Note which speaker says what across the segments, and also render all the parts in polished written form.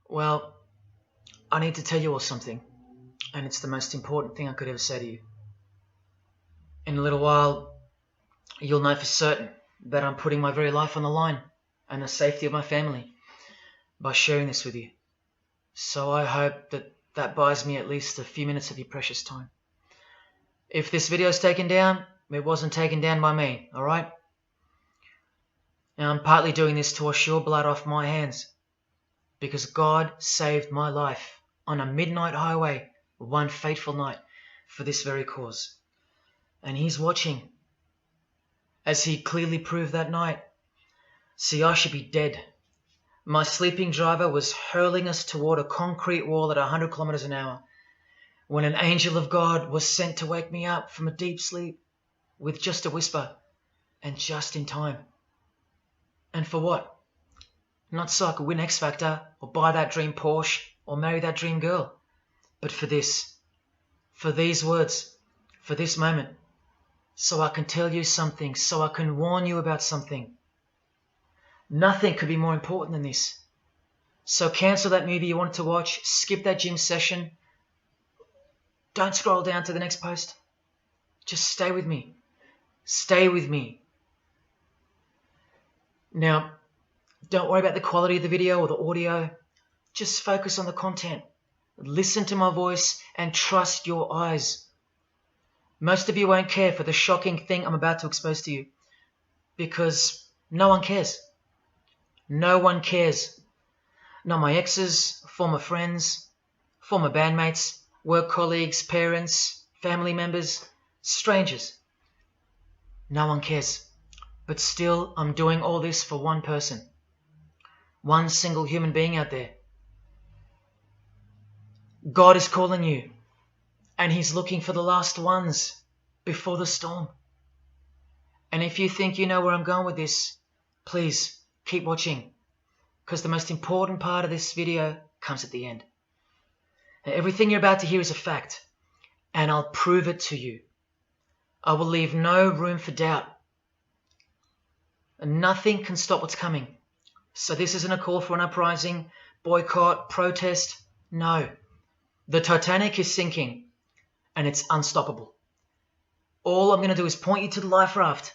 Speaker 1: Well, I need to tell you all something, and it's the most important thing I could ever say to you. In a little while, you'll know for certain that I'm putting my very life on the line and the safety of my family by sharing this with you. So I hope that buys me at least a few minutes of your precious time. If this video is taken down, it wasn't taken down by me, alright? Now I'm partly doing this to wash your blood off my hands, because God saved my life on a midnight highway one fateful night for this very cause. And He's watching, as He clearly proved that night. See, I should be dead. My sleeping driver was hurling us toward a concrete wall at 100 kilometers an hour when an angel of God was sent to wake me up from a deep sleep with just a whisper, and just in time. And for what? Not so I could win X Factor or buy that dream Porsche or marry that dream girl, but for this, for these words, for this moment, so I can tell you something, so I can warn you about something. Nothing could be more important than this. So cancel that movie you wanted to watch, skip that gym session. Don't scroll down to the next post. Just stay with me. Stay with me. Now, don't worry about the quality of the video or the audio. Just focus on the content. Listen to my voice and trust your eyes. Most of you won't care for the shocking thing I'm about to expose to you, because no one cares. No one cares. Not my exes, former friends, former bandmates, work colleagues, parents, family members, strangers. No one cares. But still, I'm doing all this for one person. One single human being out there. God is calling you, and He's looking for the last ones before the storm. And if you think you know where I'm going with this, please keep watching, because the most important part of this video comes at the end. Now, everything you're about to hear is a fact, and I'll prove it to you. I will leave no room for doubt. And nothing can stop what's coming. So this isn't a call for an uprising, boycott, protest. No. The Titanic is sinking, and it's unstoppable. All I'm going to do is point you to the life raft.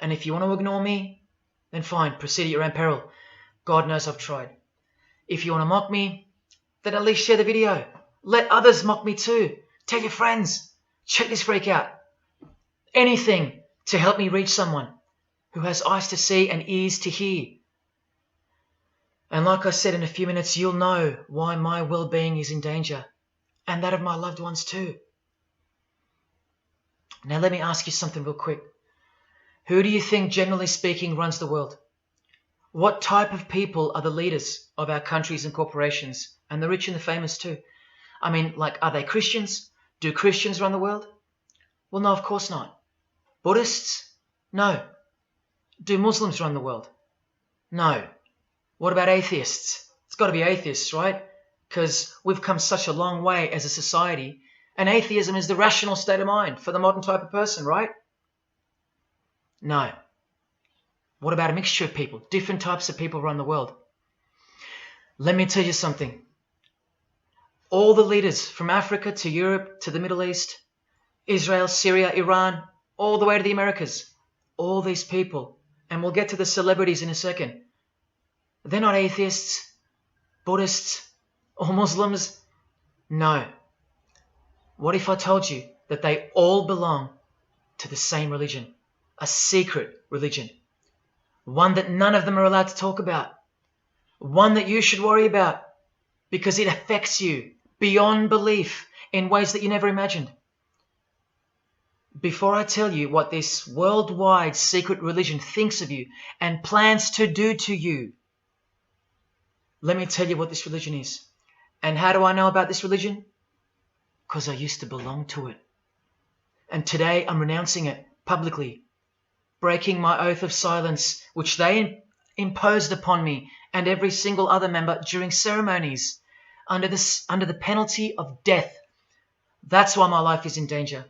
Speaker 1: And if you want to ignore me, then fine, proceed at your own peril. God knows I've tried. If you want to mock me, then at least share the video. Let others mock me too. Tell your friends. Check this freak out. Anything to help me reach someone who has eyes to see and ears to hear. And like I said, in a few minutes, you'll know why my well-being is in danger, and that of my loved ones too. Now let me ask you something real quick. Who do you think, generally speaking, runs the world? What type of people are the leaders of our countries and corporations, and the rich and the famous too? I mean, like, are they Christians? Do Christians run the world? Well, no, of course not. Buddhists? No. Do Muslims run the world? No. What about atheists? It's got to be atheists, right? Because we've come such a long way as a society, and atheism is the rational state of mind for the modern type of person, right? No. What about a mixture of people? Different types of people run the world. Let me tell you something. All the leaders from Africa to Europe to the Middle East, Israel, Syria, Iran, all the way to the Americas, all these people, and we'll get to the celebrities in a second, they're not atheists, Buddhists, or Muslims. No. What if I told you that they all belong to the same religion? A secret religion. One that none of them are allowed to talk about. One that you should worry about because it affects you beyond belief in ways that you never imagined. Before I tell you what this worldwide secret religion thinks of you and plans to do to you, let me tell you what this religion is. And how do I know about this religion? Because I used to belong to it. And today I'm renouncing it publicly, breaking my oath of silence, which they imposed upon me and every single other member during ceremonies under the penalty of death. That's why my life is in danger.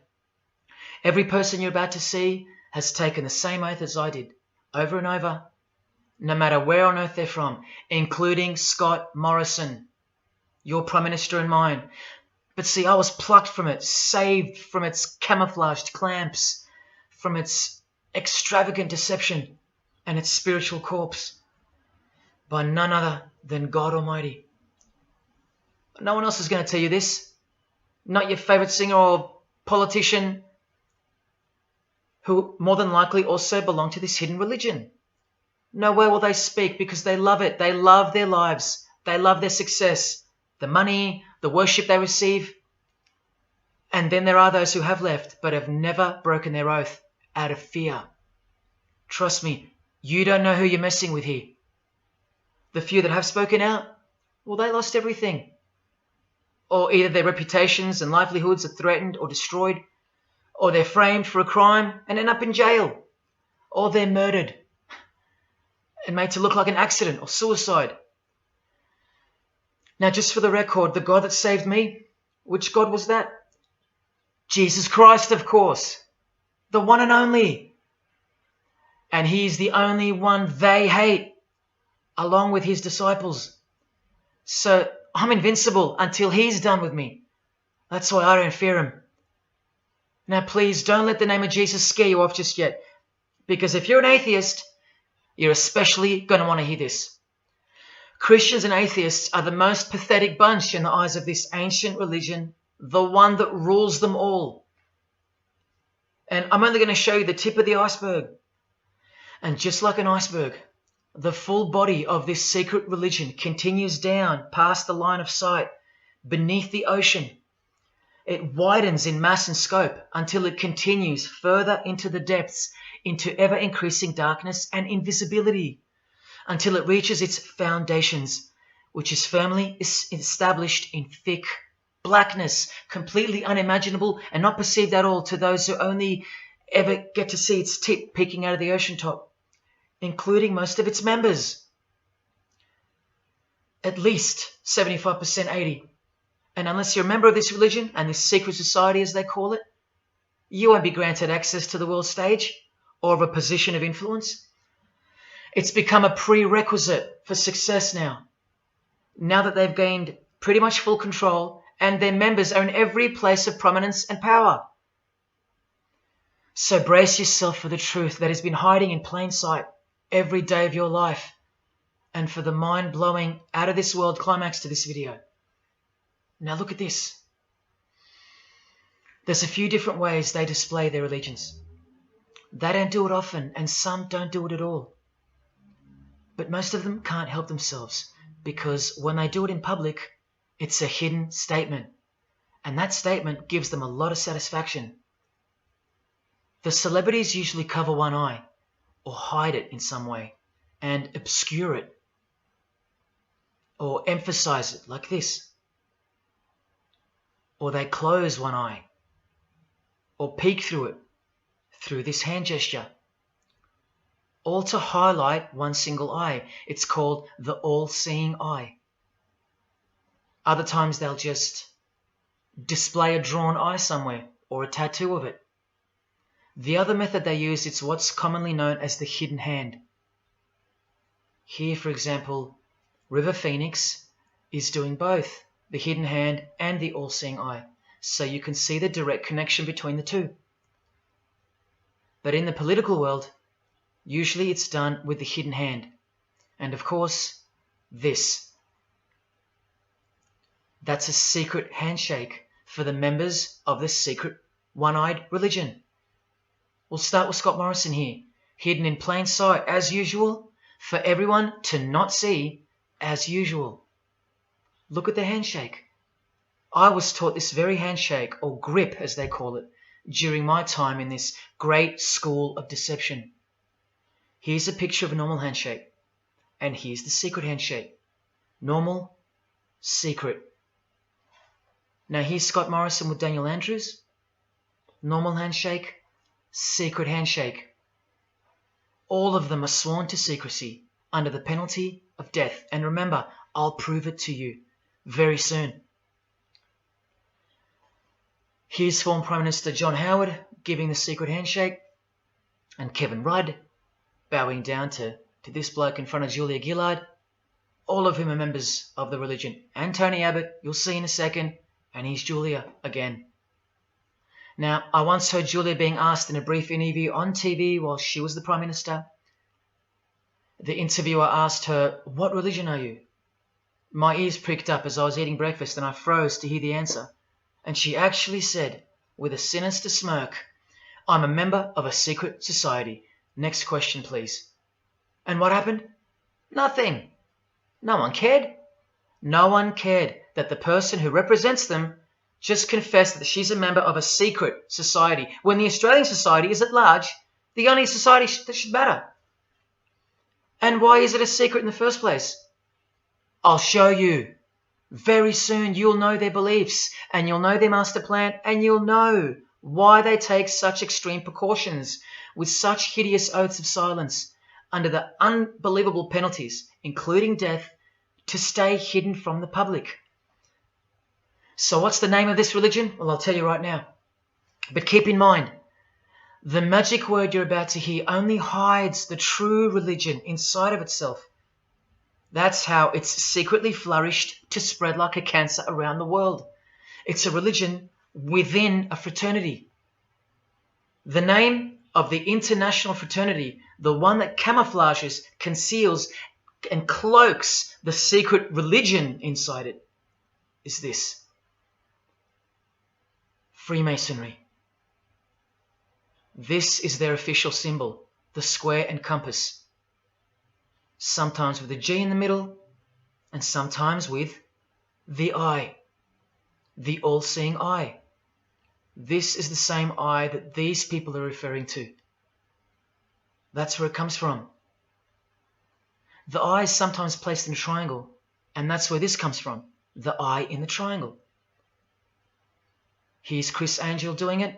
Speaker 1: Every person you're about to see has taken the same oath as I did, over and over, no matter where on earth they're from, including Scott Morrison, your Prime Minister and mine. But see, I was plucked from it, saved from its camouflaged clamps, from its extravagant deception and its spiritual corpse, by none other than God Almighty. No one else is going to tell you this. Not your favorite singer or politician, who more than likely also belong to this hidden religion. Nowhere will they speak because they love it. They love their lives. They love their success, the money, the worship they receive. And then there are those who have left but have never broken their oath out of fear. Trust me, you don't know who you're messing with here. The few that have spoken out, well, they lost everything. Or either their reputations and livelihoods are threatened or destroyed, or they're framed for a crime and end up in jail, or they're murdered and made to look like an accident or suicide. Now, just for the record, the God that saved me, which God was that? Jesus Christ, of course, the one and only. And he's the only one they hate, along with his disciples. So I'm invincible until he's done with me. That's why I don't fear him. Now, please don't let the name of Jesus scare you off just yet, because if you're an atheist, you're especially going to want to hear this. Christians and atheists are the most pathetic bunch in the eyes of this ancient religion, the one that rules them all. And I'm only going to show you the tip of the iceberg. And just like an iceberg, the full body of this secret religion continues down past the line of sight, beneath the ocean. It widens in mass and scope until it continues further into the depths, into ever-increasing darkness and invisibility, until it reaches its foundations, which is firmly established in thick blackness, completely unimaginable and not perceived at all to those who only ever get to see its tip peeking out of the ocean top, including most of its members. At least 75%, 80%. And unless you're a member of this religion and this secret society, as they call it, you won't be granted access to the world stage or of a position of influence. It's become a prerequisite for success now that they've gained pretty much full control and their members are in every place of prominence and power. So brace yourself for the truth that has been hiding in plain sight every day of your life, and for the mind-blowing, out-of-this-world climax to this video. Now look at this. There's a few different ways they display their allegiance. They don't do it often, and some don't do it at all. But most of them can't help themselves, because when they do it in public, it's a hidden statement, and that statement gives them a lot of satisfaction. The celebrities usually cover one eye, or hide it in some way, and obscure it, or emphasize it like this. Or they close one eye, or peek through it, through this hand gesture, all to highlight one single eye. It's called the all-seeing eye. Other times they'll just display a drawn eye somewhere, or a tattoo of it. The other method they use is what's commonly known as the hidden hand. Here, for example, River Phoenix is doing both the hidden hand and the all-seeing eye, so you can see the direct connection between the two. But in the political world, usually it's done with the hidden hand, and of course, this. That's a secret handshake for the members of this secret one-eyed religion. We'll start with Scott Morrison here, hidden in plain sight as usual, for everyone to not see as usual. Look at the handshake. I was taught this very handshake, or grip as they call it, during my time in this great school of deception. Here's a picture of a normal handshake, and here's the secret handshake. Normal, secret. Now here's Scott Morrison with Daniel Andrews. Normal handshake, secret handshake. All of them are sworn to secrecy under the penalty of death. And remember, I'll prove it to you very soon. Here's former Prime Minister John Howard giving the secret handshake, and Kevin Rudd bowing down to to this bloke in front of Julia Gillard, all of whom are members of the religion. And Tony Abbott, you'll see in a second, and he's Julia again. Now, I once heard Julia being asked in a brief interview on TV while she was the Prime Minister. The interviewer asked her, "What religion are you?" My ears pricked up as I was eating breakfast and I froze to hear the answer. And she actually said, with a sinister smirk, "I'm a member of a secret society. Next question, please." And what happened? Nothing. No one cared. No one cared that the person who represents them just confessed that she's a member of a secret society, when the Australian society is at large the only society that should matter. And why is it a secret in the first place? I'll show you. Very soon you'll know their beliefs, and you'll know their master plan, and you'll know why they take such extreme precautions with such hideous oaths of silence under the unbelievable penalties, including death, to stay hidden from the public. So what's the name of this religion? Well, I'll tell you right now. But keep in mind, the magic word you're about to hear only hides the true religion inside of itself. That's how it's secretly flourished to spread like a cancer around the world. It's a religion within a fraternity. The name of the international fraternity, the one that camouflages, conceals, and cloaks the secret religion inside it, is this: Freemasonry. This is their official symbol, the square and compass. Sometimes with a G in the middle, and sometimes with the eye, the all-seeing eye. This is the same eye that these people are referring to. That's where it comes from. The eye is sometimes placed in a triangle, and that's where this comes from, the eye in the triangle. Here's Chris Angel doing it,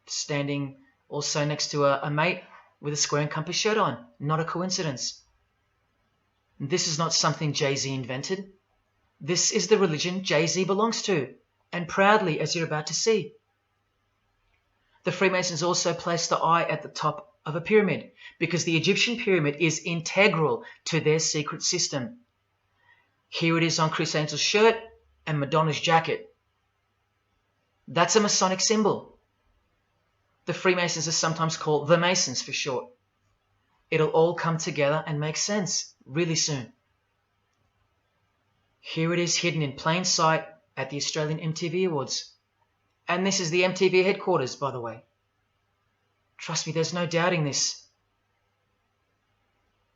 Speaker 1: standing also next to a mate with a square and compass shirt on. Not a coincidence. This is not something Jay-Z invented. This is the religion Jay-Z belongs to, and proudly, as you're about to see. The Freemasons also place the eye at the top of a pyramid, because the Egyptian pyramid is integral to their secret system. Here it is on Chris Angel's shirt and Madonna's jacket. That's a Masonic symbol. The Freemasons are sometimes called the Masons for short. It'll all come together and make sense really soon. Here it is hidden in plain sight at the Australian MTV Awards. And this is the MTV headquarters, by the way. Trust me, there's no doubting this.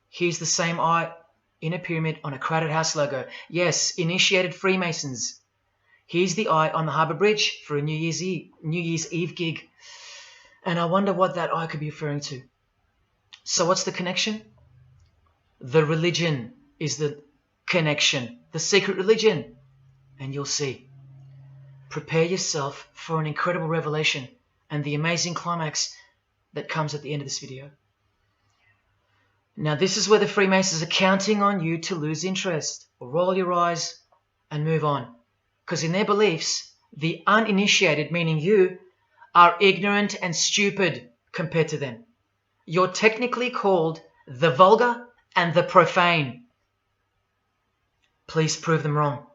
Speaker 1: Here's the same eye in a pyramid on a Crowded House logo. Yes, initiated Freemasons. Here's the eye on the Harbour Bridge for a New Year's Eve gig. And I wonder what that eye could be referring to. So what's the connection? The religion is the connection, the secret religion. And you'll see. Prepare yourself for an incredible revelation and the amazing climax that comes at the end of this video. Now this is where the Freemasons are counting on you to lose interest, or roll your eyes and move on. Because in their beliefs, the uninitiated, meaning you, are ignorant and stupid compared to them. You're technically called the vulgar and the profane. Please prove them wrong.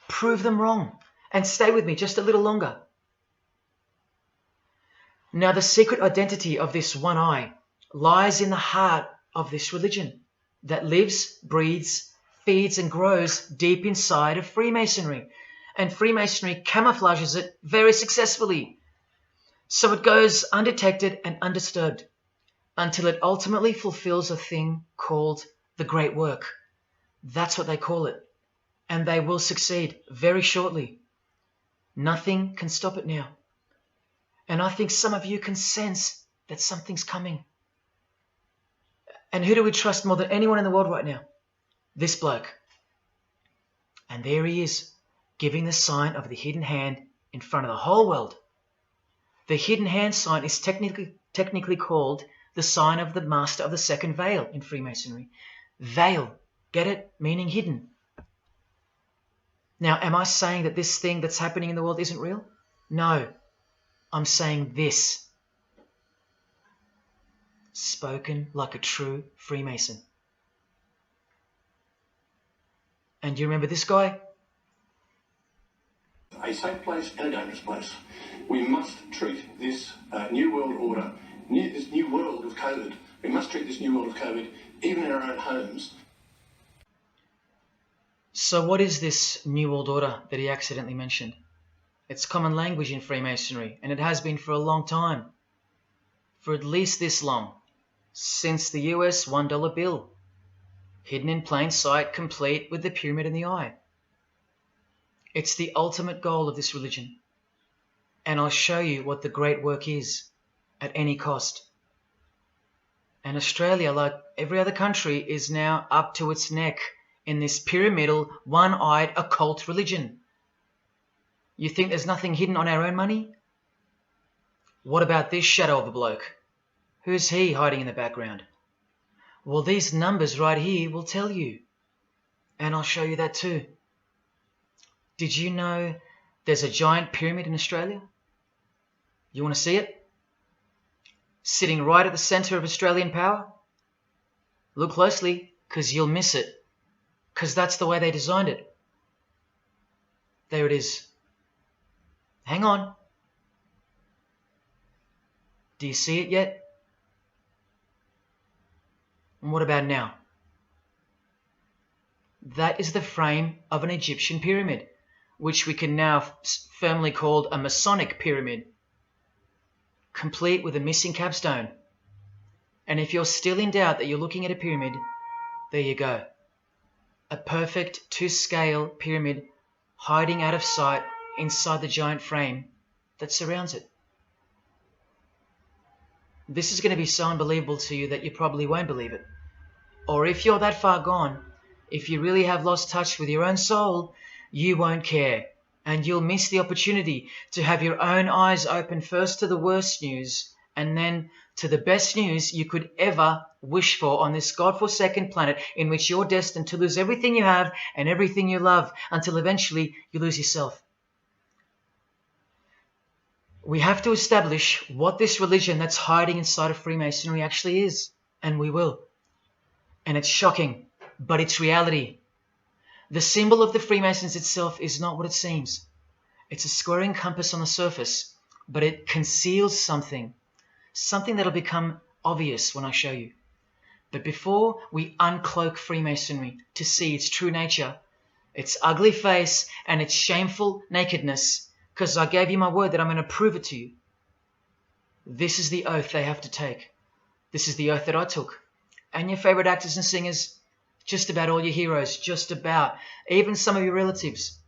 Speaker 1: Prove them wrong. And stay with me just a little longer. Now the secret identity of this one eye lies in the heart of this religion that lives, breathes, feeds and grows deep inside of Freemasonry. And Freemasonry camouflages it very successfully. So it goes undetected and undisturbed until it ultimately fulfills a thing called the Great Work. That's what they call it. And they will succeed very shortly. Nothing can stop it now. And I think some of you can sense that something's coming. And who do we trust more than anyone in the world right now? This bloke. And there he is, giving the sign of the hidden hand in front of the whole world. The hidden hand sign is technically called the sign of the Master of the Second Veil in Freemasonry. Veil, get it? Meaning hidden. Now, am I saying that this thing that's happening in the world isn't real? No. I'm saying this. Spoken like a true Freemason. And you remember this guy?
Speaker 2: A safe place and a dangerous place. We must treat this new world order, this new world of COVID, we must treat this new world of COVID even in our own homes.
Speaker 1: So what is this New World Order that he accidentally mentioned? It's common language in Freemasonry, and it has been for a long time. For at least this long. Since the US $1 bill. Hidden in plain sight, complete with the pyramid in the eye. It's the ultimate goal of this religion. And I'll show you what the great work is, at any cost. And Australia, like every other country, is now up to its neck in this pyramidal, one-eyed, occult religion. You think there's nothing hidden on our own money? What about this shadow of a bloke? Who's he hiding in the background? Well, these numbers right here will tell you. And I'll show you that too. Did you know there's a giant pyramid in Australia? You want to see it? Sitting right at the centre of Australian power? Look closely, because you'll miss it. Because that's the way they designed it. There it is. Hang on. Do you see it yet? And what about now? That is the frame of an Egyptian pyramid, which we can now firmly call a Masonic pyramid, complete with a missing capstone. And if you're still in doubt that you're looking at a pyramid, there you go. A perfect to-scale pyramid hiding out of sight inside the giant frame that surrounds it. This is going to be so unbelievable to you that you probably won't believe it. Or if you're that far gone, if you really have lost touch with your own soul, you won't care. And you'll miss the opportunity to have your own eyes open first to the worst news and then to the best news you could ever wish for on this God-forsaken planet in which you're destined to lose everything you have and everything you love until eventually you lose yourself. We have to establish what this religion that's hiding inside of Freemasonry actually is, and we will. And it's shocking, but it's reality. The symbol of the Freemasons itself is not what it seems. It's a squaring compass on the surface, but it conceals something that'll become obvious when I show you. But before we uncloak Freemasonry to see its true nature, its ugly face and its shameful nakedness, because I gave you my word that I'm going to prove it to you. This is the oath they have to take. This is the oath that I took. And your favorite actors and singers, just about all your heroes, just about, even some of your relatives,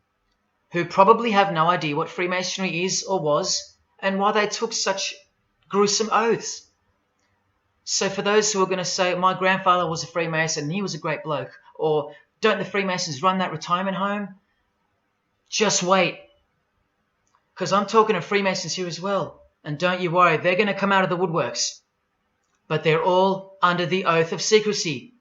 Speaker 1: who probably have no idea what Freemasonry is or was, and why they took such gruesome oaths. So for those who are going to say, my grandfather was a Freemason and he was a great bloke, or don't the Freemasons run that retirement home? Just wait. Because I'm talking to Freemasons here as well. And don't you worry, they're going to come out of the woodworks. But they're all under the oath of secrecy.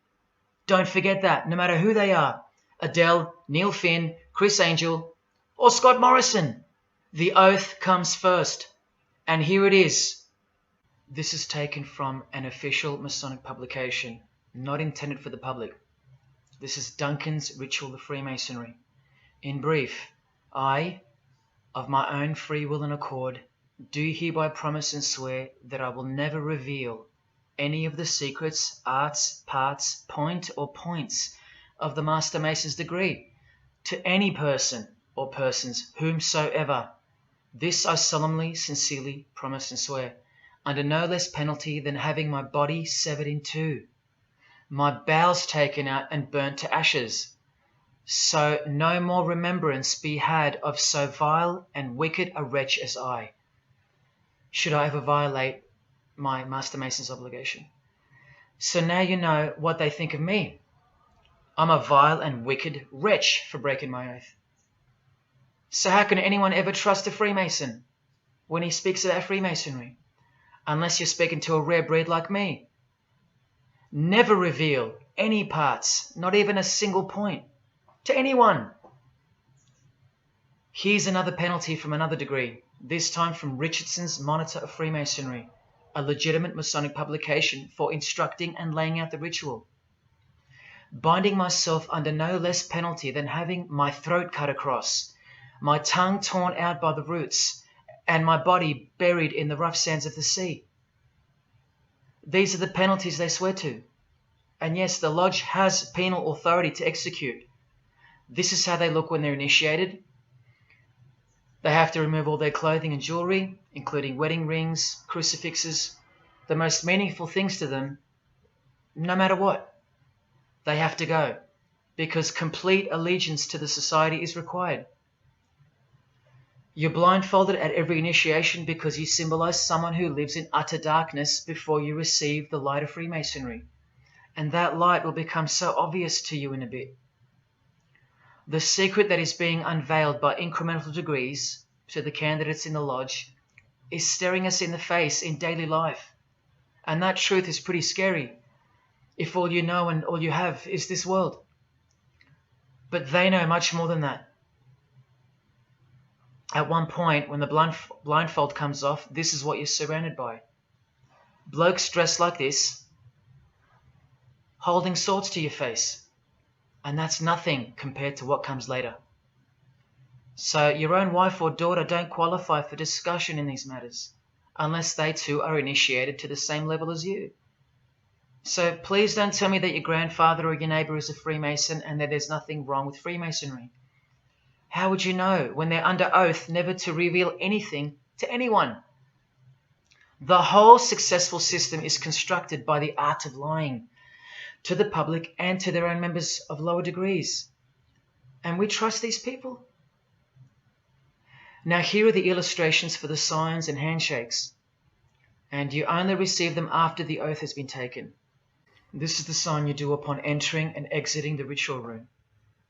Speaker 1: Don't forget that, no matter who they are. Adele, Neil Finn, Chris Angel, or Scott Morrison. The oath comes first. And here it is. This is taken from an official Masonic publication, not intended for the public. This is Duncan's Ritual of Freemasonry. In brief, I, of my own free will and accord, do hereby promise and swear that I will never reveal any of the secrets, arts, parts, point or points of the Master Mason's degree to any person or persons whomsoever. This I solemnly, sincerely promise and swear, under no less penalty than having my body severed in two, my bowels taken out and burnt to ashes, so no more remembrance be had of so vile and wicked a wretch as I, should I ever violate my Master Mason's obligation. So now you know what they think of me. I'm a vile and wicked wretch for breaking my oath. So how can anyone ever trust a Freemason when he speaks about Freemasonry? Unless you're speaking to a rare breed like me. Never reveal any parts, not even a single point, to anyone. Here's another penalty from another degree, this time from Richardson's Monitor of Freemasonry, a legitimate Masonic publication for instructing and laying out the ritual. binding myself under no less penalty than having my throat cut across, my tongue torn out by the roots, and my body buried in the rough sands of the sea. These are the penalties they swear to. And yes, the lodge has penal authority to execute. This is how they look when they're initiated. They have to remove all their clothing and jewelry, including wedding rings, crucifixes, the most meaningful things to them, no matter what. They have to go, because complete allegiance to the society is required. You're blindfolded at every initiation because you symbolize someone who lives in utter darkness before you receive the light of Freemasonry. And that light will become so obvious to you in a bit. The secret that is being unveiled by incremental degrees to the candidates in the lodge is staring us in the face in daily life. And that truth is pretty scary if all you know and all you have is this world. But they know much more than that. At one point, when the blindfold comes off, this is what you're surrounded by. Blokes dressed like this, holding swords to your face. And that's nothing compared to what comes later. So your own wife or daughter don't qualify for discussion in these matters, unless they too are initiated to the same level as you. So please don't tell me that your grandfather or your neighbour is a Freemason and that there's nothing wrong with Freemasonry. How would you know when they're under oath never to reveal anything to anyone? The whole successful system is constructed by the art of lying to the public and to their own members of lower degrees. And we trust these people. Now here are the illustrations for the signs and handshakes. And you only receive them after the oath has been taken. This is the sign you do upon entering and exiting the ritual room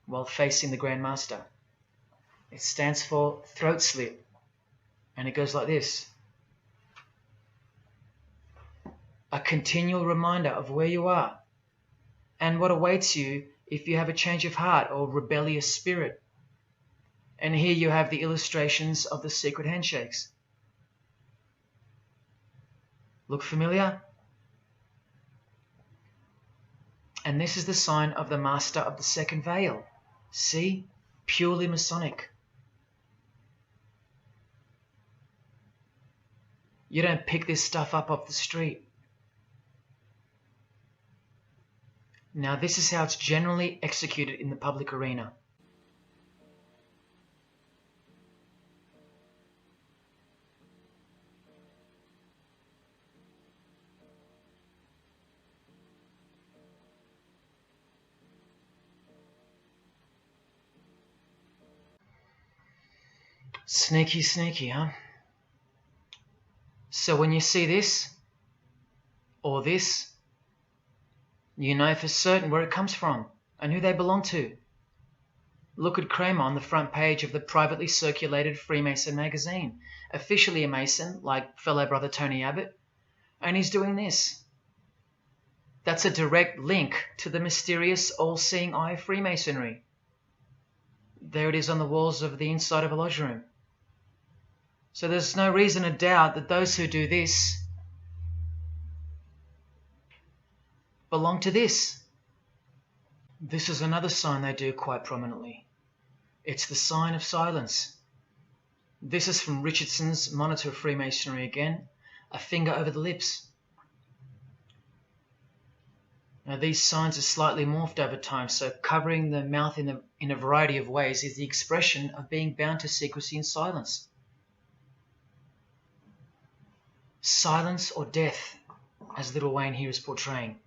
Speaker 1: while facing the Grand Master. It stands for throat slit. And it goes like this. A continual reminder of where you are and what awaits you if you have a change of heart or rebellious spirit. And here you have the illustrations of the secret handshakes. Look familiar? And this is the sign of the Master of the Second Veil. See? Purely Masonic. You don't pick this stuff up off the street. Now this is how it's generally executed in the public arena. Sneaky, sneaky, huh? So when you see this, or this, you know for certain where it comes from and who they belong to. Look at Kramer on the front page of the privately circulated Freemason magazine, officially a Mason, like fellow brother Tony Abbott, and he's doing this. That's a direct link to the mysterious all-seeing eye of Freemasonry. There it is on the walls of the inside of a lodge room. So there's no reason to doubt that those who do this belong to this. This is another sign they do quite prominently. It's the sign of silence. This is from Richardson's Monitor of Freemasonry again, a finger over the lips. Now these signs are slightly morphed over time, so covering the mouth in a variety of ways is the expression of being bound to secrecy and silence. Silence or death, as Little Wayne here is portraying.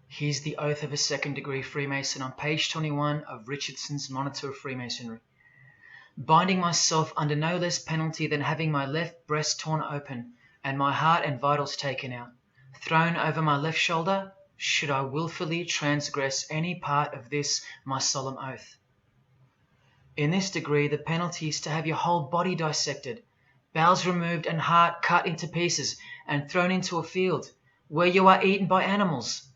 Speaker 1: Here's the oath of a second-degree Freemason on page 21 of Richardson's Monitor of Freemasonry. Binding myself under no less penalty than having my left breast torn open and my heart and vitals taken out, thrown over my left shoulder, should I wilfully transgress any part of this my solemn oath. In this degree, the penalty is to have your whole body dissected, bowels removed and heart cut into pieces and thrown into a field, where you are eaten by animals,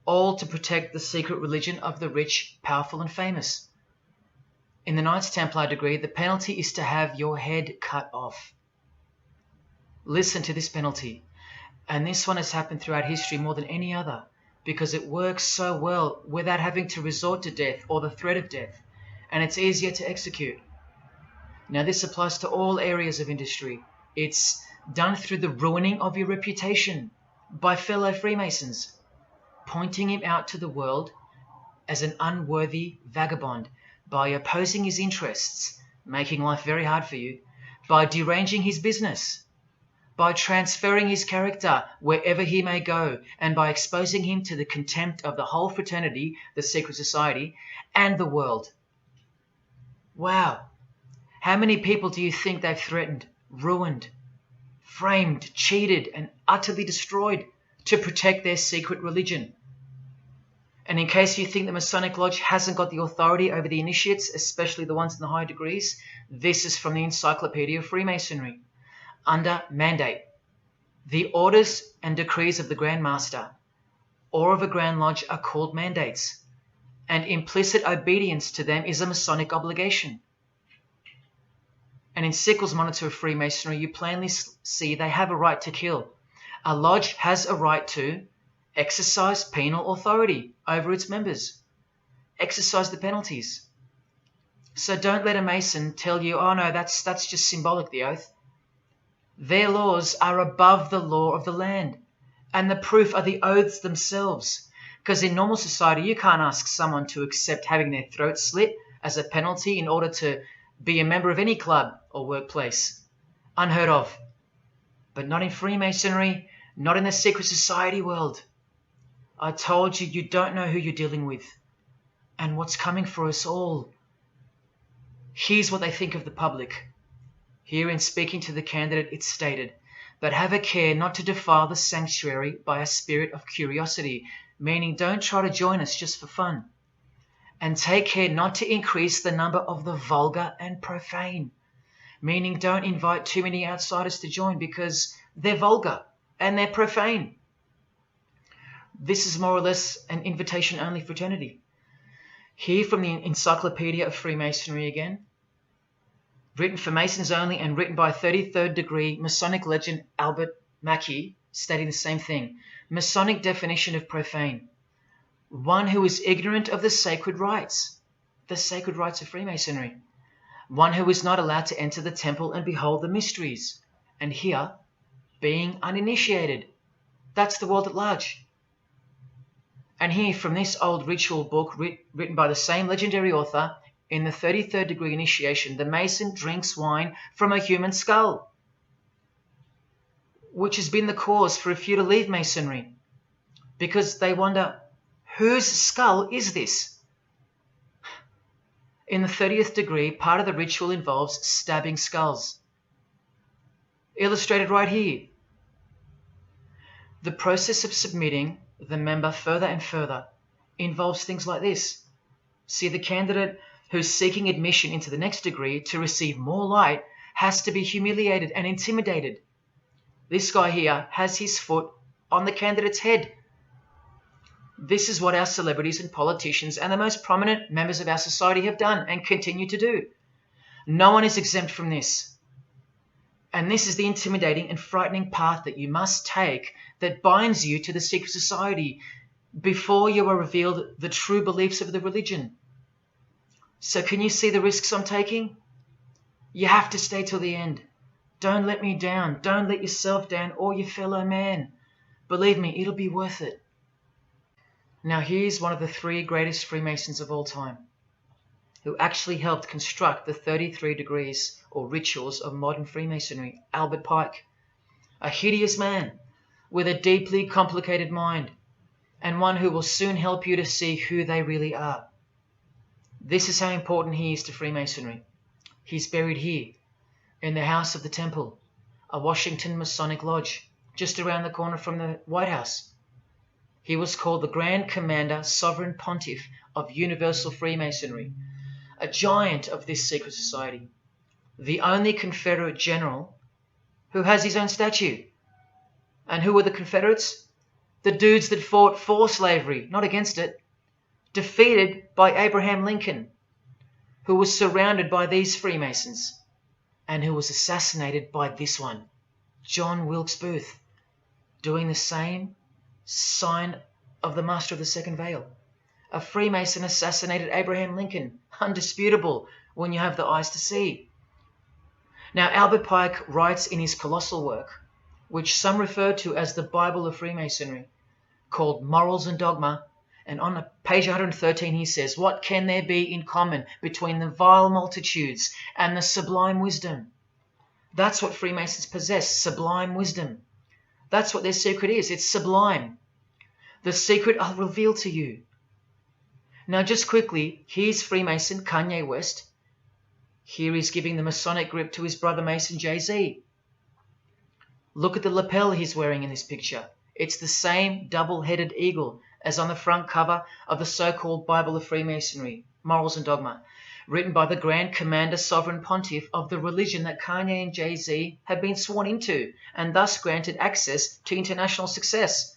Speaker 1: all to protect the secret religion of the rich, powerful and famous. In the Knights Templar degree, the penalty is to have your head cut off. Listen to this penalty. And this one has happened throughout history more than any other, because it works so well without having to resort to death or the threat of death, and it's easier to execute. Now this applies to all areas of industry. It's done through the ruining of your reputation by fellow Freemasons, pointing him out to the world as an unworthy vagabond, by opposing his interests, making life very hard for you, by deranging his business, by transferring his character wherever he may go, and by exposing him to the contempt of the whole fraternity, the secret society, and the world. Wow. How many people do you think they've threatened, ruined, framed, cheated, and utterly destroyed to protect their secret religion? And in case you think the Masonic Lodge hasn't got the authority over the initiates, especially the ones in the high degrees, this is from the Encyclopedia of Freemasonry. Under mandate, the orders and decrees of the Grand Master or of a Grand Lodge are called mandates, and implicit obedience to them is a Masonic obligation. And in Sickles' Monitor of Freemasonry, you plainly see they have a right to kill. A lodge has a right to exercise penal authority over its members. Exercise the penalties. So don't let a Mason tell you, oh no, that's just symbolic, the oath. Their laws are above the law of the land, and the proof are the oaths themselves. Because in normal society, you can't ask someone to accept having their throat slit as a penalty in order to be a member of any club or workplace. Unheard of. But not in Freemasonry, not in the secret society world. I told you, you don't know who you're dealing with and what's coming for us all. Here's what they think of the public. Here in speaking to the candidate, it's stated, but have a care not to defile the sanctuary by a spirit of curiosity, meaning don't try to join us just for fun. And take care not to increase the number of the vulgar and profane, meaning don't invite too many outsiders to join because they're vulgar and they're profane. This is more or less an invitation-only fraternity. Here from the Encyclopedia of Freemasonry again, written for Masons only and written by 33rd degree Masonic legend Albert Mackey, stating the same thing. Masonic definition of profane. One who is ignorant of the sacred rites of Freemasonry. One who is not allowed to enter the temple and behold the mysteries. And here, being uninitiated. That's the world at large. And here from this old ritual book written by the same legendary author, in the 33rd degree initiation, the Mason drinks wine from a human skull, which has been the cause for a few to leave Masonry, because they wonder, whose skull is this? In the 30th degree, part of the ritual involves stabbing skulls. Illustrated right here. The process of submitting the member further and further involves things like this. See, the candidate who's seeking admission into the next degree to receive more light has to be humiliated and intimidated. This guy here has his foot on the candidate's head. This is what our celebrities and politicians and the most prominent members of our society have done and continue to do. No one is exempt from this. And this is the intimidating and frightening path that you must take that binds you to the secret society before you are revealed the true beliefs of the religion. So can you see the risks I'm taking? You have to stay till the end. Don't let me down. Don't let yourself down or your fellow man. Believe me, it'll be worth it. Now here's one of the 3 greatest Freemasons of all time, who actually helped construct the 33 degrees or rituals of modern Freemasonry, Albert Pike. A hideous man with a deeply complicated mind, and one who will soon help you to see who they really are. This is how important he is to Freemasonry. He's buried here, in the House of the Temple, a Washington Masonic Lodge, just around the corner from the White House. He was called the Grand Commander, Sovereign Pontiff of Universal Freemasonry, a giant of this secret society, the only Confederate general who has his own statue. And who were the Confederates? The dudes that fought for slavery, not against it, defeated by Abraham Lincoln, who was surrounded by these Freemasons, and who was assassinated by this one, John Wilkes Booth. doing the same sign of the master of the second veil. A Freemason assassinated Abraham Lincoln. Undisputable when you have the eyes to see. Now, Albert Pike writes in his colossal work, which some refer to as the Bible of Freemasonry, called Morals and Dogma, and on page 113 he says, "What can there be in common between the vile multitudes and the sublime wisdom?" That's what Freemasons possess, sublime wisdom. That's what their secret is. It's sublime. The secret I'll reveal to you. Now, just quickly, here's Freemason Kanye West. Here he's giving the Masonic grip to his brother Mason Jay-Z. Look at the lapel he's wearing in this picture. It's the same double-headed eagle as on the front cover of the so-called Bible of Freemasonry, Morals and Dogma, written by the Grand Commander Sovereign Pontiff of the religion that Kanye and Jay-Z have been sworn into, and thus granted access to international success.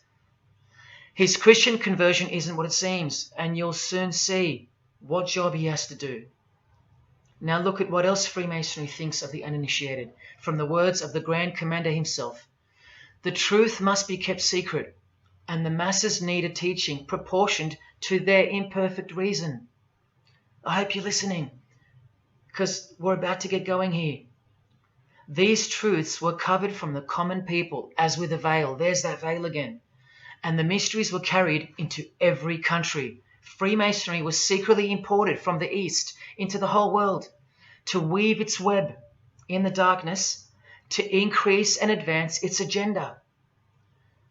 Speaker 1: His Christian conversion isn't what it seems, and you'll soon see what job he has to do. Now look at what else Freemasonry thinks of the uninitiated, from the words of the Grand Commander himself. The truth must be kept secret, and the masses need a teaching proportioned to their imperfect reason. I hope you're listening, because we're about to get going here. These truths were covered from the common people, as with a veil. There's that veil again. And the mysteries were carried into every country. Freemasonry was secretly imported from the East into the whole world to weave its web in the darkness, to increase and advance its agenda.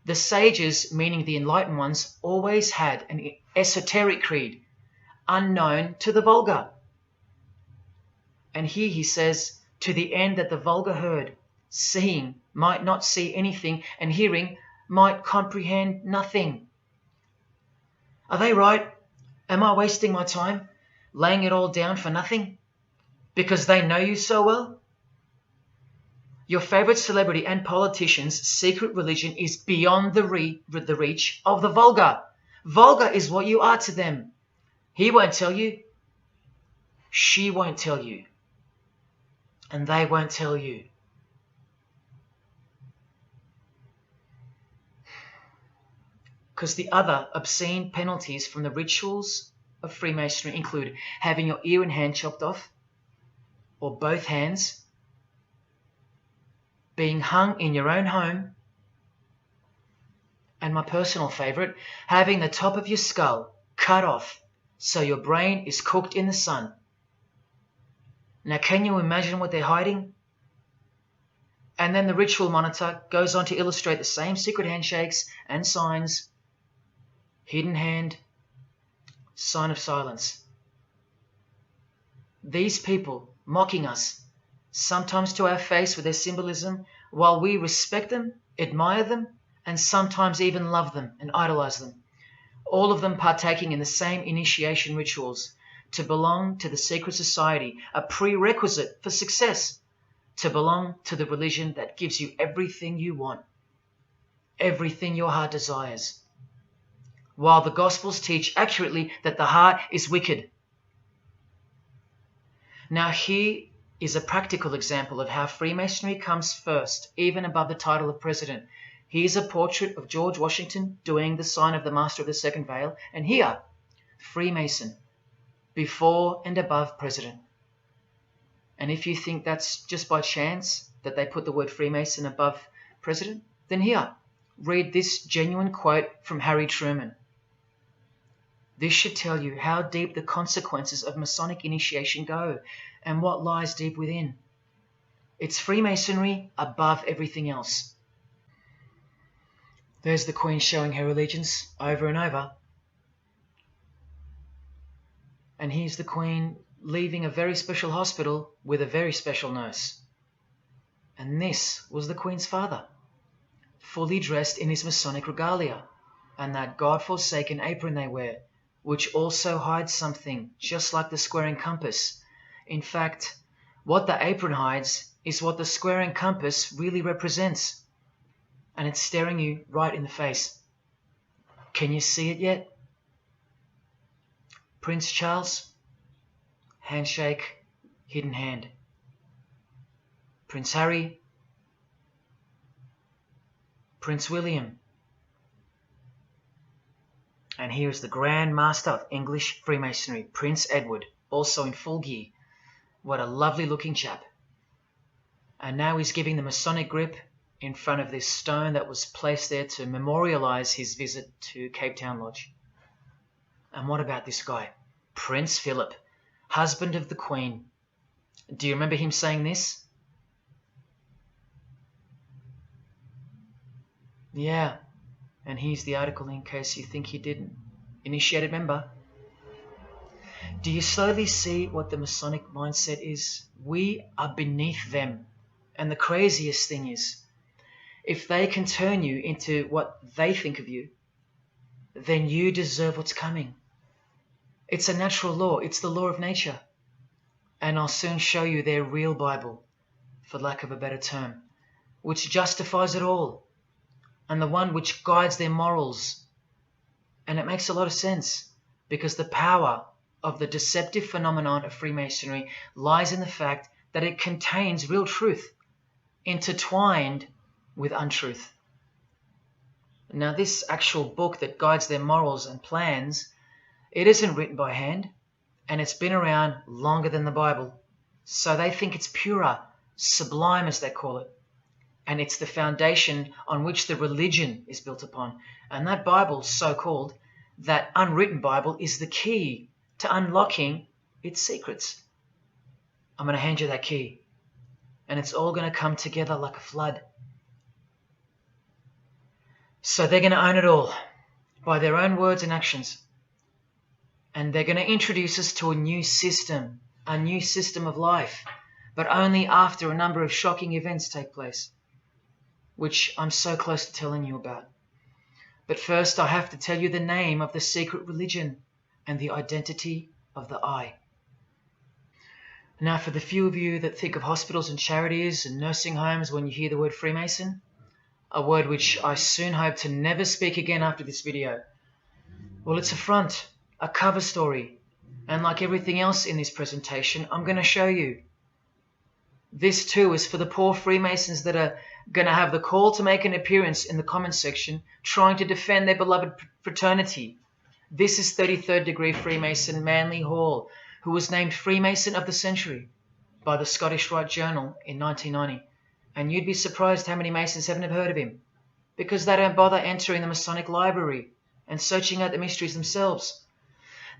Speaker 1: The sages, meaning the enlightened ones, always had an esoteric creed, unknown to the vulgar. And here he says, to the end that the vulgar herd, seeing, might not see anything, and hearing, might comprehend nothing. Are they right? Am I wasting my time, laying it all down for nothing? Because they know you so well? Your favorite celebrity and politician's secret religion is beyond the reach of the vulgar. Vulgar is what you are to them. He won't tell you. She won't tell you. And they won't tell you. Because the other obscene penalties from the rituals of Freemasonry include having your ear and hand chopped off, or both hands, being hung in your own home, and my personal favorite, having the top of your skull cut off so your brain is cooked in the sun. Now, can you imagine what they're hiding? And then the ritual monitor goes on to illustrate the same secret handshakes and signs. Hidden hand, sign of silence. These people mocking us, sometimes to our face with their symbolism, while we respect them, admire them, and sometimes even love them and idolize them. All of them partaking in the same initiation rituals, to belong to the secret society, a prerequisite for success, to belong to the religion that gives you everything you want, everything your heart desires. While the Gospels teach accurately that the heart is wicked. Now here is a practical example of how Freemasonry comes first, even above the title of president. Here's a portrait of George Washington doing the sign of the Master of the Second Veil, and here, Freemason, before and above president. And if you think that's just by chance that they put the word Freemason above president, then here, read this genuine quote from Harry Truman. This should tell you how deep the consequences of Masonic initiation go and what lies deep within. It's Freemasonry above everything else. There's the Queen showing her allegiance over and over. And here's the Queen leaving a very special hospital with a very special nurse. And this was the Queen's father, fully dressed in his Masonic regalia, and that God-forsaken apron they wear, which also hides something, just like the square and compass. In fact, what the apron hides is what the square and compass really represents. And it's staring you right in the face. Can you see it yet? Prince Charles, handshake, hidden hand. Prince Harry, Prince William. And here is the Grand Master of English Freemasonry, Prince Edward, also in full gear. What a lovely looking chap. And now he's giving the Masonic grip in front of this stone that was placed there to memorialize his visit to Cape Town Lodge. And what about this guy? Prince Philip, husband of the Queen. Do you remember him saying this? Yeah, and here's the article in case you think he didn't. Initiated member. Do you slowly see what the Masonic mindset is? We are beneath them. And the craziest thing is, if they can turn you into what they think of you, then you deserve what's coming. It's a natural law. It's the law of nature. And I'll soon show you their real Bible, for lack of a better term, which justifies it all, and the one which guides their morals. And it makes a lot of sense, because the power of the deceptive phenomenon of Freemasonry lies in the fact that it contains real truth, intertwined with untruth. Now, this actual book that guides their morals and plans, it isn't written by hand, and it's been around longer than the Bible. So they think it's purer, sublime as they call it. And it's the foundation on which the religion is built upon. And that Bible, so-called, that unwritten Bible, is the key to unlocking its secrets. I'm going to hand you that key. And it's all going to come together like a flood. So they're going to own it all by their own words and actions. And they're going to introduce us to a new system of life, but only after a number of shocking events take place, which I'm so close to telling you about. But first, I have to tell you the name of the secret religion and the identity of the I. Now, for the few of you that think of hospitals and charities and nursing homes when you hear the word Freemason, a word which I soon hope to never speak again after this video, well, it's a front, a cover story, and like everything else in this presentation, I'm going to show you. This too is for the poor Freemasons that are going to have the call to make an appearance in the comments section trying to defend their beloved fraternity. This is 33rd degree Freemason Manly Hall, who was named Freemason of the Century by the Scottish Rite Journal in 1990. And you'd be surprised how many Masons haven't heard of him, because they don't bother entering the Masonic library and searching out the mysteries themselves.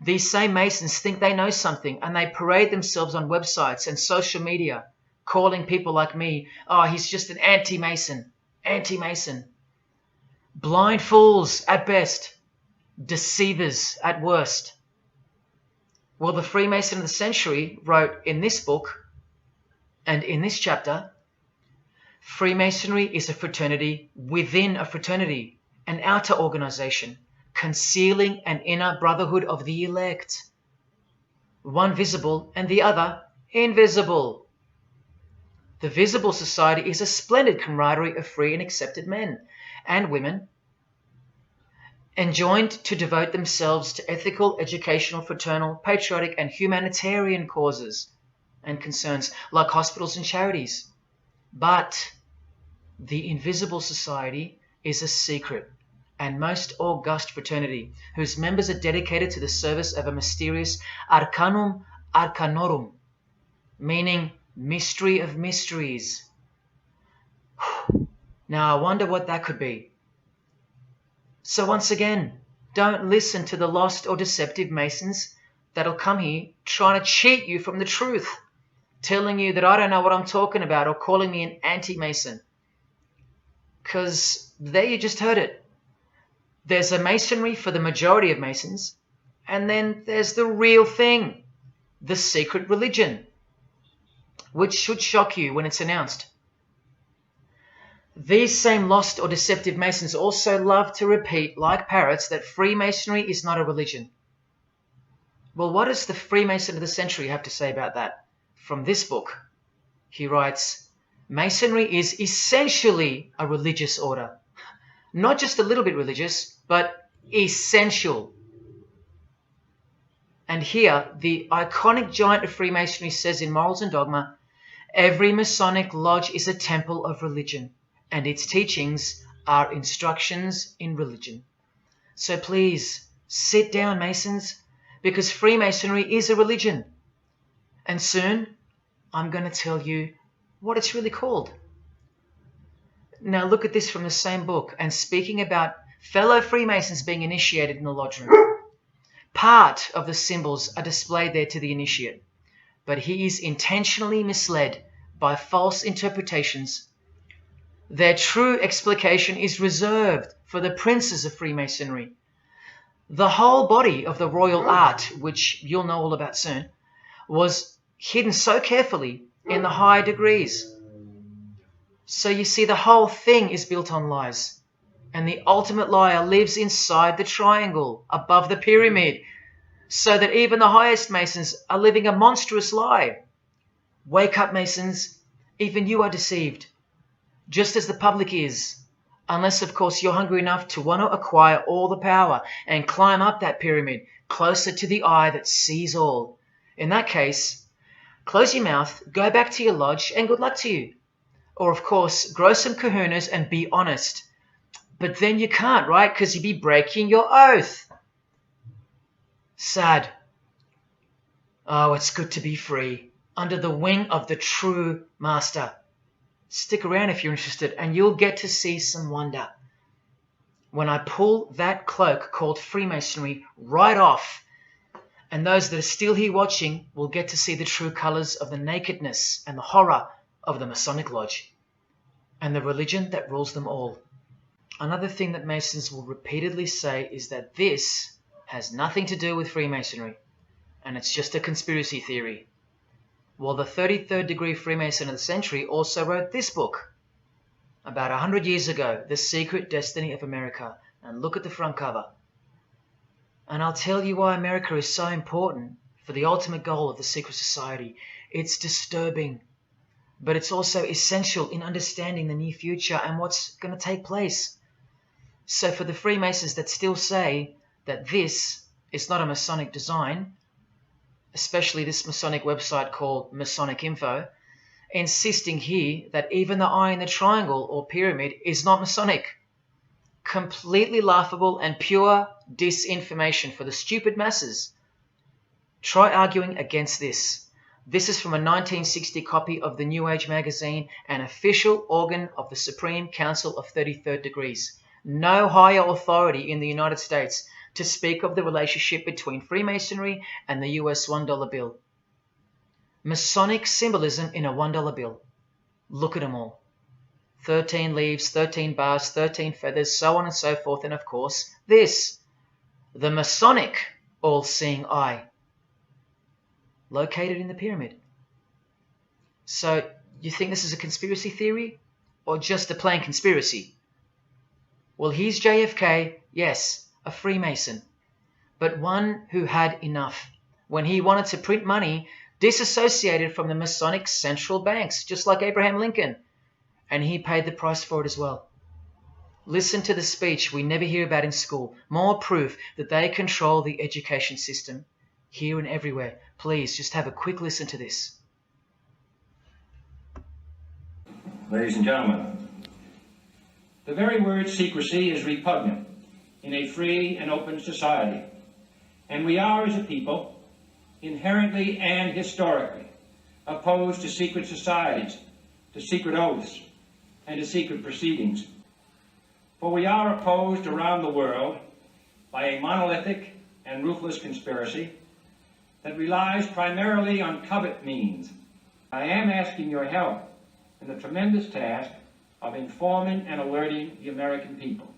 Speaker 1: These same Masons think they know something, and they parade themselves on websites and social media, calling people like me, oh, he's just an anti-Mason, anti-Mason. Blind fools at best, deceivers at worst. Well, the Freemason of the Century wrote in this book, and in this chapter, Freemasonry is a fraternity within a fraternity, an outer organization, concealing an inner brotherhood of the elect. One visible and the other invisible. The visible society is a splendid camaraderie of free and accepted men and women, enjoined to devote themselves to ethical, educational, fraternal, patriotic, and humanitarian causes and concerns like hospitals and charities. But the invisible society is a secret and most august fraternity whose members are dedicated to the service of a mysterious arcanum arcanorum, meaning mystery of mysteries. Now I wonder what that could be. So once again, don't listen to the lost or deceptive Masons that'll come here trying to cheat you from the truth, telling you that I don't know what I'm talking about or calling me an anti-Mason. Because there you just heard it. There's a Masonry for the majority of Masons, and then there's the real thing, the secret religion, which should shock you when it's announced. These same lost or deceptive Masons also love to repeat, like parrots, that Freemasonry is not a religion. Well, what does the Freemason of the Century have to say about that? From this book, he writes, Masonry is essentially a religious order. Not just a little bit religious, but essential. And here, the iconic giant of Freemasonry says in Morals and Dogma, every Masonic lodge is a temple of religion, and its teachings are instructions in religion. So please, sit down, Masons, because Freemasonry is a religion. And soon, I'm going to tell you what it's really called. Now look at this from the same book, and speaking about fellow Freemasons being initiated in the lodge room. Part of the symbols are displayed there to the initiate, but he is intentionally misled by false interpretations. Their true explication is reserved for the princes of Freemasonry. The whole body of the royal art, which you'll know all about soon, was hidden so carefully in the higher degrees. So you see, the whole thing is built on lies. And the ultimate liar lives inside the triangle, above the pyramid, so that even the highest Masons are living a monstrous lie. Wake up, Masons. Even you are deceived, just as the public is. Unless, of course, you're hungry enough to want to acquire all the power and climb up that pyramid closer to the eye that sees all. In that case, close your mouth, go back to your lodge, and good luck to you. Or, of course, grow some kahunas and be honest. But then you can't, right? Because you'd be breaking your oath. Sad. Oh, it's good to be free, under the wing of the true master. Stick around if you're interested, and you'll get to see some wonder. When I pull that cloak called Freemasonry right off, and those that are still here watching will get to see the true colours of the nakedness and the horror of the Masonic Lodge, and the religion that rules them all. Another thing that Masons will repeatedly say is that this has nothing to do with Freemasonry, and it's just a conspiracy theory. Well, the 33rd degree Freemason of the century also wrote this book about 100 years ago, The Secret Destiny of America. And look at the front cover. And I'll tell you why America is so important for the ultimate goal of the secret society. It's disturbing, but it's also essential in understanding the near future and what's going to take place. So for the Freemasons that still say that this is not a Masonic design, especially this Masonic website called Masonic Info, insisting here that even the eye in the triangle or pyramid is not Masonic. Completely laughable and pure disinformation for the stupid masses. Try arguing against this. This is from a 1960 copy of the New Age magazine, an official organ of the Supreme Council of 33rd Degrees. No higher authority in the United States to speak of the relationship between Freemasonry and the US $1 bill. Masonic symbolism in a $1 bill. Look at them all. 13 leaves, 13 bars, 13 feathers, so on and so forth, and of course, this, the Masonic all-seeing eye, located in the pyramid. So, you think this is a conspiracy theory, or just a plain conspiracy? Well, here's JFK, yes, a Freemason, but one who had enough when he wanted to print money disassociated from the Masonic central banks, just like Abraham Lincoln, and he paid the price for it as well. Listen to the speech we never hear about in school, more proof that they control the education system here and everywhere. Please, just have a quick listen to this.
Speaker 3: Ladies and gentlemen, the very word secrecy is repugnant in a free and open society, and we are, as a people, inherently and historically opposed to secret societies, to secret oaths, and to secret proceedings. For we are opposed around the world by a monolithic and ruthless conspiracy that relies primarily on covert means. I am asking your help in the tremendous task of informing and alerting the American people.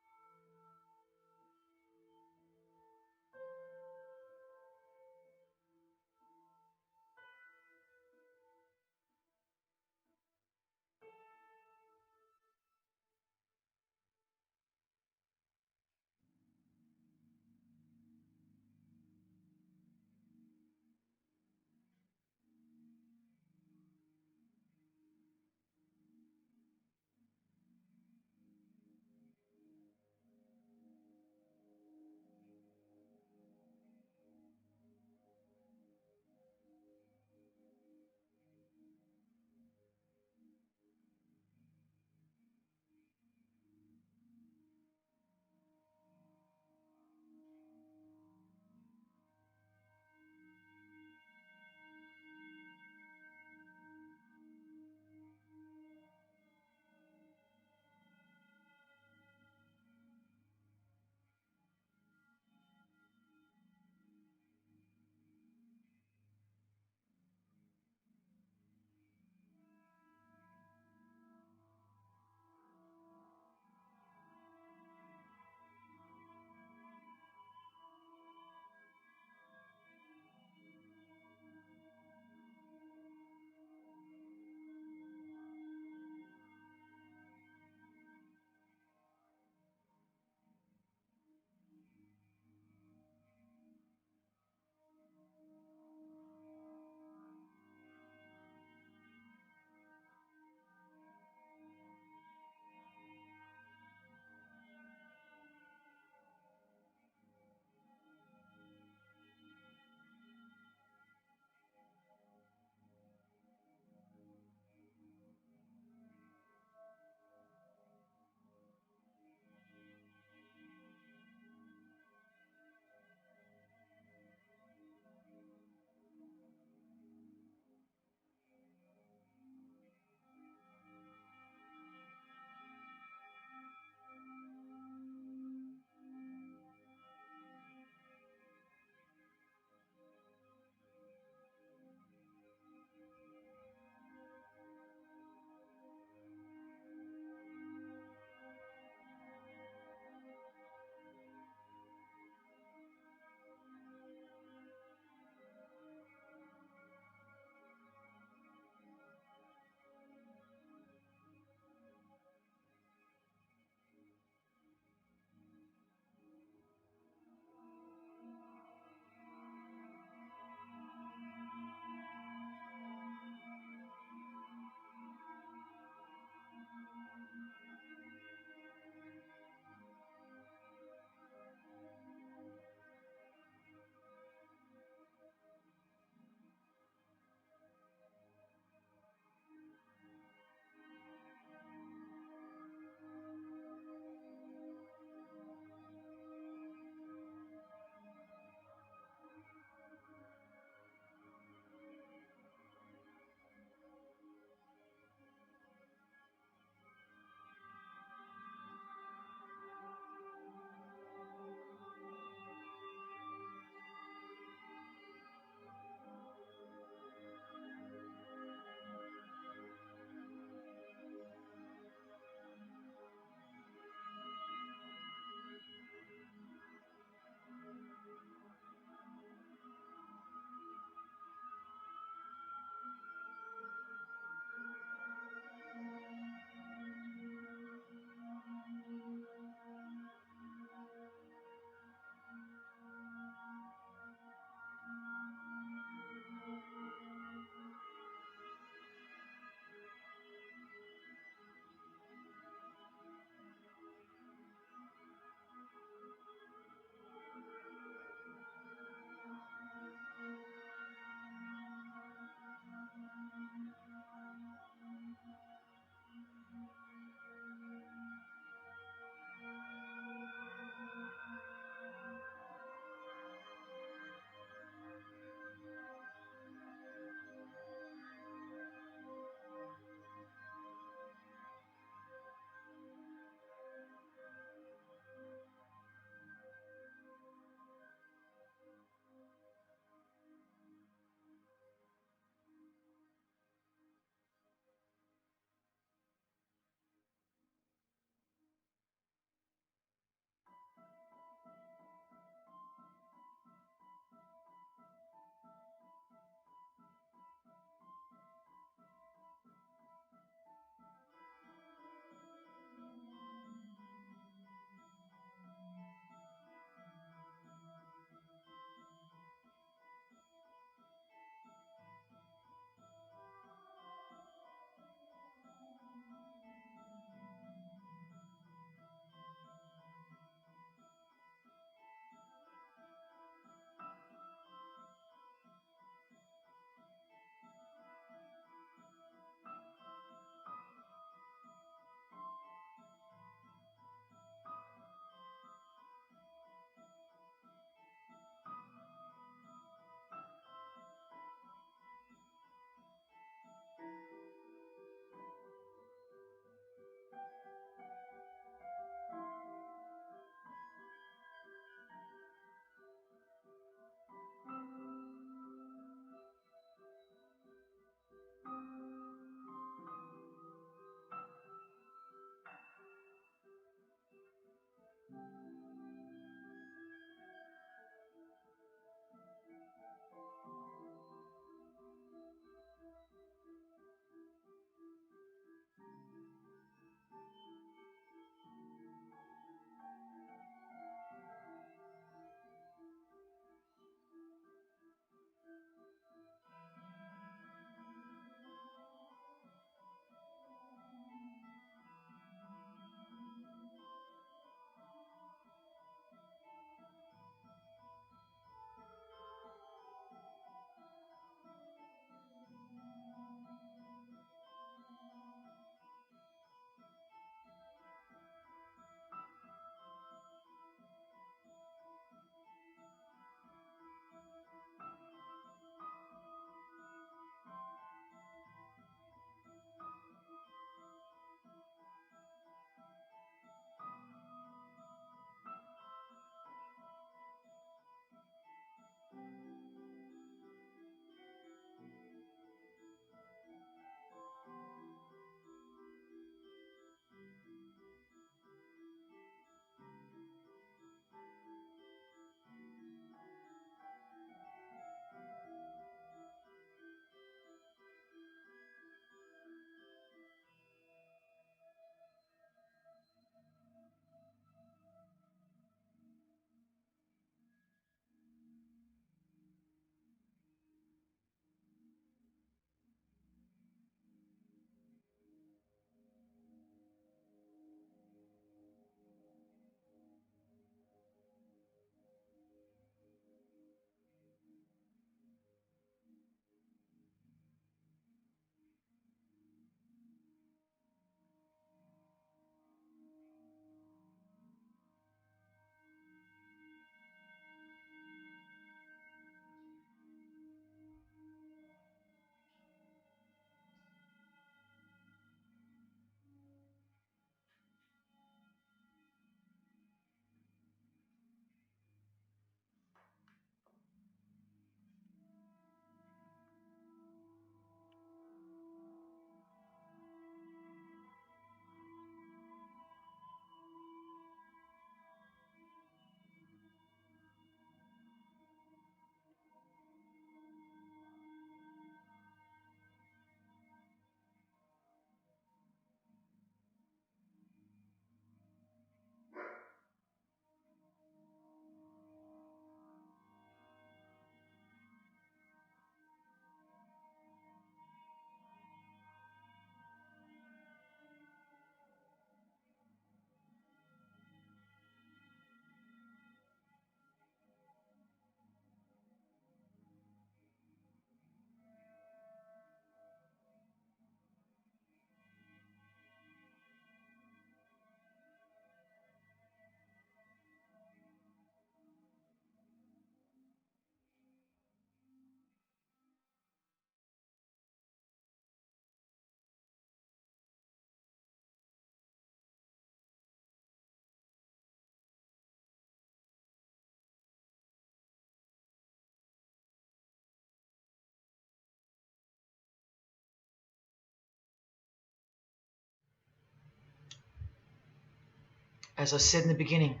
Speaker 1: As I said in the beginning,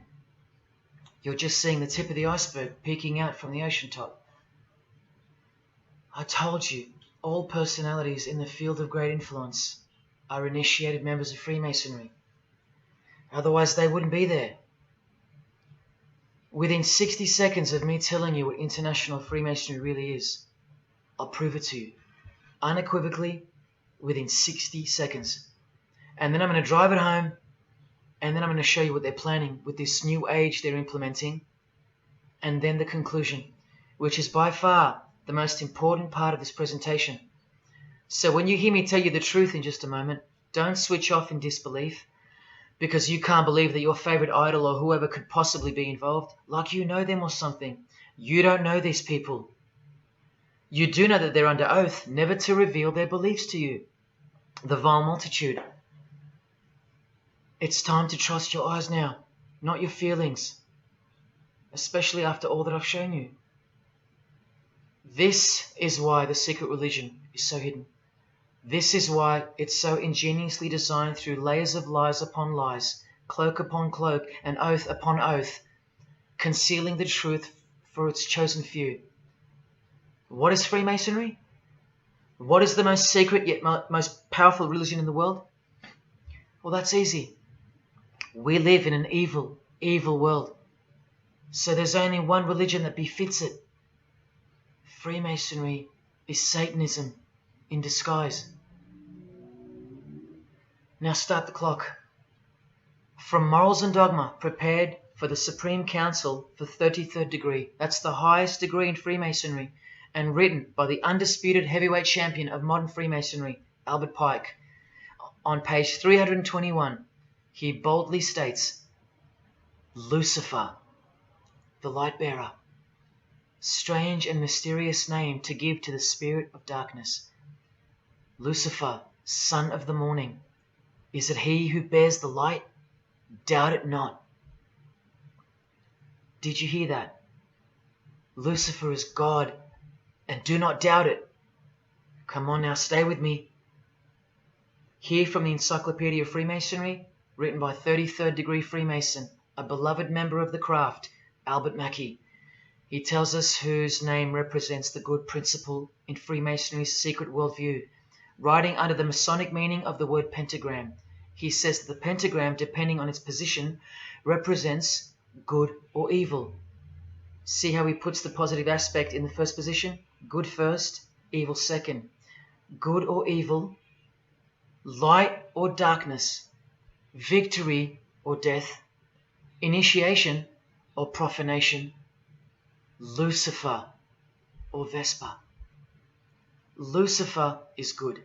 Speaker 1: you're just seeing the tip of the iceberg peeking out from the ocean top. I told you, all personalities in the field of great influence are initiated members of Freemasonry. Otherwise, they wouldn't be there. Within 60 seconds of me telling you what international Freemasonry really is, I'll prove it to you. Unequivocally, within 60 seconds. And then I'm going to drive it home, and then I'm going to show you what they're planning with this new age they're implementing, and then the conclusion, which is by far the most important part of this presentation. So when you hear me tell you the truth in just a moment, don't switch off in disbelief because you can't believe that your favorite idol or whoever could possibly be involved, like you know them or something. You don't know these people. You do know that they're under oath never to reveal their beliefs to you. The vile multitude. It's time to trust your eyes now, not your feelings, especially after all that I've shown you. This is why the secret religion is so hidden. This is why it's so ingeniously designed through layers of lies upon lies, cloak upon cloak, and oath upon oath, concealing the truth for its chosen few. What is Freemasonry? What is the most secret yet most powerful religion in the world? Well, that's easy. We live in an evil, evil world. So there's only one religion that befits it. Freemasonry is Satanism in disguise. Now start the clock. From Morals and Dogma, prepared for the Supreme Council for 33rd degree. That's the highest degree in Freemasonry, and written by the undisputed heavyweight champion of modern Freemasonry, Albert Pike. On page 321, he boldly states, Lucifer, the light bearer. Strange and mysterious name to give to the spirit of darkness. Lucifer, son of the morning. Is it he who bears the light? Doubt it not. Did you hear that? Lucifer is God, and do not doubt it. Come on now, stay with me. Here from the Encyclopedia of Freemasonry, written by 33rd degree Freemason, a beloved member of the craft, Albert Mackey. He tells us whose name represents the good principle in Freemasonry's secret worldview. Writing under the Masonic meaning of the word pentagram, he says that the pentagram, depending on its position, represents good or evil. See how he puts the positive aspect in the first position? Good first, evil second. Good or evil, light or darkness, victory or death, initiation or profanation, Lucifer or Vesper. Lucifer is good.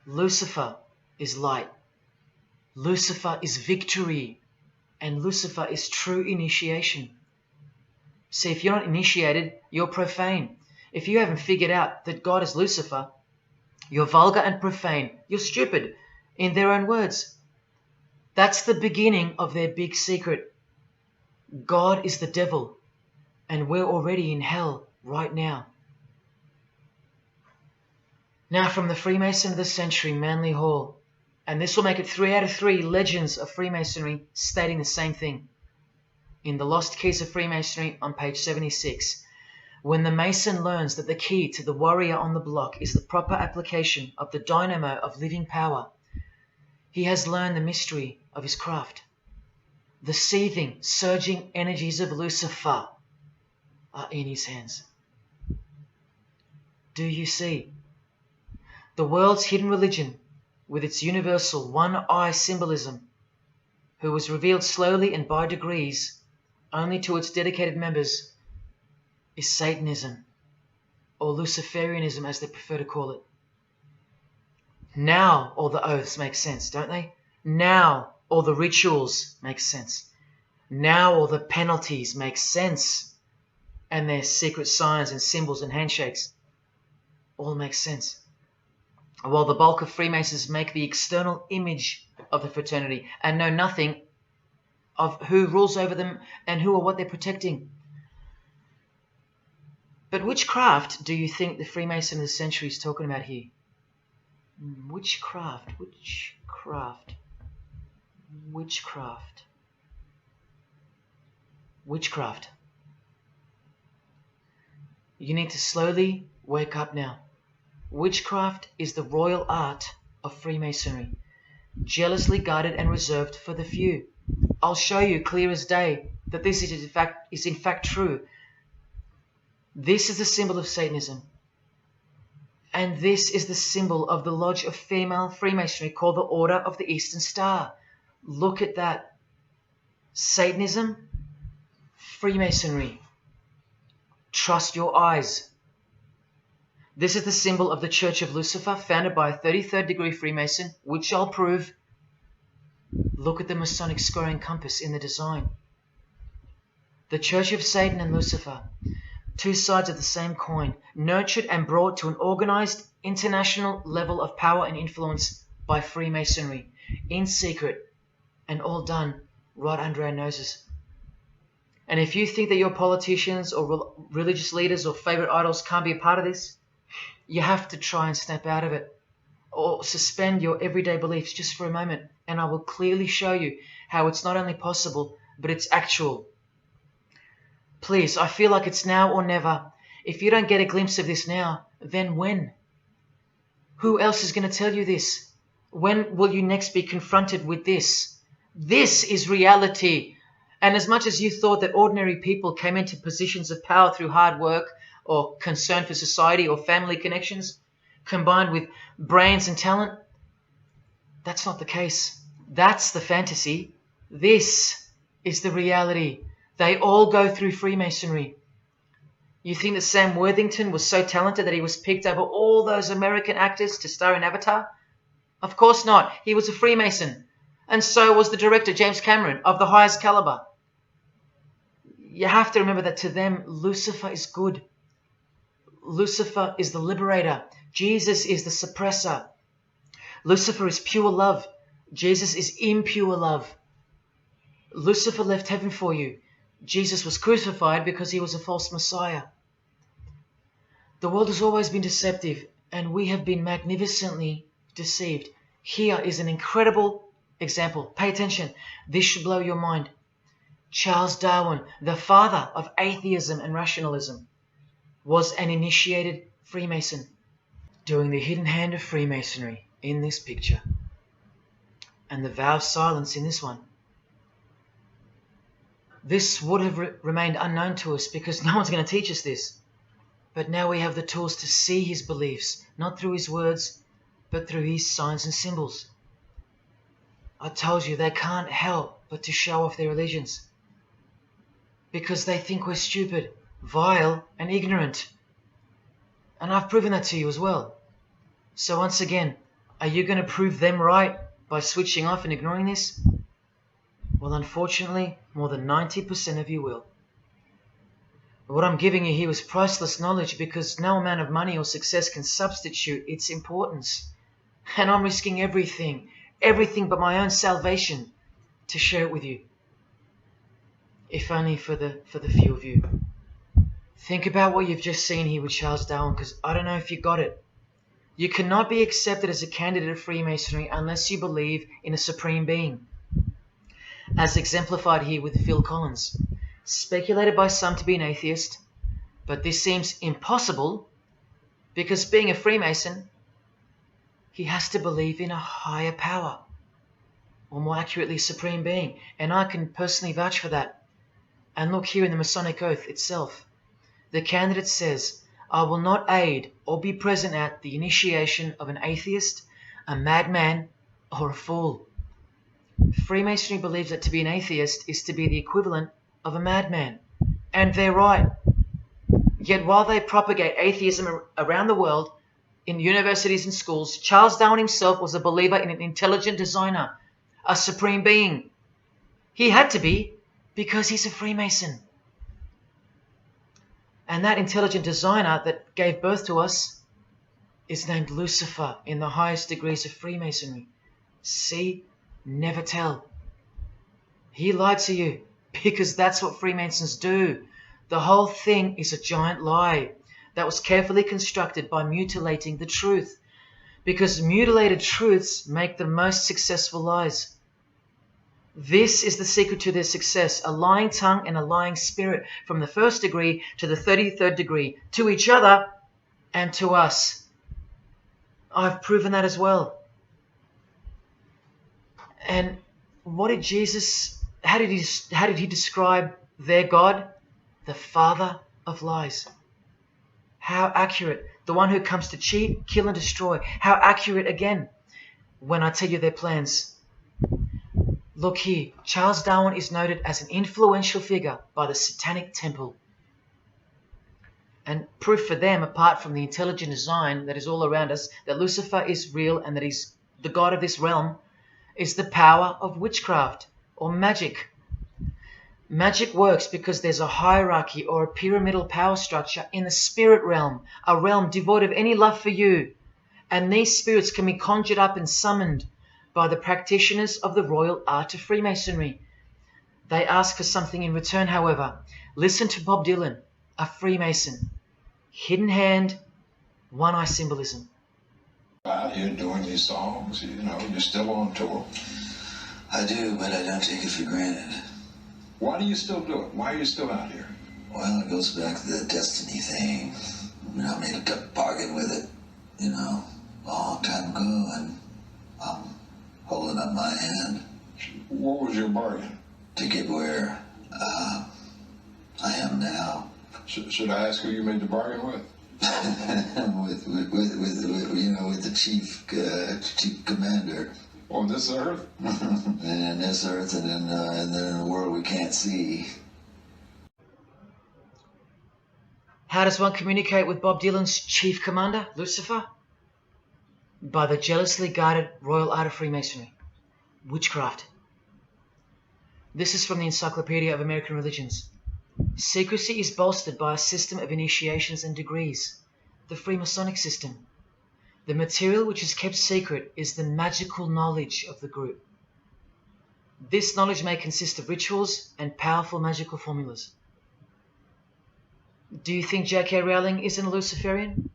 Speaker 1: Lucifer is light. Lucifer is victory. And Lucifer is true initiation. See, if you're not initiated, you're profane. If you haven't figured out that God is Lucifer, you're vulgar and profane. You're stupid, in their own words. That's the beginning of their big secret. God is the devil, and we're already in hell right now. Now from the Freemason of the Century, Manly Hall, and this will make it 3 out of 3 legends of Freemasonry stating the same thing. In The Lost Keys of Freemasonry on page 76, when the Mason learns that the key to the warrior on the block is the proper application of the dynamo of living power, he has learned the mystery of his craft. The seething, surging energies of Lucifer are in his hands. Do you see? The world's hidden religion, with its universal one-eye symbolism, who was revealed slowly and by degrees only to its dedicated members, is Satanism, or Luciferianism as they prefer to call it. Now all the oaths make sense, don't they? Now all the rituals make sense. Now all the penalties make sense. And their secret signs and symbols and handshakes all make sense. While the bulk of Freemasons make the external image of the fraternity and know nothing of who rules over them and who or what they're protecting. But which craft do you think the Freemason of the Century is talking about here? Which craft? Which craft? Which craft? witchcraft. You need to slowly wake up now. Witchcraft is the royal art of Freemasonry, jealously guarded and reserved for the few. I'll show you clear as day that this is in fact true. This is the symbol of Satanism. And this is the symbol of the lodge of female Freemasonry called the Order of the Eastern Star. Look at that. Satanism, Freemasonry. Trust your eyes. This is the symbol of the Church of Lucifer, founded by a 33rd degree Freemason, which I'll prove. Look at the Masonic squaring compass in the design. The Church of Satan and Lucifer, two sides of the same coin, nurtured and brought to an organized international level of power and influence by Freemasonry, in secret, and all done right under our noses. And if you think that your politicians or religious leaders or favorite idols can't be a part of this, you have to try and snap out of it, or suspend your everyday beliefs just for a moment, and I will clearly show you how it's not only possible, but it's actual. Please, I feel like it's now or never. If you don't get a glimpse of this now, then when? Who else is going to tell you this? When will you next be confronted with this? This is reality. And as much as you thought that ordinary people came into positions of power through hard work or concern for society or family connections, combined with brains and talent, that's not the case. That's the fantasy. This is the reality. They all go through Freemasonry. You think that Sam Worthington was so talented that he was picked over all those American actors to star in Avatar? Of course not. He was a Freemason. And so was the director, James Cameron, of the highest caliber. You have to remember that to them, Lucifer is good. Lucifer is the liberator. Jesus is the suppressor. Lucifer is pure love. Jesus is impure love. Lucifer left heaven for you. Jesus was crucified because he was a false Messiah. The world has always been deceptive, and we have been magnificently deceived. Here is an incredible example. Pay attention. This should blow your mind. Charles Darwin, the father of atheism and rationalism, was an initiated Freemason, doing the hidden hand of Freemasonry in this picture, and the vow of silence in this one. This would have remained unknown to us because no one's going to teach us this. But now we have the tools to see his beliefs, not through his words, but through his signs and symbols. I told you they can't help but to show off their religions because they think we're stupid, vile, and ignorant. And I've proven that to you as well. So once again, are you going to prove them right by switching off and ignoring this? Well, unfortunately, more than 90% of you will. What I'm giving you here is priceless knowledge because no amount of money or success can substitute its importance. And I'm risking everything but my own salvation to share it with you. If only for the few of you. Think about what you've just seen here with Charles Darwin, because I don't know if you got it. You cannot be accepted as a candidate of Freemasonry unless you believe in a supreme being, as exemplified here with Phil Collins, speculated by some to be an atheist, but this seems impossible because being a Freemason, he has to believe in a higher power, or more accurately, supreme being, and I can personally vouch for that. And look here in the Masonic Oath itself. The candidate says, I will not aid or be present at the initiation of an atheist, a madman, or a fool. Freemasonry believes that to be an atheist is to be the equivalent of a madman. And they're right. Yet while they propagate atheism around the world, in universities and schools, Charles Darwin himself was a believer in an intelligent designer, a supreme being. He had to be because he's a Freemason. And that intelligent designer that gave birth to us is named Lucifer in the highest degrees of Freemasonry. See? Never tell. He lied to you because that's what Freemasons do. The whole thing is a giant lie that was carefully constructed by mutilating the truth, because mutilated truths make the most successful lies. This is the secret to their success, a lying tongue and a lying spirit from the 1st degree to the 33rd degree, to each other and to us. I've proven that as well. And what did Jesus, how did he describe their God? The father of lies. How accurate. The one who comes to cheat, kill and destroy. How accurate again when I tell you their plans. Look here, Charles Darwin is noted as an influential figure by the Satanic Temple. And proof for them, apart from the intelligent design that is all around us, that Lucifer is real and that he's the god of this realm, is the power of witchcraft or magic. Magic works because there's a hierarchy or a pyramidal power structure in the spirit realm, a realm devoid of any love for you. And these spirits can be conjured up and summoned by the practitioners of the royal art of Freemasonry. They ask for something in return, however. Listen to Bob Dylan, a Freemason. Hidden hand, one eye symbolism.
Speaker 4: Out here doing these songs, you know, you're still on tour.
Speaker 5: I do, but I don't take it for granted.
Speaker 4: Why do you still do it? Why are you still out here?
Speaker 5: Well, it goes back to the destiny thing. I made a bargain with it, you know, a long time ago, and I'm holding up my hand.
Speaker 4: What was your bargain?
Speaker 5: To get where I am now.
Speaker 4: Should I ask who you made the bargain with?
Speaker 5: with the chief commander.
Speaker 4: On this earth?
Speaker 5: And in this earth, and then in the world we can't see.
Speaker 1: How does one communicate with Bob Dylan's chief commander, Lucifer? By the jealously guarded royal art of Freemasonry, witchcraft. This is from the Encyclopedia of American Religions. Secrecy is bolstered by a system of initiations and degrees, the Freemasonic system. The material which is kept secret is the magical knowledge of the group. This knowledge may consist of rituals and powerful magical formulas. Do you think J.K. Rowling isn't a Luciferian?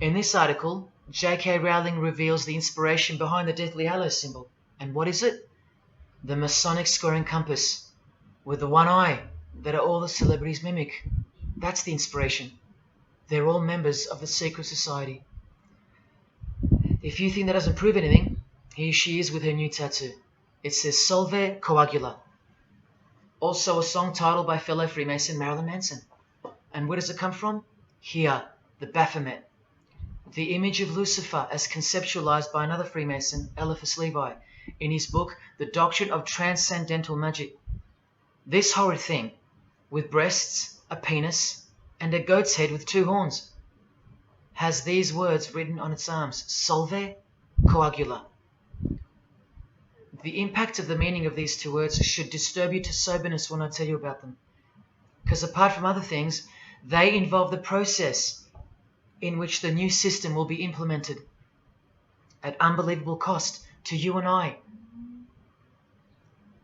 Speaker 1: In this article, J.K. Rowling reveals the inspiration behind the Deathly Hallows symbol. And what is it? The Masonic squaring compass, with the one eye that all the celebrities mimic. That's the inspiration. They're all members of the secret society. If you think that doesn't prove anything, here she is with her new tattoo. It says Solve Coagula. Also a song title by fellow Freemason Marilyn Manson. And where does it come from? Here, the Baphomet. The image of Lucifer as conceptualized by another Freemason, Eliphas Levi, in his book, The Doctrine of Transcendental Magic. This horrid thing, with breasts, a penis, and a goat's head with 2 horns, has these words written on its arms, Solve Coagula. The impact of the meaning of these 2 words should disturb you to soberness when I tell you about them. Because apart from other things, they involve the process in which the new system will be implemented at unbelievable cost to you and I.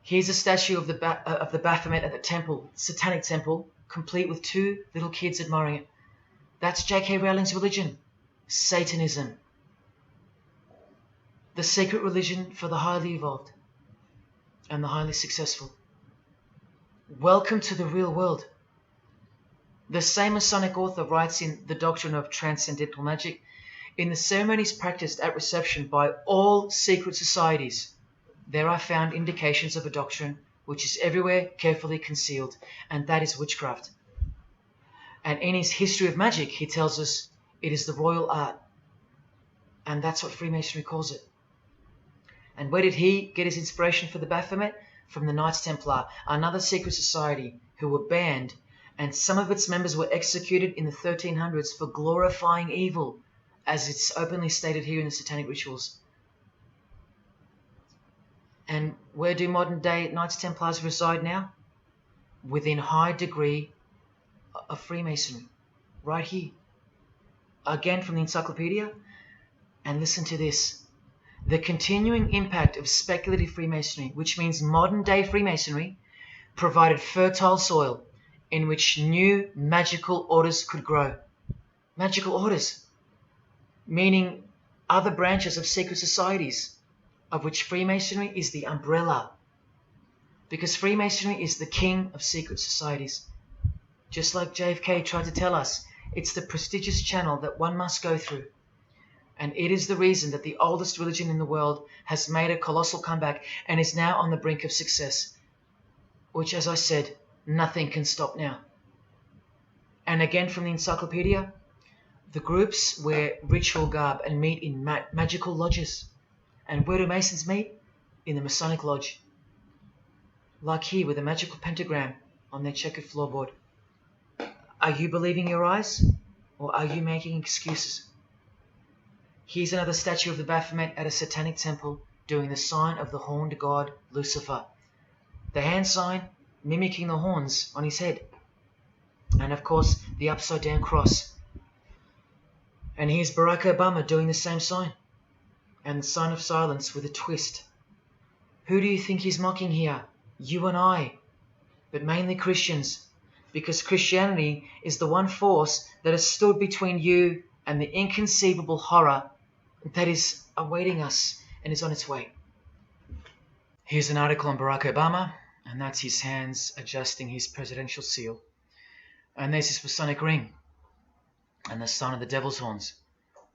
Speaker 1: Here's a statue of the Baphomet at the temple, Satanic Temple, complete with 2 little kids admiring it. That's J.K. Rowling's religion, Satanism. The secret religion for the highly evolved and the highly successful. Welcome to the real world. The same Masonic author writes in The Doctrine of Transcendental Magic, in the ceremonies practiced at reception by all secret societies, there are found indications of a doctrine which is everywhere carefully concealed, and that is witchcraft. And in his History of Magic, he tells us it is the royal art, and that's what Freemasonry calls it. And where did he get his inspiration for the Baphomet? From the Knights Templar, another secret society who were banned, and some of its members were executed in the 1300s for glorifying evil, as it's openly stated here in the Satanic Rituals. And where do modern day Knights Templars reside now? Within high degree of Freemasonry, right here. Again from the encyclopedia, and listen to this. The continuing impact of speculative Freemasonry, which means modern day Freemasonry, provided fertile soil in which new magical orders could grow. Magical orders, meaning other branches of secret societies, of which Freemasonry is the umbrella. Because Freemasonry is the king of secret societies. Just like JFK tried to tell us, it's the prestigious channel that one must go through. And it is the reason that the oldest religion in the world has made a colossal comeback and is now on the brink of success. Which, as I said, nothing can stop now. And again from the encyclopedia, the groups wear ritual garb and meet in magical lodges. And where do Masons meet? In the Masonic lodge. Like here with a magical pentagram on their checkered floorboard. Are you believing your eyes? Or are you making excuses? Here's another statue of the Baphomet at a satanic temple doing the sign of the horned god Lucifer. The hand sign mimicking the horns on his head. And of course the upside down cross. And here's Barack Obama doing the same sign. And the sign of silence with a twist. Who do you think he's mocking here? You and I. But mainly Christians. Because Christianity is the one force that has stood between you and the inconceivable horror that is awaiting us and is on its way. Here's an article on Barack Obama, and that's his hands adjusting his presidential seal. And there's his Masonic ring, and the sign of the devil's horns,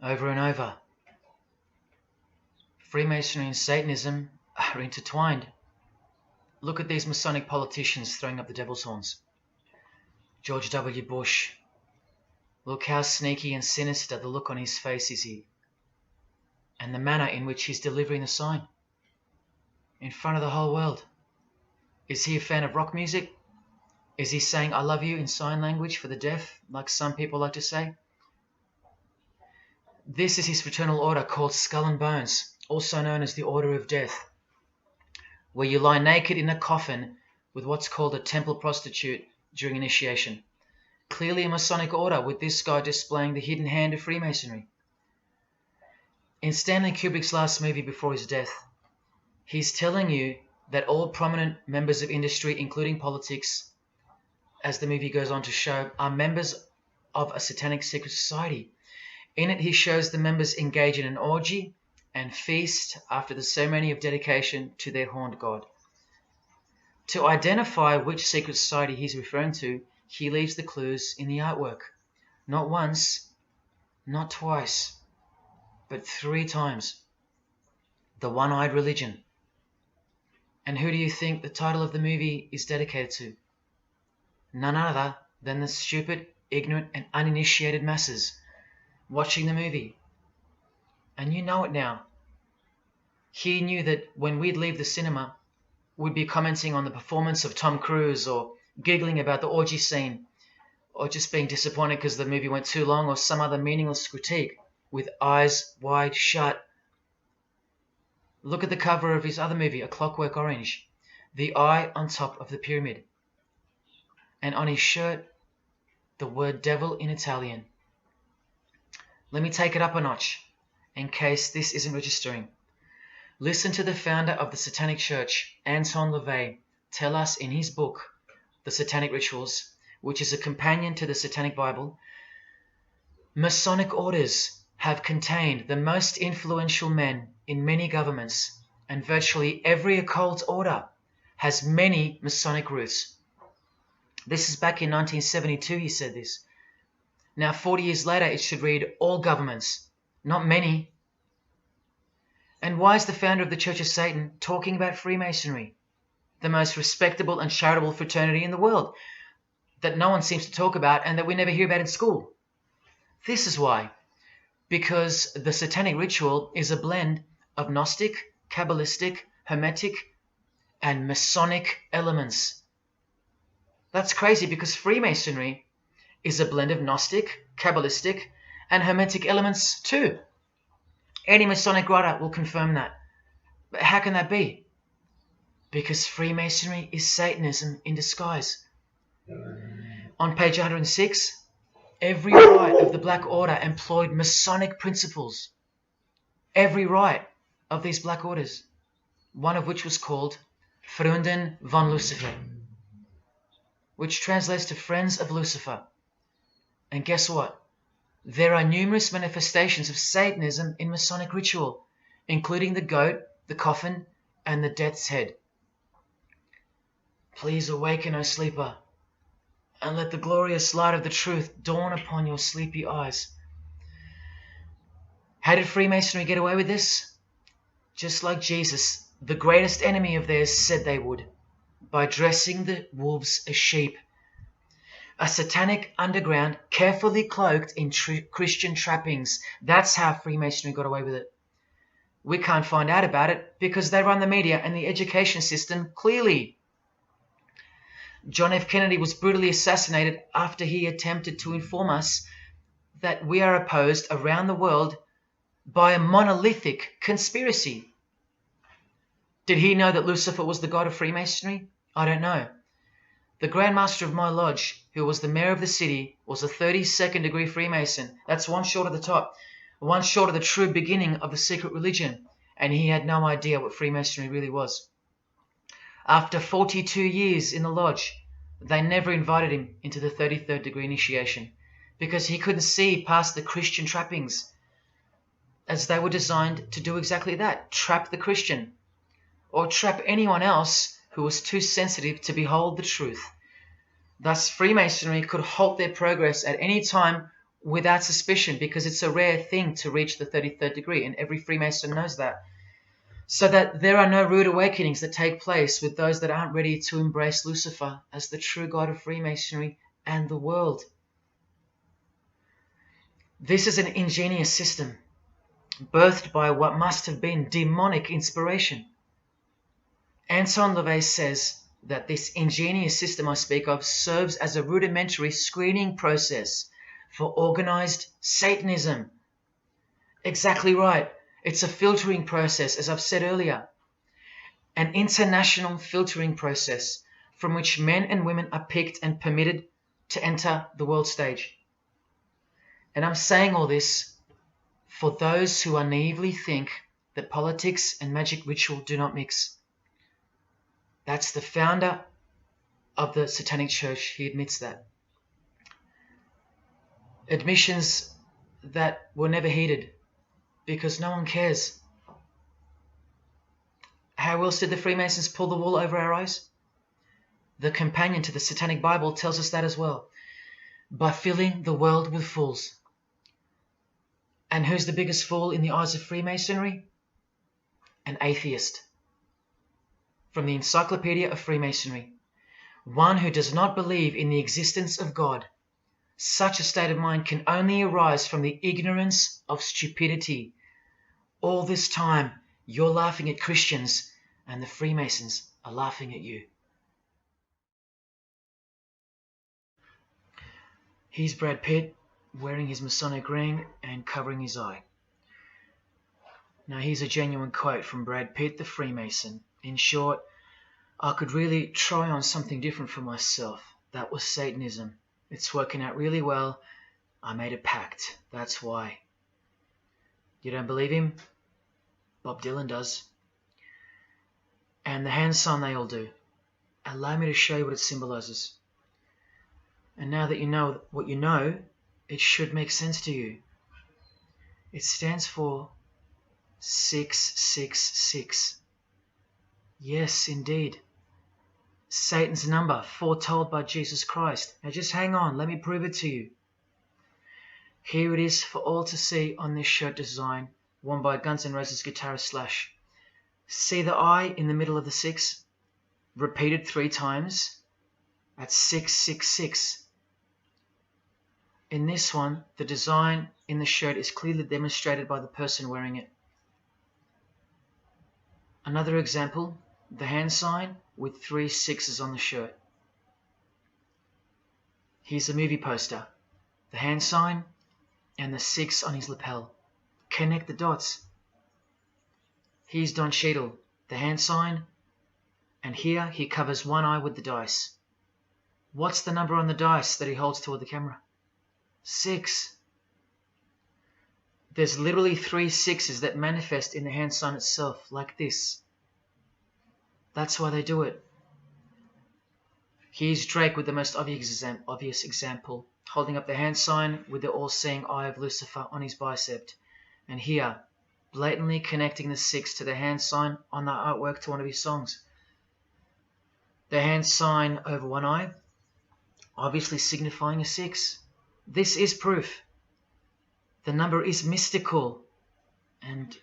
Speaker 1: over and over. Freemasonry and Satanism are intertwined. Look at these Masonic politicians throwing up the devil's horns. George W. Bush. Look how sneaky and sinister the look on his face is here. And the manner in which he's delivering the sign. In front of the whole world. Is he a fan of rock music? Is he saying I love you in sign language for the deaf, like some people like to say? This is his fraternal order called Skull and Bones, also known as the Order of Death, where you lie naked in a coffin with what's called a temple prostitute during initiation. Clearly a Masonic order, with this guy displaying the hidden hand of Freemasonry. In Stanley Kubrick's last movie before his death, he's telling you that all prominent members of industry, including politics, as the movie goes on to show, are members of a satanic secret society. In it, he shows the members engage in an orgy and feast after the ceremony of dedication to their horned god. To identify which secret society he's referring to, he leaves the clues in the artwork. Not once, not twice, but 3 times. The One-Eyed Religion. And who do you think the title of the movie is dedicated to? None other than the stupid, ignorant, and uninitiated masses watching the movie. And you know it now. He knew that when we'd leave the cinema, we'd be commenting on the performance of Tom Cruise, or giggling about the orgy scene, or just being disappointed because the movie went too long, or some other meaningless critique, with eyes wide shut. Look at the cover of his other movie, A Clockwork Orange. The eye on top of the pyramid. And on his shirt, the word devil in Italian. Let me take it up a notch, in case this isn't registering. Listen to the founder of the Satanic Church, Anton LaVey, tell us in his book, The Satanic Rituals, which is a companion to the Satanic Bible, Masonic orders have contained the most influential men in many governments, and virtually every occult order has many Masonic roots. This is back in 1972 he said this. Now 40 years later it should read all governments, not many. And why is the founder of the Church of Satan talking about Freemasonry, the most respectable and charitable fraternity in the world, that no one seems to talk about and that we never hear about in school? This is why. Because the Satanic Ritual is a blend of Gnostic, Kabbalistic, Hermetic, and Masonic elements. That's crazy, because Freemasonry is a blend of Gnostic, Kabbalistic, and Hermetic elements too. Any Masonic writer will confirm that. But how can that be? Because Freemasonry is Satanism in disguise. On page 106, every rite of the Black Order employed Masonic principles. Every rite of these Black Orders, one of which was called Freunden von Lucifer, which translates to Friends of Lucifer. And guess what? There are numerous manifestations of Satanism in Masonic ritual, including the goat, the coffin, and the death's head. Please awaken, O sleeper, and let the glorious light of the truth dawn upon your sleepy eyes. How did Freemasonry get away with this? Just like Jesus, the greatest enemy of theirs, said they would, by dressing the wolves as sheep. A satanic underground carefully cloaked in Christian trappings. That's how Freemasonry got away with it. We can't find out about it because they run the media and the education system clearly. John F. Kennedy was brutally assassinated after he attempted to inform us that we are opposed around the world by a monolithic conspiracy. Did he know that Lucifer was the god of Freemasonry? I don't know. The Grand Master of my lodge, who was the mayor of the city, was a 32nd degree Freemason. That's one short of the top, one short of the true beginning of the secret religion, and he had no idea what Freemasonry really was. After 42 years in the lodge, they never invited him into the 33rd degree initiation because he couldn't see past the Christian trappings, as they were designed to do exactly that, trap the Christian, or trap anyone else who was too sensitive to behold the truth. Thus, Freemasonry could halt their progress at any time without suspicion because it's a rare thing to reach the 33rd degree, and every Freemason knows that. So that there are no rude awakenings that take place with those that aren't ready to embrace Lucifer as the true god of Freemasonry and the world. This is an ingenious system, birthed by what must have been demonic inspiration. Anton LaVey says that this ingenious system I speak of serves as a rudimentary screening process for organized Satanism. Exactly right. It's a filtering process, as I've said earlier. An international filtering process from which men and women are picked and permitted to enter the world stage. And I'm saying all this for those who naively think that politics and magic ritual do not mix. That's the founder of the Satanic Church. He admits that. Admissions that were never heeded because no one cares. How else did the Freemasons pull the wool over our eyes? The companion to the Satanic Bible tells us that as well. By filling the world with fools. And who's the biggest fool in the eyes of Freemasonry? An atheist. From the Encyclopedia of Freemasonry. One who does not believe in the existence of God. Such a state of mind can only arise from the ignorance of stupidity. All this time, you're laughing at Christians, and the Freemasons are laughing at you. Here's Brad Pitt, wearing his Masonic ring and covering his eye. Now here's a genuine quote from Brad Pitt, the Freemason. In short, I could really try on something different for myself. That was Satanism. It's working out really well. I made a pact. That's why. You don't believe him? Bob Dylan does. And the hand sign they all do. Allow me to show you what it symbolizes. And now that you know what you know, it should make sense to you. It stands for 666. Yes, indeed. Satan's number, foretold by Jesus Christ. Now just hang on, let me prove it to you. Here it is for all to see on this shirt design, worn by Guns N' Roses guitarist Slash. See the I in the middle of the 6? Repeated 3 times. That's 666. In this one, the design in the shirt is clearly demonstrated by the person wearing it. Another example, the hand sign with 3 6s on the shirt. Here's a movie poster, the hand sign and the 6 on his lapel. Connect the dots. Here's Don Cheadle, the hand sign, and here he covers one eye with the dice. What's the number on the dice that he holds toward the camera? 6. There's literally 3 6s that manifest in the hand sign itself, like this. That's why they do it. Here's Drake with the most obvious example, holding up the hand sign with the all-seeing eye of Lucifer on his bicep. And here, blatantly connecting the 6 to the hand sign on the artwork to one of his songs. The hand sign over one eye, obviously signifying a 6. This is proof. The number is mystical and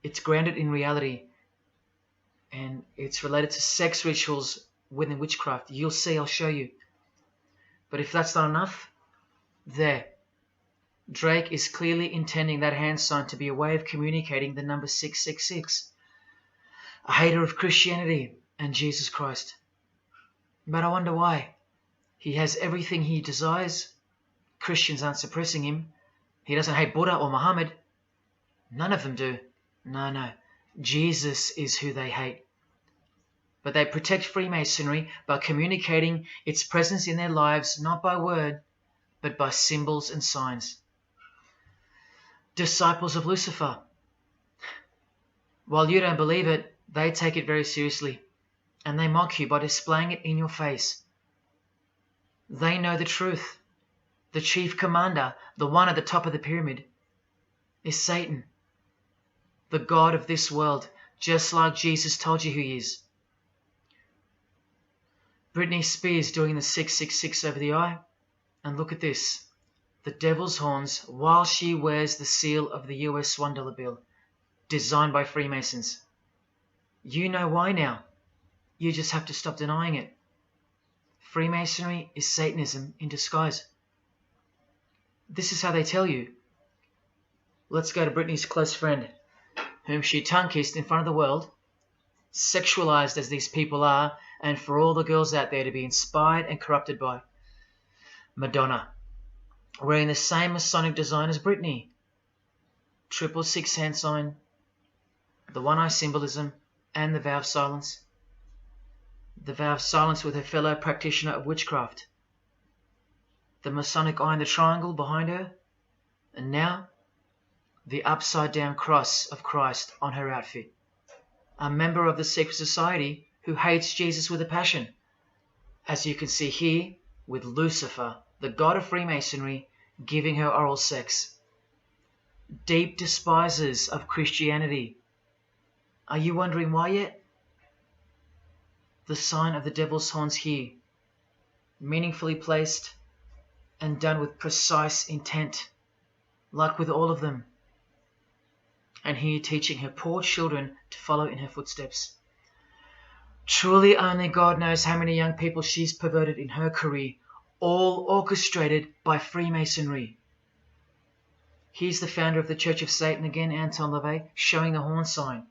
Speaker 1: it's grounded in reality, and it's related to sex rituals within witchcraft. You'll see, I'll show you. But if that's not enough, there. Drake is clearly intending that hand sign to be a way of communicating the number 666. A hater of Christianity and Jesus Christ. But I wonder why. He has everything he desires. Christians aren't suppressing him. He doesn't hate Buddha or Muhammad. None of them do. No. Jesus is who they hate. But they protect Freemasonry by communicating its presence in their lives, not by word, but by symbols and signs. Disciples of Lucifer. While you don't believe it, they take it very seriously, and they mock you by displaying it in your face. They know the truth. The chief commander, the one at the top of the pyramid, is Satan, the god of this world, just like Jesus told you who he is. Britney Spears doing the 666 over the eye, and look at this. The devil's horns while she wears the seal of the US $1 bill, designed by Freemasons. You know why now. You just have to stop denying it. Freemasonry is Satanism in disguise. This is how they tell you. Let's go to Britney's close friend, whom she tongue-kissed in front of the world, sexualized as these people are, and for all the girls out there to be inspired and corrupted by. Madonna, wearing the same Masonic design as Britney. 666 hand sign, the one eye symbolism, and the vow of silence. The vow of silence with her fellow practitioner of witchcraft. The Masonic eye in the triangle behind her, and now the upside down cross of Christ on her outfit. A member of the secret society who hates Jesus with a passion, as you can see here with Lucifer, the god of Freemasonry, giving her oral sex. Deep despisers of Christianity. Are you wondering why yet? The sign of the devil's horns here, meaningfully placed and done with precise intent, like with all of them. And here teaching her poor children to follow in her footsteps. Truly only God knows how many young people she's perverted in her career, all orchestrated by Freemasonry. Here's the founder of the Church of Satan again, Anton LaVey, showing the horn sign.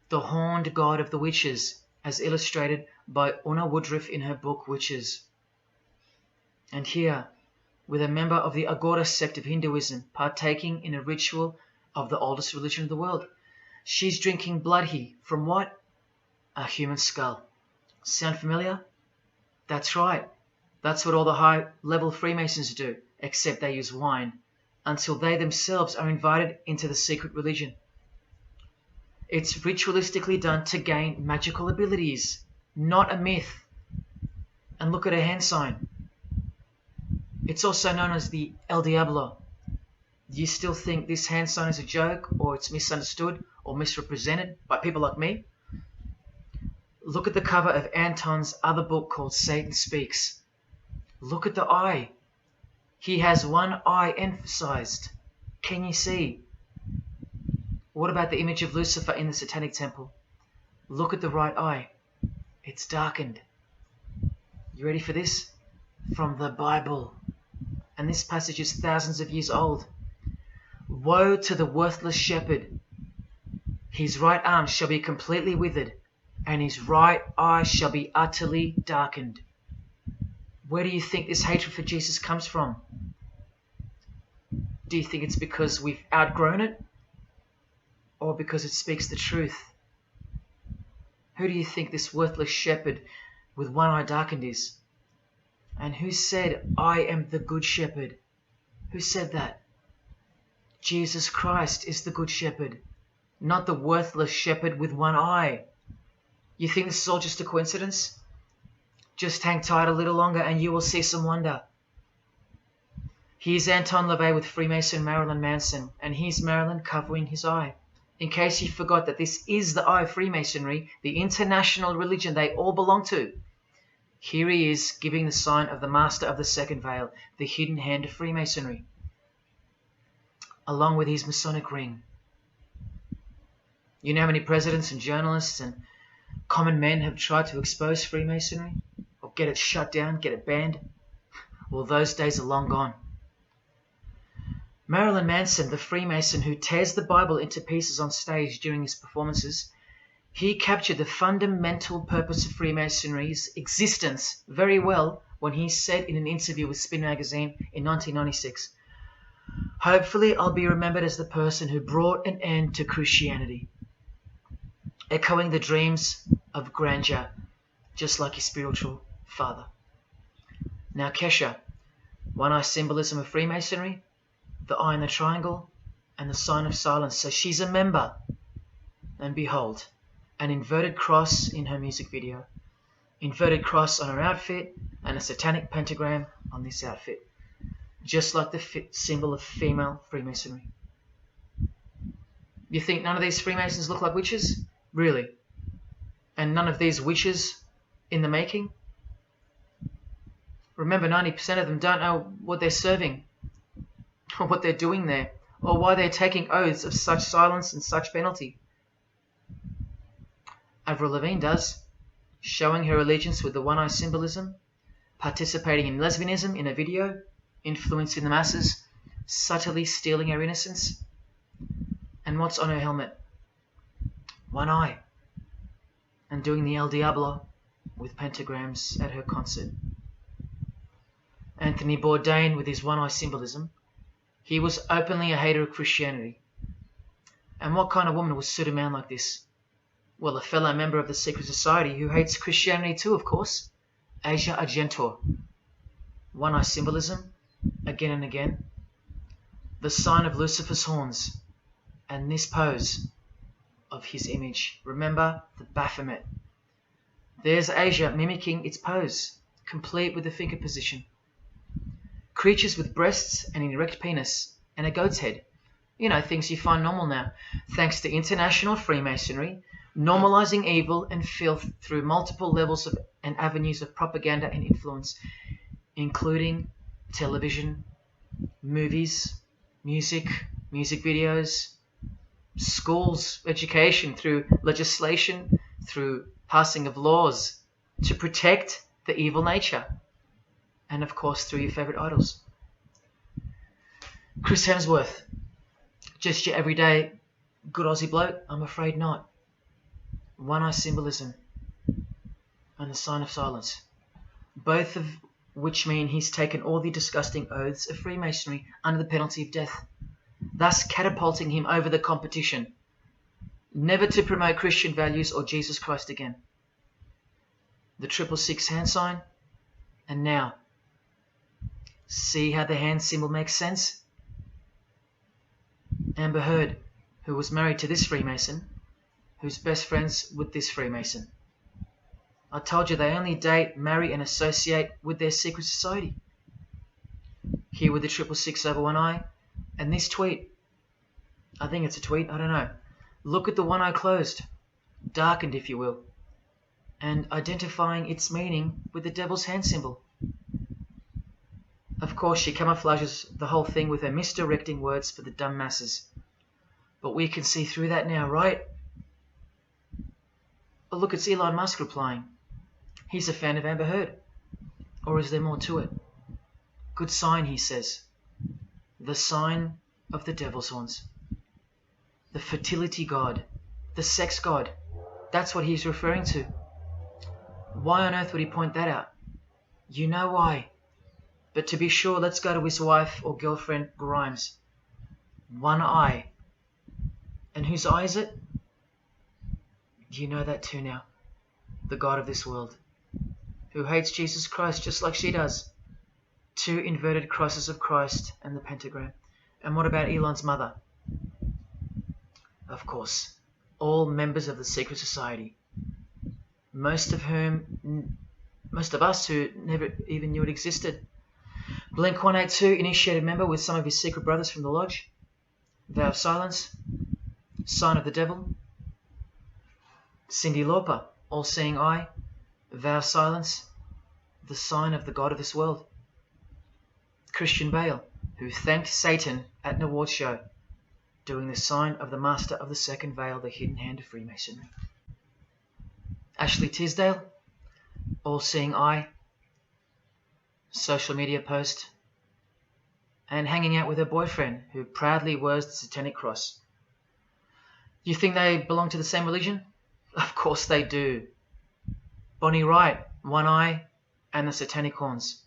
Speaker 1: The horned god of the witches, as illustrated by Una Woodruff in her book Witches. And here, with a member of the Agora sect of Hinduism partaking in a ritual of the oldest religion of the world. She's drinking blood here from what? A human skull. Sound familiar? That's right. That's what all the high-level Freemasons do, except they use wine, until they themselves are invited into the secret religion. It's ritualistically done to gain magical abilities, not a myth. And look at her hand sign. It's also known as the El Diablo. Do you still think this hand sign is a joke, or it's misunderstood or misrepresented by people like me? Look at the cover of Anton's other book called Satan Speaks. Look at the eye. He has one eye emphasized. Can you see? What about the image of Lucifer in the Satanic Temple? Look at the right eye. It's darkened. You ready for this? From the Bible. And this passage is thousands of years old. Woe to the worthless shepherd. His right arm shall be completely withered, and his right eye shall be utterly darkened. Where do you think this hatred for Jesus comes from? Do you think it's because we've outgrown it? Or because it speaks the truth? Who do you think this worthless shepherd with one eye darkened is? And who said, I am the good shepherd? Who said that? Jesus Christ is the good shepherd, not the worthless shepherd with one eye. You think this is all just a coincidence? Just hang tight a little longer and you will see some wonder. Here's Anton LaVey with Freemason Marilyn Manson, and here's Marilyn covering his eye. In case you forgot that this is the eye of Freemasonry, the international religion they all belong to. Here he is giving the sign of the master of the second veil, the hidden hand of Freemasonry, along with his Masonic ring. You know how many presidents and journalists and common men have tried to expose Freemasonry or get it shut down, get it banned? Well, those days are long gone. Marilyn Manson, the Freemason who tears the Bible into pieces on stage during his performances, he captured the fundamental purpose of Freemasonry's existence very well when he said in an interview with Spin magazine in 1996, "Hopefully I'll be remembered as the person who brought an end to Christianity," echoing the dreams of grandeur, just like his spiritual father. Now Kesha, one-eye symbolism of Freemasonry, the eye in the triangle, and the sign of silence. So she's a member. And behold, an inverted cross in her music video. Inverted cross on her outfit, and a satanic pentagram on this outfit. Just like the symbol of female Freemasonry. You think none of these Freemasons look like witches? Really? And none of these witches in the making? Remember, 90% of them don't know what they're serving, or what they're doing there, or why they're taking oaths of such silence and such penalty. Avril Lavigne does, showing her allegiance with the one-eye symbolism, participating in lesbianism in a video, influencing the masses, subtly stealing her innocence. And what's on her helmet? One eye. And doing the El Diablo with pentagrams at her concert. Anthony Bourdain with his one-eye symbolism. He was openly a hater of Christianity. And what kind of woman would suit a man like this? Well, a fellow member of the secret society who hates Christianity too, of course. Asia Argento. One-eye symbolism, again and again. The sign of Lucifer's horns. And this pose of his image. Remember the Baphomet. There's Asia mimicking its pose, complete with the finger position. Creatures with breasts and an erect penis and a goat's head. You know, things you find normal now. Thanks to international Freemasonry, normalizing evil and filth through multiple levels of and avenues of propaganda and influence, including television, movies, music videos, schools, education, through legislation, through passing of laws to protect the evil nature. And of course, through your favourite idols. Chris Hemsworth, just your everyday good Aussie bloke? I'm afraid not. One-eye symbolism and the sign of silence. Both of which mean he's taken all the disgusting oaths of Freemasonry under the penalty of death, thus catapulting him over the competition, never to promote Christian values or Jesus Christ again. The 666 hand sign, and now, see how the hand symbol makes sense? Amber Heard, who was married to this Freemason, who's best friends with this Freemason. I told you they only date, marry and associate with their secret society. Here with the 666 over one eye, and this tweet. I think it's a tweet, I don't know. Look at the one eye closed, darkened if you will, and identifying its meaning with the devil's hand symbol. Of course, she camouflages the whole thing with her misdirecting words for the dumb masses. But we can see through that now, right? Oh, look, it's Elon Musk replying. He's a fan of Amber Heard. Or is there more to it? Good sign, he says. The sign of the devil's horns. The fertility god. The sex god. That's what he's referring to. Why on earth would he point that out? You know why. But to be sure, let's go to his wife or girlfriend, Grimes. One eye. And whose eye is it? You know that too now. The God of this world. Who hates Jesus Christ just like she does. 2 inverted crosses of Christ and the pentagram. And what about Elon's mother? Of course, all members of the secret society. Most of us who never even knew it existed. Blink-182, initiated member with some of his secret brothers from the lodge. Vow of silence. Sign of the devil. Cyndi Lauper, all-seeing eye. Vow of silence. the sign of the god of this world. Christian Bale, who thanked Satan at an award show, doing the sign of the master of the second veil, the hidden hand of Freemasonry. Ashley Tisdale, all-seeing eye, social media post, and hanging out with her boyfriend, who proudly wears the satanic cross. You think they belong to the same religion? Of course they do. Bonnie Wright, one eye and the satanic horns.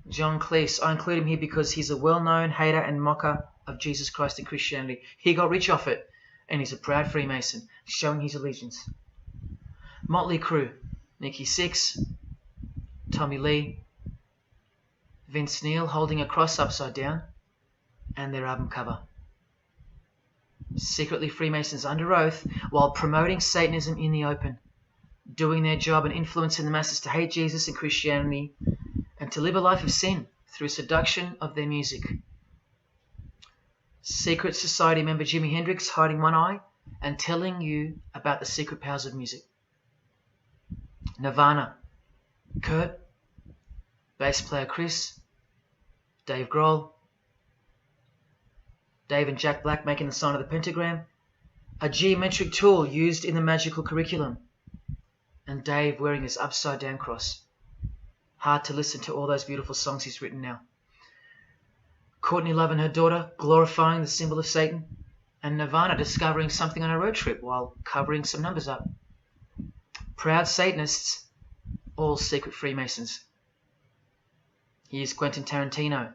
Speaker 1: John Cleese, I include him here because he's a well-known hater and mocker of Jesus Christ and Christianity. He got rich off it, and he's a proud Freemason, showing his allegiance. Motley Crue, Nikki Sixx, Tommy Lee, Vince Neil holding a cross upside down, and their album cover. Secretly Freemasons under oath while promoting Satanism in the open, doing their job and influencing the masses to hate Jesus and Christianity and to live a life of sin through seduction of their music. Secret Society member Jimi Hendrix hiding one eye and telling you about the secret powers of music. Nirvana, Kurt, bass player Chris, Dave Grohl, Dave and Jack Black making the sign of the pentagram, a geometric tool used in the magical curriculum, and Dave wearing his upside down cross. Hard to listen to all those beautiful songs he's written now. Courtney Love and her daughter glorifying the symbol of Satan, and Nirvana discovering something on a road trip while covering some numbers up. Proud Satanists, all secret Freemasons. Here's Quentin Tarantino.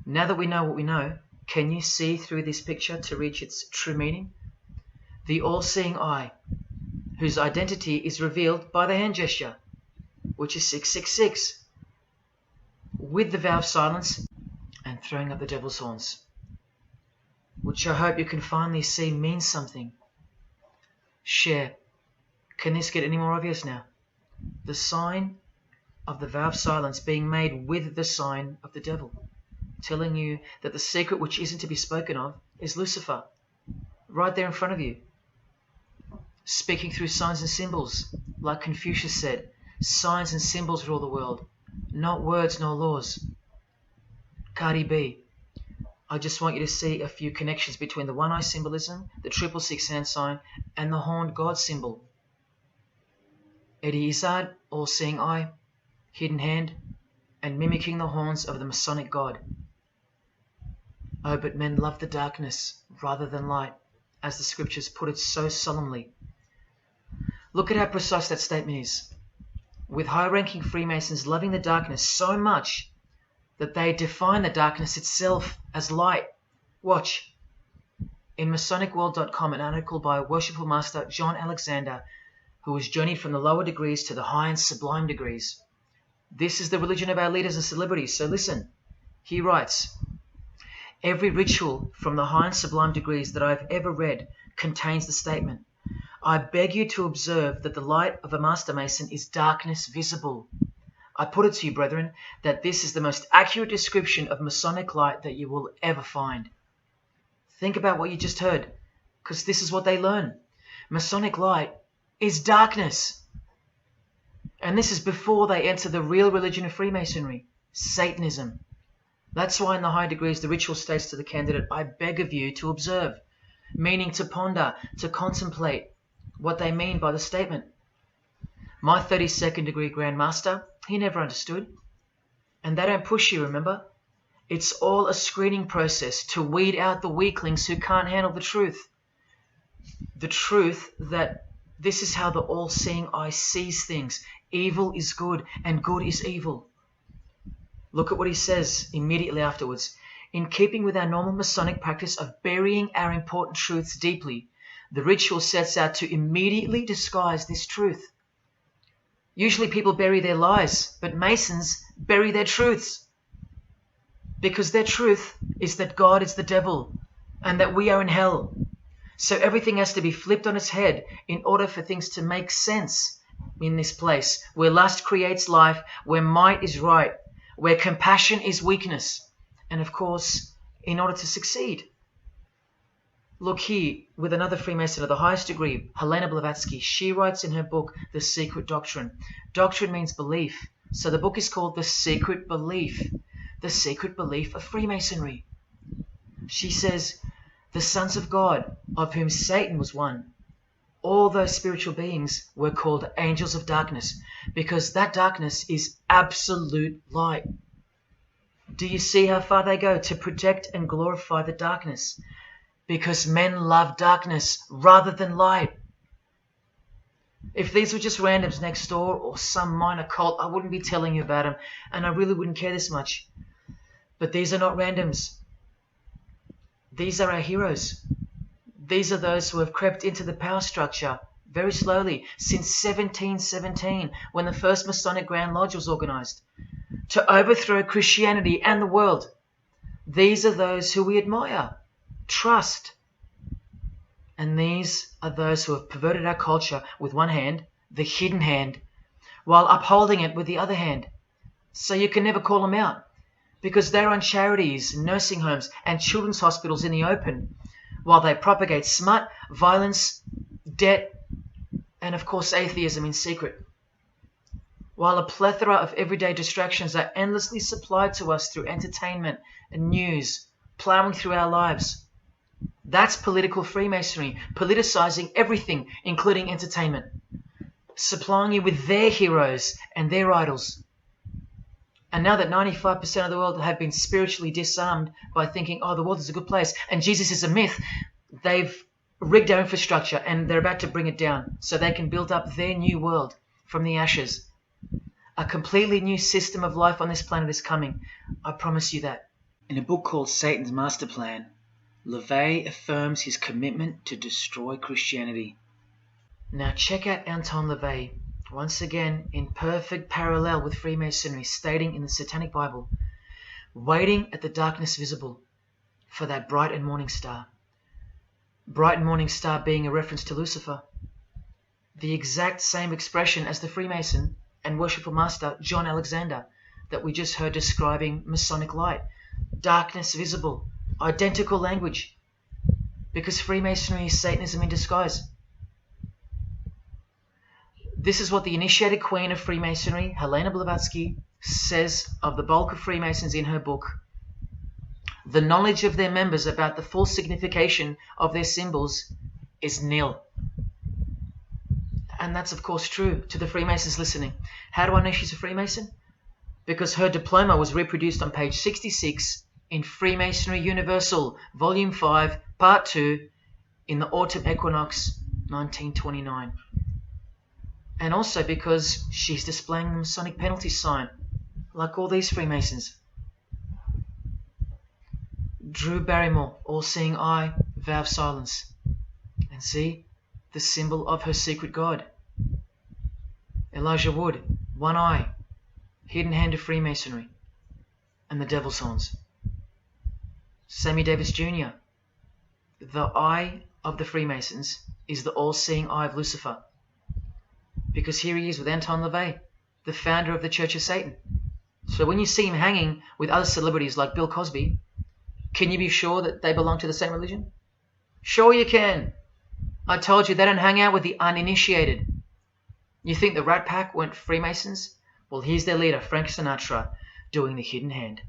Speaker 1: Now that we know what we know, can you see through this picture to reach its true meaning? The all-seeing eye, whose identity is revealed by the hand gesture, which is 666, with the vow of silence and throwing up the devil's horns, which I hope you can finally see means something. Share. Can this get any more obvious now? The sign of the vow of silence being made with the sign of the devil, telling you that the secret which isn't to be spoken of is Lucifer, right there in front of you. Speaking through signs and symbols, like Confucius said, signs and symbols rule the world, not words nor laws. Cardi B, I just want you to see a few connections between the one-eye symbolism, the 666 hand sign, and the horned God symbol. Eddie Izzard, all-seeing eye, hidden hand, and mimicking the horns of the Masonic God. Oh, but men love the darkness rather than light, as the scriptures put it so solemnly. Look at how precise that statement is. With high-ranking Freemasons loving the darkness so much that they define the darkness itself as light. Watch. In MasonicWorld.com, an article by Worshipful Master John Alexander, who has journeyed from the lower degrees to the high and sublime degrees. This is the religion of our leaders and celebrities, so listen. He writes, every ritual from the high and sublime degrees that I've ever read contains the statement, I beg you to observe that the light of a Master Mason is darkness visible. I put it to you, brethren, that this is the most accurate description of Masonic light that you will ever find. Think about what you just heard, because this is what they learn. Masonic light is darkness. And this is before they enter the real religion of Freemasonry, Satanism. That's why in the high degrees the ritual states to the candidate, I beg of you to observe, meaning to ponder, to contemplate what they mean by the statement. My 32nd degree Grand Master, he never understood. And they don't push you, remember? It's all a screening process to weed out the weaklings who can't handle the truth. The truth that this is how the all-seeing eye sees things. Evil is good and good is evil. Look at what he says immediately afterwards. In keeping with our normal Masonic practice of burying our important truths deeply, the ritual sets out to immediately disguise this truth. Usually people bury their lies, but Masons bury their truths. Because their truth is that God is the devil and that we are in hell. So everything has to be flipped on its head in order for things to make sense in this place where lust creates life, where might is right, where compassion is weakness, and of course, in order to succeed. Look here, with another Freemason of the highest degree, Helena Blavatsky. She writes in her book, The Secret Doctrine. Doctrine means belief. So the book is called The Secret Belief. The Secret Belief of Freemasonry. She says, the sons of God, of whom Satan was one, all those spiritual beings were called angels of darkness, because that darkness is absolute light. Do you see how far they go to protect and glorify the darkness? Because men love darkness rather than light. If these were just randoms next door or some minor cult, I wouldn't be telling you about them, and I really wouldn't care this much. But these are not randoms. These are our heroes. These are those who have crept into the power structure very slowly since 1717, when the first Masonic Grand Lodge was organized, to overthrow Christianity and the world. These are those who we admire, trust. And these are those who have perverted our culture with one hand, the hidden hand, while upholding it with the other hand. So you can never call them out, because they run charities, nursing homes, and children's hospitals in the open, while they propagate smut, violence, debt, and of course atheism in secret. While a plethora of everyday distractions are endlessly supplied to us through entertainment and news, plowing through our lives. That's political Freemasonry, politicizing everything, including entertainment, supplying you with their heroes and their idols. And now that 95% of the world have been spiritually disarmed by thinking, oh, the world is a good place and Jesus is a myth, they've rigged our infrastructure and they're about to bring it down so they can build up their new world from the ashes. A completely new system of life on this planet is coming. I promise you that. In a book called Satan's Master Plan, LaVey affirms his commitment to destroy Christianity. Now check out Anton LaVey, once again in perfect parallel with Freemasonry, stating in the Satanic Bible, waiting at the darkness visible for that bright and morning star. Bright and morning star being a reference to Lucifer. The exact same expression as the Freemason and worshipful master John Alexander that we just heard describing Masonic light. Darkness visible. Identical language. Because Freemasonry is Satanism in disguise. This is what the initiated queen of Freemasonry, Helena Blavatsky, says of the bulk of Freemasons in her book. The knowledge of their members about the full signification of their symbols is nil. And that's of course true to the Freemasons listening. How do I know she's a Freemason? Because her diploma was reproduced on page 66 in Freemasonry Universal, Volume 5, Part 2, in the Autumn Equinox, 1929. And also because she's displaying the Masonic penalty sign, like all these Freemasons. Drew Barrymore, all-seeing eye, vow of silence. And see, the symbol of her secret god. Elijah Wood, one eye, hidden hand of Freemasonry, and the devil's horns. Sammy Davis Jr., the eye of the Freemasons is the all-seeing eye of Lucifer. Because here he is with Anton LaVey, the founder of the Church of Satan. So when you see him hanging with other celebrities like Bill Cosby, can you be sure that they belong to the same religion? Sure you can. I told you they don't hang out with the uninitiated. You think the Rat Pack weren't Freemasons? Well, here's their leader, Frank Sinatra, doing the hidden hand.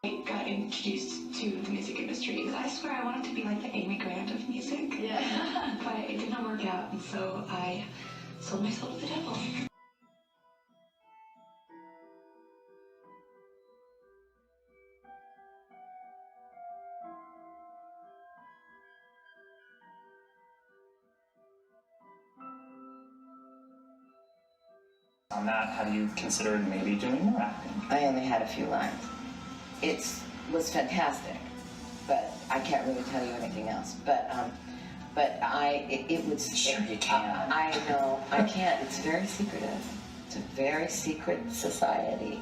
Speaker 6: I got introduced to the music industry. I swear I wanted to be like the Amy Grant of music. Yeah. But it did not work out, and so I sold myself to the devil.
Speaker 7: On that, have you considered maybe doing more acting?
Speaker 8: I only had a few lines. It was fantastic, but I can't really tell you anything else. But it was.
Speaker 7: Sure you can.
Speaker 8: I know I can't. It's very secretive. It's a very secret society.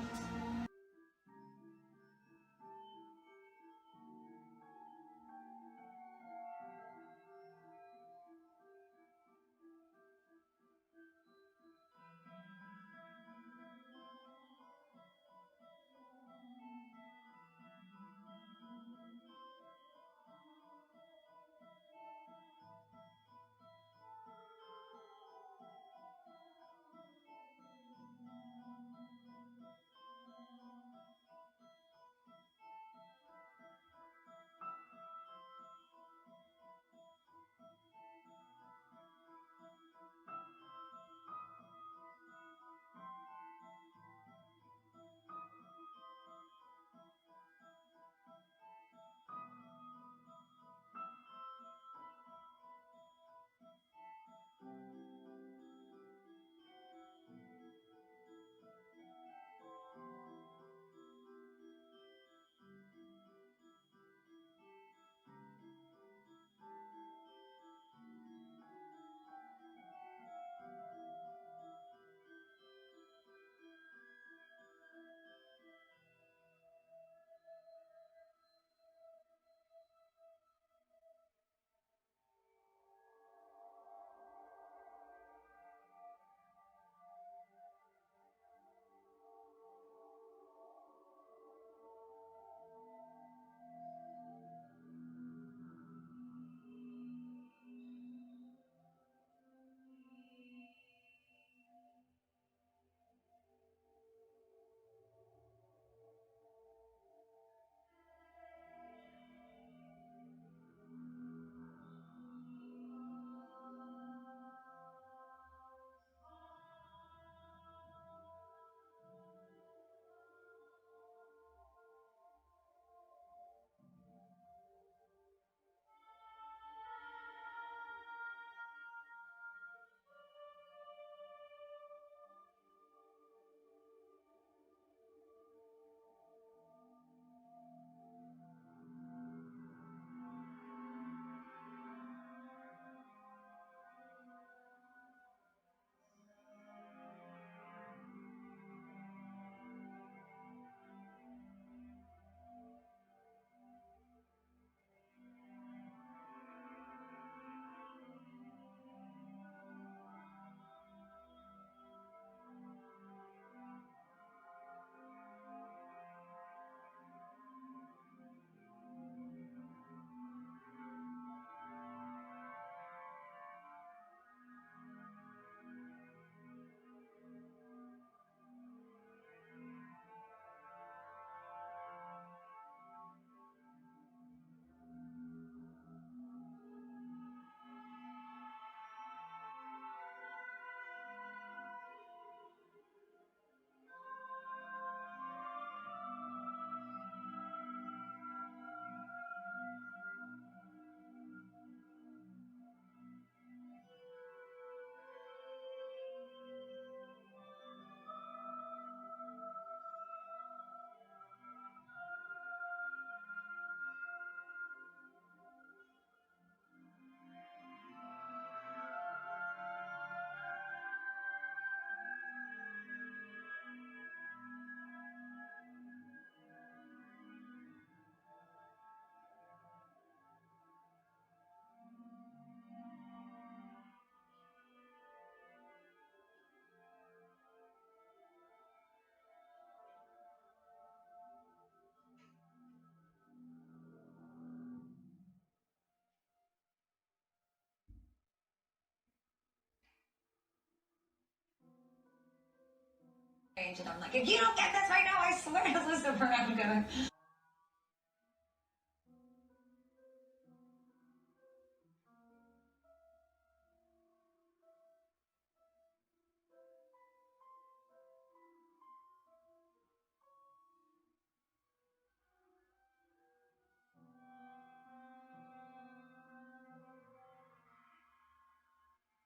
Speaker 9: And I'm like, if you don't get this right now, I swear to Lucifer, I'm gonna.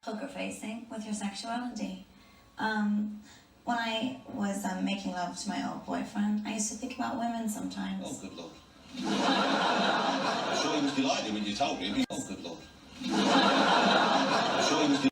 Speaker 9: poker facing with your sexuality. When I was making love to my old boyfriend, I used to think about women sometimes.
Speaker 10: Oh, good Lord. I'm sure he was delighted when you told him. Oh, good Lord. I'm sure he was delighted.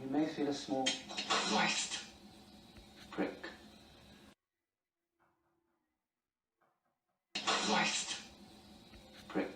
Speaker 11: You may feel a small Christ prick. Christ prick.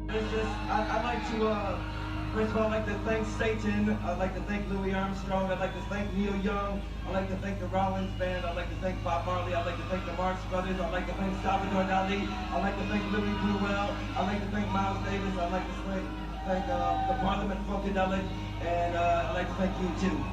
Speaker 12: I'd like to, first of all, I'd like to thank Satan. I'd like to thank Louis Armstrong. I'd like to thank Neil Young. I'd like to thank the Rollins Band. I'd like to thank Bob Marley. I'd like to thank the Marx Brothers. I'd like to thank Salvador Dali. I'd like to thank Louis Bruel. I'd like to thank Miles Davis. I'd like to thank the Parliament Funkadelic. And I'd like to thank you, too.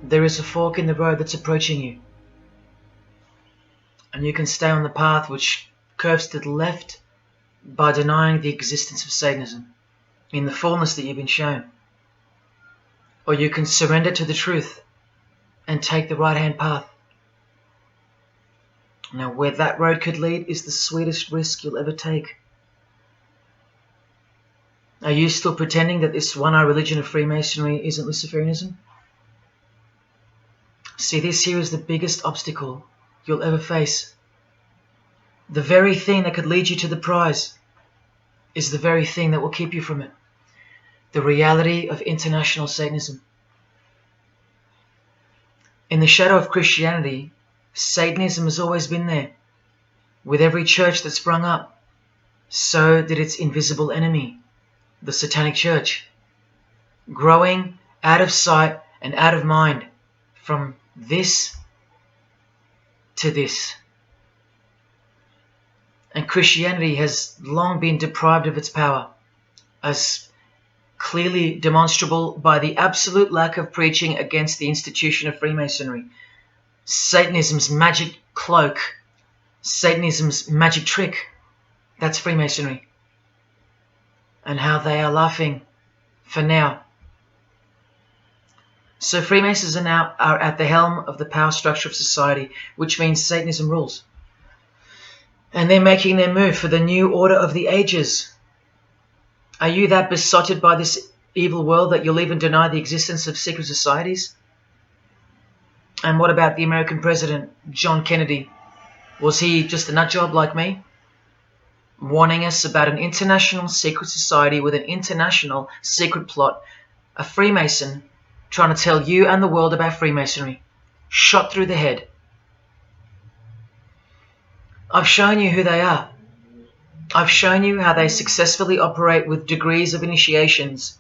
Speaker 1: there is a fork in the road that's approaching you. And you can stay on the path which curves to the left by denying the existence of Satanism in the fullness that you've been shown. Or you can surrender to the truth and take the right-hand path. Now, where that road could lead is the sweetest risk you'll ever take. Are you still pretending that this one-eye religion of Freemasonry isn't Luciferianism? See, this here is the biggest obstacle you'll ever face. The very thing that could lead you to the prize is the very thing that will keep you from it. The reality of international Satanism. In the shadow of Christianity, Satanism has always been there. With every church that sprung up, so did its invisible enemy, the Satanic Church, growing out of sight and out of mind, from this to this. And Christianity has long been deprived of its power, as clearly demonstrable by the absolute lack of preaching against the institution of Freemasonry. Satanism's magic cloak, Satanism's magic trick, that's Freemasonry. And how they are laughing for now. So Freemasons are at the helm of the power structure of society, which means Satanism rules. And they're making their move for the new order of the ages. Are you that besotted by this evil world that you'll even deny the existence of secret societies? And what about the American president, John Kennedy? Was he just a nutjob like me? Warning us about an international secret society with an international secret plot. A Freemason trying to tell you and the world about Freemasonry. Shot through the head. I've shown you who they are. I've shown you how they successfully operate with degrees of initiations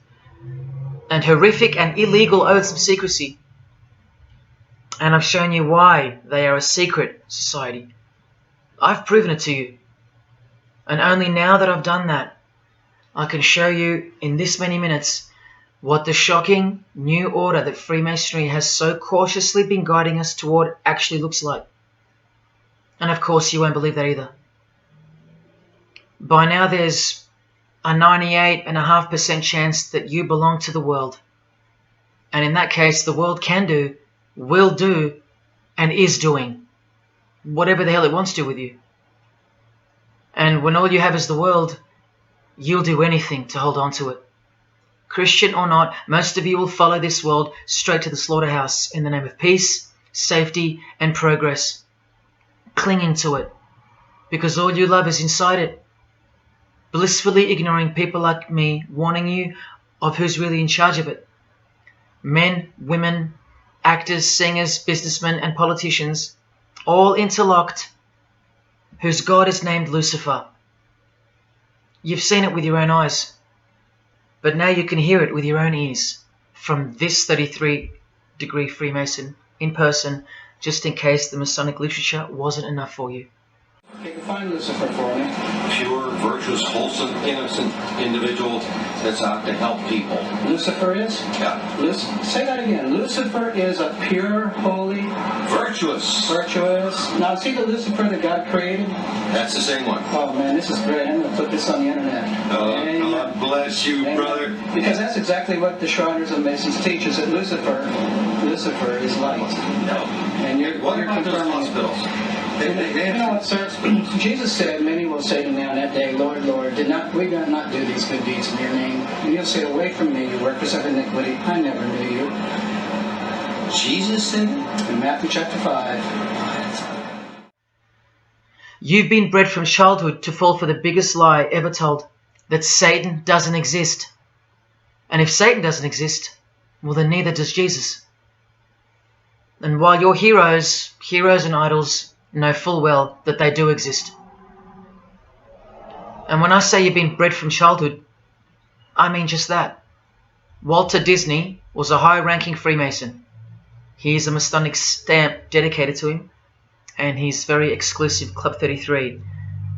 Speaker 1: and horrific and illegal oaths of secrecy. And I've shown you why they are a secret society. I've proven it to you. And only now that I've done that, I can show you in this many minutes what the shocking new order that Freemasonry has so cautiously been guiding us toward actually looks like. And of course you won't believe that either. By now there's a 98.5% chance that you belong to the world. And in that case, the world can do, will do, and is doing whatever the hell it wants to with you. And when all you have is the world, you'll do anything to hold on to it. Christian or not, most of you will follow this world straight to the slaughterhouse in the name of peace, safety, and progress. Clinging to it, because all you love is inside it. Blissfully ignoring people like me warning you of who's really in charge of it. Men, women, actors, singers, businessmen, and politicians, all interlocked, whose God is named Lucifer. You've seen it with your own eyes, but now you can hear it with your own ears from this 33-degree Freemason in person, just in case the Masonic literature wasn't enough for you.
Speaker 11: Define Lucifer for me.
Speaker 10: Pure, virtuous, wholesome, innocent individual that's out to help people.
Speaker 11: Lucifer is?
Speaker 10: Yeah.
Speaker 11: Say that again. Lucifer is a pure, holy...
Speaker 10: Virtuous.
Speaker 11: Virtuous. Now, is he the Lucifer that God created?
Speaker 10: That's the same one.
Speaker 11: Oh, man, this is great. I'm going to put this on the internet.
Speaker 10: Oh, God bless you, brother.
Speaker 11: Because that's exactly what the Shriners and Masons teach, is that Lucifer is light.
Speaker 10: No.
Speaker 11: And you're
Speaker 10: about those
Speaker 11: confirming
Speaker 10: hospitals?
Speaker 11: You know what, sir? Jesus said, many will say to me on that day, Lord, Lord, did we not do these good deeds in your name? And you'll say, away from me, you workers of iniquity, I never knew you.
Speaker 10: Jesus said it?
Speaker 11: In Matthew chapter 5.
Speaker 1: You've been bred from childhood to fall for the biggest lie ever told, that Satan doesn't exist. And if Satan doesn't exist, well then neither does Jesus. And while your heroes and idols know full well that they do exist. And when I say you've been bred from childhood, I mean just that. Walter Disney was a high-ranking Freemason. Here's a Masonic stamp dedicated to him, and his very exclusive Club 33,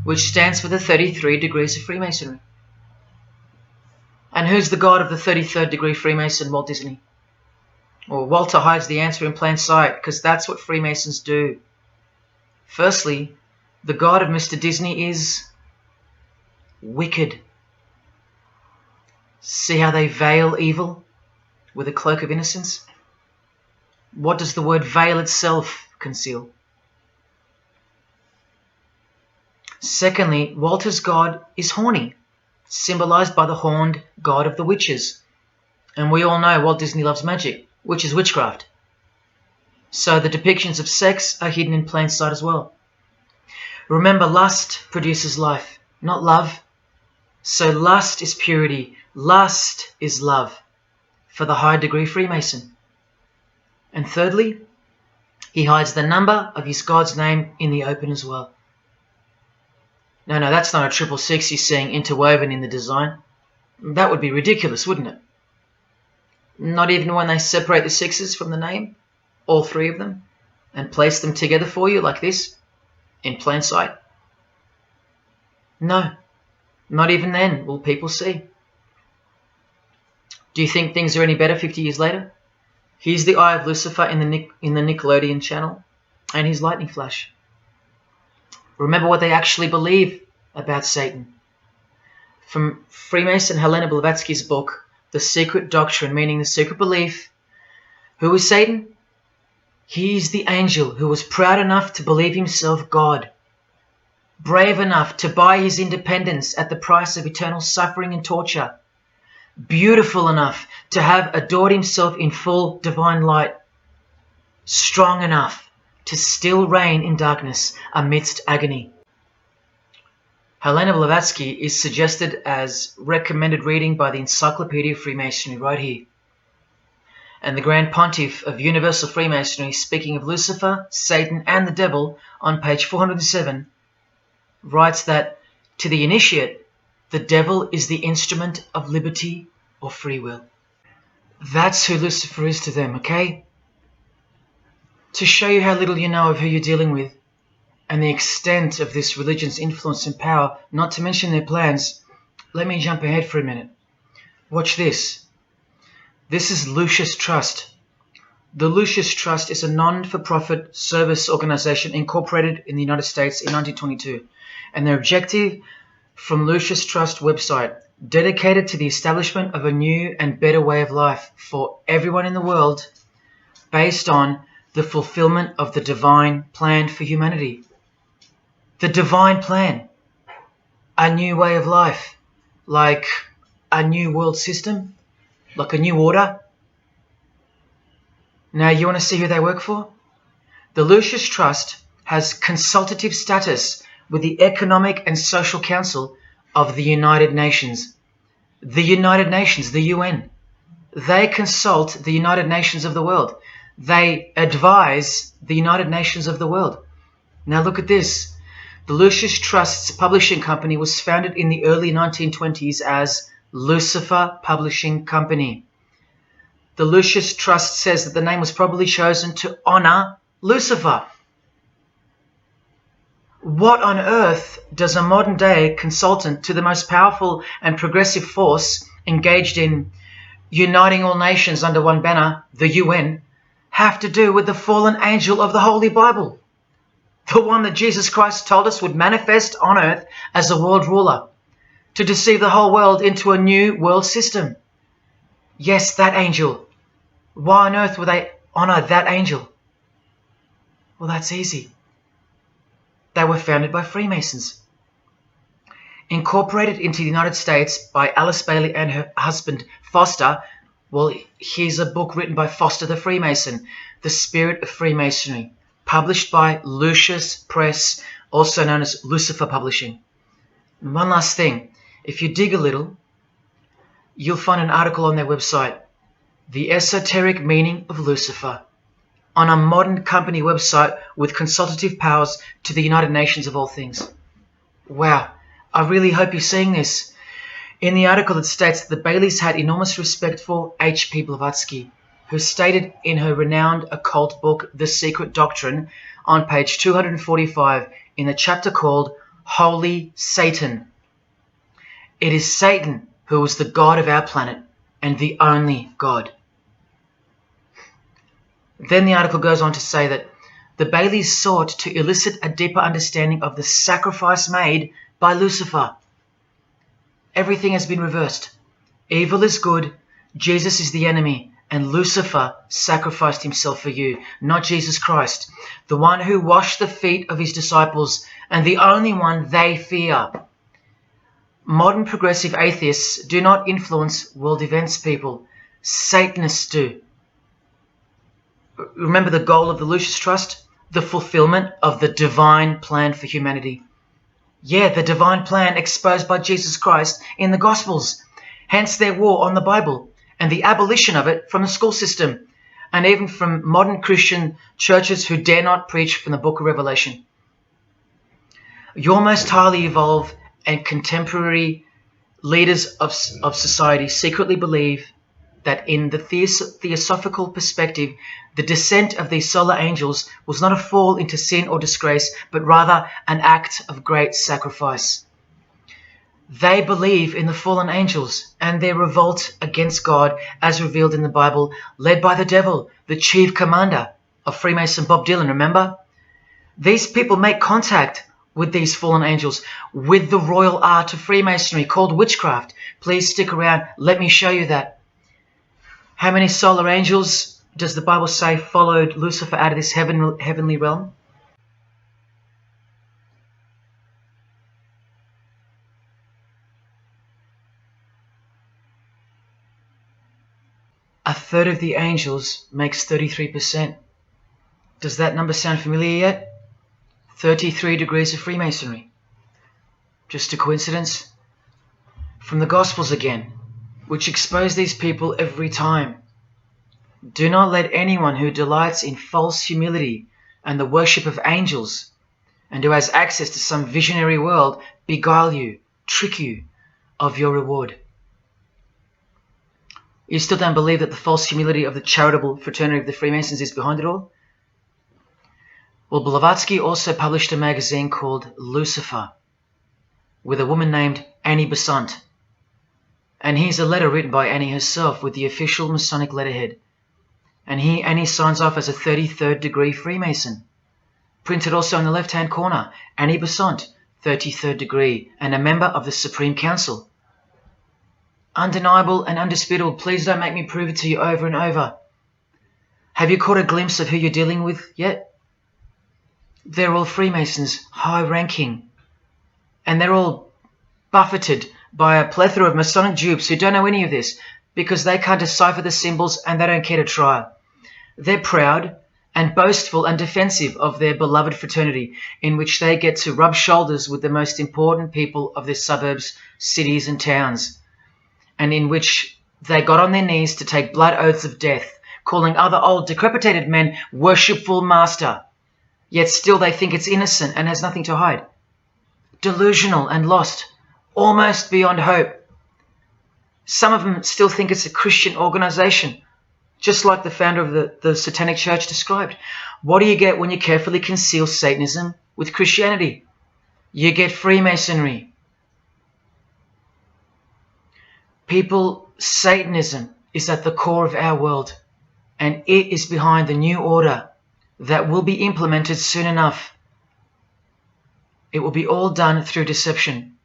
Speaker 1: which stands for the 33 degrees of Freemasonry. And who's the god of the 33rd degree Freemason, Walt Disney? Well, Walter hides the answer in plain sight because that's what Freemasons do. Firstly, the God of Mr. Disney is wicked. See how they veil evil with a cloak of innocence? What does the word veil itself conceal? Secondly, Walter's God is horny, symbolized by the horned god of the witches. And we all know Walt Disney loves magic, which is witchcraft. So the depictions of sex are hidden in plain sight as well. Remember, lust produces life, not love. So lust is purity, lust is love for the high degree Freemason. And thirdly, he hides the number of his God's name in the open as well. No, that's not a 666 he's seeing interwoven in the design. That would be ridiculous, wouldn't it? Not even when they separate the sixes from the name, all three of them, and place them together for you like this, in plain sight. No, not even then will people see. Do you think things are any better 50 years later? Here's the Eye of Lucifer in the Nickelodeon channel, and his lightning flash. Remember what they actually believe about Satan. From Freemason Helena Blavatsky's book, The Secret Doctrine, meaning the secret belief. Who is Satan? He is the angel who was proud enough to believe himself God, brave enough to buy his independence at the price of eternal suffering and torture, beautiful enough to have adored himself in full divine light, strong enough to still reign in darkness amidst agony. Helena Blavatsky is suggested as recommended reading by the Encyclopedia of Freemasonry right here. And the Grand Pontiff of Universal Freemasonry, speaking of Lucifer, Satan and the Devil on page 407, writes that to the initiate, the devil is the instrument of liberty or free will. That's who Lucifer is to them, okay? To show you how little you know of who you're dealing with and the extent of this religion's influence and power, not to mention their plans, let me jump ahead for a minute. Watch this. This is Lucius Trust. The Lucius Trust is a non-for-profit service organization incorporated in the United States in 1922, and their objective from Lucius Trust website, dedicated to the establishment of a new and better way of life for everyone in the world based on the fulfillment of the divine plan for humanity. The divine plan. A new way of life. Like a new world system. Like a new order. Now you want to see who they work for? The Lucius Trust has consultative status with the Economic and Social Council of the United Nations. The United Nations, the UN. They consult the United Nations of the world. They advise the United Nations of the world. Now look at this. The Lucius Trust's publishing company was founded in the early 1920s as Lucifer Publishing Company. The Lucius Trust says that the name was probably chosen to honor Lucifer. What on earth does a modern day consultant to the most powerful and progressive force engaged in uniting all nations under one banner, the UN, have to do with the fallen angel of the Holy Bible? The one that Jesus Christ told us would manifest on earth as a world ruler, to deceive the whole world into a new world system. Yes, that angel. Why on earth would they honor that angel? Well, that's easy. They were founded by Freemasons. Incorporated into the United States by Alice Bailey and her husband Foster. Well, here's a book written by Foster the Freemason, The Spirit of Freemasonry, published by Lucius Press, also known as Lucifer Publishing. And one last thing, if you dig a little, you'll find an article on their website, The Esoteric Meaning of Lucifer, on a modern company website with consultative powers to the United Nations of all things. Wow, I really hope you're seeing this. In the article, it states that the Baileys had enormous respect for H.P. Blavatsky, who stated in her renowned occult book, The Secret Doctrine, on page 245, in the chapter called Holy Satan. It is Satan who is the God of our planet and the only God. Then the article goes on to say that the Baileys sought to elicit a deeper understanding of the sacrifice made by Lucifer. Everything has been reversed. Evil is good, Jesus is the enemy, and Lucifer sacrificed himself for you, not Jesus Christ, the one who washed the feet of his disciples and the only one they fear. Modern progressive atheists do not influence world events, people. Satanists do. Remember the goal of the Lucis Trust? The fulfillment of the divine plan for humanity. Yeah, the divine plan exposed by Jesus Christ in the Gospels. Hence their war on the Bible and the abolition of it from the school system and even from modern Christian churches who dare not preach from the book of Revelation. Your most highly evolved and contemporary leaders of society secretly believe that in the theosophical perspective, the descent of these solar angels was not a fall into sin or disgrace, but rather an act of great sacrifice. They believe in the fallen angels and their revolt against God as revealed in the Bible, led by the devil, the chief commander of Freemason Bob Dylan, remember? These people make contact with these fallen angels, with the royal art of Freemasonry called witchcraft. Please stick around. Let me show you that. How many solar angels does the Bible say followed Lucifer out of this heavenly realm? A third of the angels makes 33%. Does that number sound familiar yet? 33 degrees of Freemasonry. Just a coincidence? From the Gospels again, which expose these people every time. Do not let anyone who delights in false humility and the worship of angels and who has access to some visionary world beguile you, trick you of your reward. You still don't believe that the false humility of the charitable fraternity of the Freemasons is behind it all? Well, Blavatsky also published a magazine called Lucifer with a woman named Annie Besant. And here's a letter written by Annie herself with the official Masonic letterhead. And here Annie signs off as a 33rd degree Freemason. Printed also in the left-hand corner, Annie Besant, 33rd degree, and a member of the Supreme Council. Undeniable and undisputable. Please don't make me prove it to you over and over. Have you caught a glimpse of who you're dealing with yet? They're all Freemasons, high-ranking. And they're all buffeted by a plethora of Masonic dupes who don't know any of this because they can't decipher the symbols and they don't care to try. They're proud and boastful and defensive of their beloved fraternity in which they get to rub shoulders with the most important people of their suburbs, cities and towns, and in which they got on their knees to take blood oaths of death, calling other old decrepitated men worshipful master, yet still they think it's innocent and has nothing to hide. Delusional and lost, almost beyond hope. Some of them still think it's a Christian organization, just like the founder of the Satanic Church described. What do you get when you carefully conceal Satanism with Christianity? You get Freemasonry. People, Satanism is at the core of our world, and it is behind the new order that will be implemented soon enough. It will be all done through deception.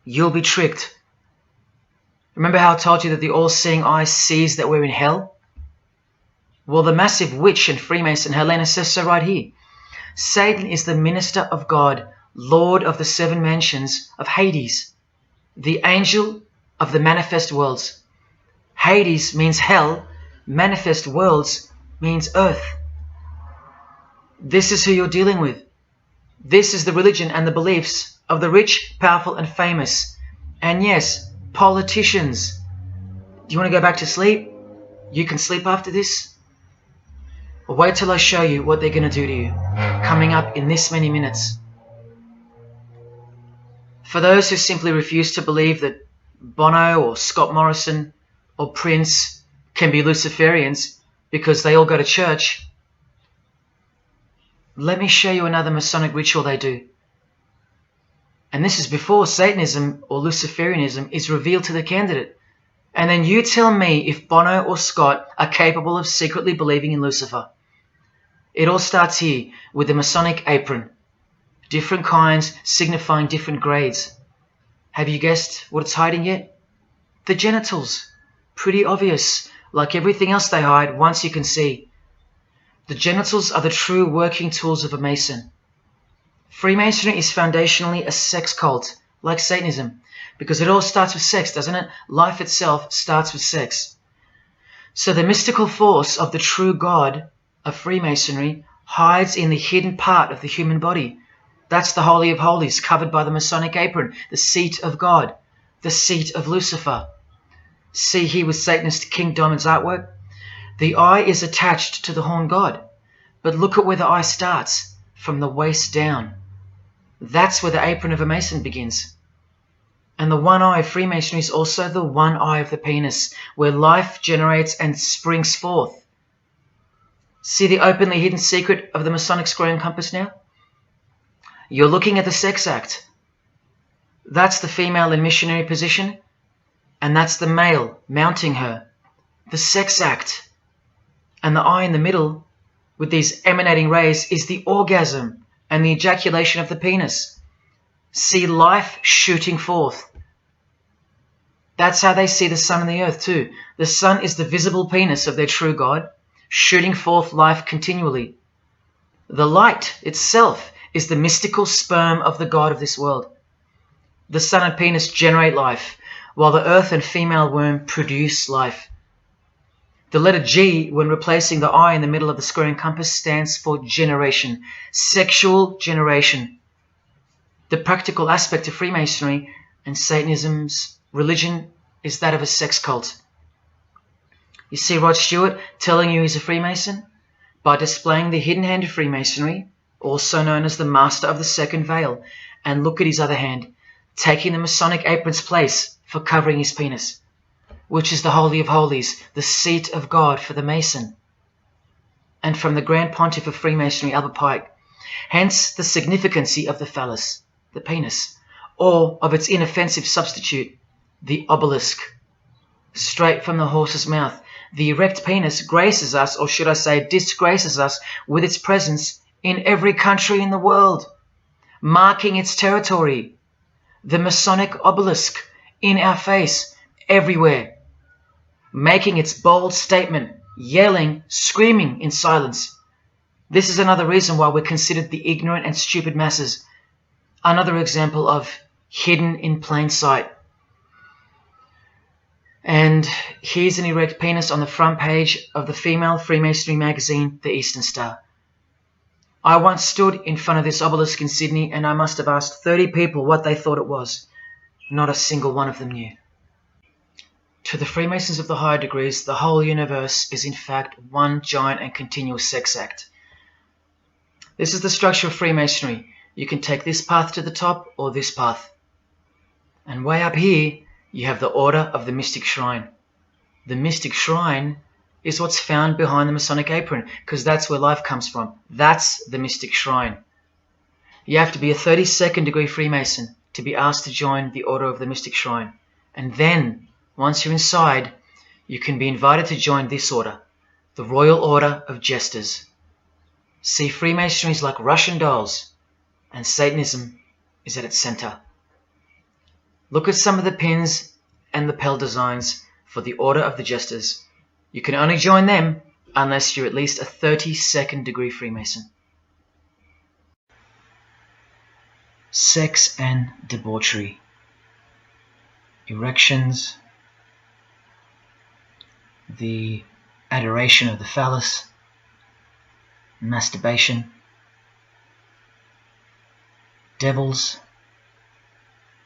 Speaker 1: You'll be tricked. Remember how I told you that the all-seeing eye sees that we're in hell? Well, the massive witch and Freemason Helena says so right here. Satan is the minister of God, Lord of the seven mansions of Hades, the angel of the manifest worlds. Hades means hell, manifest worlds means earth. This is who you're dealing with. This is the religion and the beliefs of the rich, powerful and famous. And yes, politicians. Do you want to go back to sleep? You can sleep after this. Well, wait till I show you what they're going to do to you, coming up in this many minutes. For those who simply refuse to believe that Bono or Scott Morrison or Prince can be Luciferians because they all go to church, let me show you another Masonic ritual they do. And this is before Satanism or Luciferianism is revealed to the candidate. And then you tell me if Bono or Scott are capable of secretly believing in Lucifer. It all starts here with the Masonic apron. Different kinds signifying different grades. Have you guessed what it's hiding yet? The genitals. Pretty obvious. Like everything else they hide, once you can see. The genitals are the true working tools of a Mason. Freemasonry is foundationally a sex cult, like Satanism, because it all starts with sex, doesn't it? Life itself starts with sex. So the mystical force of the true God of Freemasonry hides in the hidden part of the human body. That's the Holy of Holies, covered by the Masonic apron, the seat of God, the seat of Lucifer. See here with Satanist King Diamond's artwork? The eye is attached to the horn god, but look at where the eye starts, from the waist down. That's where the apron of a Mason begins. And the one eye of Freemasonry is also the one eye of the penis, where life generates and springs forth. See the openly hidden secret of the Masonic square and compass now? You're looking at the sex act. That's the female in missionary position, and that's the male mounting her. The sex act. And the eye in the middle, with these emanating rays, is the orgasm and the ejaculation of the penis. See life shooting forth. That's how they see the sun and the earth too. The sun is the visible penis of their true God, shooting forth life continually. The light itself is the mystical sperm of the God of this world. The sun and penis generate life, while the earth and female womb produce life. The letter G, when replacing the I in the middle of the square and compass, stands for generation, sexual generation. The practical aspect of Freemasonry and Satanism's religion is that of a sex cult. You see Rod Stewart telling you he's a Freemason? By displaying the hidden hand of Freemasonry, also known as the Master of the Second Veil, and look at his other hand, taking the Masonic apron's place for covering his penis, which is the Holy of Holies, the seat of God for the Mason. And from the Grand Pontiff of Freemasonry, Albert Pike, hence the significancy of the phallus, the penis, or of its inoffensive substitute, the obelisk. Straight from the horse's mouth, the erect penis graces us, or should I say disgraces us, with its presence in every country in the world, marking its territory. The Masonic obelisk in our face, everywhere, making its bold statement, yelling, screaming in silence. This is another reason why we're considered the ignorant and stupid masses. Another example of hidden in plain sight. And here's an erect penis on the front page of the female Freemasonry magazine, The Eastern Star. I once stood in front of this obelisk in Sydney, and I must have asked 30 people what they thought it was. Not a single one of them knew. To the Freemasons of the higher degrees, the whole universe is in fact one giant and continuous sex act. This is the structure of Freemasonry. You can take this path to the top or this path. And way up here, you have the Order of the Mystic Shrine. The Mystic Shrine is what's found behind the Masonic apron, because that's where life comes from. That's the Mystic Shrine. You have to be a 32nd degree Freemason to be asked to join the Order of the Mystic Shrine. And then, once you're inside, you can be invited to join this order, the Royal Order of Jesters. See, Freemasonry is like Russian dolls, and Satanism is at its center. Look at some of the pins and lapel designs for the Order of the Jesters. You can only join them unless you're at least a 32nd degree Freemason. Sex and debauchery. Erections. The adoration of the phallus. Masturbation. Devils.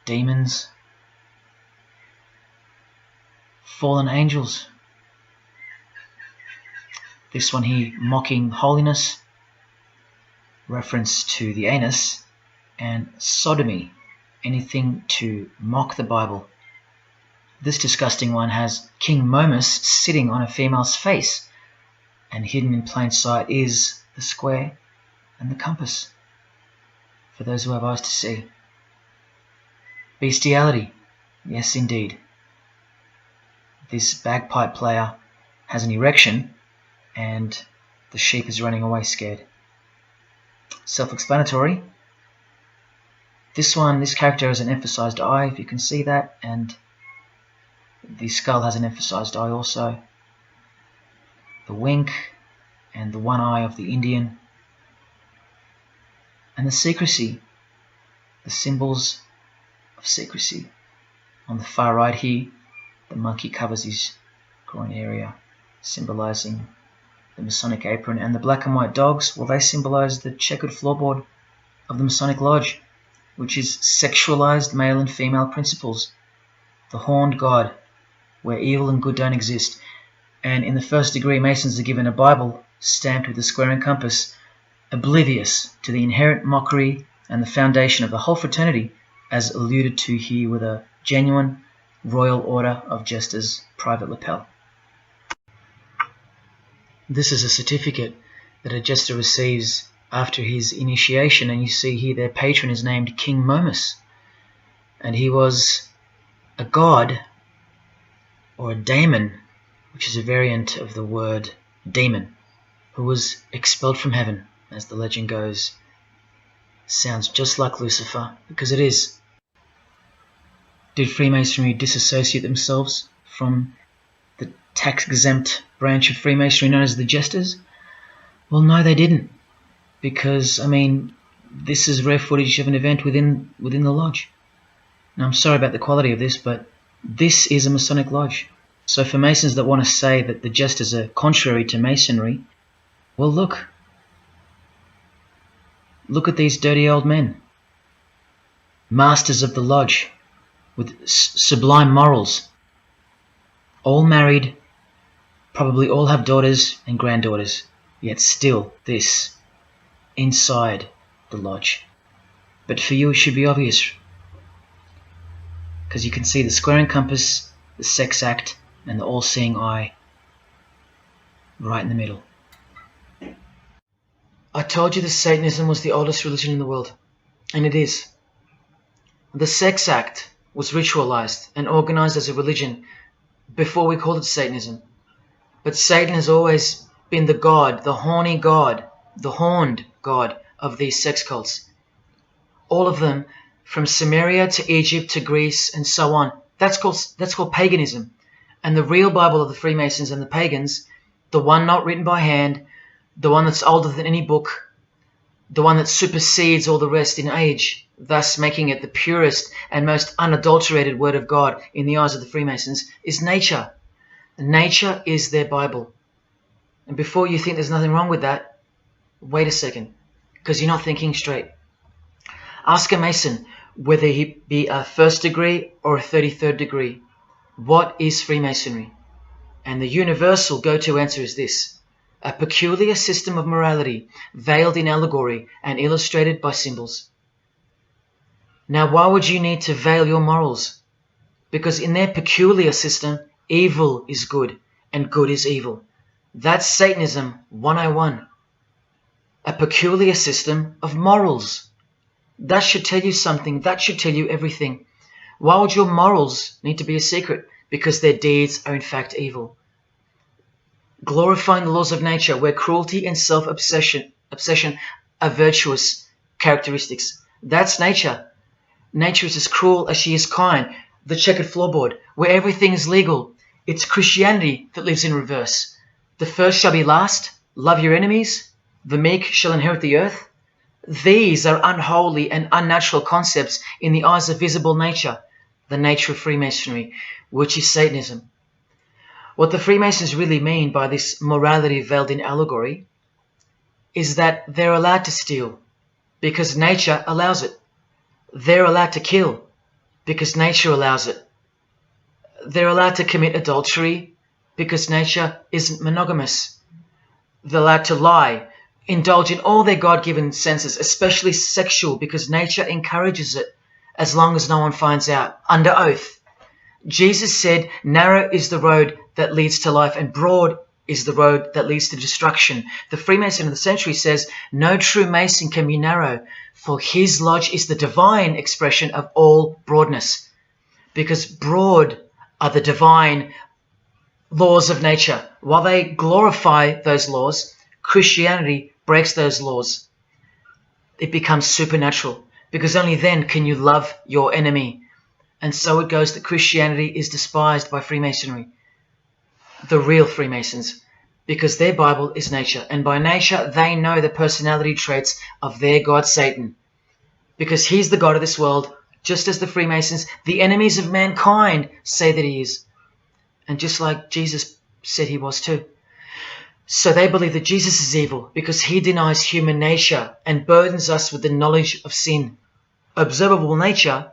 Speaker 1: Demons. Fallen angels. This one here, mocking holiness, reference to the anus, and sodomy, anything to mock the Bible. This disgusting one has King Momus sitting on a female's face, and hidden in plain sight is the square and the compass, for those who have eyes to see. Bestiality, yes indeed. this bagpipe player has an erection and the sheep is running away scared. Self-explanatory. This character has an emphasized eye, if you can see that, and the skull has an emphasized eye also. The wink and the one eye of the Indian. And the secrecy, the symbols of secrecy. On the far right here, the monkey covers his groin area, symbolizing the Masonic apron, and the black and white dogs, well, they symbolize the checkered floorboard of the Masonic Lodge, which is sexualized male and female principles, the horned god, where evil and good don't exist. And in the first degree, Masons are given a Bible stamped with a square and compass, oblivious to the inherent mockery and the foundation of the whole fraternity, as alluded to here with a genuine Royal Order of Jesters private lapel. This is a certificate that a jester receives after his initiation, and you see here their patron is named King Momus, and he was a god, or a daemon, which is a variant of the word demon, who was expelled from heaven, as the legend goes. Sounds just like Lucifer, because it is. Did Freemasonry disassociate themselves from the tax-exempt branch of Freemasonry known as the Jesters? Well, no, they didn't. Because, I mean, this is rare footage of an event within the lodge. Now, I'm sorry about the quality of this, but this is a Masonic lodge. So for Masons that want to say that the Jesters are contrary to Masonry, well, look. Look at these dirty old men. Masters of the lodge, with sublime morals. All married, probably all have daughters and granddaughters, yet still this, inside the lodge. But for you it should be obvious, because you can see the square and compass, the sex act, and the all-seeing eye right in the middle. I told you that Satanism was the oldest religion in the world, and it is. The sex act was ritualized and organized as a religion before we called it Satanism. But Satan has always been the god, the horny god, the horned god of these sex cults. All of them, from Sumeria to Egypt to Greece and so on, that's called paganism. And the real Bible of the Freemasons and the pagans, the one not written by hand, the one that's older than any book, the one that supersedes all the rest in age, thus making it the purest and most unadulterated word of God in the eyes of the Freemasons, is nature. Nature is their Bible. And before you think there's nothing wrong with that, wait a second, because you're not thinking straight. Ask a Mason, whether he be a first degree or a 33rd degree, what is Freemasonry? And the universal go-to answer is this: a peculiar system of morality, veiled in allegory and illustrated by symbols. Now, why would you need to veil your morals? Because in their peculiar system, evil is good and good is evil. That's Satanism 101. A peculiar system of morals. That should tell you something. That should tell you everything. Why would your morals need to be a secret? Because their deeds are in fact evil. Glorifying the laws of nature, where cruelty and self-obsession are virtuous characteristics. That's nature. Nature is as cruel as she is kind. The checkered floorboard, where everything is legal. It's Christianity that lives in reverse. The first shall be last. Love your enemies. The meek shall inherit the earth. These are unholy and unnatural concepts in the eyes of visible nature, the nature of Freemasonry, which is Satanism. What the Freemasons really mean by this morality veiled in allegory is that they're allowed to steal because nature allows it. They're allowed to kill because nature allows it. They're allowed to commit adultery because nature isn't monogamous. They're allowed to lie, indulge in all their God-given senses, especially sexual, because nature encourages it, as long as no one finds out, under oath. Jesus said, narrow is the road that leads to life, and broad is the road that leads to destruction. The Freemason of the century says, no true Mason can be narrow, for his lodge is the divine expression of all broadness. Because broad are the divine laws of nature. While they glorify those laws, Christianity breaks those laws. It becomes supernatural, because only then can you love your enemy. And so it goes that Christianity is despised by Freemasonry, the real Freemasons, because their Bible is nature, and by nature they know the personality traits of their God Satan, because he's the God of this world, just as the Freemasons, the enemies of mankind, say that he is, and just like Jesus said he was too. So they believe that Jesus is evil because he denies human nature and burdens us with the knowledge of sin. Observable nature,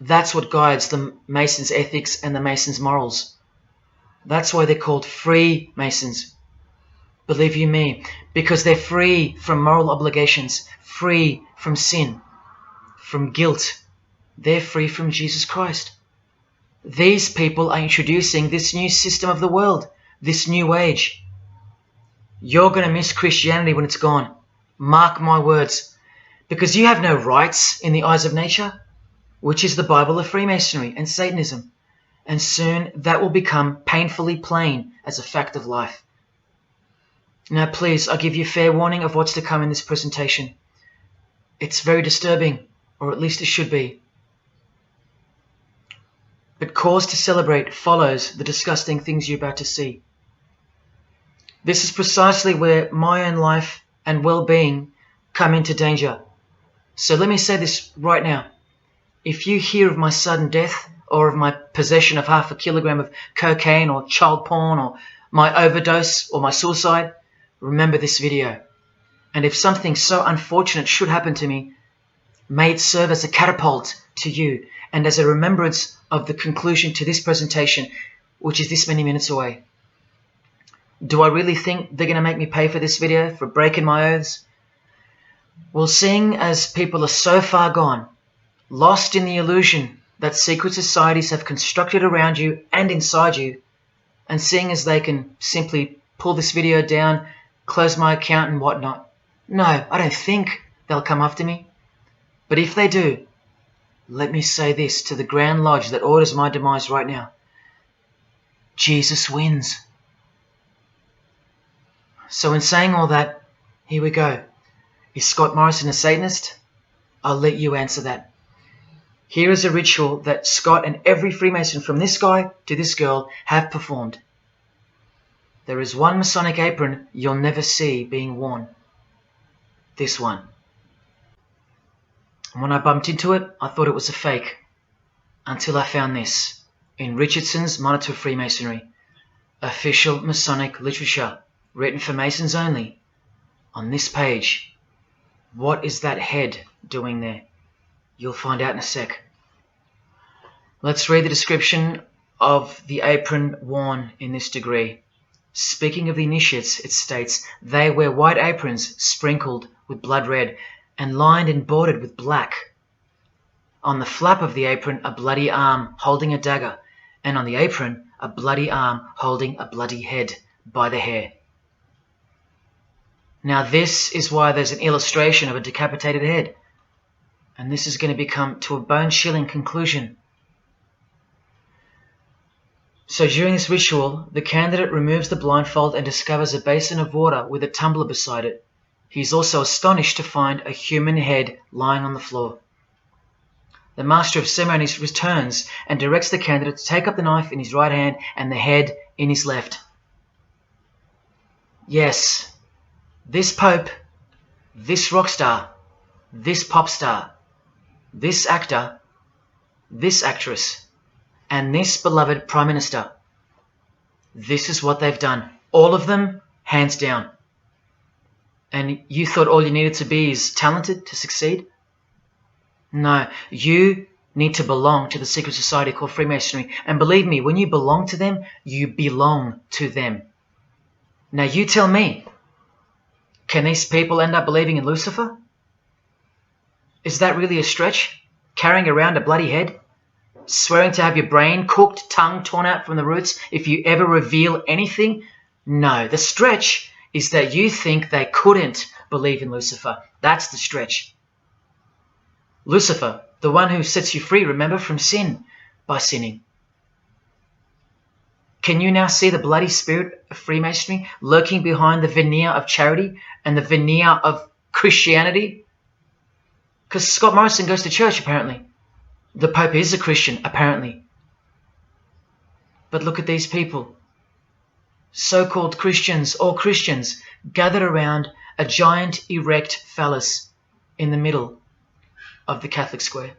Speaker 1: that's what guides the Masons' ethics and the Masons' morals. That's why they're called Freemasons. Believe you me, because they're free from moral obligations, free from sin, from guilt. They're free from Jesus Christ. These people are introducing this new system of the world, this new age. You're going to miss Christianity when it's gone. Mark my words. Because you have no rights in the eyes of nature, which is the Bible of Freemasonry and Satanism. And soon that will become painfully plain as a fact of life. Now please, I give you fair warning of what's to come in this presentation. It's very disturbing, or at least it should be. But cause to celebrate follows the disgusting things you're about to see. This is precisely where my own life and well-being come into danger. So let me say this right now. If you hear of my sudden death, or of my possession of 0.5 kilogram of cocaine or child porn, or my overdose or my suicide, remember this video. And if something so unfortunate should happen to me, may it serve as a catapult to you and as a remembrance of the conclusion to this presentation, which is this many minutes away. Do I really think they're going to make me pay for this video, for breaking my oaths? Well, seeing as people are so far gone, lost in the illusion that secret societies have constructed around you and inside you, and seeing as they can simply pull this video down, close my account and whatnot, no, I don't think they'll come after me. But if they do, let me say this to the Grand Lodge that orders my demise right now. Jesus wins. So in saying all that, here we go. Is Scott Morrison a Satanist? I'll let you answer that. Here is a ritual that Scott and every Freemason from this guy to this girl have performed. There is one Masonic apron you'll never see being worn. This one. And when I bumped into it, I thought it was a fake. Until I found this in Richardson's Monitor Freemasonry, official Masonic literature, written for Masons only. On this page, what is that head doing there? You'll find out in a sec. Let's read the description of the apron worn in this degree. Speaking of the initiates, it states, they wear white aprons sprinkled with blood red and lined and bordered with black. On the flap of the apron, a bloody arm holding a dagger, and on the apron, a bloody arm holding a bloody head by the hair. Now this is why there's an illustration of a decapitated head. And this is going to become to a bone-chilling conclusion. So during this ritual, the candidate removes the blindfold and discovers a basin of water with a tumbler beside it. He is also astonished to find a human head lying on the floor. The Master of Ceremonies returns and directs the candidate to take up the knife in his right hand and the head in his left. Yes, this Pope, this rock star, this pop star, this actor, this actress, and this beloved Prime Minister. This is what they've done. All of them, hands down. And you thought all you needed to be is talented to succeed? No, you need to belong to the secret society called Freemasonry. And believe me, when you belong to them, you belong to them. Now you tell me, can these people end up believing in Lucifer? Is that really a stretch? Carrying around a bloody head? Swearing to have your brain cooked, tongue torn out from the roots if you ever reveal anything? No, the stretch is that you think they couldn't believe in Lucifer. That's the stretch. Lucifer, the one who sets you free, remember, from sin by sinning. Can you now see the bloody spirit of Freemasonry lurking behind the veneer of charity and the veneer of Christianity? Because Scott Morrison goes to church, apparently. The Pope is a Christian, apparently. But look at these people. So-called Christians or Christians gathered around a giant erect phallus in the middle of the Catholic square.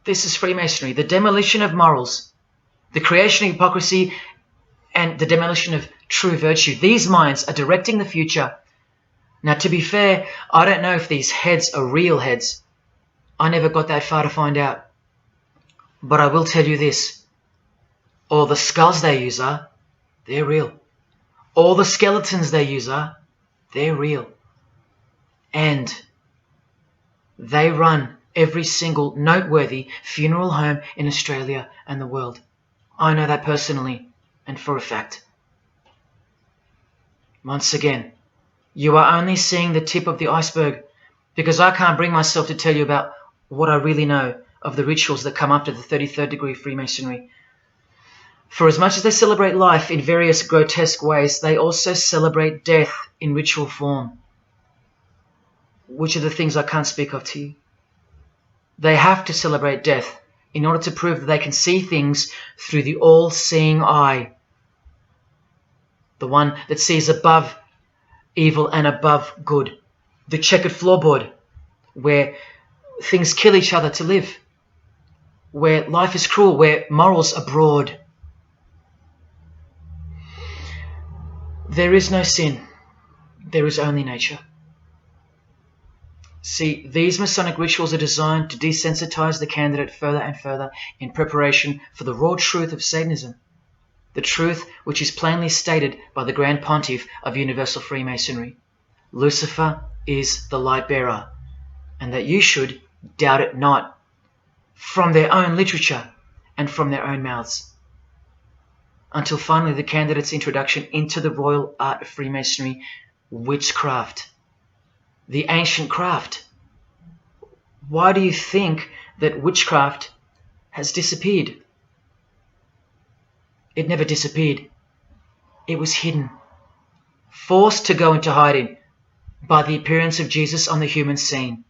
Speaker 1: This is Freemasonry, the demolition of morals, the creation of hypocrisy, and the demolition of true virtue. These minds are directing the future. Now, to be fair, I don't know if these heads are real heads. I never got that far to find out. But I will tell you this. All the skulls they use they're real. All the skeletons they use they're real. And they run every single noteworthy funeral home in Australia and the world. I know that personally and for a fact. Once again, you are only seeing the tip of the iceberg, because I can't bring myself to tell you about what I really know of the rituals that come after the 33rd degree Freemasonry. For as much as they celebrate life in various grotesque ways, they also celebrate death in ritual form, which are the things I can't speak of to you. They have to celebrate death in order to prove that they can see things through the all-seeing eye, the one that sees above evil and above good, the checkered floorboard where things kill each other to live, where life is cruel, where morals are broad. There is no sin, there is only nature. See, these Masonic rituals are designed to desensitize the candidate further and further in preparation for the raw truth of Satanism, the truth which is plainly stated by the Grand Pontiff of Universal Freemasonry. Lucifer is the light bearer, and that you should doubt it not, from their own literature and from their own mouths. Until finally the candidate's introduction into the royal art of Freemasonry, witchcraft. The ancient craft. Why do you think that witchcraft has disappeared? It never disappeared. It was hidden, forced to go into hiding by the appearance of Jesus on the human scene.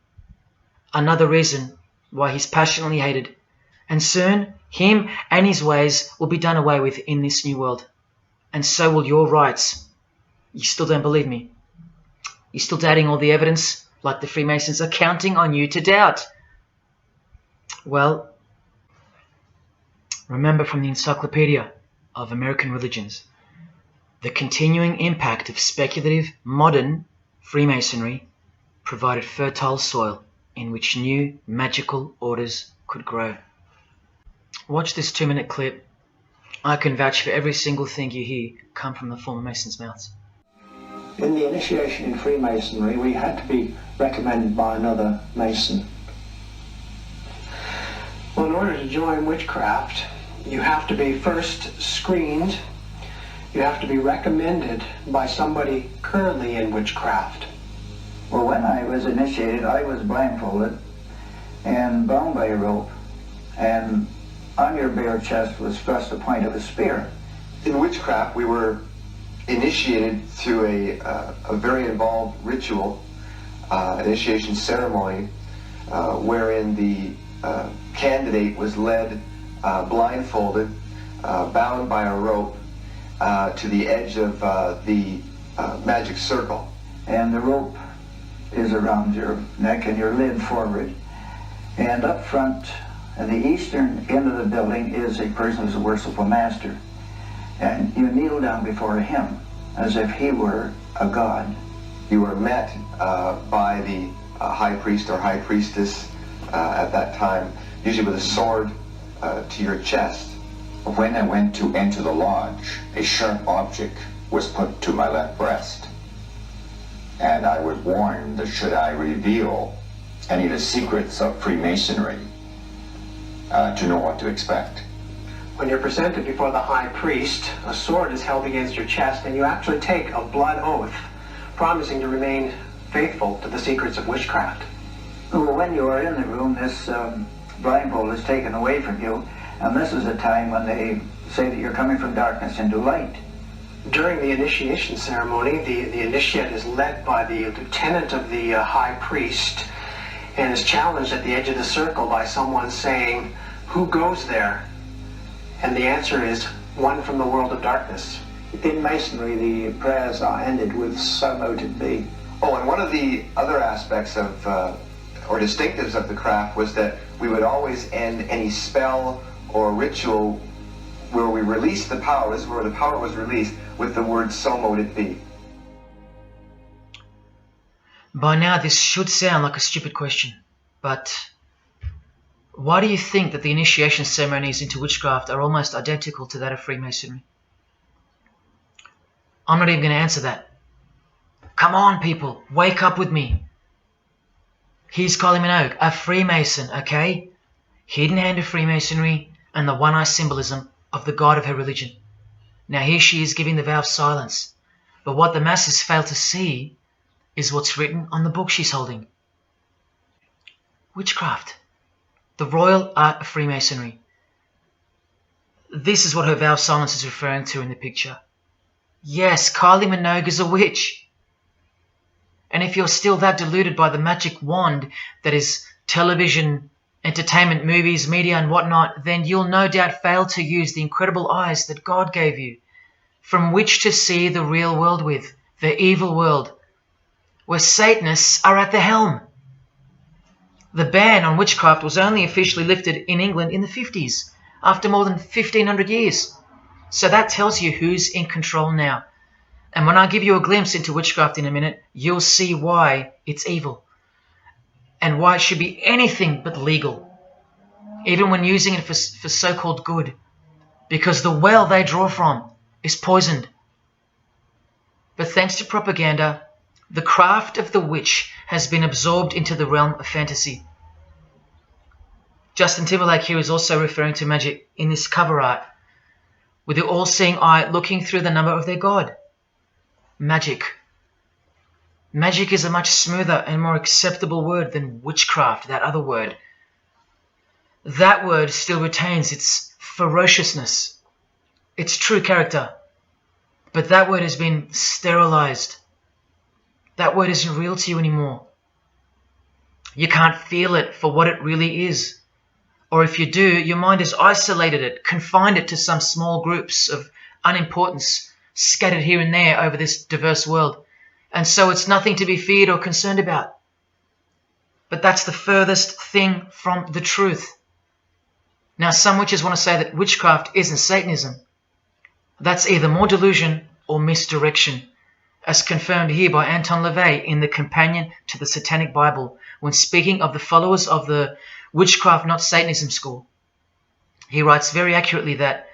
Speaker 1: Another reason why he's passionately hated, and soon him and his ways will be done away with in this new world, and so will your rights. You still don't believe me? You're still doubting all the evidence, like the Freemasons are counting on you to doubt. Well, remember from the Encyclopedia of American Religions, the continuing impact of speculative modern Freemasonry provided fertile soil in which new magical orders could grow. Watch this 2-minute clip. I can vouch for every single thing you hear come from the former Masons' mouths.
Speaker 13: In the initiation in Freemasonry, we had to be recommended by another Mason. Well, in order to join witchcraft, you have to be first screened. You have to be recommended by somebody currently in witchcraft.
Speaker 14: Well, when I was initiated, I was blindfolded and bound by a rope, and on your bare chest was thrust the point of a spear.
Speaker 15: In witchcraft, we were initiated through a very involved ritual, initiation ceremony, wherein the candidate was led blindfolded, bound by a rope to the edge of the magic circle.
Speaker 14: And the rope is around your neck and you're led forward. And up front, at the eastern end of the building, is a person who's a worshipful master. And you kneel down before him as if he were a god.
Speaker 15: You were met by the high priest or high priestess at that time, usually with a sword to your chest.
Speaker 16: When I went to enter the lodge, a sharp object was put to my left breast. And I was warned that should I reveal any of the secrets of Freemasonry, to know what to expect.
Speaker 13: When you're presented before the high priest, a sword is held against your chest, and you actually take a blood oath, promising to remain faithful to the secrets of witchcraft.
Speaker 14: Well, when you are in the room, this blindfold is taken away from you, and this is a time when they say that you're coming from darkness into light.
Speaker 13: During the initiation ceremony, the initiate is led by the lieutenant of the high priest and is challenged at the edge of the circle by someone saying, "Who goes there?" And the answer is, "One from the world of darkness."
Speaker 14: In Masonry, the prayers are ended with "So mote it be."
Speaker 15: Oh, and one of the other aspects of, or distinctives of the craft was that we would always end any spell or ritual where we released the power, this is where the power was released, with the word "So mote it be."
Speaker 1: By now this should sound like a stupid question, but why do you think that the initiation ceremonies into witchcraft are almost identical to that of Freemasonry? I'm not even going to answer that. Come on, people, wake up with me. Here's Kylie Minogue, a Freemason, okay? Hidden hand of Freemasonry and the one-eye symbolism of the god of her religion. Now here she is giving the vow of silence, but what the masses fail to see is what's written on the book she's holding. Witchcraft, the royal art of Freemasonry. This is what her vow of silence is referring to in the picture. Yes, Kylie Minogue is a witch. And if you're still that deluded by the magic wand that is television, entertainment, movies, media and whatnot, then you'll no doubt fail to use the incredible eyes that God gave you, from which to see the real world with, the evil world, where Satanists are at the helm. The ban on witchcraft was only officially lifted in England in the 50s, after more than 1,500 years. So that tells you who's in control now. And when I give you a glimpse into witchcraft in a minute, you'll see why it's evil and why it should be anything but legal, even when using it for so-called good, because the well they draw from is poisoned. But thanks to propaganda, the craft of the witch has been absorbed into the realm of fantasy. Justin Timberlake here is also referring to magic in this cover art, with the all-seeing eye looking through the number of their god. Magic. Magic is a much smoother and more acceptable word than witchcraft, that other word. That word still retains its ferociousness, its true character, but that word has been sterilized. That word isn't real to you anymore. You can't feel it for what it really is. Or if you do, your mind has isolated it, confined it to some small groups of unimportance scattered here and there over this diverse world. And so it's nothing to be feared or concerned about. But that's the furthest thing from the truth. Now, some witches want to say that witchcraft isn't Satanism. That's either more delusion or misdirection, as confirmed here by Anton LaVey in the Companion to the Satanic Bible, when speaking of the followers of the Witchcraft Not Satanism school. He writes very accurately that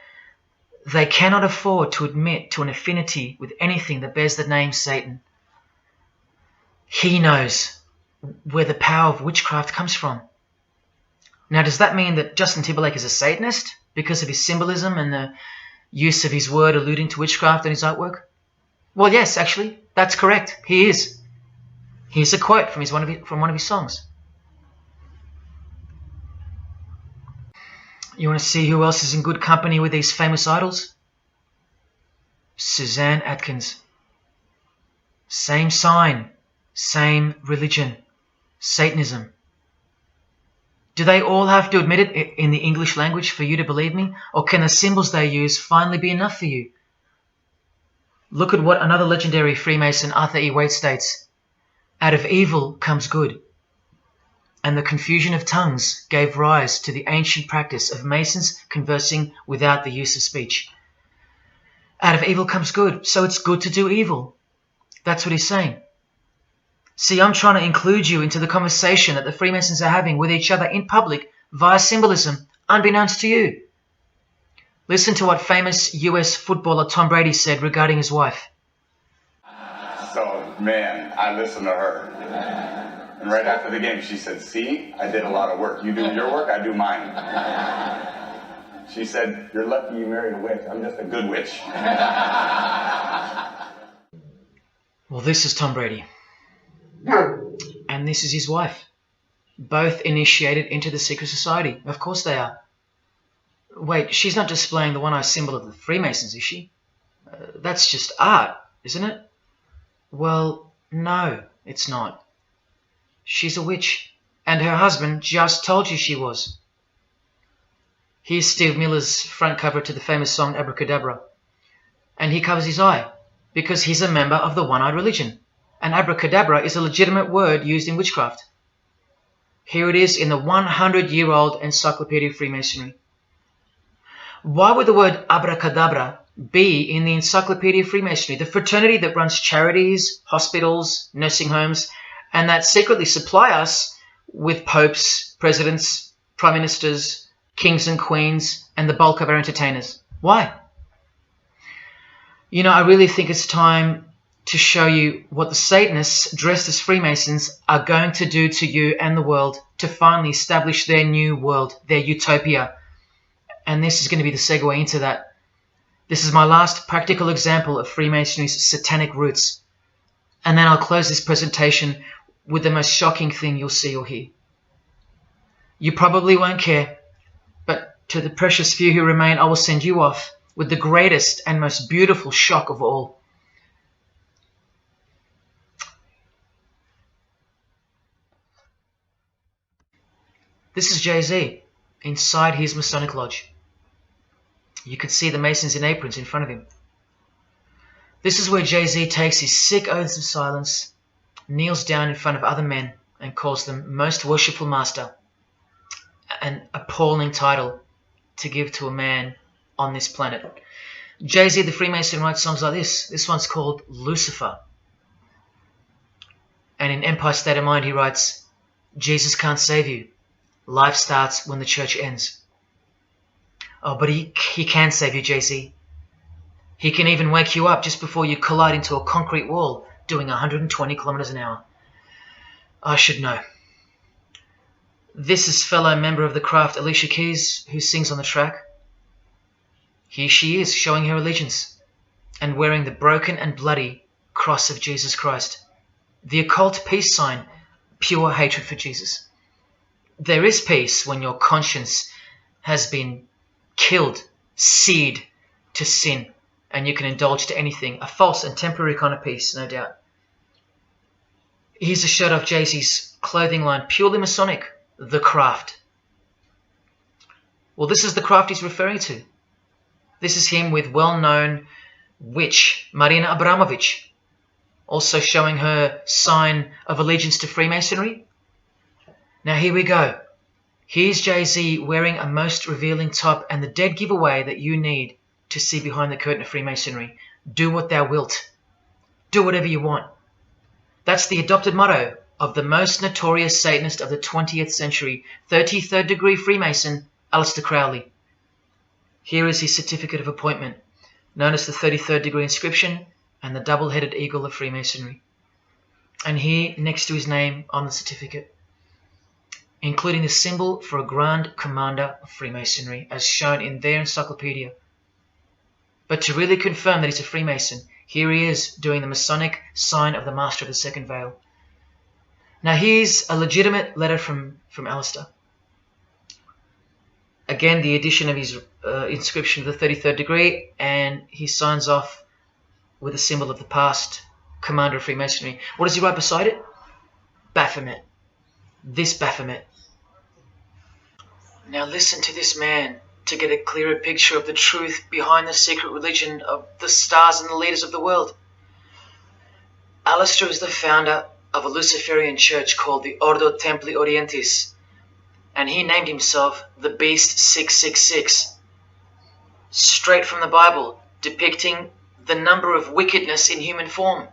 Speaker 1: they cannot afford to admit to an affinity with anything that bears the name Satan. He knows where the power of witchcraft comes from. Now, does that mean that Justin Timberlake is a Satanist because of his symbolism and the use of his word alluding to witchcraft in his artwork? Well, yes, actually, that's correct. He is. Here's a quote from one of his songs. You want to see who else is in good company with these famous idols? Suzanne Atkins. Same sign, same religion, Satanism. Do they all have to admit it in the English language for you to believe me? Or can the symbols they use finally be enough for you? Look at what another legendary Freemason, Arthur E. Waite, states. Out of evil comes good. And the confusion of tongues gave rise to the ancient practice of Masons conversing without the use of speech. Out of evil comes good, so it's good to do evil. That's what he's saying. See, I'm trying to include you into the conversation that the Freemasons are having with each other in public via symbolism, unbeknownst to you. Listen to what famous US footballer Tom Brady said regarding his wife.
Speaker 17: So, man, I listened to her. And right after the game, she said, "See, I did a lot of work. You do your work, I do mine." She said, "You're lucky you married a witch. I'm just a good witch."
Speaker 1: Well, this is Tom Brady. And this is his wife. Both initiated into the secret society. Of course they are. Wait, she's not displaying the one-eye symbol of the Freemasons, is she? That's just art, isn't it? Well, no, it's not. She's a witch, and her husband just told you she was. Here's Steve Miller's front cover to the famous song Abracadabra, and he covers his eye because he's a member of the one-eyed religion, and abracadabra is a legitimate word used in witchcraft. Here it is in the 100-year-old Encyclopedia of Freemasonry. Why would the word abracadabra be in the Encyclopedia of Freemasonry, the fraternity that runs charities, hospitals, nursing homes, and that secretly supply us with popes, presidents, prime ministers, kings and queens, and the bulk of our entertainers? Why? You know, I really think it's time to show you what the Satanists dressed as Freemasons are going to do to you and the world to finally establish their new world, their utopia. And this is going to be the segue into that. This is my last practical example of Freemasonry's satanic roots. And then I'll close this presentation with the most shocking thing you'll see or hear. You probably won't care, but to the precious few who remain, I will send you off with the greatest and most beautiful shock of all. This is Jay-Z inside his Masonic Lodge. You could see the Masons in aprons in front of him. This is where Jay-Z takes his sick oaths of silence, kneels down in front of other men, and calls them Most Worshipful Master, an appalling title to give to a man on this planet. Jay-Z the Freemason writes songs like this. This one's called Lucifer. And in Empire State of Mind he writes, Jesus can't save you. Life starts when the church ends. Oh, but he can save you, Jay-Z. He can even wake you up just before you collide into a concrete wall doing 120 kilometers an hour. I should know. This is fellow member of the craft Alicia Keys, who sings on the track. Here she is, showing her allegiance and wearing the broken and bloody cross of Jesus Christ, the occult peace sign, pure hatred for Jesus. There is peace when your conscience has been killed, seared to sin, and you can indulge to anything, a false and temporary kind of peace, no doubt. Here's a shot of Jay-Z's clothing line, purely Masonic, The Craft. Well, this is the craft he's referring to. This is him with well-known witch Marina Abramovich, also showing her sign of allegiance to Freemasonry. Now here we go. Here's Jay-Z wearing a most revealing top and the dead giveaway that you need to see behind the curtain of Freemasonry. Do what thou wilt. Do whatever you want. That's the adopted motto of the most notorious Satanist of the 20th century, 33rd degree Freemason, Aleister Crowley. Here is his certificate of appointment, known as the 33rd degree inscription and the double-headed eagle of Freemasonry. And here, next to his name on the certificate, including the symbol for a Grand Commander of Freemasonry, as shown in their encyclopedia. But to really confirm that he's a Freemason, here he is doing the Masonic sign of the Master of the Second Veil. Now here's a legitimate letter from Aleister. Again, the addition of his inscription of the 33rd degree, and he signs off with a symbol of the past Commander of Freemasonry. What does he write beside it? Baphomet. This Baphomet. Now listen to this man to get a clearer picture of the truth behind the secret religion of the stars and the leaders of the world. Aleister is the founder of a Luciferian church called the Ordo Templi Orientis, and he named himself the Beast 666, straight from the Bible, depicting the number of wickedness in human form.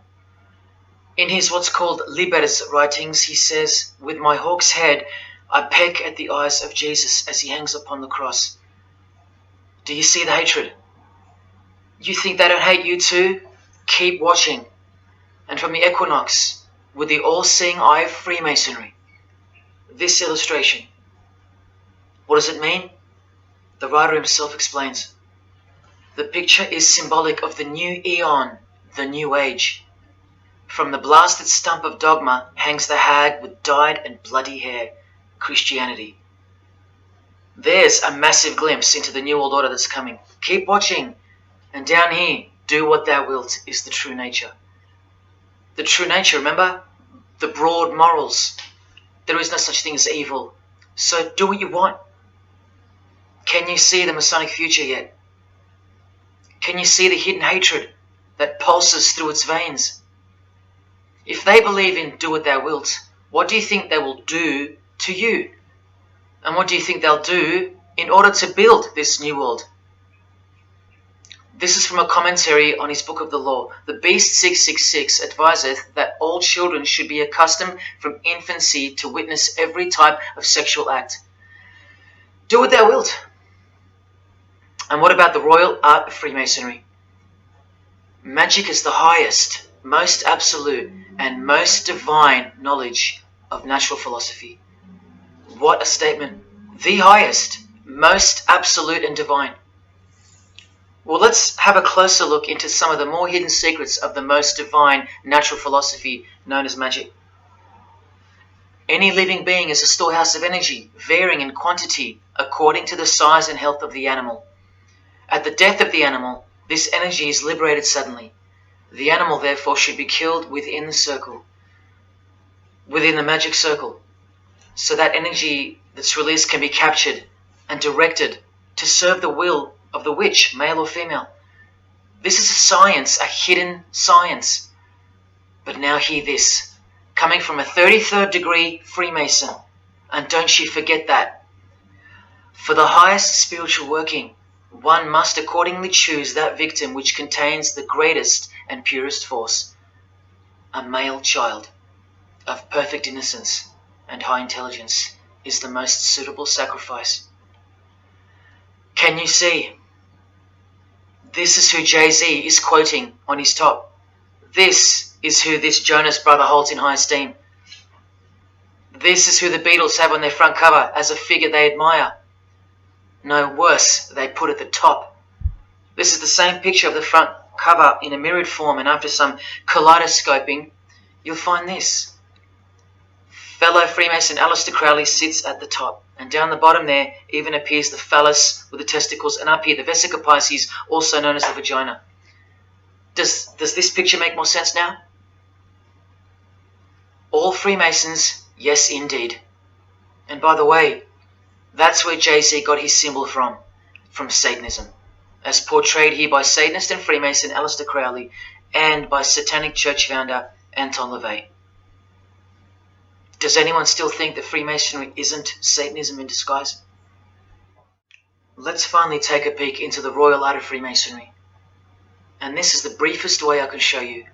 Speaker 1: In his what's called Liber's writings, he says, "With my hawk's head, I peck at the eyes of Jesus as he hangs upon the cross." Do you see the hatred? You think they don't hate you too? Keep watching. And from the equinox, with the all-seeing eye of Freemasonry, this illustration. What does it mean? The writer himself explains. The picture is symbolic of the new eon, the new age. From the blasted stump of dogma hangs the hag with dyed and bloody hair, Christianity. There's a massive glimpse into the New World Order that's coming. Keep watching. And down here, do what thou wilt is the true nature. The true nature, remember? The broad morals. There is no such thing as evil. So do what you want. Can you see the Masonic future yet? Can you see the hidden hatred that pulses through its veins? If they believe in do what thou wilt, what do you think they will do to you? And what do you think they'll do in order to build this new world? This is from a commentary on his book of the law. The Beast 666 adviseth that all children should be accustomed from infancy to witness every type of sexual act. Do what thou wilt. And what about the royal art of Freemasonry? Magic is the highest, most absolute, and most divine knowledge of natural philosophy. What a statement. The highest, most absolute and divine. Well, let's have a closer look into some of the more hidden secrets of the most divine natural philosophy known as magic. Any living being is a storehouse of energy, varying in quantity according to the size and health of the animal. At the death of the animal, this energy is liberated suddenly. The animal, therefore, should be killed within the circle, within the magic circle, so that energy that's released can be captured and directed to serve the will of the witch, male or female. This is a science, a hidden science. But now hear this, coming from a 33rd degree Freemason, and don't you forget that. For the highest spiritual working, one must accordingly choose that victim which contains the greatest and purest force, a male child of perfect innocence and high intelligence is the most suitable sacrifice. Can you see? This is who Jay-Z is quoting on his top. This is who this Jonas brother holds in high esteem. This is who the Beatles have on their front cover as a figure they admire. No, worse, they put at the top. This is the same picture of the front cover in a mirrored form, and after some kaleidoscoping, you'll find this. Fellow Freemason Aleister Crowley sits at the top, and down the bottom there even appears the phallus with the testicles, and up here the vesica Pisces, also known as the vagina. Does this picture make more sense now? All Freemasons, yes indeed. And by the way, that's where Jay-Z got his symbol from Satanism, as portrayed here by Satanist and Freemason Aleister Crowley and by Satanic Church founder Anton LaVey. Does anyone still think that Freemasonry isn't Satanism in disguise? Let's finally take a peek into the royal art of Freemasonry. And this is the briefest way I can show you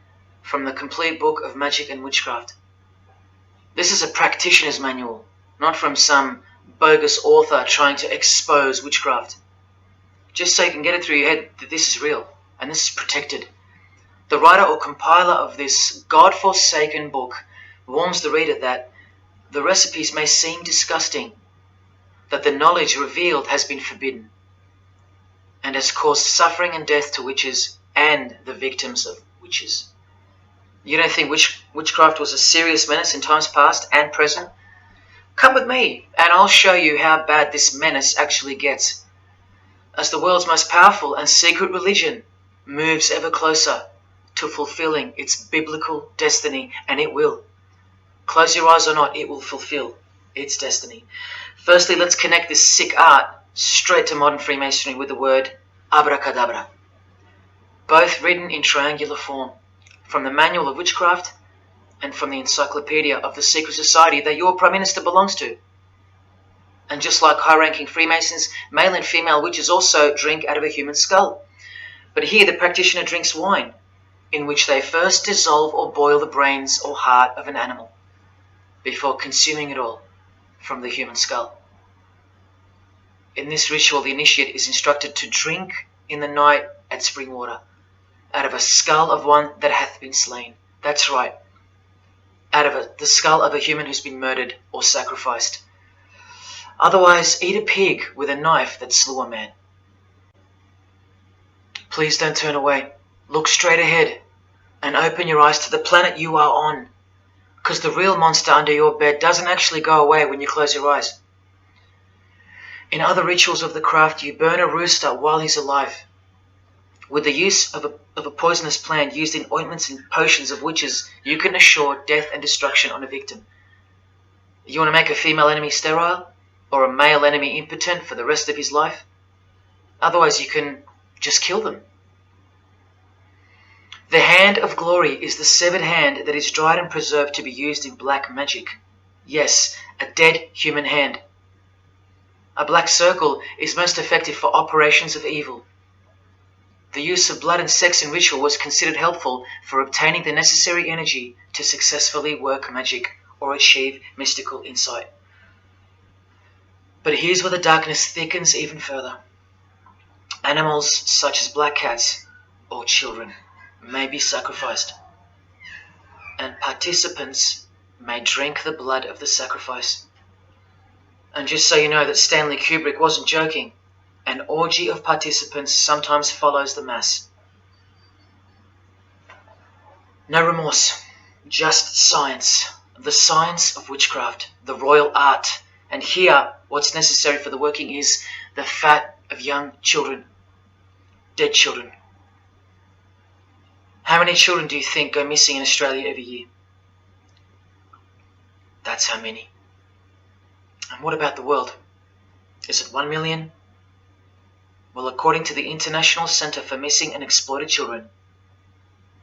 Speaker 1: from the complete book of magic and witchcraft. This is a practitioner's manual, not from some bogus author trying to expose witchcraft. Just so you can get it through your head that this is real and this is protected. The writer or compiler of this God-forsaken book warns the reader that the recipes may seem disgusting, that the knowledge revealed has been forbidden, and has caused suffering and death to witches and the victims of witches. You don't think witchcraft was a serious menace in times past and present? Come with me, and I'll show you how bad this menace actually gets, as the world's most powerful and secret religion moves ever closer to fulfilling its biblical destiny, and it will. Close your eyes or not, it will fulfill its destiny. Firstly, let's connect this sick art straight to modern Freemasonry with the word abracadabra, both written in triangular form, from the Manual of Witchcraft and from the Encyclopedia of the Secret Society that your Prime Minister belongs to. And just like high-ranking Freemasons, male and female witches also drink out of a human skull. But here the practitioner drinks wine, in which they first dissolve or boil the brains or heart of an animal, before consuming it all from the human skull. In this ritual, the initiate is instructed to drink in the night at spring water, out of a skull of one that hath been slain. That's right, out of the skull of a human who's been murdered or sacrificed. Otherwise, eat a pig with a knife that slew a man. Please don't turn away. Look straight ahead and open your eyes to the planet you are on, because the real monster under your bed doesn't actually go away when you close your eyes. In other rituals of the craft, you burn a rooster while he's alive. With the use of a poisonous plant used in ointments and potions of witches, you can assure death and destruction on a victim. You want to make a female enemy sterile or a male enemy impotent for the rest of his life? Otherwise, you can just kill them. The hand of glory is the severed hand that is dried and preserved to be used in black magic. Yes, a dead human hand. A black circle is most effective for operations of evil. The use of blood and sex in ritual was considered helpful for obtaining the necessary energy to successfully work magic or achieve mystical insight. But here's where the darkness thickens even further. Animals such as black cats or children may be sacrificed, and participants may drink the blood of the sacrifice. And just so you know that Stanley Kubrick wasn't joking, an orgy of participants sometimes follows the mass. No remorse, just science, the science of witchcraft, the royal art. And here, what's necessary for the working is the fat of young children, dead children. How many children do you think go missing in Australia every year? That's how many. And what about the world? Is it 1 million? Well, according to the International Centre for Missing and Exploited Children,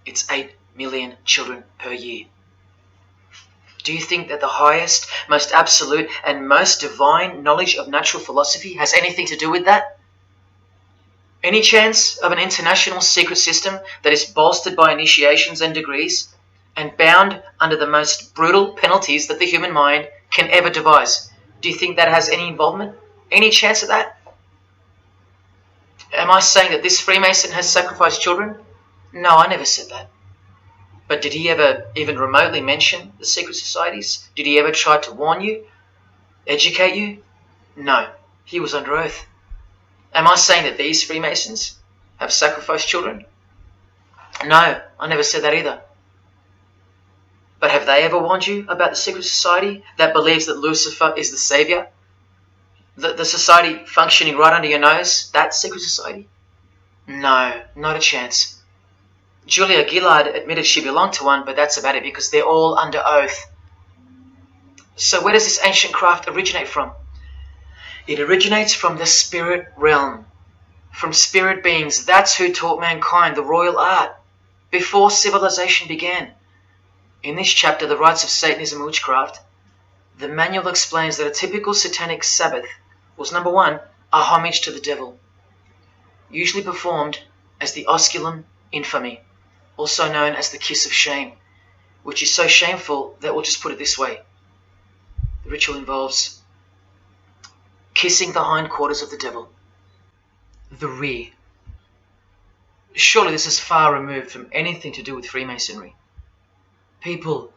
Speaker 1: it's 8 million children per year. Do you think that the highest, most absolute, and most divine knowledge of natural philosophy has anything to do with that? Any chance of an international secret system that is bolstered by initiations and degrees and bound under the most brutal penalties that the human mind can ever devise? Do you think that has any involvement? Any chance of that? Am I saying that this Freemason has sacrificed children? No, I never said that. But did he ever even remotely mention the secret societies? Did he ever try to warn you? Educate you? No, he was under oath. Am I saying that these Freemasons have sacrificed children? No, I never said that either. But have they ever warned you about the secret society that believes that Lucifer is the savior? The society functioning right under your nose, that secret society? No, not a chance. Julia Gillard admitted she belonged to one, but that's about it because they're all under oath. So where does this ancient craft originate from? It originates from the spirit realm, from spirit beings. That's who taught mankind the royal art before civilization began. In this chapter, The Rites of Satanism and Witchcraft, the manual explains that a typical satanic Sabbath was, number one, a homage to the devil, usually performed as the osculum infami, also known as the kiss of shame, which is so shameful that we'll just put it this way. The ritual involves kissing the hindquarters of the devil, the rear. Surely this is far removed from anything to do with Freemasonry. People,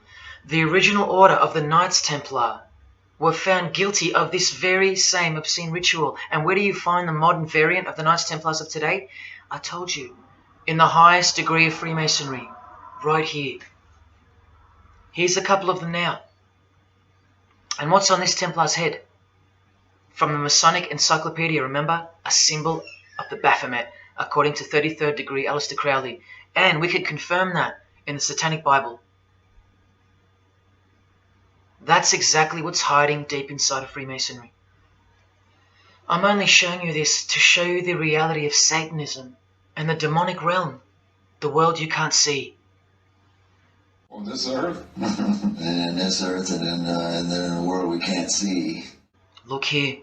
Speaker 1: the original order of the Knights Templar were found guilty of this very same obscene ritual. And where do you find the modern variant of the Knights Templars of today? I told you, in the highest degree of Freemasonry, right here. Here's a couple of them now. And what's on this Templar's head? From the Masonic Encyclopedia, remember? A symbol of the Baphomet, according to 33rd degree Aleister Crowley. And we can confirm that in the Satanic Bible. That's exactly what's hiding deep inside of Freemasonry. I'm only showing you this to show you the reality of Satanism and the demonic realm, the world you can't see.
Speaker 4: On this earth?
Speaker 5: And in this earth and then in a world we can't see.
Speaker 1: Look here.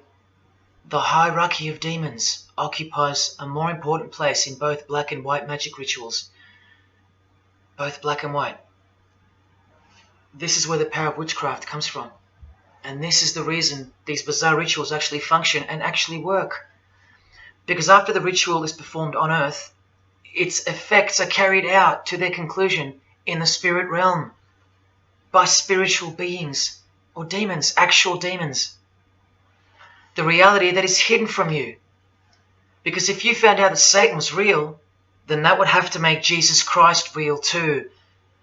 Speaker 1: The hierarchy of demons occupies a more important place in both black and white magic rituals. Both black and white. This is where the power of witchcraft comes from. And this is the reason these bizarre rituals actually function and actually work. Because after the ritual is performed on earth, its effects are carried out to their conclusion in the spirit realm by spiritual beings or demons, actual demons. The reality that is hidden from you. Because if you found out that Satan was real, then that would have to make Jesus Christ real too.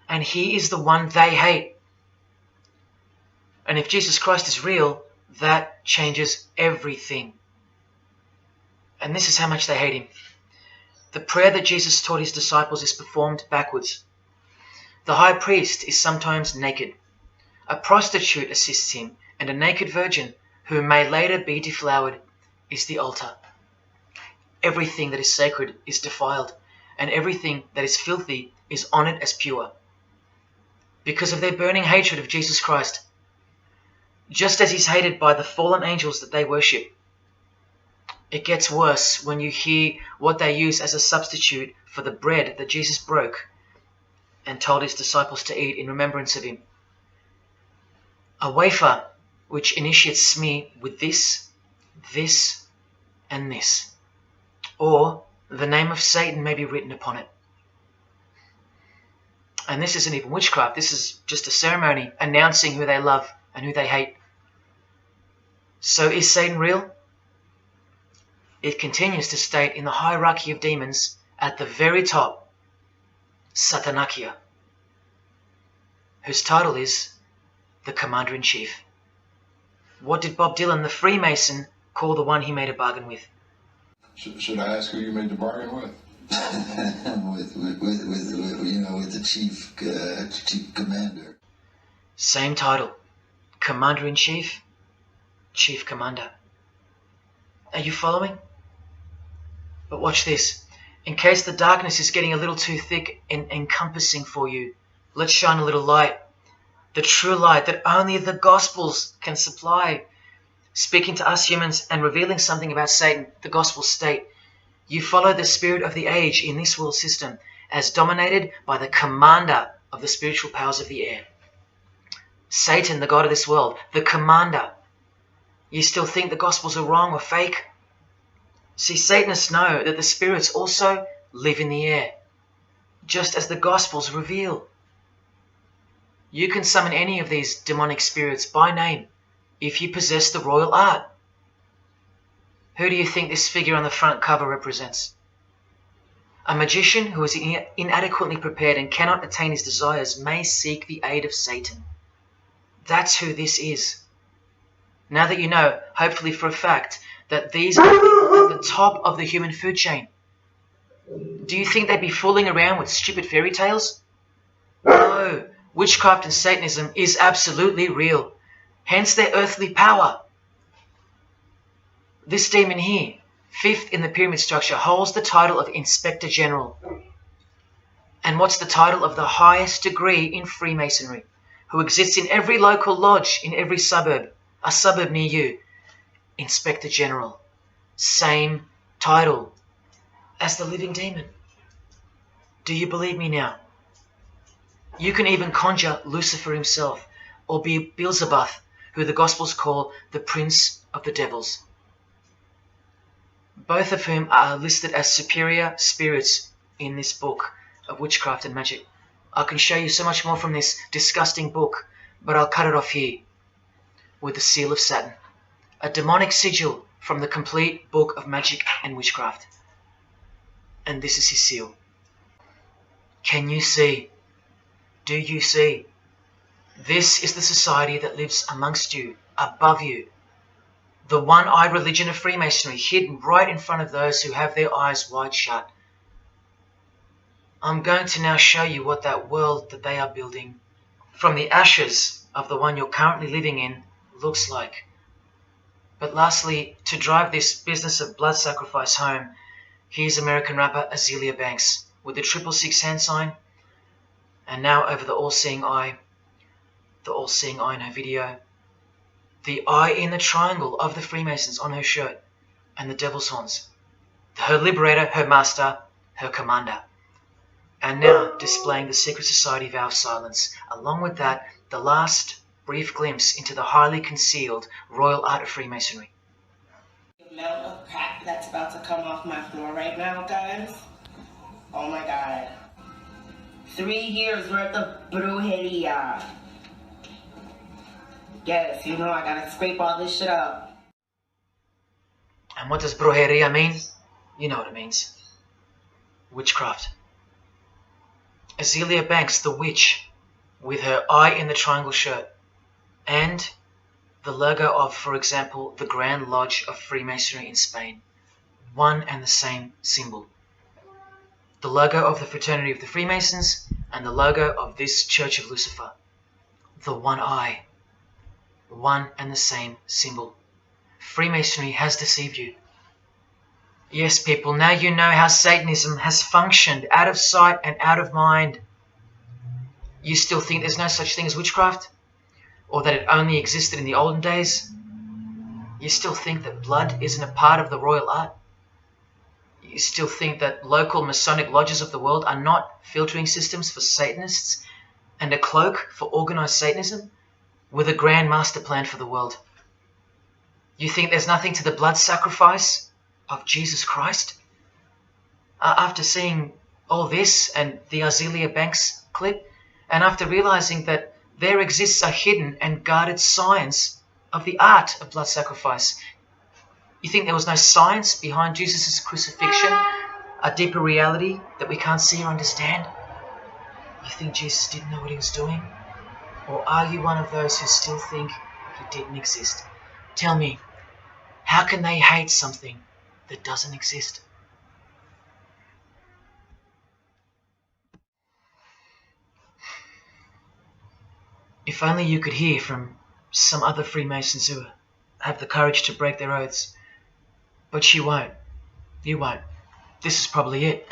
Speaker 1: And he is the one they hate. And if Jesus Christ is real, that changes everything. And this is how much they hate him. The prayer that Jesus taught his disciples is performed backwards. The high priest is sometimes naked. A prostitute assists him, and a naked virgin, who may later be deflowered, is the altar. Everything that is sacred is defiled, and everything that is filthy is honored as pure. Because of their burning hatred of Jesus Christ, just as he's hated by the fallen angels that they worship. It gets worse when you hear what they use as a substitute for the bread that Jesus broke and told his disciples to eat in remembrance of him. A wafer which initiates me with this, this, and this. Or the name of Satan may be written upon it. And this isn't even witchcraft. This is just a ceremony announcing who they love and who they hate. So is Satan real? It continues to state in the hierarchy of demons at the very top, Satanakia, whose title is the Commander-in-Chief. What did Bob Dylan, the Freemason, call the one he made a bargain with?
Speaker 4: Should I ask who you made the bargain with?
Speaker 5: with the chief commander.
Speaker 1: Same title, Commander-in-Chief, Chief Commander. Are you following? But watch this. In case the darkness is getting a little too thick and encompassing for you, let's shine a little light. The true light that only the Gospels can supply. Speaking to us humans and revealing something about Satan, the Gospels state, you follow the spirit of the age in this world system as dominated by the commander of the spiritual powers of the air. Satan, the god of this world, the commander. You still think the Gospels are wrong or fake? See, Satanists know that the spirits also live in the air, just as the Gospels reveal. You can summon any of these demonic spirits by name if you possess the royal art. Who do you think this figure on the front cover represents? A magician who is inadequately prepared and cannot attain his desires may seek the aid of Satan. That's who this is. Now that you know, hopefully for a fact, that these are people at the top of the human food chain. Do you think they'd be fooling around with stupid fairy tales? No, witchcraft and Satanism is absolutely real, hence their earthly power. This demon here, fifth in the pyramid structure, holds the title of Inspector General. And what's the title of the highest degree in Freemasonry, who exists in every local lodge in every suburb, a suburb near you? Inspector General. Same title as the living demon. Do you believe me now? You can even conjure Lucifer himself, or be Beelzebub, who the Gospels call the Prince of the Devils. Both of whom are listed as superior spirits in this book of witchcraft and magic. I can show you so much more from this disgusting book, but I'll cut it off here with the seal of Saturn, a demonic sigil from the complete book of magic and witchcraft. And this is his seal. Can you see? Do you see? This is the society that lives amongst you, above you. The one-eyed religion of Freemasonry, hidden right in front of those who have their eyes wide shut. I'm going to now show you what that world that they are building, from the ashes of the one you're currently living in, looks like. But lastly, to drive this business of blood sacrifice home, here's American rapper Azealia Banks with the 666 hand sign, and now over the all-seeing eye in her video, the eye in the triangle of the Freemasons on her shirt, and the devil's horns, her liberator, her master, her commander. And now displaying the secret society vow of silence. Along with that, the last brief glimpse into the highly concealed royal art of Freemasonry.
Speaker 18: The amount of crap that's about to come off my floor right now, guys. Oh my god. 3 years worth of brujeria. Yes, you know I gotta scrape all this shit up.
Speaker 1: And what does brujeria mean? You know what it means. Witchcraft. Azealia Banks, the witch, with her eye in the triangle shirt, and the logo of, for example, the Grand Lodge of Freemasonry in Spain. one and the same symbol. The logo of the Fraternity of the Freemasons and the logo of this Church of Lucifer. The one eye. One and the same symbol. Freemasonry has deceived you. Yes, people, now you know how Satanism has functioned out of sight and out of mind. You still think there's no such thing as witchcraft? Or that it only existed in the olden days? You still think that blood isn't a part of the royal art? You still think that local Masonic lodges of the world are not filtering systems for Satanists and a cloak for organized Satanism with a grand master plan for the world? You think there's nothing to the blood sacrifice of Jesus Christ? After seeing all this and the Azealia Banks clip, and after realizing that there exists a hidden and guarded science of the art of blood sacrifice, you think there was no science behind Jesus' crucifixion, a deeper reality that we can't see or understand? You think Jesus didn't know what he was doing? Or are you one of those who still think he didn't exist? Tell me, how can they hate something that doesn't exist? If only you could hear from some other Freemasons who have the courage to break their oaths. But you won't. You won't. This is probably it.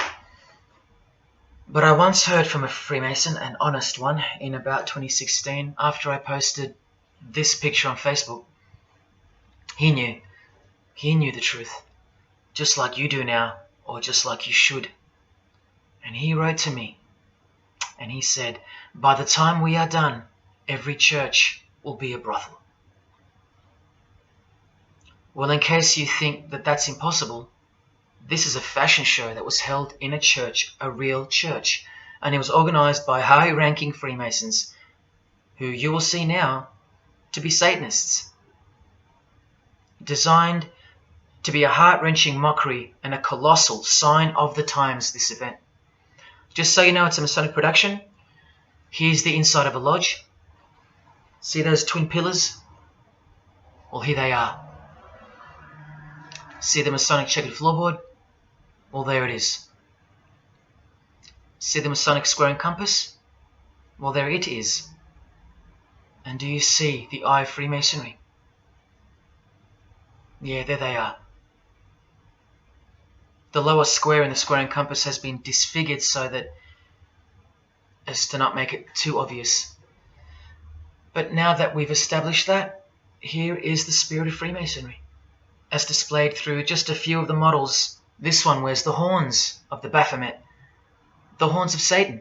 Speaker 1: But I once heard from a Freemason, an honest one, in about 2016, after I posted this picture on Facebook. He knew. He knew the truth. Just like you do now, or just like you should. And he wrote to me, and he said, by the time we are done, every church will be a brothel. Well, in case you think that that's impossible, this is a fashion show that was held in a church, a real church, and it was organized by high-ranking Freemasons, who you will see now to be Satanists. Designed to be a heart-wrenching mockery and a colossal sign of the times, this event. Just so you know, it's a Masonic production. Here's the inside of a lodge. See those twin pillars? Well, here they are. See the Masonic checkered floorboard? Well, there it is. See the Masonic square and compass? Well, there it is. And do you see the eye of Freemasonry? Yeah, there they are. The lower square in the square and compass has been disfigured so that as to not make it too obvious. But now that we've established that, here is the spirit of Freemasonry, as displayed through just a few of the models. This one wears the horns of the Baphomet, the horns of Satan,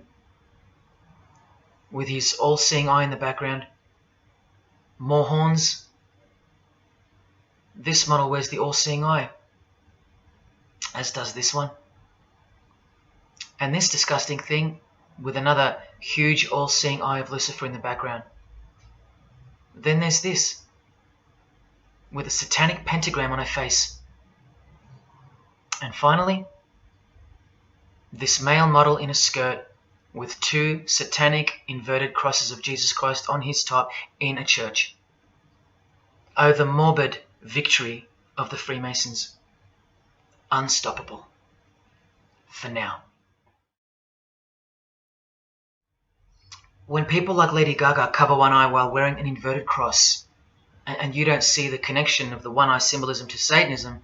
Speaker 1: with his all-seeing eye in the background. More horns. This model wears the all-seeing eye, as does this one. And this disgusting thing with another huge all-seeing eye of Lucifer in the background. Then there's this, with a satanic pentagram on her face. And finally, this male model in a skirt with two satanic inverted crosses of Jesus Christ on his top in a church. Oh, the morbid victory of the Freemasons. Unstoppable. For now. When people like Lady Gaga cover one eye while wearing an inverted cross, and you don't see the connection of the one eye symbolism to Satanism,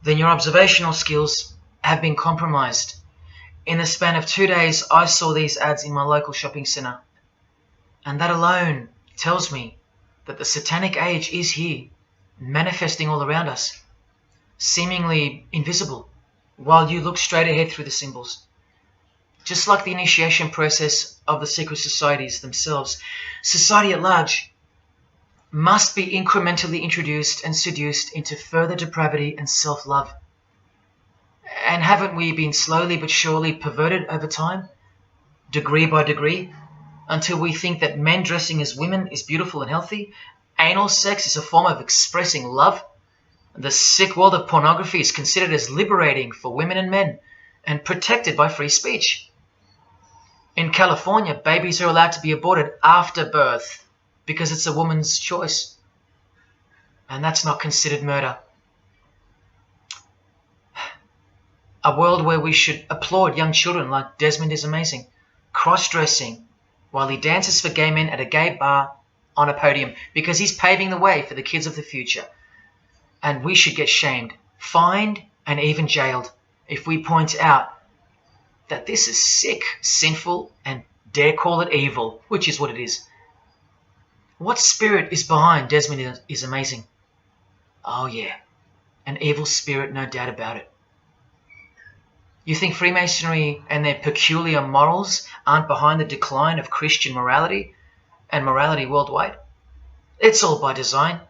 Speaker 1: then your observational skills have been compromised. In the span of 2 days, I saw these ads in my local shopping centre. And that alone tells me that the satanic age is here, manifesting all around us, seemingly invisible, while you look straight ahead through the symbols. Just like the initiation process of the secret societies themselves, society at large must be incrementally introduced and seduced into further depravity and self-love. And haven't we been slowly but surely perverted over time, degree by degree, until we think that men dressing as women is beautiful and healthy, anal sex is a form of expressing love, the sick world of pornography is considered as liberating for women and men, and protected by free speech. In California, babies are allowed to be aborted after birth because it's a woman's choice. And that's not considered murder. A world where we should applaud young children like Desmond is amazing, cross-dressing while he dances for gay men at a gay bar on a podium because he's paving the way for the kids of the future. And we should get shamed, fined, and even jailed if we point out that this is sick, sinful, and dare call it evil, which is what it is. What spirit is behind Desmond is amazing? Oh yeah, an evil spirit, no doubt about it. You think Freemasonry and their peculiar morals aren't behind the decline of Christian morality and morality worldwide? It's all by design.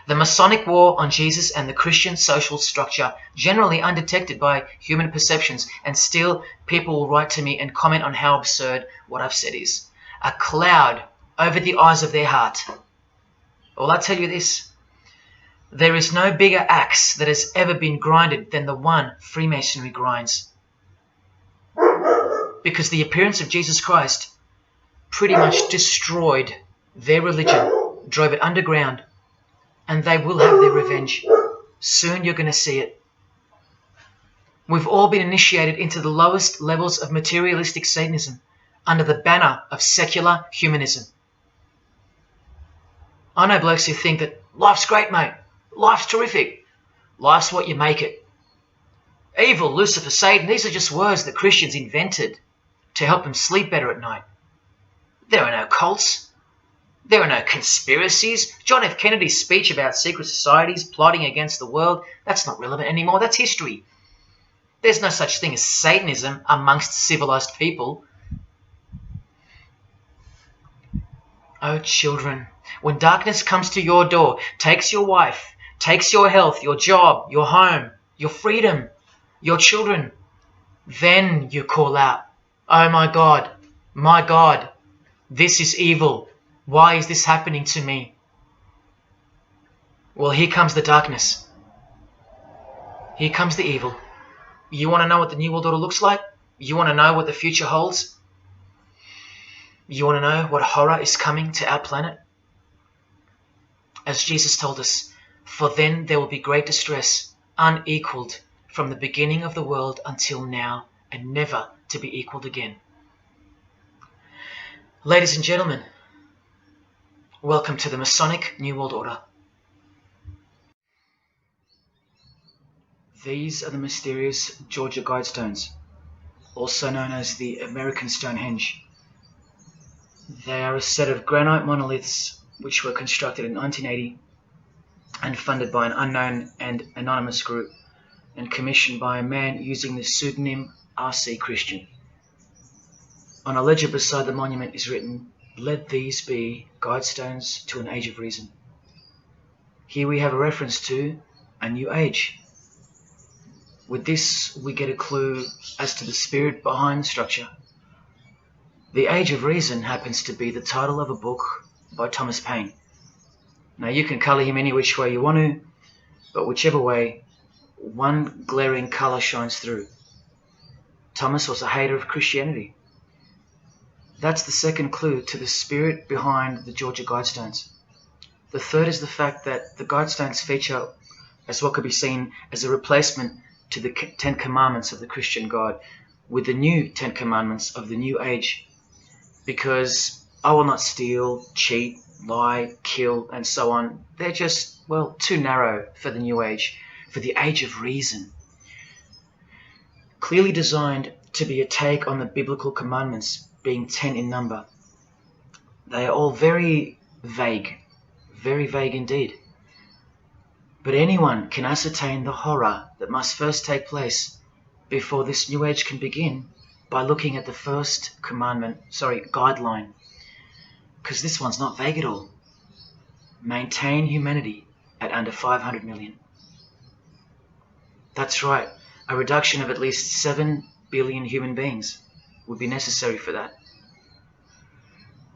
Speaker 1: The Masonic war on Jesus and the Christian social structure, generally undetected by human perceptions, and still people will write to me and comment on how absurd what I've said is. A cloud over the eyes of their heart. Well, I tell you this, there is no bigger axe that has ever been grinded than the one Freemasonry grinds. Because the appearance of Jesus Christ pretty much destroyed their religion, drove it underground, and they will have their revenge. Soon you're going to see it. We've all been initiated into the lowest levels of materialistic Satanism under the banner of secular humanism. I know blokes who think that life's great, mate. Life's terrific. Life's what you make it. Evil, Lucifer, Satan, these are just words that Christians invented to help them sleep better at night. There are no cults. There are no conspiracies. John F. Kennedy's speech about secret societies plotting against the world, that's not relevant anymore. That's history. There's no such thing as Satanism amongst civilized people. Oh, children, when darkness comes to your door, takes your wife, takes your health, your job, your home, your freedom, your children, then you call out, oh my God, this is evil. Why is this happening to me? Well, here comes the darkness. Here comes the evil. You want to know what the New World Order looks like? You want to know what the future holds? You want to know what horror is coming to our planet? As Jesus told us, for then there will be great distress, unequaled from the beginning of the world until now, and never to be equaled again. Ladies and gentlemen, welcome to the Masonic New World Order. These are the mysterious Georgia Guidestones, also known as the American Stonehenge. They are a set of granite monoliths which were constructed in 1980 and funded by an unknown and anonymous group and commissioned by a man using the pseudonym R.C. Christian. On a ledger beside the monument is written, "Let these be guidestones to an age of reason." Here we have a reference to a new age. With this, we get a clue as to the spirit behind the structure. The Age of Reason happens to be the title of a book by Thomas Paine. Now, you can colour him any which way you want to, but whichever way, one glaring colour shines through. Thomas was a hater of Christianity. That's the second clue to the spirit behind the Georgia Guidestones. The third is the fact that the Guidestones feature as what could be seen as a replacement to the Ten Commandments of the Christian God with the new Ten Commandments of the New Age. Because I will not steal, cheat, lie, kill, and so on. They're just, well, too narrow for the New Age, for the Age of Reason. Clearly designed to be a take on the biblical commandments, being 10 in number. They are all very vague indeed. But anyone can ascertain the horror that must first take place before this New Age can begin by looking at the first guideline. Because this one's not vague at all. Maintain humanity at under 500 million. That's right, a reduction of at least 7 billion human beings would be necessary for that.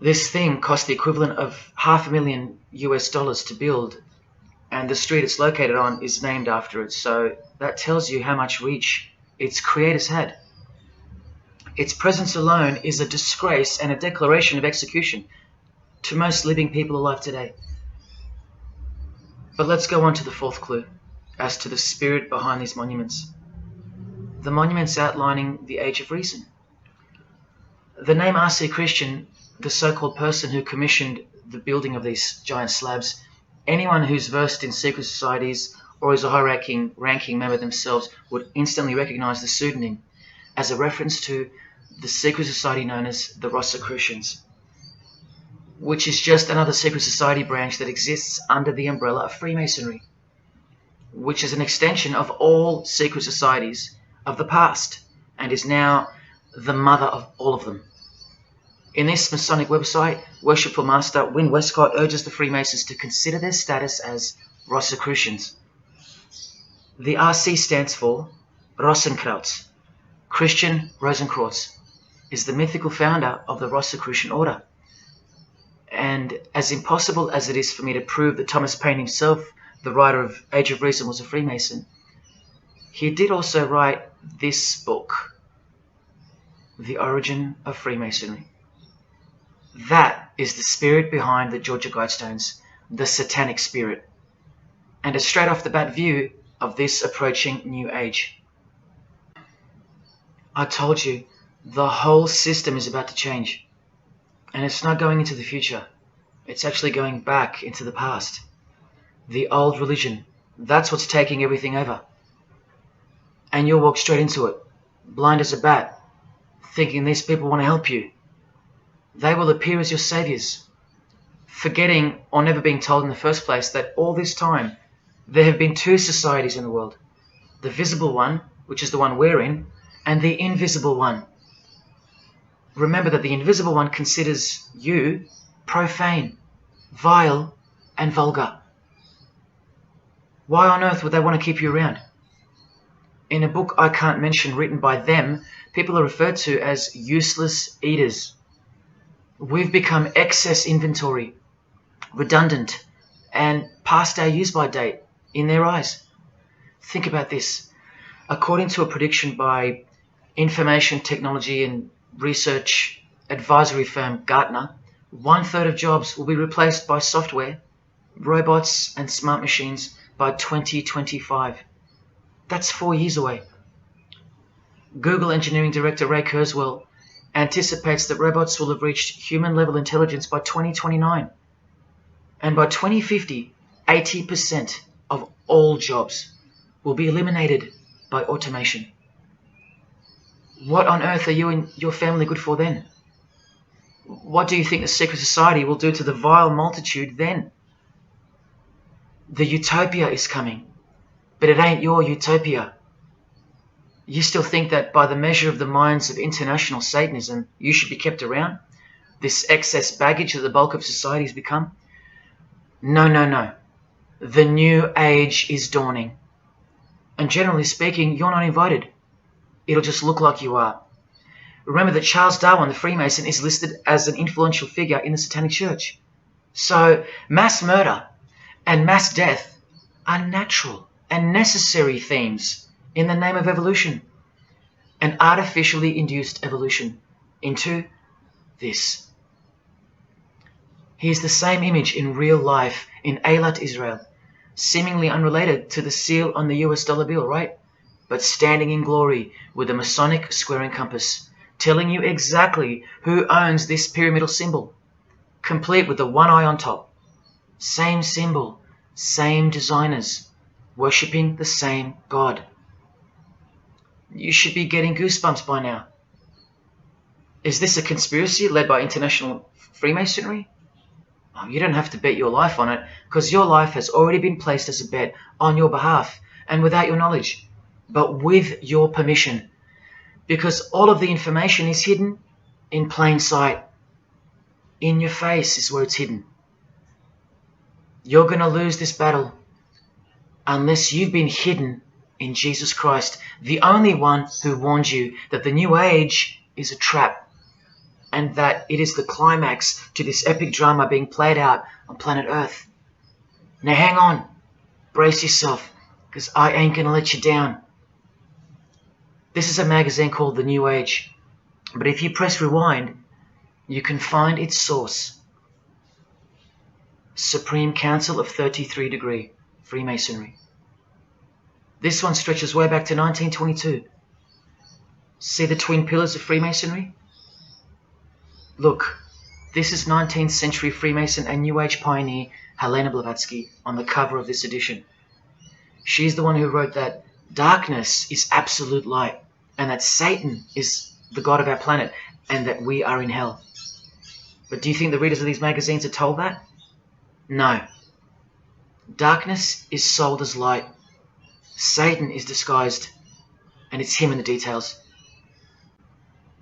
Speaker 1: This thing cost the equivalent of $500,000 to build, and the street it's located on is named after it, so that tells you how much reach its creators had. Its presence alone is a disgrace and a declaration of execution to most living people alive today. But let's go on to the fourth clue as to the spirit behind these monuments. the monuments outlining the Age of Reason. The name R.C. Christian, the so-called person who commissioned the building of these giant slabs, anyone who's versed in secret societies or is a high-ranking member themselves would instantly recognize the pseudonym as a reference to the secret society known as the Rosicrucians, which is just another secret society branch that exists under the umbrella of Freemasonry, which is an extension of all secret societies of the past and is now the mother of all of them. In this Masonic website, Worshipful Master Wynne Westcott urges the Freemasons to consider their status as Rosicrucians. The RC stands for Rosenkreuz. Christian Rosenkreuz is the mythical founder of the Rosicrucian order. And as impossible as it is for me to prove that Thomas Paine himself, the writer of Age of Reason, was a Freemason, he did also write this book, The Origin of Freemasonry. That is the spirit behind the Georgia Guidestones, the satanic spirit, and a straight off the bat view of this approaching new age. I told you, the whole system is about to change. And it's not going into the future. It's actually going back into the past. The old religion, that's what's taking everything over. And you'll walk straight into it, blind as a bat, thinking these people want to help you. They will appear as your saviors, forgetting or never being told in the first place that all this time there have been two societies in the world. The visible one, which is the one we're in, and the invisible one. Remember that the invisible one considers you profane, vile, and vulgar. Why on earth would they want to keep you around? In a book I can't mention written by them, people are referred to as useless eaters. We've become excess inventory, redundant, and past our use-by date in their eyes. Think about this. According to a prediction by information technology and research advisory firm Gartner, 1/3 of jobs will be replaced by software, robots, and smart machines by 2025. That's 4 years away. Google engineering director Ray Kurzweil anticipates that robots will have reached human-level intelligence by 2029. And by 2050, 80% of all jobs will be eliminated by automation. What on earth are you and your family good for then? What do you think the secret society will do to the vile multitude then? The utopia is coming, but it ain't your utopia. You still think that by the measure of the minds of international Satanism, you should be kept around? This excess baggage that the bulk of society has become? No, no, no. The new age is dawning. And generally speaking, you're not invited. It'll just look like you are. Remember that Charles Darwin, the Freemason, is listed as an influential figure in the Satanic Church. So mass murder and mass death are natural and necessary themes in the name of evolution, an artificially induced evolution into this. He is the same image in real life in Eilat, Israel, seemingly unrelated to the seal on the US dollar bill, right? But standing in glory with a Masonic square and compass, telling you exactly who owns this pyramidal symbol, complete with the one eye on top. Same symbol, same designers, worshipping the same God. You should be getting goosebumps by now. Is this a conspiracy led by international Freemasonry? Oh, you don't have to bet your life on it, because your life has already been placed as a bet on your behalf and without your knowledge, but with your permission, because all of the information is hidden in plain sight. In your face is where it's hidden. You're going to lose this battle unless you've been hidden in Jesus Christ, the only one who warned you that the new age is a trap and that it is the climax to this epic drama being played out on planet Earth. Now hang on, brace yourself, because I ain't going to let you down. This is a magazine called The New Age, but if you press rewind, you can find its source. Supreme Council of 33 Degree, Freemasonry. This one stretches way back to 1922. See the twin pillars of Freemasonry? Look, this is 19th century Freemason and New Age pioneer Helena Blavatsky on the cover of this edition. She's the one who wrote that darkness is absolute light, and that Satan is the god of our planet, and that we are in hell. But do you think the readers of these magazines are told that? No. Darkness is sold as light. Satan is disguised, and it's him in the details.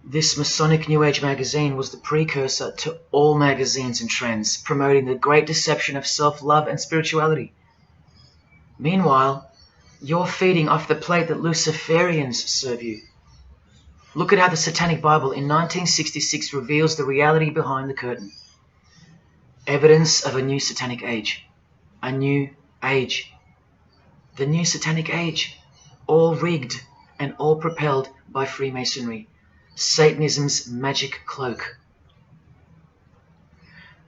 Speaker 1: This Masonic New Age magazine was the precursor to all magazines and trends, promoting the great deception of self-love and spirituality. Meanwhile, you're feeding off the plate that Luciferians serve you. Look at how the Satanic Bible in 1966 reveals the reality behind the curtain. Evidence of a new Satanic age. A new age. The new Satanic age. All rigged and all propelled by Freemasonry. Satanism's magic cloak.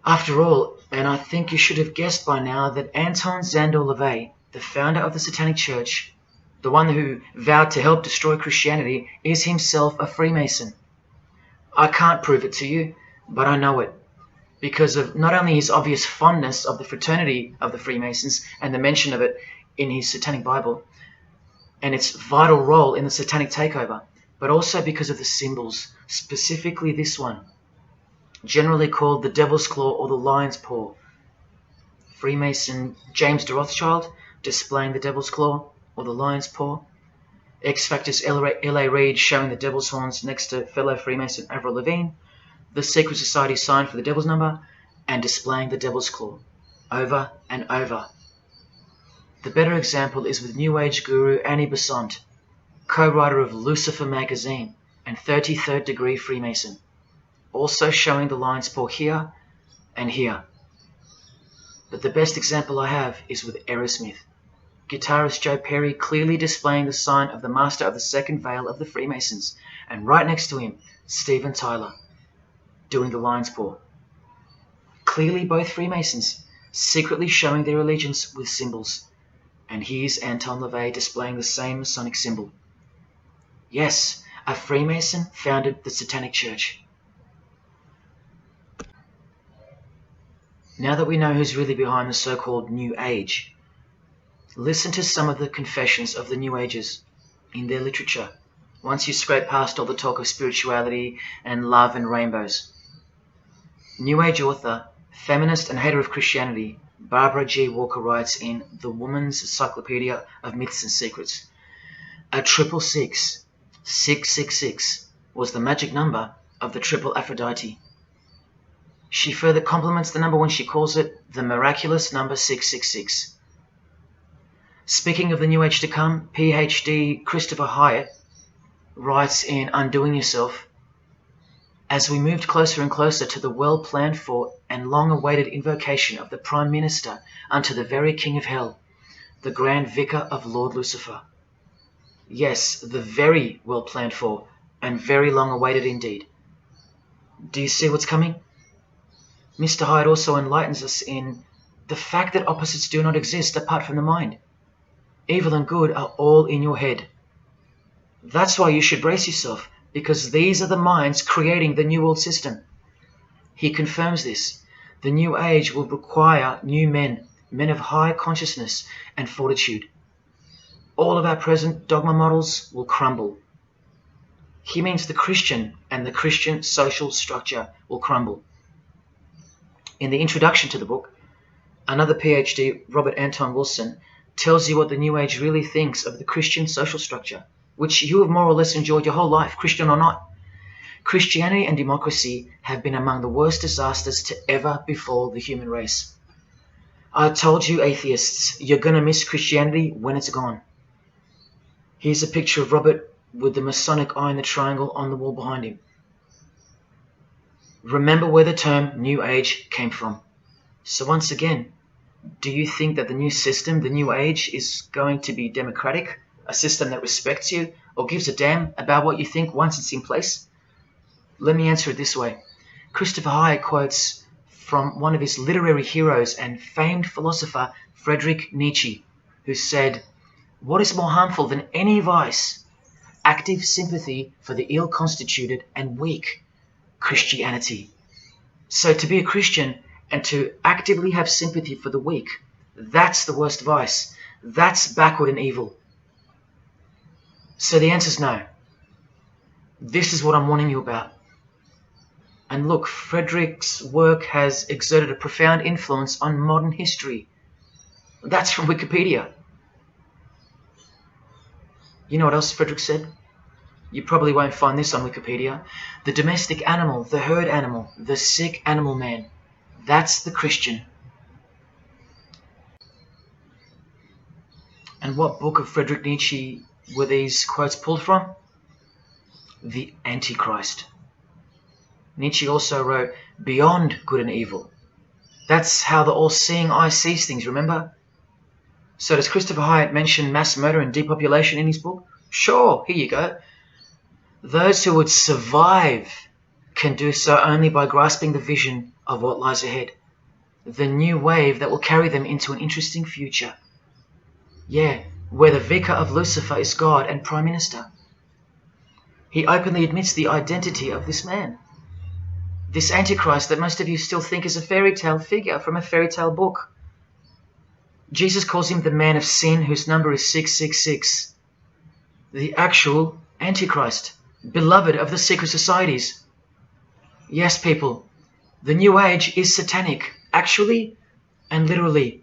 Speaker 1: After all, and I think you should have guessed by now that Anton Szandor LaVey, the founder of the Satanic Church, the one who vowed to help destroy Christianity, is himself a Freemason. I can't prove it to you, but I know it, because of not only his obvious fondness of the fraternity of the Freemasons and the mention of it in his Satanic Bible, and its vital role in the Satanic takeover, but also because of the symbols, specifically this one, generally called the Devil's Claw or the Lion's Paw. Freemason James de Rothschild displaying the Devil's Claw or the Lion's Paw. X-Factor's L.A. Reid showing the Devil's Horns next to fellow Freemason Avril Lavigne. The Secret Society sign for the Devil's Number, and displaying the Devil's Claw over and over. The better example is with New Age guru Annie Besant, co-writer of Lucifer magazine and 33rd degree Freemason, also showing the Lion's Paw here and here. But the best example I have is with Aerosmith, guitarist Joe Perry clearly displaying the sign of the Master of the Second Veil of the Freemasons, and right next to him, Steven Tyler, doing the Lion's Paw. Clearly both Freemasons, secretly showing their allegiance with symbols. And here's Anton LaVey displaying the same Masonic symbol. Yes, a Freemason founded the Satanic Church. Now that we know who's really behind the so-called New Age, listen to some of the confessions of the New Agers in their literature, once you scrape past all the talk of spirituality and love and rainbows. New Age author, feminist and hater of Christianity, Barbara G. Walker writes in The Woman's Encyclopedia of Myths and Secrets, a 666, 666, was the magic number of the triple Aphrodite. She further compliments the number when she calls it the miraculous number 666. Speaking of the New Age to come, PhD Christopher Hyatt writes in Undoing Yourself, as we moved closer and closer to the well-planned for and long-awaited invocation of the Prime Minister unto the very King of Hell, the Grand Vicar of Lord Lucifer. Yes, the very well-planned for and very long-awaited indeed. Do you see what's coming? Mr. Hyde also enlightens us in the fact that opposites do not exist apart from the mind. Evil and good are all in your head. That's why you should brace yourself, because these are the minds creating the New World System. He confirms this. The New Age will require new men, men of high consciousness and fortitude. All of our present dogma models will crumble. He means the Christian and the Christian social structure will crumble. In the introduction to the book, another PhD, Robert Anton Wilson, tells you what the New Age really thinks of the Christian social structure, which you have more or less enjoyed your whole life, Christian or not. Christianity and democracy have been among the worst disasters to ever befall the human race. I told you, atheists, you're going to miss Christianity when it's gone. Here's a picture of Robert with the Masonic eye in the triangle on the wall behind him. Remember where the term New Age came from. So once again, do you think that the new system, the New Age, is going to be democratic, a system that respects you or gives a damn about what you think once it's in place? Let me answer it this way. Christopher Hyatt quotes from one of his literary heroes and famed philosopher, Friedrich Nietzsche, who said, "What is more harmful than any vice? active sympathy for the ill-constituted and weak. Christianity. So to be a Christian and to actively have sympathy for the weak, that's the worst vice. That's backward and evil. So the answer is no. This is what I'm warning you about. And look, Frederick's work has exerted a profound influence on modern history. That's from Wikipedia. You know what else Frederick said? You probably won't find this on Wikipedia. The domestic animal, the herd animal, the sick animal man. That's the Christian. And what book of Friedrich Nietzsche were these quotes pulled from? The Antichrist. Nietzsche also wrote Beyond Good and Evil. That's how the all-seeing eye sees things, remember? So does Christopher Hyatt mention mass murder and depopulation in his book? Sure, here you go. Those who would survive can do so only by grasping the vision of what lies ahead. The new wave that will carry them into an interesting future. Yeah, where the vicar of Lucifer is God and Prime Minister. He openly admits the identity of this man. This Antichrist that most of you still think is a fairy tale figure from a fairy tale book. Jesus calls him the man of sin whose number is 666. The actual Antichrist, beloved of the secret societies. Yes, people, the New Age is satanic, actually and literally.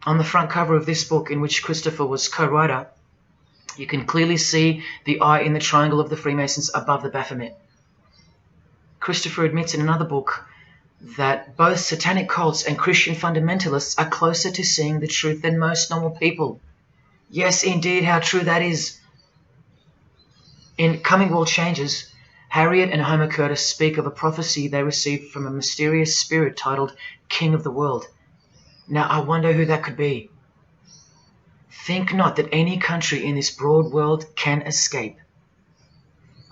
Speaker 1: On the front cover of this book, in which Christopher was co-writer, you can clearly see the eye in the triangle of the Freemasons above the Baphomet. Christopher admits in another book that both satanic cults and Christian fundamentalists are closer to seeing the truth than most normal people. Yes, indeed, how true that is. In Coming World Changes, Harriet and Homer Curtis speak of a prophecy they received from a mysterious spirit titled King of the World. Now, I wonder who that could be. Think not that any country in this broad world can escape.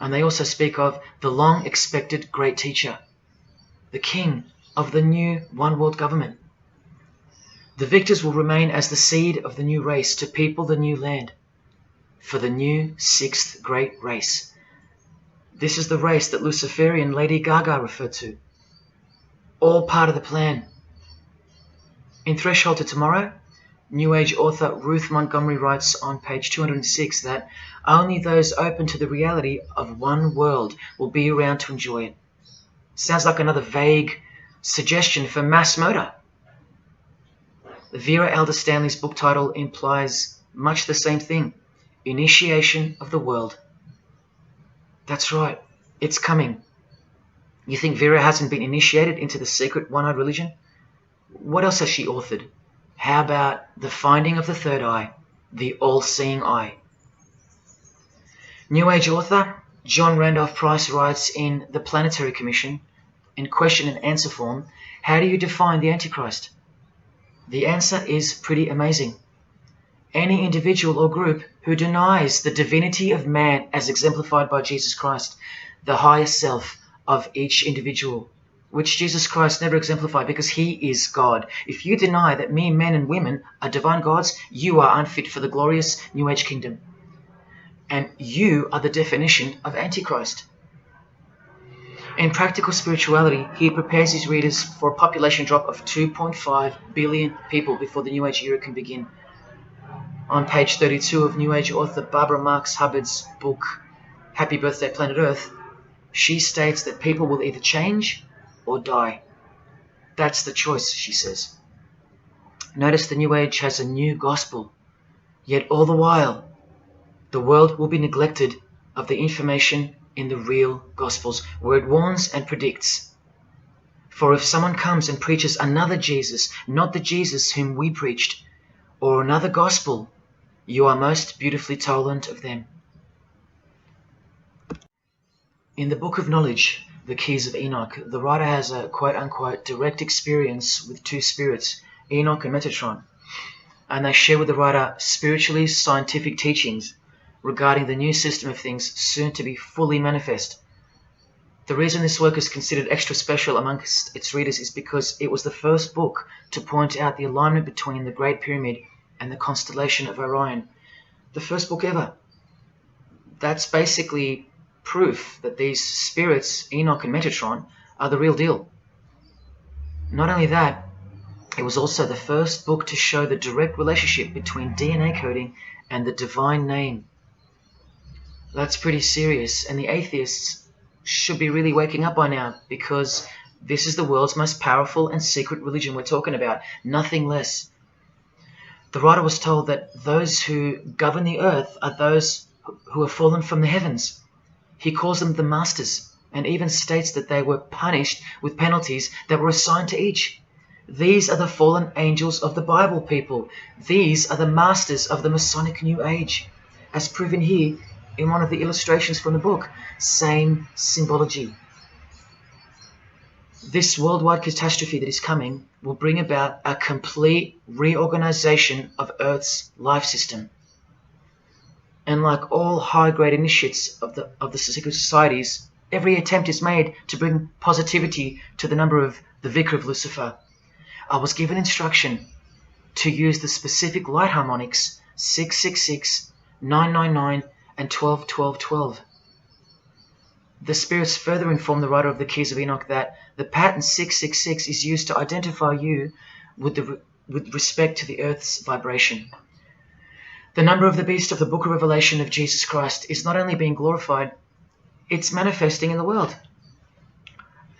Speaker 1: And they also speak of the long-expected great teacher, the king of the new one-world government. The victors will remain as the seed of the new race to people the new land, for the new sixth great race. This is the race that Luciferian Lady Gaga referred to. All part of the plan. In Threshold to Tomorrow, New Age author Ruth Montgomery writes on page 206 that only those open to the reality of one world will be around to enjoy it. Sounds like another vague suggestion for mass murder. Vera Elder Stanley's book title implies much the same thing. Initiation of the world. That's right, it's coming. You think Vera hasn't been initiated into the secret one-eyed religion? What else has she authored? How about The Finding of the Third Eye, the all-seeing eye? New Age author John Randolph Price writes in The Planetary Commission, in question and answer form, how do you define the Antichrist? The answer is pretty amazing. Any individual or group who denies the divinity of man as exemplified by Jesus Christ, the highest self of each individual, which Jesus Christ never exemplified because he is God. If you deny that mere men and women are divine gods, you are unfit for the glorious New Age kingdom. And you are the definition of Antichrist. In Practical Spirituality, he prepares his readers for a population drop of 2.5 billion people before the New Age era can begin. On page 32 of New Age author Barbara Marx Hubbard's book, Happy Birthday Planet Earth, she states that people will either change or die. That's the choice, she says. Notice the New Age has a new gospel, yet all the while, the world will be neglected of the information in the real Gospels, where it warns and predicts. For if someone comes and preaches another Jesus, not the Jesus whom we preached, or another gospel, you are most beautifully tolerant of them. In the Book of Knowledge, The Keys of Enoch, the writer has a quote-unquote direct experience with two spirits, Enoch and Metatron, and they share with the writer spiritually scientific teachings regarding the new system of things soon to be fully manifest. The reason this work is considered extra special amongst its readers is because it was the first book to point out the alignment between the Great Pyramid and the constellation of Orion. The first book ever. That's basically proof that these spirits, Enoch and Metatron, are the real deal. Not only that, it was also the first book to show the direct relationship between DNA coding and the divine name. That's pretty serious, and the atheists should be really waking up by now, because this is the world's most powerful and secret religion we're talking about, nothing less. The writer was told that those who govern the earth are those who have fallen from the heavens. He calls them the masters, and even states that they were punished with penalties that were assigned to each. These are the fallen angels of the Bible, people. These are the masters of the Masonic New Age, as proven here in one of the illustrations from the book. Same symbology. This worldwide catastrophe that is coming will bring about a complete reorganization of Earth's life system. And like all high-grade initiates of the secret societies, every attempt is made to bring positivity to the number of the Vicar of Lucifer. I was given instruction to use the specific light harmonics 666, 999, and 121212. The spirits further inform the writer of the Keys of Enoch that the pattern 666 is used to identify you with respect to the Earth's vibration. The number of the beast of the Book of Revelation of Jesus Christ is not only being glorified, it's manifesting in the world.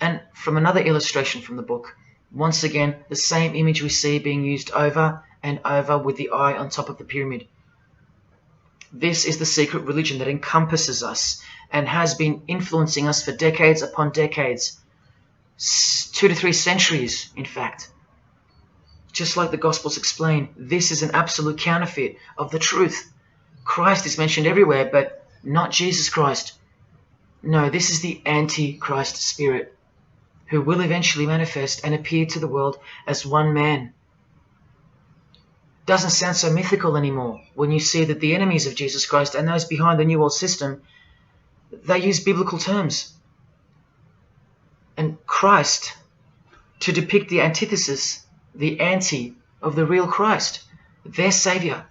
Speaker 1: And from another illustration from the book, once again, the same image we see being used over and over with the eye on top of the pyramid. This is the secret religion that encompasses us and has been influencing us for decades upon decades, 2 to 3 centuries, in fact. Just like the Gospels explain, this is an absolute counterfeit of the truth. Christ is mentioned everywhere, but not Jesus Christ. No, this is the Antichrist spirit, who will eventually manifest and appear to the world as one man. Doesn't sound so mythical anymore when you see that the enemies of Jesus Christ and those behind the New World System, they use biblical terms. And Christ, to depict the antithesis, the anti of the real Christ, their Saviour.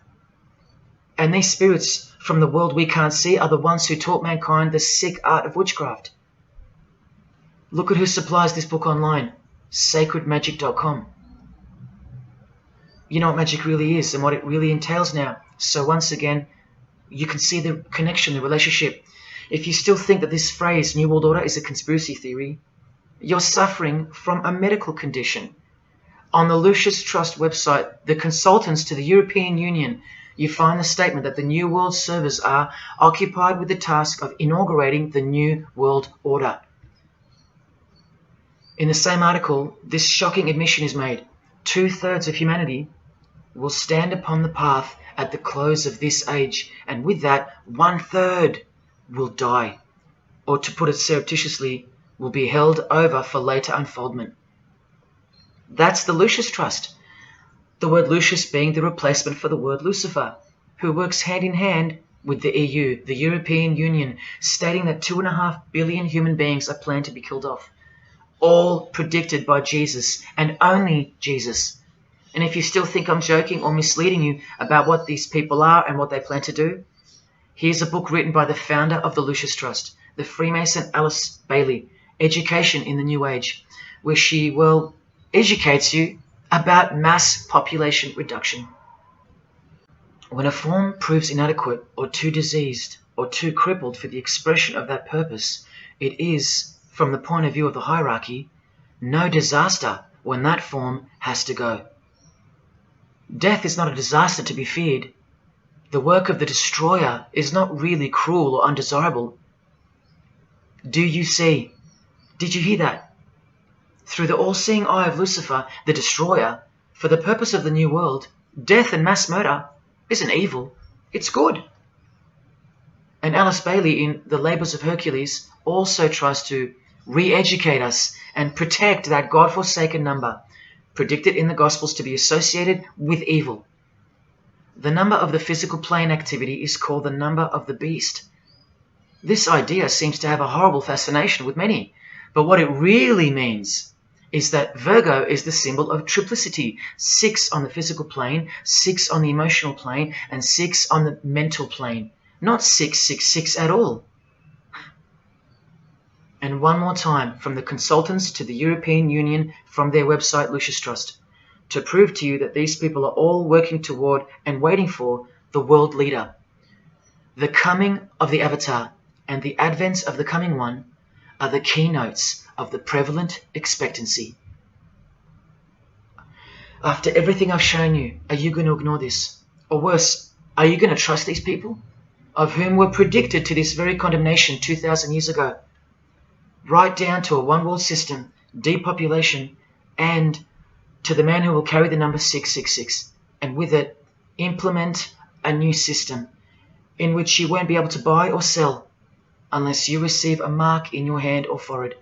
Speaker 1: And these spirits from the world we can't see are the ones who taught mankind the sick art of witchcraft. Look at who supplies this book online, sacredmagic.com. You know what magic really is and what it really entails now. So once again, you can see the connection, the relationship. If you still think that this phrase, New World Order, is a conspiracy theory, you're suffering from a medical condition. On the Lucius Trust website, the consultants to the European Union, you find the statement that the New World servers are occupied with the task of inaugurating the New World Order. In the same article, this shocking admission is made. 2/3 of humanity will stand upon the path at the close of this age, and with that, 1/3 will die, or to put it surreptitiously, will be held over for later unfoldment. That's the Lucius Trust. The word Lucius being the replacement for the word Lucifer, who works hand in hand with the EU, the European Union, stating that 2.5 billion human beings are planned to be killed off. All predicted by Jesus, and only Jesus. And if you still think I'm joking or misleading you about what these people are and what they plan to do, here's a book written by the founder of the Lucius Trust, the Freemason Alice Bailey, Education in the New Age, where she, educates you about mass population reduction. When a form proves inadequate or too diseased or too crippled for the expression of that purpose, it is, from the point of view of the hierarchy, no disaster when that form has to go. Death is not a disaster to be feared. The work of the destroyer is not really cruel or undesirable. Do you see? Did you hear that? Through the all-seeing eye of Lucifer, the destroyer, for the purpose of the new world, death and mass murder isn't evil, it's good. And Alice Bailey in The Labours of Hercules also tries to re-educate us and protect that God-forsaken number, predicted in the Gospels to be associated with evil. The number of the physical plane activity is called the number of the beast. This idea seems to have a horrible fascination with many, but what it really means is that Virgo is the symbol of triplicity, 6 on the physical plane, 6 on the emotional plane, and 6 on the mental plane. not 666 at all. And one more time, from the consultants to the European Union, from their website Lucius Trust, to prove to you that these people are all working toward and waiting for the world leader. The coming of the Avatar and the advent of the coming one are the keynotes of the prevalent expectancy. After everything I've shown you, are you going to ignore this? Or worse, are you going to trust these people, of whom were predicted to this very condemnation 2,000 years ago? Right down to a one-world system, depopulation, and to the man who will carry the number 666, and with it implement a new system in which you won't be able to buy or sell unless you receive a mark in your hand or forehead.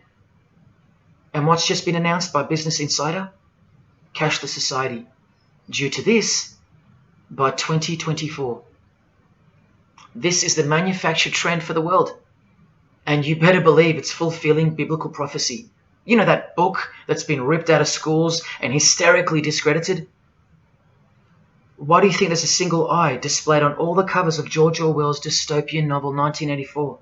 Speaker 1: And what's just been announced by Business Insider? Cashless society. Due to this, by 2024. This is the manufactured trend for the world. And you better believe it's fulfilling biblical prophecy. You know that book that's been ripped out of schools and hysterically discredited? Why do you think there's a single eye displayed on all the covers of George Orwell's dystopian novel 1984?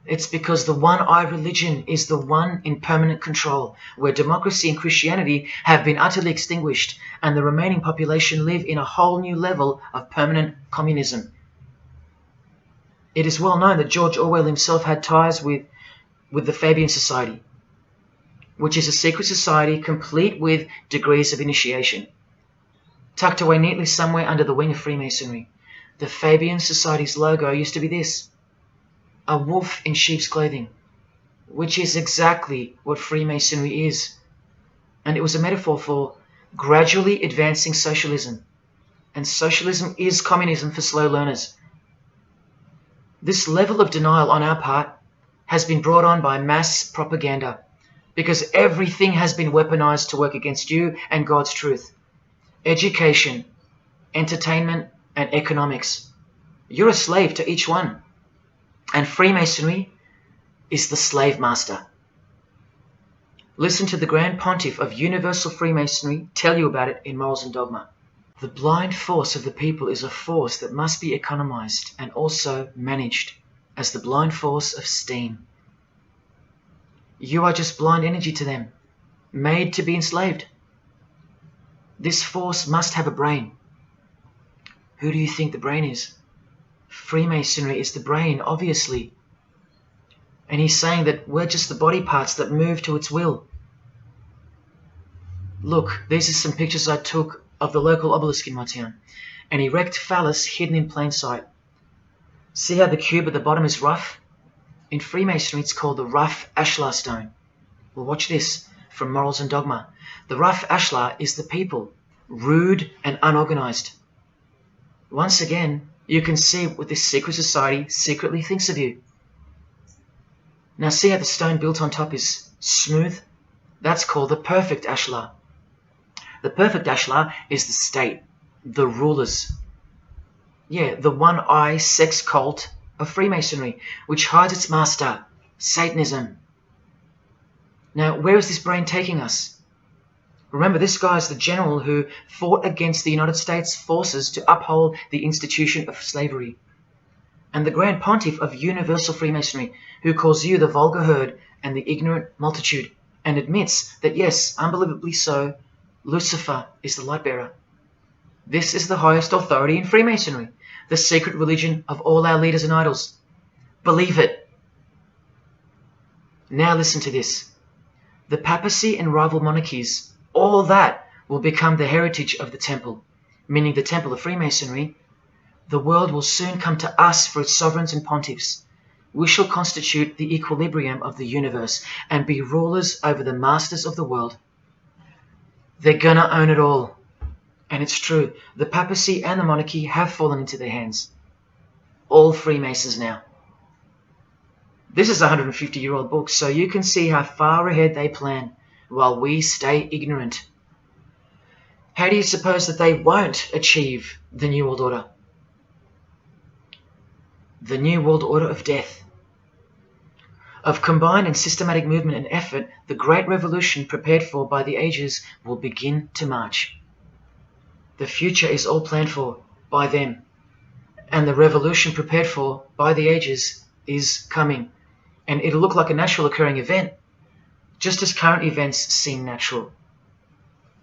Speaker 1: It's because the one-eye religion is the one in permanent control, where democracy and Christianity have been utterly extinguished and the remaining population live in a whole new level of permanent communism. It is well known that George Orwell himself had ties with the Fabian Society, which is a secret society complete with degrees of initiation. Tucked away neatly somewhere under the wing of Freemasonry, the Fabian Society's logo used to be this: a wolf in sheep's clothing, which is exactly what Freemasonry is. And it was a metaphor for gradually advancing socialism. And socialism is communism for slow learners. This level of denial on our part has been brought on by mass propaganda, because everything has been weaponized to work against you and God's truth. Education, entertainment, and economics. You're a slave to each one. And Freemasonry is the slave master. Listen to the Grand Pontiff of Universal Freemasonry tell you about it in Morals and Dogma. The blind force of the people is a force that must be economized and also managed as the blind force of steam. You are just blind energy to them, made to be enslaved. This force must have a brain. Who do you think the brain is? Freemasonry is the brain, obviously. And he's saying that we're just the body parts that move to its will. Look, these are some pictures I took of the local obelisk in my town. An erect phallus hidden in plain sight. See how the cube at the bottom is rough? In Freemasonry it's called the rough ashlar stone. Well, watch this from Morals and Dogma. The rough ashlar is the people, rude and unorganized. Once again, you can see what this secret society secretly thinks of you. Now see how the stone built on top is smooth? That's called the perfect ashlar. The perfect ashlar is the state, the rulers. Yeah, the one-eye sex cult of Freemasonry, which hides its master, Satanism. Now, where is this brain taking us? Remember, this guy is the general who fought against the United States forces to uphold the institution of slavery. And the Grand Pontiff of Universal Freemasonry, who calls you the vulgar herd and the ignorant multitude, and admits that, yes, unbelievably so, Lucifer is the light bearer. This is the highest authority in Freemasonry, the secret religion of all our leaders and idols. Believe it. Now listen to this. The papacy and rival monarchies, all that will become the heritage of the temple, meaning the temple of Freemasonry. The world will soon come to us for its sovereigns and pontiffs. We shall constitute the equilibrium of the universe and be rulers over the masters of the world. They're gonna own it all. And it's true, the papacy and the monarchy have fallen into their hands. All Freemasons now. This is a 150-year-old book, so you can see how far ahead they plan, while we stay ignorant. How do you suppose that they won't achieve the New World Order? The New World Order of death. Of combined and systematic movement and effort, the great revolution prepared for by the ages will begin to march. The future is all planned for by them, And the revolution prepared for by the ages is coming. And it'll look like a natural occurring event, just as current events seem natural.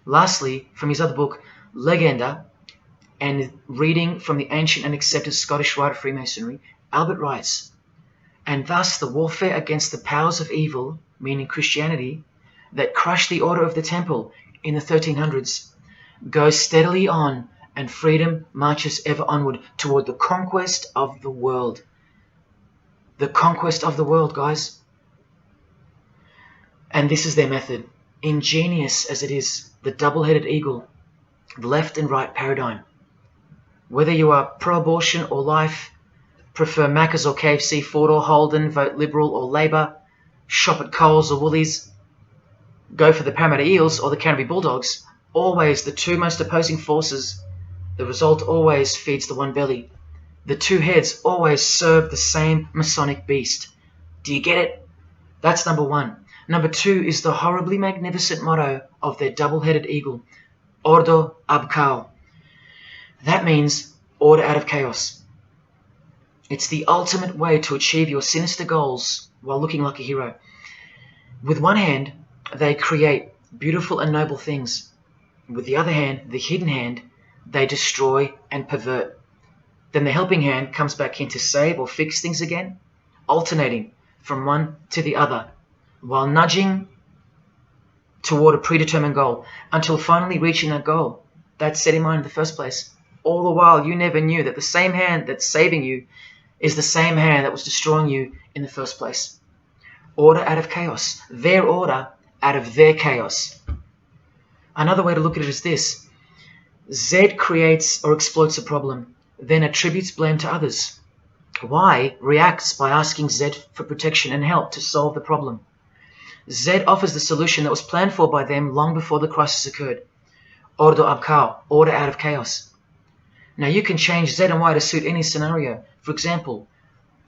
Speaker 1: Lastly, from his other book, Legenda, and reading from the ancient and accepted Scottish rite of Freemasonry, Albert writes, "And thus the warfare against the powers of evil, meaning Christianity, that crushed the order of the temple in the 1300s, goes steadily on, and freedom marches ever onward toward the conquest of the world." The conquest of the world, guys. And this is their method. Ingenious as it is, the double-headed eagle, the left and right paradigm. Whether you are pro-abortion or life, prefer Macca's or KFC, Ford or Holden, vote Liberal or Labour, shop at Coles or Woolies, go for the Parramatta Eels or the Canterbury Bulldogs, always the two most opposing forces, the result always feeds the one belly. The two heads always serve the same Masonic beast. Do you get it? That's number one. Number two is the horribly magnificent motto of their double-headed eagle, Ordo ab Chaos. That means order out of chaos. It's the ultimate way to achieve your sinister goals while looking like a hero. With one hand, they create beautiful and noble things. With the other hand, the hidden hand, they destroy and pervert. Then the helping hand comes back in to save or fix things again, alternating from one to the other, while nudging toward a predetermined goal, until finally reaching that goal that's set in mind in the first place. All the while, you never knew that the same hand that's saving you is the same hand that was destroying you in the first place. Order out of chaos. Their order out of their chaos. Another way to look at it is this. Z creates or exploits a problem, then attributes blame to others. Y reacts by asking Z for protection and help to solve the problem. Z offers the solution that was planned for by them long before the crisis occurred. Ordo ab Chaos, order out of chaos. Now you can change Z and Y to suit any scenario. For example,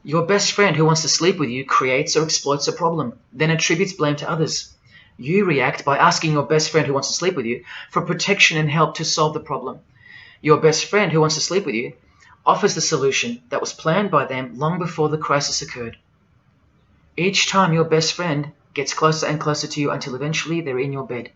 Speaker 1: your best friend who wants to sleep with you creates or exploits a problem, then attributes blame to others. You react by asking your best friend who wants to sleep with you for protection and help to solve the problem. Your best friend who wants to sleep with you offers the solution that was planned by them long before the crisis occurred. Each time your best friend gets closer and closer to you until eventually they're in your bed.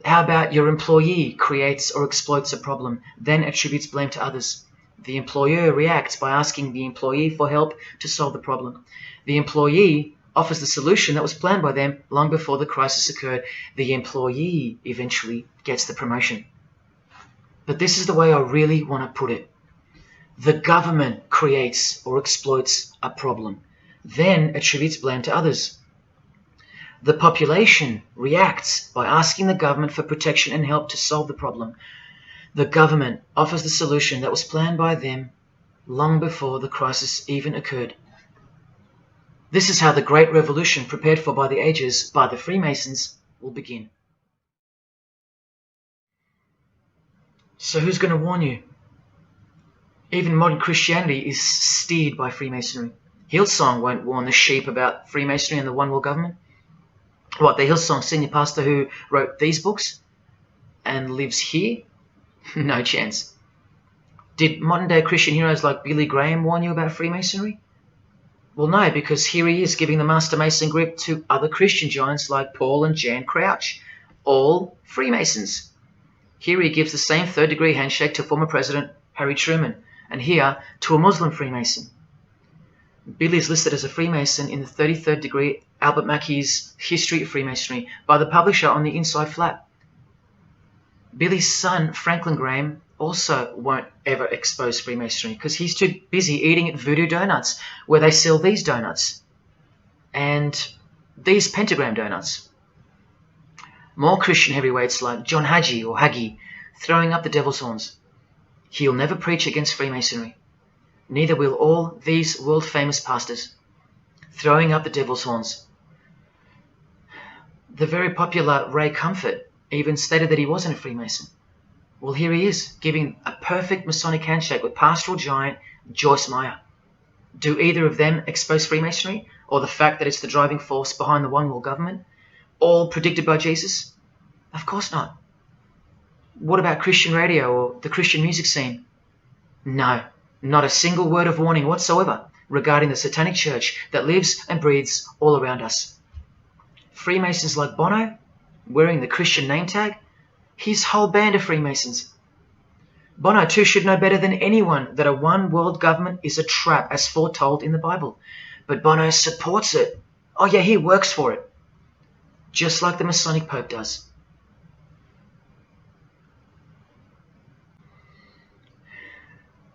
Speaker 1: How about your employee creates or exploits a problem, then attributes blame to others? The employer reacts by asking the employee for help to solve the problem. The employee offers the solution that was planned by them long before the crisis occurred. The employee eventually gets the promotion. But this is the way I really want to put it. The government creates or exploits a problem, then attributes blame to others. The population reacts by asking the government for protection and help to solve the problem. The government offers the solution that was planned by them long before the crisis even occurred. This is how the Great Revolution, prepared for by the ages by the Freemasons, will begin. So who's going to warn you? Even modern Christianity is steered by Freemasonry. Hillsong won't warn the sheep about Freemasonry and the One World Government. What, the Hillsong senior pastor who wrote these books and lives here? No chance. Did modern day Christian heroes like Billy Graham warn you about Freemasonry? Well, no, because here he is giving the Master Mason grip to other Christian giants like Paul and Jan Crouch, all Freemasons. Here he gives the same third-degree handshake to former President Harry Truman, and here to a Muslim Freemason. Billy is listed as a Freemason in the 33rd degree Albert Mackey's History of Freemasonry by the publisher on the inside flap. Billy's son, Franklin Graham, also won't ever expose Freemasonry because he's too busy eating at Voodoo Donuts, where they sell these donuts and these pentagram donuts. More Christian heavyweights like John Hagee or Hagee throwing up the devil's horns. He'll never preach against Freemasonry. Neither will all these world-famous pastors throwing up the devil's horns. The very popular Ray Comfort even stated that he wasn't a Freemason. Well, here he is, giving a perfect Masonic handshake with pastoral giant Joyce Meyer. Do either of them expose Freemasonry, or the fact that it's the driving force behind the One World Government, all predicted by Jesus? Of course not. What about Christian radio or the Christian music scene? No, not a single word of warning whatsoever regarding the satanic church that lives and breathes all around us. Freemasons like Bono, wearing the Christian name tag, his whole band of Freemasons. Bono too should know better than anyone that a one world government is a trap as foretold in the Bible. But Bono supports it. Oh yeah, he works for it. Just like the Masonic Pope does.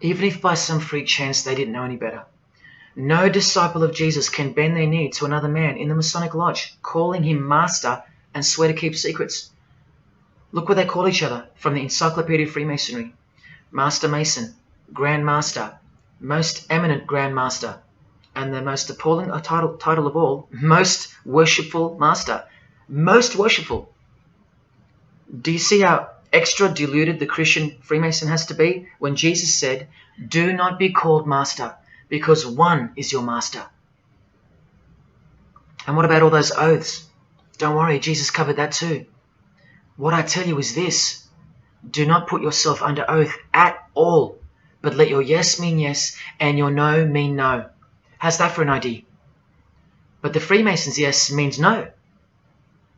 Speaker 1: Even if by some freak chance they didn't know any better. No disciple of Jesus can bend their knee to another man in the Masonic Lodge, calling him master and swear to keep secrets. Look what they call each other from the Encyclopedia of Freemasonry. Master Mason, Grand Master, Most Eminent Grand Master, and the most appalling title of all, Most Worshipful Master. Most worshipful. Do you see how extra deluded the Christian Freemason has to be when Jesus said, "Do not be called master, because one is your master"? And what about all those oaths? Don't worry, Jesus covered that too. What I tell you is this: do not put yourself under oath at all, but let your yes mean yes and your no mean no. How's that for an idea? But the Freemasons' yes means no,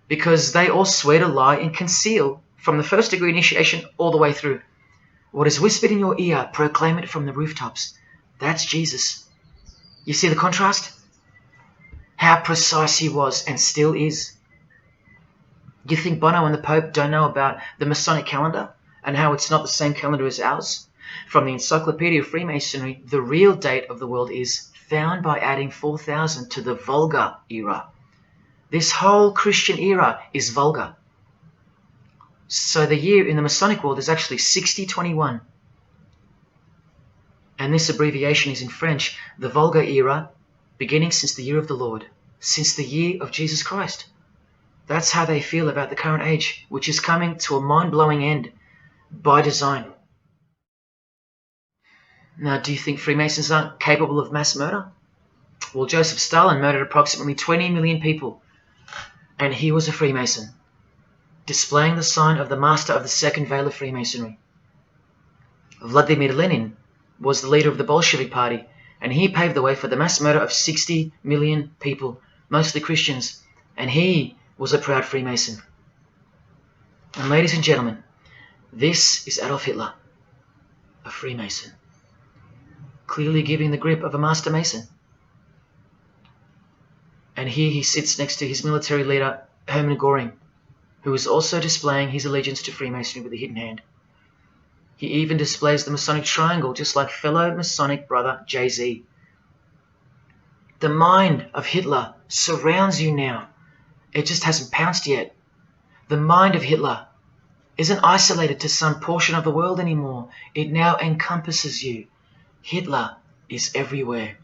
Speaker 1: because they all swear to lie and conceal from the first degree initiation all the way through. What is whispered in your ear, proclaim it from the rooftops. That's Jesus. You see the contrast? How precise he was and still is. You think Bono and the Pope don't know about the Masonic calendar and how it's not the same calendar as ours? From the Encyclopedia of Freemasonry, the real date of the world is found by adding 4000 to the Vulgar era. This whole Christian era is vulgar. So the year in the Masonic world is actually 6021. And this abbreviation is in French, the Vulgar era, beginning since the year of the Lord, since the year of Jesus Christ. That's how they feel about the current age, which is coming to a mind-blowing end by design. Now, do you think Freemasons aren't capable of mass murder? Well, Joseph Stalin murdered approximately 20 million people, and he was a Freemason, displaying the sign of the master of the second veil of Freemasonry. Vladimir Lenin was the leader of the Bolshevik Party, and he paved the way for the mass murder of 60 million people, mostly Christians, and he was a proud Freemason. And ladies and gentlemen, this is Adolf Hitler, a Freemason, clearly giving the grip of a Master Mason. And here he sits next to his military leader, Hermann Göring, who is also displaying his allegiance to Freemasonry with a hidden hand. He even displays the Masonic triangle, just like fellow Masonic brother Jay-Z. The mind of Hitler surrounds you now. It just hasn't pounced yet. The mind of Hitler isn't isolated to some portion of the world anymore. It now encompasses you. Hitler is everywhere.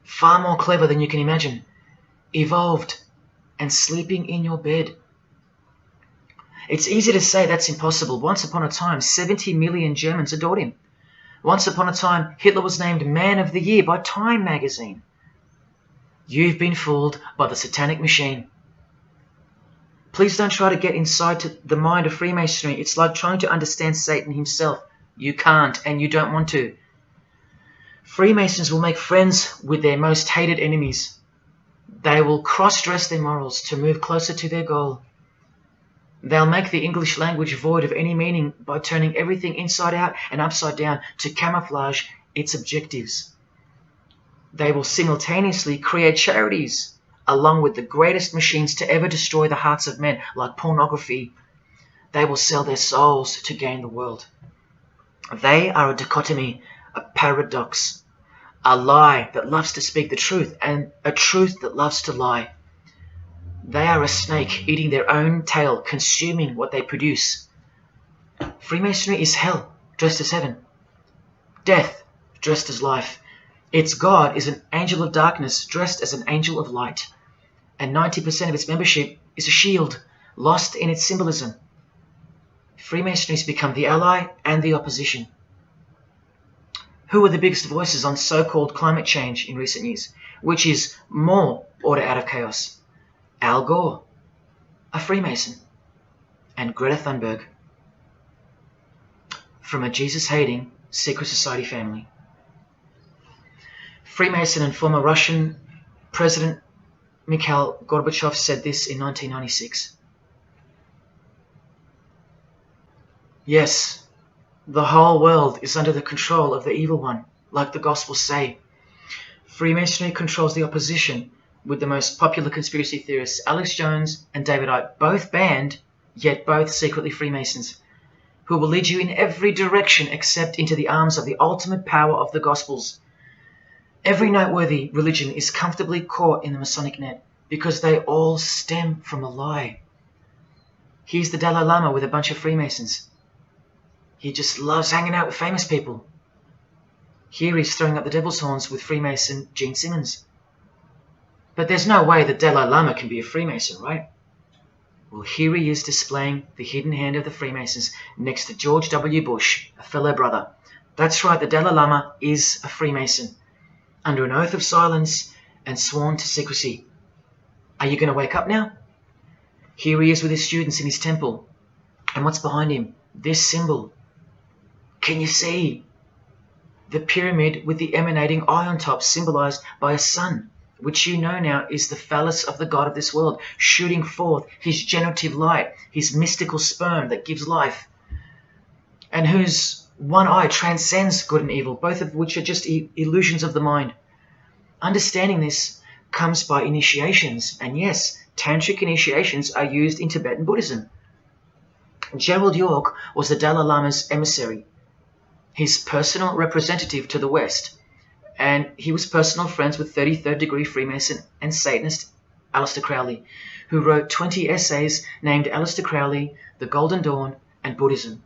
Speaker 1: Far more clever than you can imagine. Evolved and sleeping in your bed. It's easy to say that's impossible. Once upon a time, 70 million Germans adored him. Once upon a time, Hitler was named Man of the Year by Time magazine. You've been fooled by the satanic machine. Please don't try to get inside to the mind of Freemasonry. It's like trying to understand Satan himself. You can't, and you don't want to. Freemasons will make friends with their most hated enemies. They will cross-dress their morals to move closer to their goal. They'll make the English language void of any meaning by turning everything inside out and upside down to camouflage its objectives. They will simultaneously create charities along with the greatest machines to ever destroy the hearts of men, like pornography. They will sell their souls to gain the world. They are a dichotomy, a paradox, a lie that loves to speak the truth and a truth that loves to lie. They are a snake eating their own tail, consuming what they produce. Freemasonry is hell dressed as heaven, death dressed as life. Its God is an angel of darkness dressed as an angel of light, and 90% of its membership is a shield, lost in its symbolism. Freemasonry has become the ally and the opposition. Who are the biggest voices on so-called climate change in recent years? Which is more order out of chaos? Al Gore, a Freemason, and Greta Thunberg. From a Jesus-hating, secret society family. Freemason and former Russian President Mikhail Gorbachev said this in 1996. Yes, the whole world is under the control of the evil one, like the Gospels say. Freemasonry controls the opposition, with the most popular conspiracy theorists Alex Jones and David Icke both banned, yet both secretly Freemasons, who will lead you in every direction except into the arms of the ultimate power of the Gospels. Every noteworthy religion is comfortably caught in the Masonic net because they all stem from a lie. Here's the Dalai Lama with a bunch of Freemasons. He just loves hanging out with famous people. Here he's throwing up the devil's horns with Freemason Gene Simmons. But there's no way the Dalai Lama can be a Freemason, right? Well, here he is displaying the hidden hand of the Freemasons next to George W. Bush, a fellow brother. That's right, the Dalai Lama is a Freemason, under an oath of silence and sworn to secrecy. Are you going to wake up now? Here he is with his students in his temple. And what's behind him? This symbol. Can you see? The pyramid with the emanating eye on top, symbolized by a sun, which you know now is the phallus of the god of this world, shooting forth his generative light, his mystical sperm that gives life, and whose one eye transcends good and evil, both of which are just illusions of the mind. Understanding this comes by initiations, and yes, tantric initiations are used in Tibetan Buddhism. Gerald York was the Dalai Lama's emissary, his personal representative to the West, and he was personal friends with 33rd degree Freemason and Satanist Aleister Crowley, who wrote 20 essays named Aleister Crowley, The Golden Dawn, and Buddhism.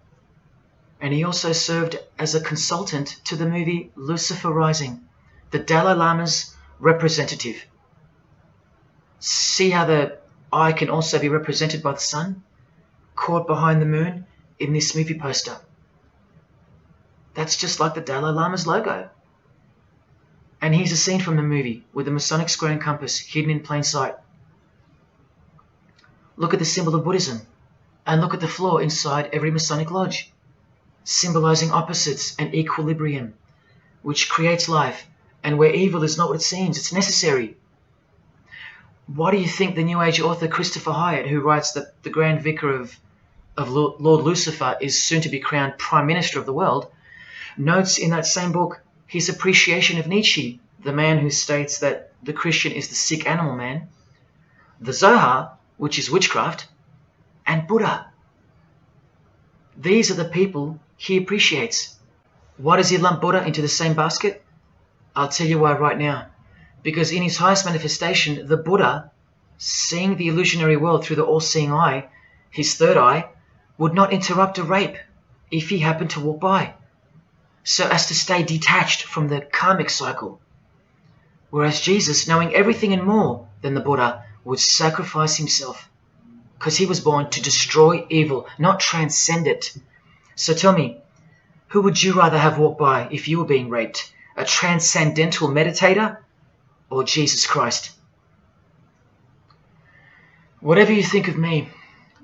Speaker 1: And he also served as a consultant to the movie Lucifer Rising, the Dalai Lama's representative. See how the eye can also be represented by the sun, caught behind the moon in this movie poster. That's just like the Dalai Lama's logo. And here's a scene from the movie with the Masonic square and compass hidden in plain sight. Look at the symbol of Buddhism, and look at the floor inside every Masonic lodge, symbolizing opposites and equilibrium, which creates life, and where evil is not what it seems, it's necessary. Why do you think the New Age author Christopher Hyatt, who writes that the Grand Vicar of Lord Lucifer is soon to be crowned Prime Minister of the world, notes in that same book his appreciation of Nietzsche, the man who states that the Christian is the sick animal man, the Zohar, which is witchcraft, and Buddha. These are the people he appreciates. Why does he lump Buddha into the same basket? I'll tell you why right now. Because in his highest manifestation, the Buddha, seeing the illusionary world through the all-seeing eye, his third eye, would not interrupt a rape if he happened to walk by, so as to stay detached from the karmic cycle. Whereas Jesus, knowing everything and more than the Buddha, would sacrifice himself, because he was born to destroy evil, not transcend it. So tell me, who would you rather have walk by if you were being raped? A transcendental meditator or Jesus Christ? Whatever you think of me,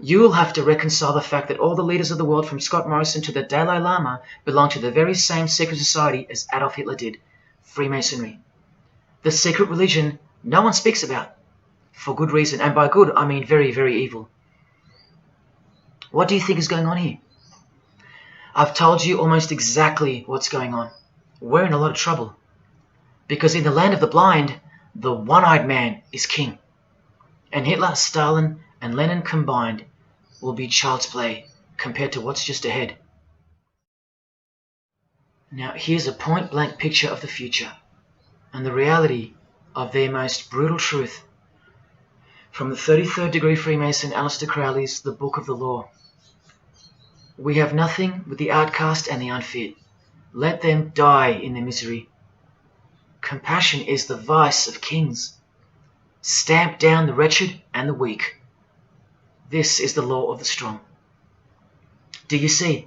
Speaker 1: you will have to reconcile the fact that all the leaders of the world, from Scott Morrison to the Dalai Lama, belong to the very same secret society as Adolf Hitler did, Freemasonry. The secret religion no one speaks about, for good reason, and by good I mean very, very evil. What do you think is going on here? I've told you almost exactly what's going on. We're in a lot of trouble, because in the land of the blind, the one-eyed man is king, and Hitler, Stalin, and Lenin combined will be child's play compared to what's just ahead. Now here's a point-blank picture of the future and the reality of their most brutal truth from the 33rd degree Freemason Aleister Crowley's The Book of the Law. We have nothing but the outcast and the unfit. Let them die in their misery. Compassion is the vice of kings. Stamp down the wretched and the weak. This is the law of the strong. Do you see?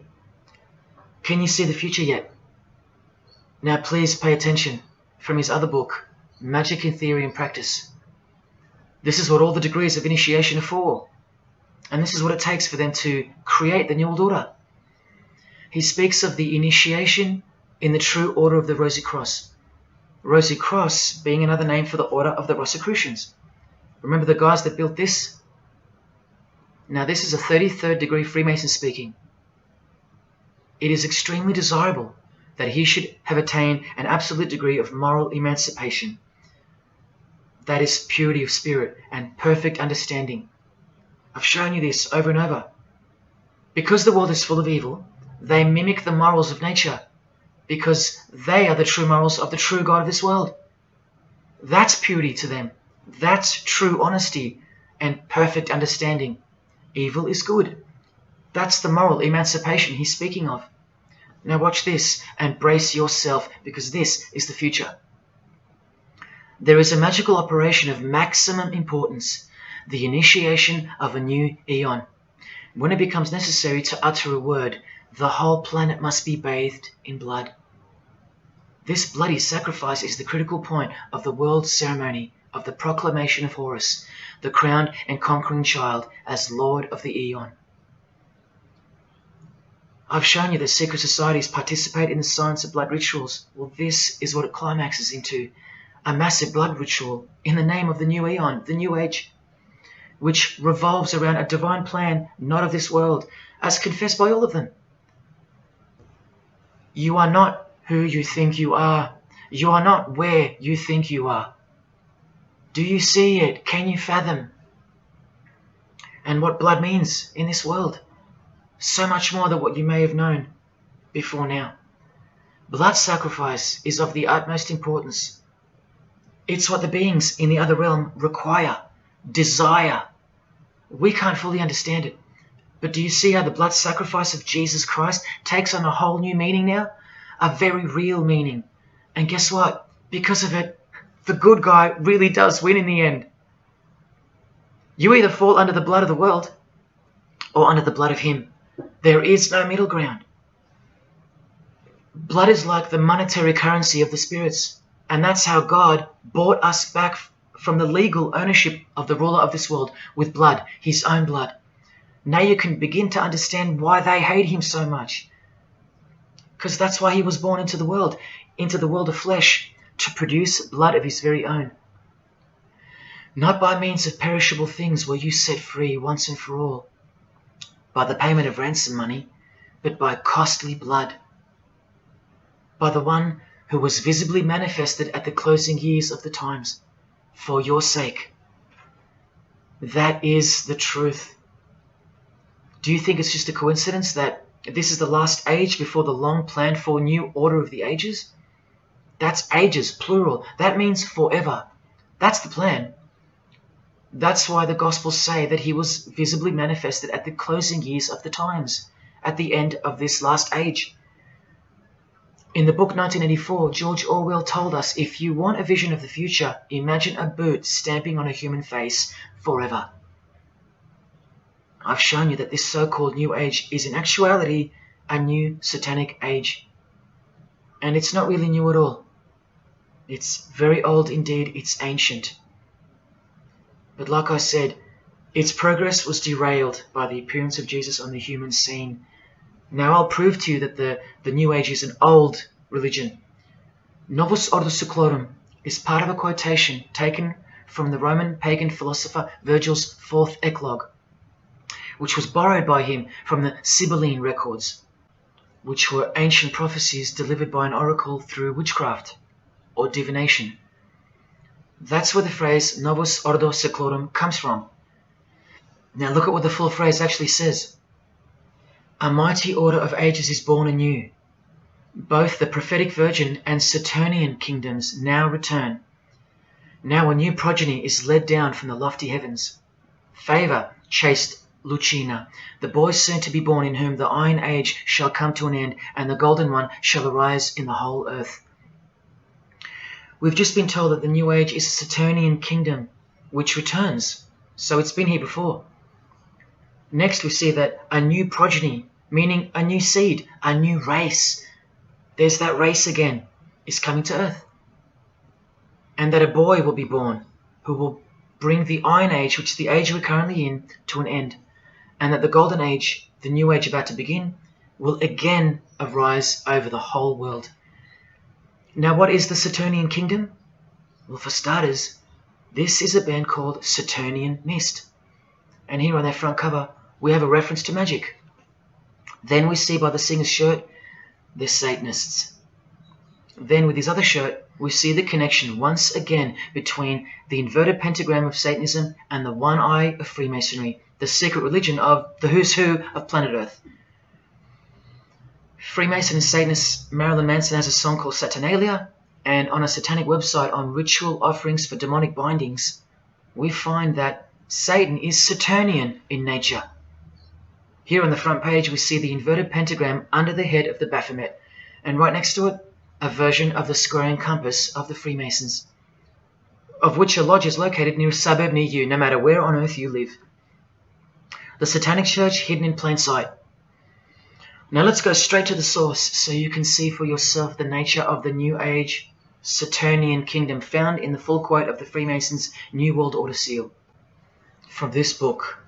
Speaker 1: Can you see the future yet? Now please pay attention from his other book, Magic in Theory and Practice. This is what all the degrees of initiation are for. And this is what it takes for them to create the New World Order. he speaks of the initiation in the true order of the Rosy Cross. Rosy Cross being another name for the order of the Rosicrucians. Remember the guys that built this? Now this is a 33rd degree Freemason speaking. It is extremely desirable that he should have attained an absolute degree of moral emancipation. That is purity of spirit and perfect understanding. I've shown you this over and over. Because the world is full of evil, they mimic the morals of nature, because they are the true morals of the true God of this world. That's purity to them. That's true honesty and perfect understanding. Evil is good. That's the moral emancipation he's speaking of. Now watch this and brace yourself, because this is the future. There is a magical operation of maximum importance, the initiation of a new eon. When it becomes necessary to utter a word, the whole planet must be bathed in blood. This bloody sacrifice is the critical point of the world ceremony of the proclamation of Horus, the crowned and conquering child, as Lord of the Eon. I've shown you that secret societies participate in the science of blood rituals. Well, this is what it climaxes into. A massive blood ritual in the name of the new Eon, the new age, which revolves around a divine plan not of this world, as confessed by all of them. You are not who you think you are. You are not where you think you are. Do you see it? Can you fathom? And what blood means in this world? So much more than what you may have known before now. Blood sacrifice is of the utmost importance. It's what the beings in the other realm require, desire. We can't fully understand it. But do you see how the blood sacrifice of Jesus Christ takes on a whole new meaning now? A very real meaning. And guess what? Because of it, the good guy really does win in the end. You either fall under the blood of the world or under the blood of him. There is no middle ground. Blood is like the monetary currency of the spirits. And that's how God bought us back from the legal ownership of the ruler of this world with blood, his own blood. Now you can begin to understand why they hate him so much. Because that's why he was born into the world of flesh, to produce blood of his very own. Not by means of perishable things were you set free once and for all, by the payment of ransom money, but by costly blood, by the one who was visibly manifested at the closing years of the times, for your sake. That is the truth. Do you think it's just a coincidence that this is the last age before the long planned for new order of the ages? That's ages, plural. That means forever. That's the plan. That's why the Gospels say that he was visibly manifested at the closing years of the times, at the end of this last age. In the book 1984, George Orwell told us, if you want a vision of the future, imagine a boot stamping on a human face forever. I've shown you that this so-called new age is in actuality a new satanic age. And it's not really new at all. It's very old indeed, it's ancient. But like I said, its progress was derailed by the appearance of Jesus on the human scene. Now I'll prove to you that the New Age is an old religion. Novus Ordo Seclorum is part of a quotation taken from the Roman pagan philosopher Virgil's 4th Eclogue, which was borrowed by him from the Sibylline records, which were ancient prophecies delivered by an oracle through witchcraft or divination. That's where the phrase Novus Ordo Seclorum comes from. Now look at what the full phrase actually says. A mighty order of ages is born anew. Both the prophetic virgin and Saturnian kingdoms now return. Now a new progeny is led down from the lofty heavens. Favour, chaste Lucina, the boy soon to be born, in whom the iron age shall come to an end, and the golden one shall arise in the whole earth. We've just been told that the new age is a Saturnian kingdom, which returns. So it's been here before. Next we see that a new progeny, meaning a new seed, a new race, there's that race again, is coming to earth. And that a boy will be born who will bring the Iron Age, which is the age we're currently in, to an end. And that the Golden Age, the new age about to begin, will again arise over the whole world. Now, what is the Saturnian kingdom? Well, for starters, this is a band called Saturnian Mist. And here on their front cover, we have a reference to magic. Then we see by the singer's shirt, they're Satanists. Then with his other shirt, we see the connection once again between the inverted pentagram of Satanism and the one eye of Freemasonry, the secret religion of the who's who of planet Earth. Freemason and Satanist Marilyn Manson has a song called Saturnalia, and on a satanic website on ritual offerings for demonic bindings, we find that Satan is Saturnian in nature. Here on the front page we see the inverted pentagram under the head of the Baphomet, and right next to it, a version of the square and compass of the Freemasons, of which a lodge is located near a suburb near you, no matter where on earth you live. The Satanic Church hidden in plain sight. Now let's go straight to the source so you can see for yourself the nature of the New Age Saturnian kingdom found in the full quote of the Freemasons' New World Order seal. From this book,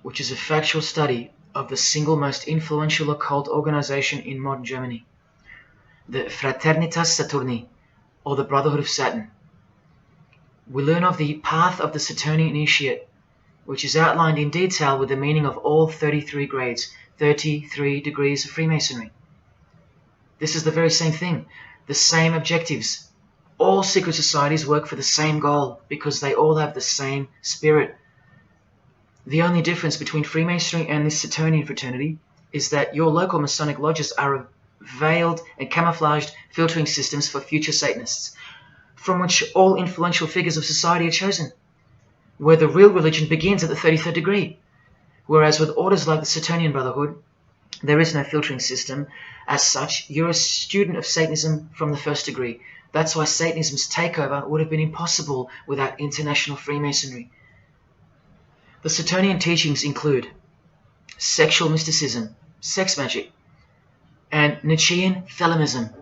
Speaker 1: which is a factual study of the single most influential occult organization in modern Germany, the Fraternitas Saturni, or the Brotherhood of Saturn. We learn of the path of the Saturnian initiate, which is outlined in detail with the meaning of all 33 grades, 33 degrees of Freemasonry. This is the very same thing, the same objectives. All secret societies work for the same goal because they all have the same spirit. The only difference between Freemasonry and this Saturnian fraternity is that your local Masonic lodges are veiled and camouflaged filtering systems for future Satanists, from which all influential figures of society are chosen, where the real religion begins at the 33rd degree. Whereas with orders like the Saturnian Brotherhood, there is no filtering system. As such, you're a student of Satanism from the first degree. That's why Satanism's takeover would have been impossible without international Freemasonry. The Saturnian teachings include sexual mysticism, sex magic, and Nietzschean Thelemism.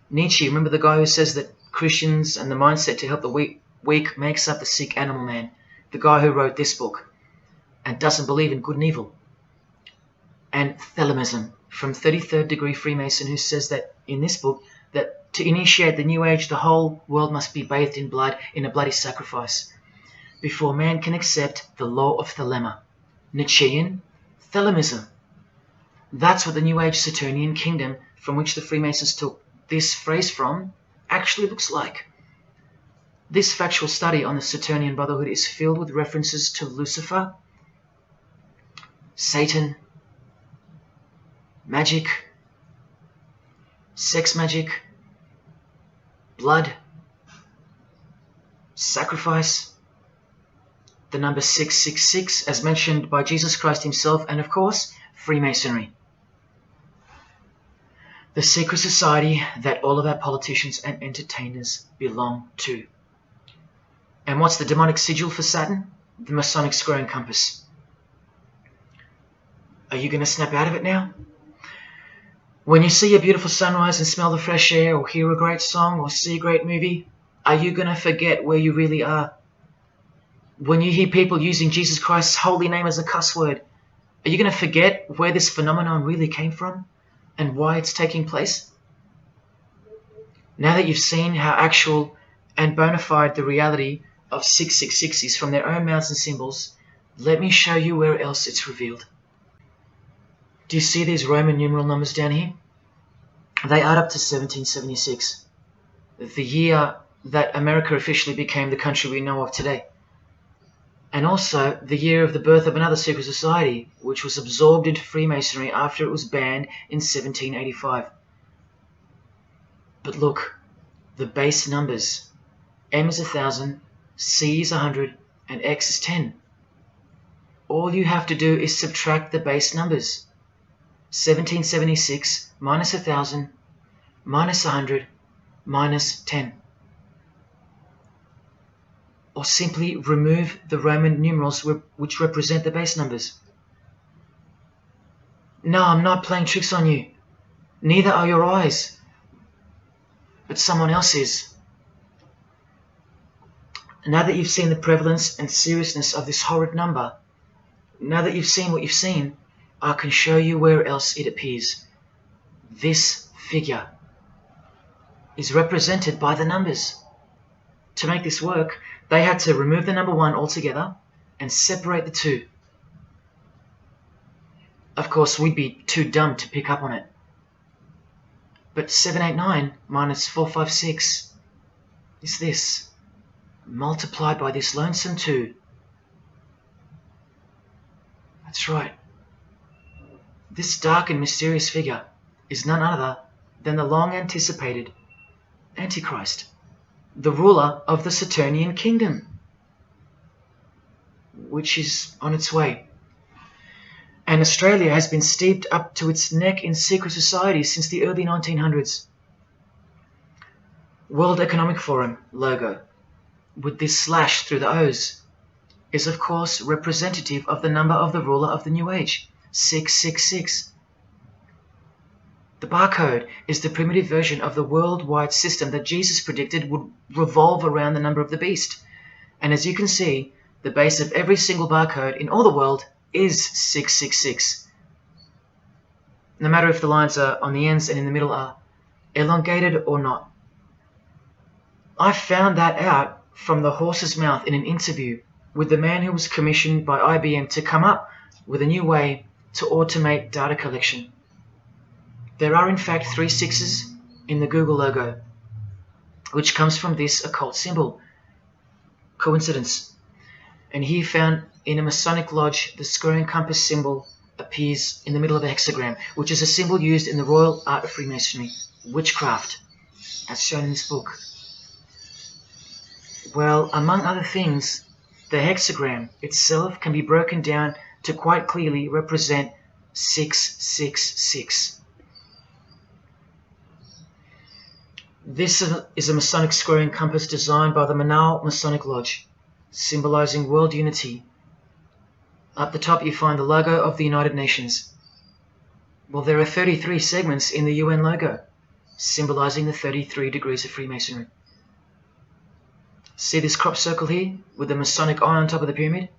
Speaker 1: Nietzsche, remember the guy who says that Christians and the mindset to help the weak makes up the sick animal man? The guy who wrote this book and doesn't believe in good and evil. And Thelemism, from 33rd degree Freemason, who says that in this book that to initiate the New Age, the whole world must be bathed in blood in a bloody sacrifice before man can accept the law of Thelema. Nietzschean Thelemism. That's what the New Age Saturnian kingdom, from which the Freemasons took this phrase from, actually looks like. This factual study on the Saturnian Brotherhood is filled with references to Lucifer, Satan, magic, sex magic, blood, sacrifice, the number 666 as mentioned by Jesus Christ himself, and of course, Freemasonry. The secret society that all of our politicians and entertainers belong to. And what's the demonic sigil for Saturn? The Masonic square and compass. Are you going to snap out of it now? When you see a beautiful sunrise and smell the fresh air, or hear a great song, or see a great movie, are you going to forget where you really are? When you hear people using Jesus Christ's holy name as a cuss word, are you going to forget where this phenomenon really came from and why it's taking place? Now that you've seen how actual and bona fide the reality of 666 is from their own mouths and symbols, let me show you where else it's revealed. Do you see these Roman numeral numbers down here? They add up to 1776, the year that America officially became the country we know of today. And also the year of the birth of another secret society, which was absorbed into Freemasonry after it was banned in 1785. But look, the base numbers. M is 1,000, C is 100, and X is 10. All you have to do is subtract the base numbers. 1776 minus 1,000 minus 100 minus 10. Or simply remove the Roman numerals which represent the base numbers. No, I'm not playing tricks on you. Neither are your eyes. But someone else is. Now that you've seen the prevalence and seriousness of this horrid number, now that you've seen what you've seen, I can show you where else it appears. This figure is represented by the numbers. To make this work, they had to remove the number 1 altogether and separate the 2. Of course, we'd be too dumb to pick up on it. But 789 minus 456 is this, multiplied by this lonesome 2. That's right. This dark and mysterious figure is none other than the long-anticipated Antichrist, the ruler of the Saturnian kingdom, which is on its way. And Australia has been steeped up to its neck in secret societies since the early 1900s. World Economic Forum logo, with this slash through the O's, is of course representative of the number of the ruler of the New Age, 666. The barcode is the primitive version of the worldwide system that Jesus predicted would revolve around the number of the beast. And as you can see, the base of every single barcode in all the world is 666. No matter if the lines are on the ends and in the middle are elongated or not. I found that out from the horse's mouth in an interview with the man who was commissioned by IBM to come up with a new way to automate data collection. There are in fact 3 6s in the Google logo, which comes from this occult symbol. Coincidence? And he found in a Masonic lodge the square and compass symbol appears in the middle of a hexagram, which is a symbol used in the royal art of Freemasonry, witchcraft, as shown in this book. Well, among other things, the hexagram itself can be broken down to quite clearly represent 666. This is a Masonic square and compass designed by the Manal Masonic Lodge, symbolizing world unity. Up the top you find the logo of the United Nations. Well, there are 33 segments in the UN logo, symbolizing the 33 degrees of Freemasonry. See this crop circle here with the Masonic eye on top of the pyramid?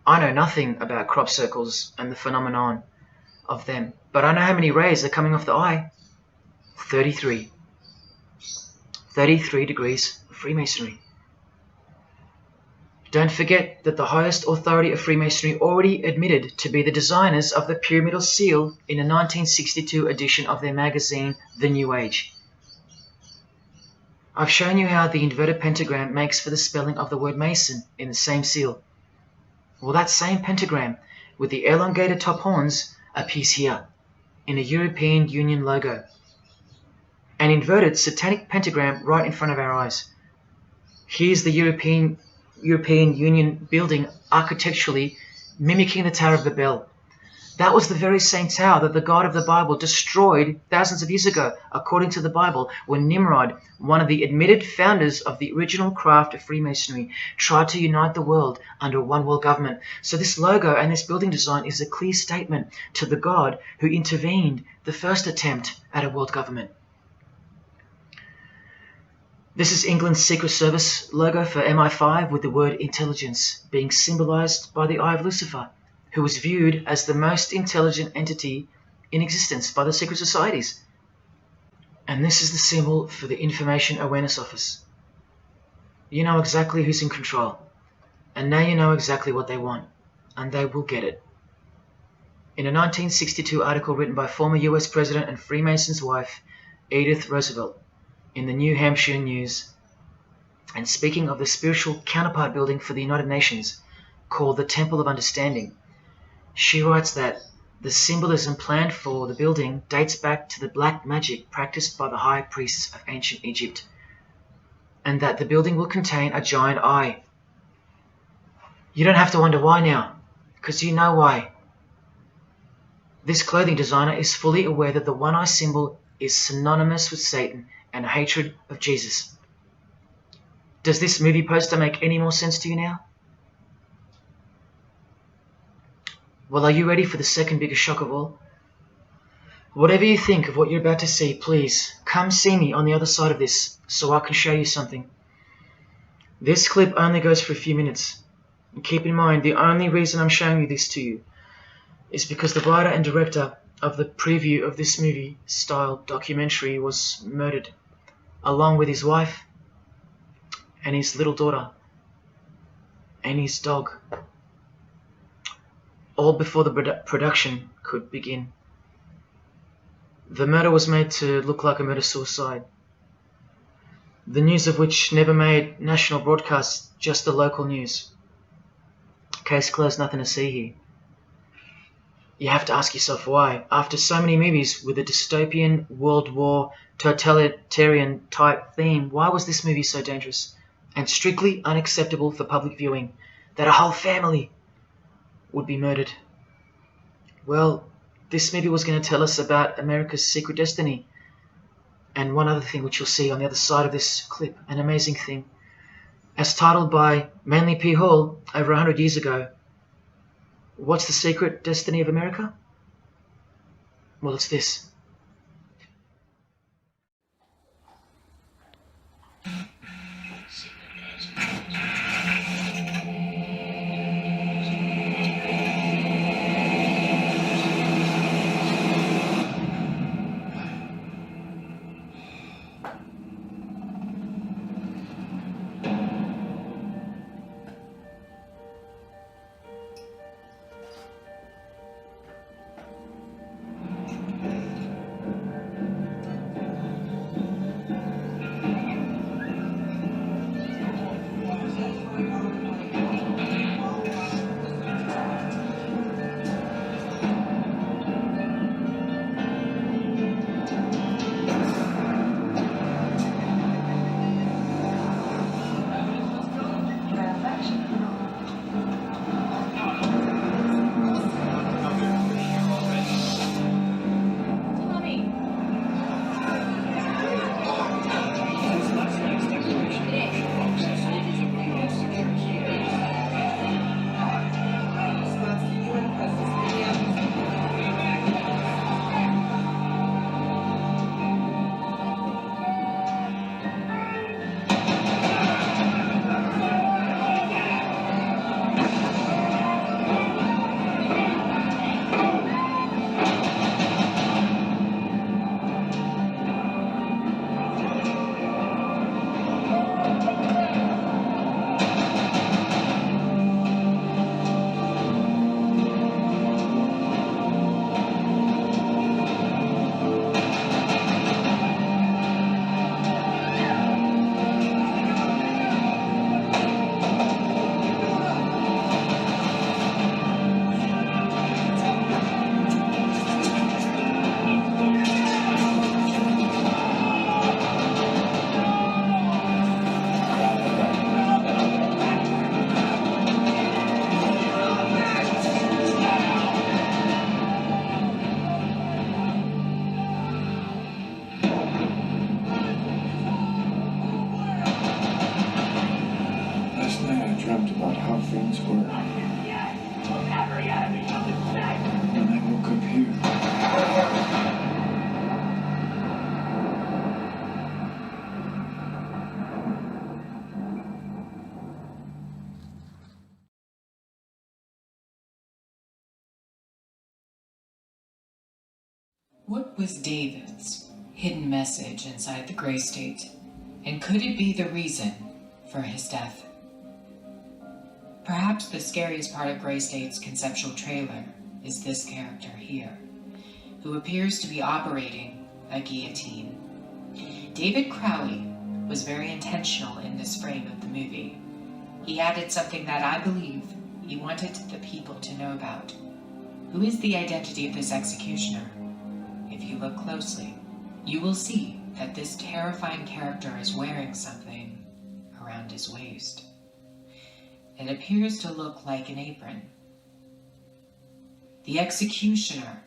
Speaker 1: I know nothing about crop circles and the phenomenon of them, but I know how many rays are coming off the eye. 33. 33 degrees of Freemasonry. Don't forget that the highest authority of Freemasonry already admitted to be the designers of the pyramidal seal in a 1962 edition of their magazine, The New Age. I've shown you how the inverted pentagram makes for the spelling of the word Mason in the same seal. Well, that same pentagram with the elongated top horns appears here in a European Union logo. An inverted satanic pentagram right in front of our eyes. Here's the European Union building architecturally mimicking the Tower of Babel. That was the very same tower that the God of the Bible destroyed thousands of years ago, according to the Bible, when Nimrod, one of the admitted founders of the original craft of Freemasonry, tried to unite the world under one world government. So this logo and this building design is a clear statement to the God who intervened the first attempt at a world government. This is England's Secret Service logo for MI5 with the word intelligence being symbolized by the eye of Lucifer, who was viewed as the most intelligent entity in existence by the secret societies. And this is the symbol for the Information Awareness Office. You know exactly who's in control, and now you know exactly what they want, and they will get it. In a 1962 article written by former US President and Freemason's wife, Edith Roosevelt, in the New Hampshire News, and speaking of the spiritual counterpart building for the United Nations, called the Temple of Understanding, she writes that the symbolism planned for the building dates back to the black magic practiced by the high priests of ancient Egypt, and that the building will contain a giant eye. You don't have to wonder why now, because you know why. This clothing designer is fully aware that the one-eye symbol is synonymous with Satan and hatred of Jesus. Does this movie poster make any more sense to you now? Well, are you ready for the second biggest shock of all? Whatever you think of what you're about to see, please come see me on the other side of this so I can show you something. This clip only goes for a few minutes. And keep in mind, the only reason I'm showing you this to you is because the writer and director of the preview of this movie-style documentary was murdered, along with his wife and his little daughter and his dog, all before the production could begin. The murder was made to look like a murder-suicide, the news of which never made national broadcasts, just the local news. Case closed, nothing to see here. You have to ask yourself why, after so many movies with a dystopian, World War, totalitarian type theme, why was this movie so dangerous and strictly unacceptable for public viewing, that a whole family would be murdered? Well, this movie was going to tell us about America's secret destiny. And one other thing which you'll see on the other side of this clip, an amazing thing. As titled by Manly P. Hall over 100 years ago, what's the secret destiny of America? Well, it's this.
Speaker 19: What was David's hidden message inside the Grey State? And could it be the reason for his death? Perhaps the scariest part of Grey State's conceptual trailer is this character here, who appears to be operating a guillotine. David Crowley was very intentional in this frame of the movie. He added something that I believe he wanted the people to know about. Who is the identity of this executioner? If you look closely, you will see that this terrifying character is wearing something around his waist. It appears to look like an apron. The executioner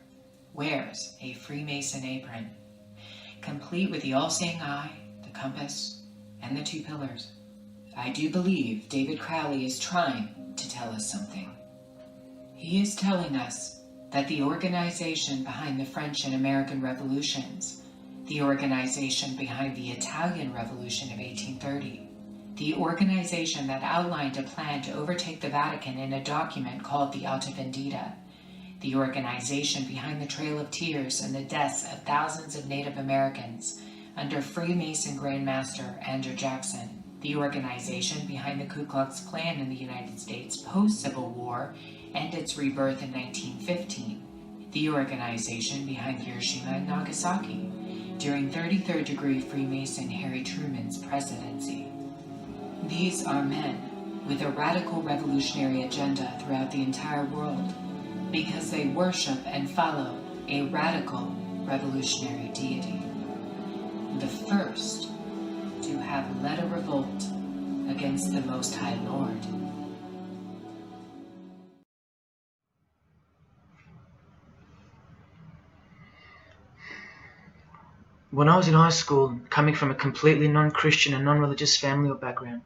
Speaker 19: wears a Freemason apron, complete with the all-seeing eye, the compass, and the two pillars. I do believe David Crowley is trying to tell us something. He is telling us that the organization behind the French and American revolutions, the organization behind the Italian Revolution of 1830, the organization that outlined a plan to overtake the Vatican in a document called the Alta Vendita, the organization behind the Trail of Tears and the deaths of thousands of Native Americans under Freemason Grandmaster Andrew Jackson, the organization behind the Ku Klux Klan in the United States post-Civil War and its rebirth in 1915, the organization behind Hiroshima and Nagasaki during 33rd degree Freemason Harry Truman's presidency. These are men with a radical revolutionary agenda throughout the entire world because they worship and follow a radical revolutionary deity, the first to have led a revolt against the Most High Lord.
Speaker 1: When I was in high school, coming from a completely non-Christian and non-religious family or background,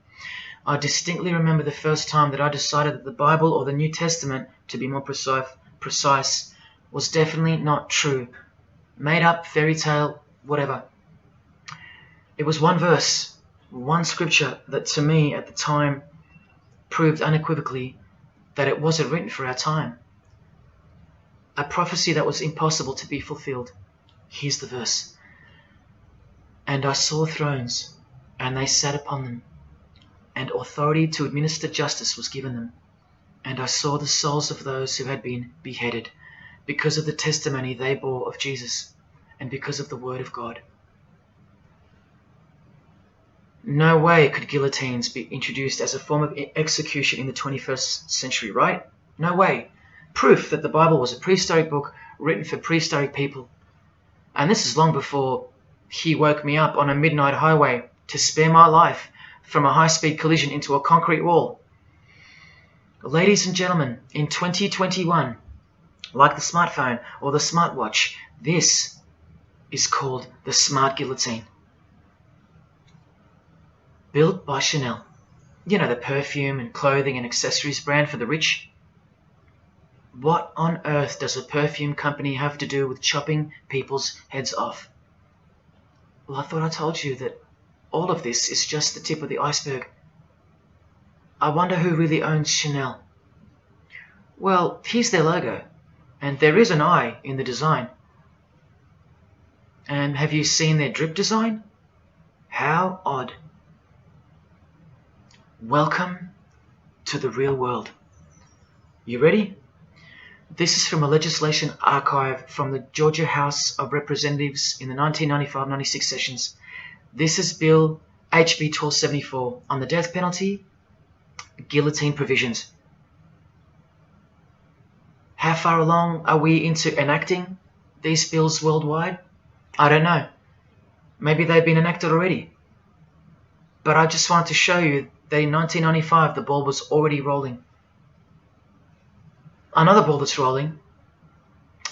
Speaker 1: I distinctly remember the first time that I decided that the Bible, or the New Testament, to be more precise, was definitely not true. Made up, fairy tale, whatever. It was one verse, one scripture that to me at the time proved unequivocally that it wasn't written for our time. A prophecy that was impossible to be fulfilled. Here's the verse. And I saw thrones, and they sat upon them, and authority to administer justice was given them. And I saw the souls of those who had been beheaded, because of the testimony they bore of Jesus, and because of the word of God. No way could guillotines be introduced as a form of execution in the 21st century, right? No way. Proof that the Bible was a prehistoric book written for prehistoric people. And this is long before he woke me up on a midnight highway to spare my life from a high-speed collision into a concrete wall. Ladies and gentlemen, in 2021, like the smartphone or the smartwatch, this is called the Smart Guillotine. Built by Chanel. You know, the perfume and clothing and accessories brand for the rich. What on earth does a perfume company have to do with chopping people's heads off? Well, I thought I told you that all of this is just the tip of the iceberg. I wonder who really owns Chanel. Well, here's their logo, and there is an eye in the design. And have you seen their drip design? How odd. Welcome to the real world. You ready? This is from a legislation archive from the Georgia House of Representatives in the 1995-96 sessions. This is Bill HB 1274 on the death penalty, guillotine provisions. How far along are we into enacting these bills worldwide? I don't know. Maybe they've been enacted already. But I just wanted to show you that in 1995 the ball was already rolling. Another ball that's rolling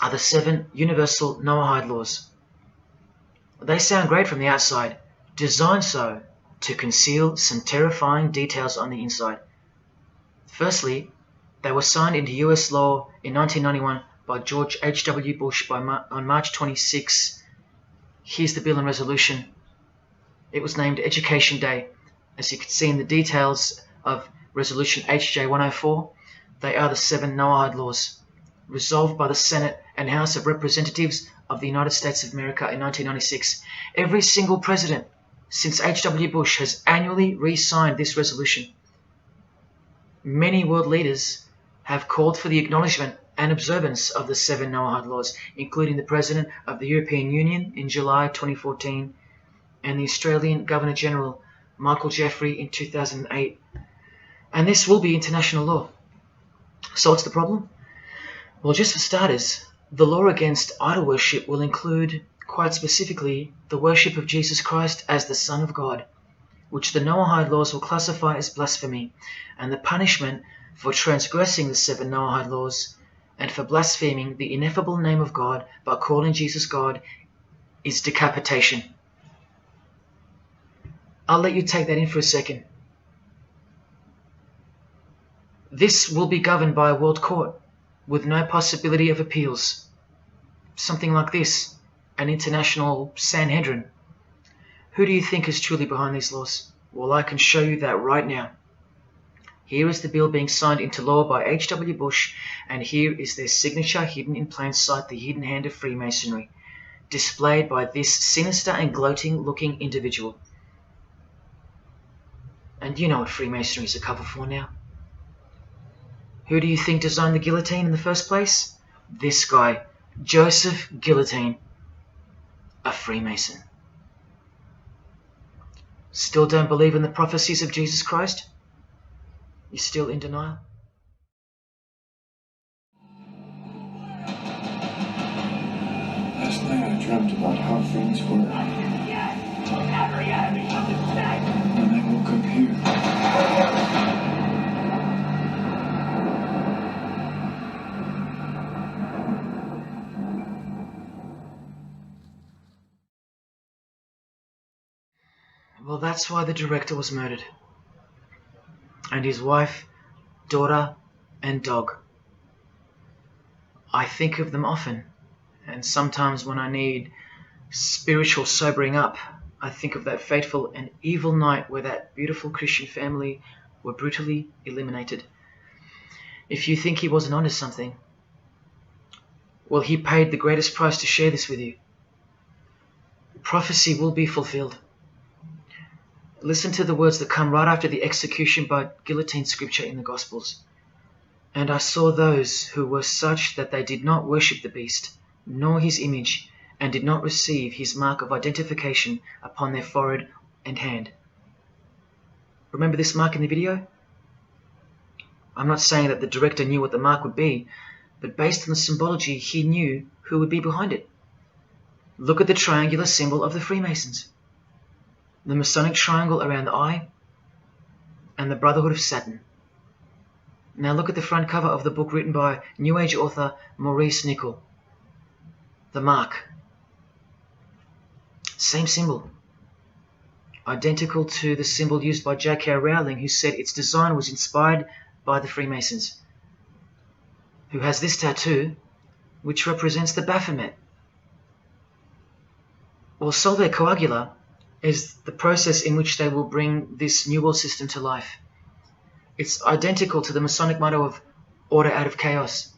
Speaker 1: are the 7 universal Noahide laws. They sound great from the outside, designed so to conceal some terrifying details on the inside. Firstly, they were signed into US law in 1991 by George H.W. Bush on March 26. Here's the bill and resolution. It was named Education Day. As you can see in the details of Resolution HJ 104, they are the 7 Noahide laws, resolved by the Senate and House of Representatives of the United States of America in 1996. Every single president since H.W. Bush has annually re-signed this resolution. Many world leaders have called for the acknowledgement and observance of the 7 Noahide laws, including the President of the European Union in July 2014 and the Australian Governor-General Michael Jeffrey in 2008. And this will be international law. So what's the problem? Well, just for starters, the law against idol worship will include, quite specifically, the worship of Jesus Christ as the Son of God, which the Noahide laws will classify as blasphemy, and the punishment for transgressing the 7 Noahide laws and for blaspheming the ineffable name of God by calling Jesus God is decapitation. I'll let you take that in for a second. This will be governed by a world court with no possibility of appeals. Something like this, an international Sanhedrin. Who do you think is truly behind these laws? Well, I can show you that right now. Here is the bill being signed into law by H.W. Bush, and here is their signature hidden in plain sight, the hidden hand of Freemasonry, displayed by this sinister and gloating-looking individual. And you know what Freemasonry is a cover for now. Who do you think designed the guillotine in the first place? This guy, Joseph Guillotine, a Freemason. Still don't believe in the prophecies of Jesus Christ? You're still in denial?
Speaker 20: Last night I dreamt about how things were. When I woke up here.
Speaker 1: Well, that's why the director was murdered. And his wife, daughter, and dog. I think of them often, and sometimes when I need spiritual sobering up, I think of that fateful and evil night where that beautiful Christian family were brutally eliminated. If you think he wasn't onto something, well, he paid the greatest price to share this with you. Prophecy will be fulfilled. Listen to the words that come right after the execution by guillotine scripture in the Gospels. And I saw those who were such that they did not worship the beast, nor his image, and did not receive his mark of identification upon their forehead and hand. Remember this mark in the video? I'm not saying that the director knew what the mark would be, but based on the symbology, he knew who would be behind it. Look at the triangular symbol of the Freemasons. The Masonic triangle around the eye, and the Brotherhood of Saturn. Now look at the front cover of the book written by New Age author Maurice Nicoll. The mark. Same symbol. Identical to the symbol used by J.K. Rowling, who said its design was inspired by the Freemasons. Who has this tattoo, which represents the Baphomet. Well, Solve Coagula is the process in which they will bring this New World system to life. It's identical to the Masonic motto of order out of chaos.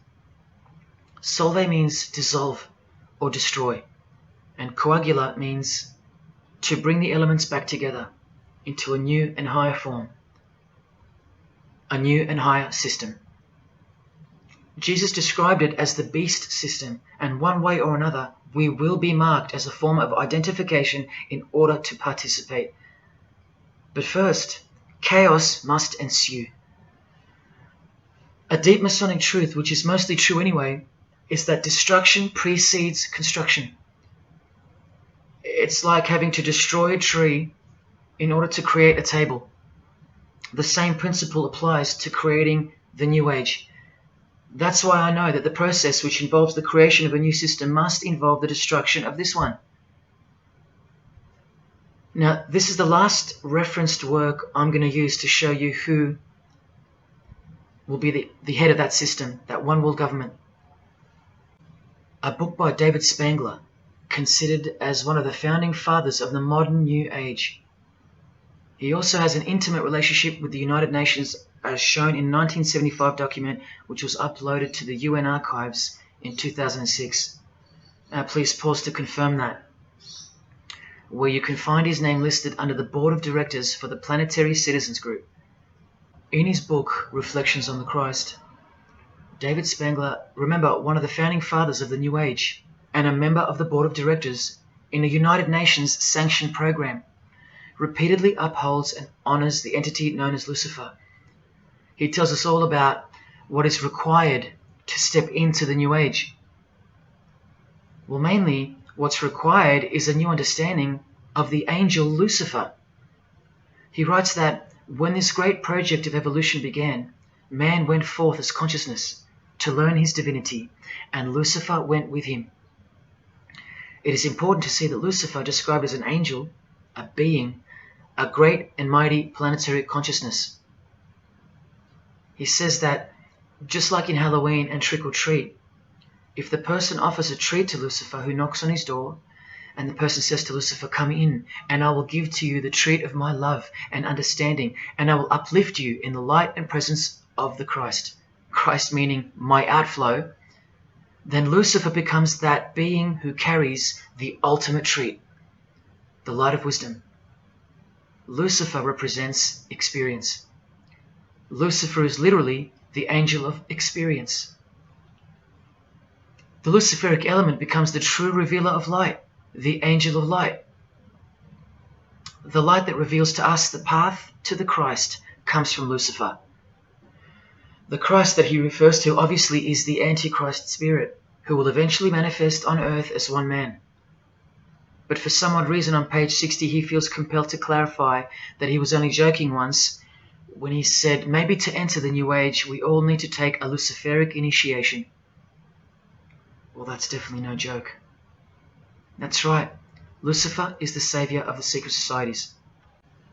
Speaker 1: Solve means dissolve or destroy, and coagula means to bring the elements back together into a new and higher form, a new and higher system. Jesus described it as the beast system, and one way or another, we will be marked as a form of identification in order to participate. But first, chaos must ensue. A deep Masonic truth, which is mostly true anyway, is that destruction precedes construction. It's like having to destroy a tree in order to create a table. The same principle applies to creating the New Age. That's why I know that the process which involves the creation of a new system must involve the destruction of this one. Now, this is the last referenced work I'm going to use to show you who will be the head of that system, that one world government. A book by David Spangler, considered as one of the founding fathers of the modern New Age. He also has an intimate relationship with the United Nations, as shown in a 1975 document which was uploaded to the UN archives in 2006. Please pause to confirm that, where you can find his name listed under the Board of Directors for the Planetary Citizens Group. In his book, Reflections on the Christ, David Spangler, remember, one of the founding fathers of the New Age and a member of the Board of Directors in a United Nations sanctioned program, repeatedly upholds and honors the entity known as Lucifer. He tells us all about what is required to step into the New Age. Well, mainly, what's required is a new understanding of the angel Lucifer. He writes that when this great project of evolution began, man went forth as consciousness to learn his divinity, and Lucifer went with him. It is important to see that Lucifer, described as an angel, a being, a great and mighty planetary consciousness. He says that, just like in Halloween and trick or treat, if the person offers a treat to Lucifer who knocks on his door, And the person says to Lucifer, "Come in, and I will give to you the treat of my love and understanding, and I will uplift you in the light and presence of the Christ." Christ meaning my outflow. Then Lucifer becomes that being who carries the ultimate treat, the light of wisdom. Lucifer represents experience. Lucifer is literally the angel of experience. The Luciferic element becomes the true revealer of light, the angel of light. The light that reveals to us the path to the Christ comes from Lucifer. The Christ that he refers to obviously is the Antichrist spirit, who will eventually manifest on earth as one man. But for some odd reason on page 60 he feels compelled to clarify that he was only joking once when he said maybe to enter the New Age we all need to take a Luciferic initiation. Well, that's definitely no joke. That's right, Lucifer is the savior of the secret societies.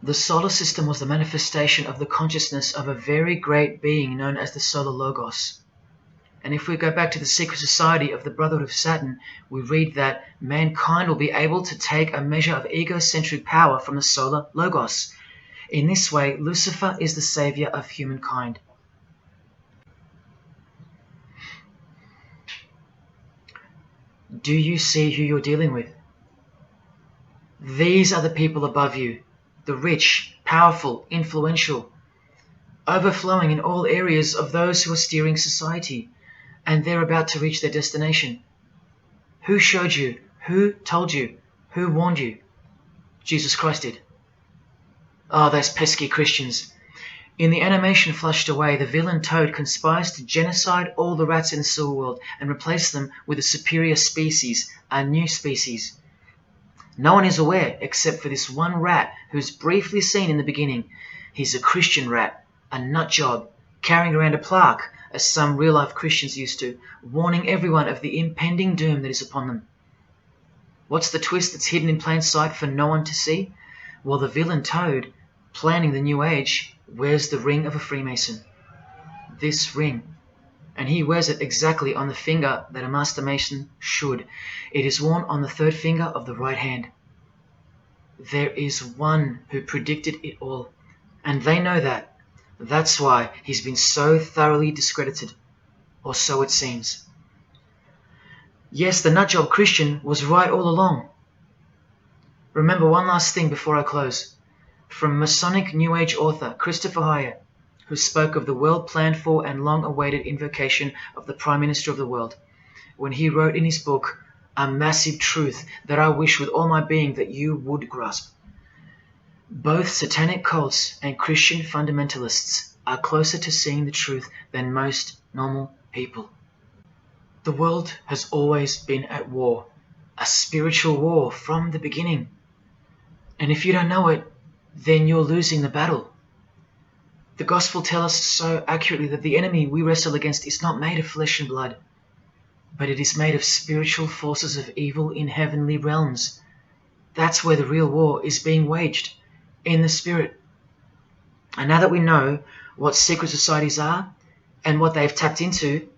Speaker 1: The solar system was the manifestation of the consciousness of a very great being known as the Solar Logos. And if we go back to the secret society of the Brotherhood of Saturn, we read that mankind will be able to take a measure of egocentric power from the Solar Logos. In this way, Lucifer is the savior of humankind. Do you see who you're dealing with? These are the people above you, the rich, powerful, influential, overflowing in all areas of those who are steering society, and they're about to reach their destination. Who showed you? Who told you? Who warned you? Jesus Christ did. Oh, those pesky Christians. In the animation flushed away, the villain Toad conspires to genocide all the rats in the sewer world and replace them with a superior species, a new species. No one is aware except for this one rat who's briefly seen in the beginning. He's a Christian rat, a nut job, carrying around a plaque, as some real-life Christians used to, warning everyone of the impending doom that is upon them. What's the twist that's hidden in plain sight for no one to see? Well, the villain Toad, planning the New Age, wears the ring of a Freemason. This ring. And he wears it exactly on the finger that a Master Mason should. It is worn on the third finger of the right hand. There is one who predicted it all, and they know that. That's why he's been so thoroughly discredited, or so it seems. Yes, the nutjob Christian was right all along. Remember one last thing before I close. From Masonic New Age author Christopher Hyatt, who spoke of the well-planned-for and long-awaited invocation of the Prime Minister of the world, when he wrote in his book, "A massive truth that I wish with all my being that you would grasp. Both satanic cults and Christian fundamentalists are closer to seeing the truth than most normal people. The world has always been at war, a spiritual war from the beginning. And if you don't know it, then you're losing the battle. The Gospel tells us so accurately that the enemy we wrestle against is not made of flesh and blood, but it is made of spiritual forces of evil in heavenly realms. That's where the real war is being waged, in the spirit. And now that we know what secret societies are and what they've tapped into,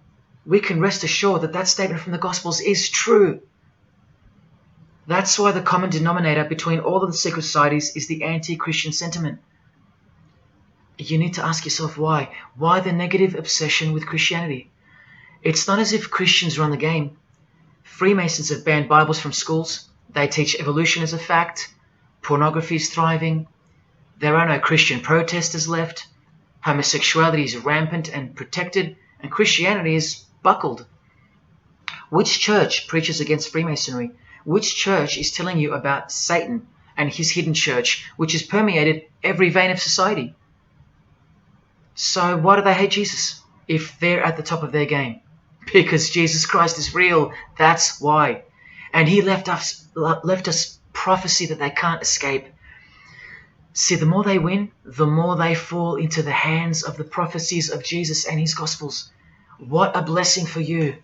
Speaker 1: we can rest assured that that statement from the Gospels is true. That's why the common denominator between all of the secret societies is the anti-Christian sentiment. You need to ask yourself why. Why the negative obsession with Christianity? It's not as if Christians run the game. Freemasons have banned Bibles from schools. They teach evolution as a fact. Pornography is thriving. There are no Christian protesters left. Homosexuality is rampant and protected, and Christianity is buckled. Which church preaches against Freemasonry? Which church is telling you about Satan and his hidden church, which has permeated every vein of society? So why do they hate Jesus if they're at the top of their game? Because Jesus Christ is real, that's why. And he left us prophecy that they can't escape. See, the more they win, the more they fall into the hands of the prophecies of Jesus and his Gospels. What a blessing for you,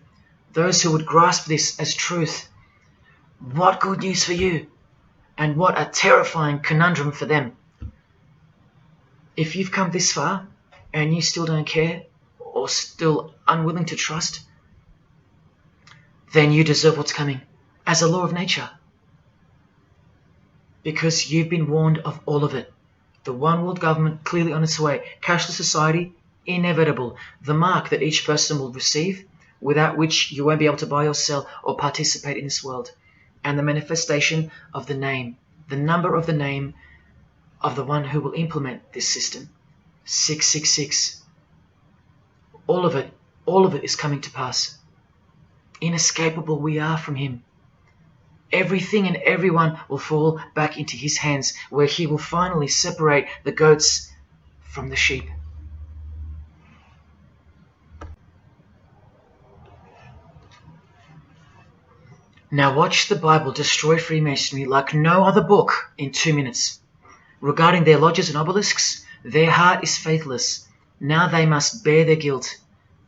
Speaker 1: those who would grasp this as truth. What good news for you, and what a terrifying conundrum for them. If you've come this far and you still don't care or still unwilling to trust, then you deserve what's coming as a law of nature. because you've been warned of all of it. The one world government clearly on its way. Cashless society, inevitable. The mark that each person will receive, without which you won't be able to buy or sell or participate in this world. And the manifestation of the name, the number of the name of the one who will implement this system. 666. All of it is coming to pass. Inescapable we are from him. Everything and everyone will fall back into his hands, where he will finally separate the goats from the sheep. Now watch the Bible destroy Freemasonry like no other book in 2 minutes. Regarding their lodges and obelisks, their heart is faithless. Now they must bear their guilt.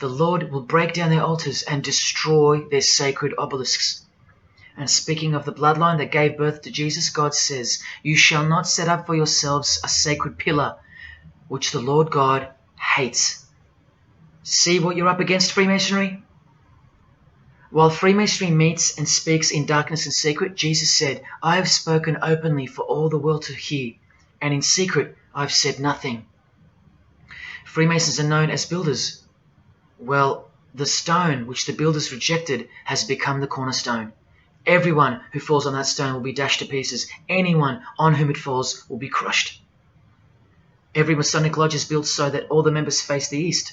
Speaker 1: The Lord will break down their altars and destroy their sacred obelisks. And speaking of the bloodline that gave birth to Jesus, God says, "You shall not set up for yourselves a sacred pillar, which the Lord God hates." See what you're up against, Freemasonry? While Freemasonry meets and speaks in darkness and secret, Jesus said, "I have spoken openly for all the world to hear, and in secret I've said nothing." Freemasons are known as builders. Well, the stone which the builders rejected has become the cornerstone. Everyone who falls on that stone will be dashed to pieces. Anyone on whom it falls will be crushed. Every Masonic lodge is built so that all the members face the east.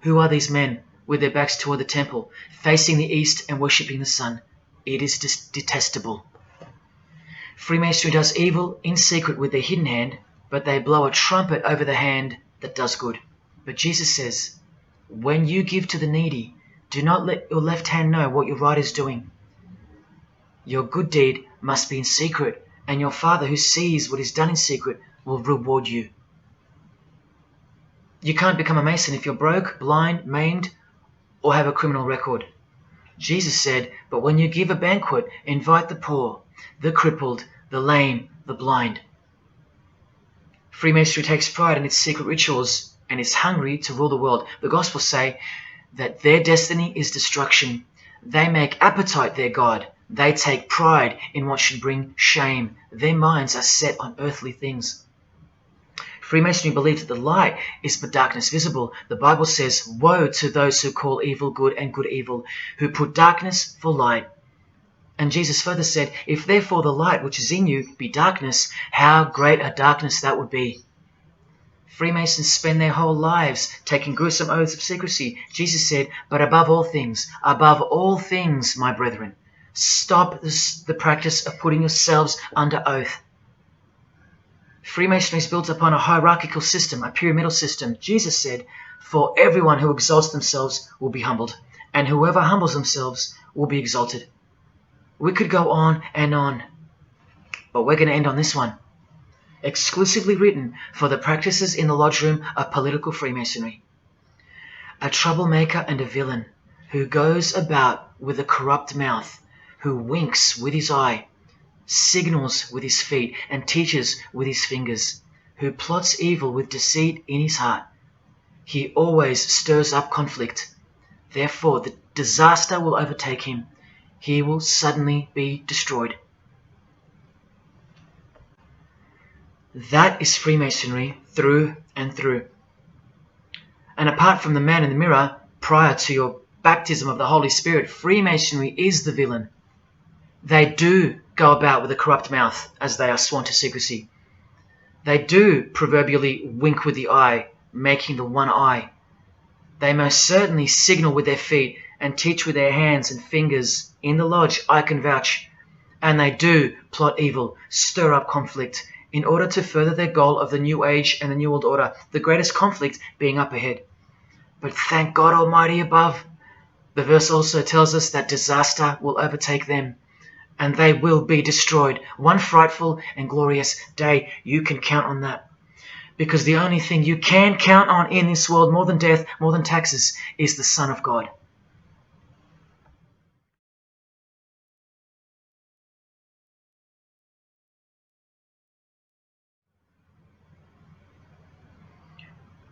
Speaker 1: Who are these men with their backs toward the temple, facing the east and worshipping the sun? It is detestable. Freemasonry does evil in secret with their hidden hand, but they blow a trumpet over the hand that does good. But Jesus says, when you give to the needy, do not let your left hand know what your right is doing. Your good deed must be in secret, and your Father who sees what is done in secret will reward you. You can't become a Mason if you're broke, blind, maimed, or have a criminal record. Jesus said, but when you give a banquet, invite the poor, the crippled, the lame, the blind. Freemasonry takes pride in its secret rituals and is hungry to rule the world. The Gospels say that their destiny is destruction. They make appetite their God. They take pride in what should bring shame. Their minds are set on earthly things. Freemasonry believes that the light is but darkness visible. The Bible says, woe to those who call evil good and good evil, who put darkness for light. And Jesus further said, if therefore the light which is in you be darkness, how great a darkness that would be. Freemasons spend their whole lives taking gruesome oaths of secrecy. Jesus said, but above all things, my brethren, stop the practice of putting yourselves under oath. Freemasonry is built upon a hierarchical system, a pyramidal system. Jesus said, for everyone who exalts themselves will be humbled, and whoever humbles themselves will be exalted. We could go on and on, but we're going to end on this one. Exclusively written for the practices in the lodge room of political Freemasonry. A troublemaker and a villain who goes about with a corrupt mouth, who winks with his eye, signals with his feet, and teaches with his fingers, who plots evil with deceit in his heart. He always stirs up conflict. Therefore, the disaster will overtake him. He will suddenly be destroyed. That is Freemasonry through and through. And apart from the man in the mirror, prior to your baptism of the Holy Spirit, Freemasonry is the villain. They do go about with a corrupt mouth as they are sworn to secrecy. They do proverbially wink with the eye, making the one eye. They most certainly signal with their feet and teach with their hands and fingers. In the lodge, I can vouch. And they do plot evil, stir up conflict, in order to further their goal of the New Age and the New World Order, the greatest conflict being up ahead. But thank God Almighty above, the verse also tells us that disaster will overtake them, and they will be destroyed. One frightful and glorious day, you can count on that. Because the only thing you can count on in this world, more than death, more than taxes, is the Son of God.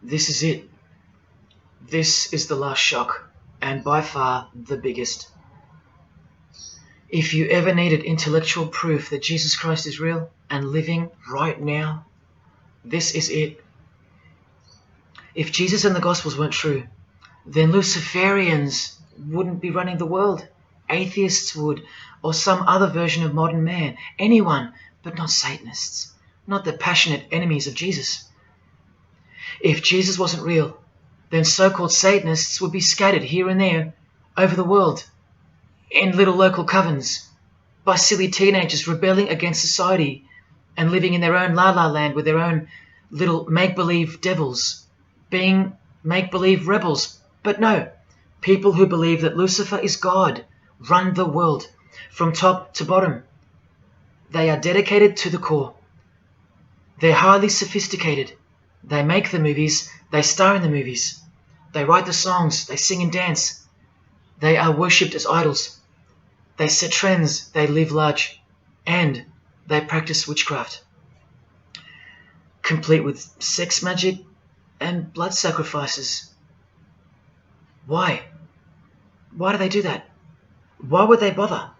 Speaker 1: This is it. This is the last shock, and by far the biggest. If you ever needed intellectual proof that Jesus Christ is real and living right now, this is it. If Jesus and the Gospels weren't true, then Luciferians wouldn't be running the world. Atheists would, or some other version of modern man. Anyone, but not Satanists, not the passionate enemies of Jesus. If Jesus wasn't real, then so-called Satanists would be scattered here and there over the world in little local covens by silly teenagers rebelling against society and living in their own la-la land with their own little make-believe devils, being make-believe rebels. But no, people who believe that Lucifer is God run the world from top to bottom. They are dedicated to the core. They're highly sophisticated. They make the movies, they star in the movies. They write the songs, they sing and dance. They are worshipped as idols. They set trends, they live large, and they practice witchcraft, complete with sex magic and blood sacrifices. Why? Why do they do that? Why would they bother?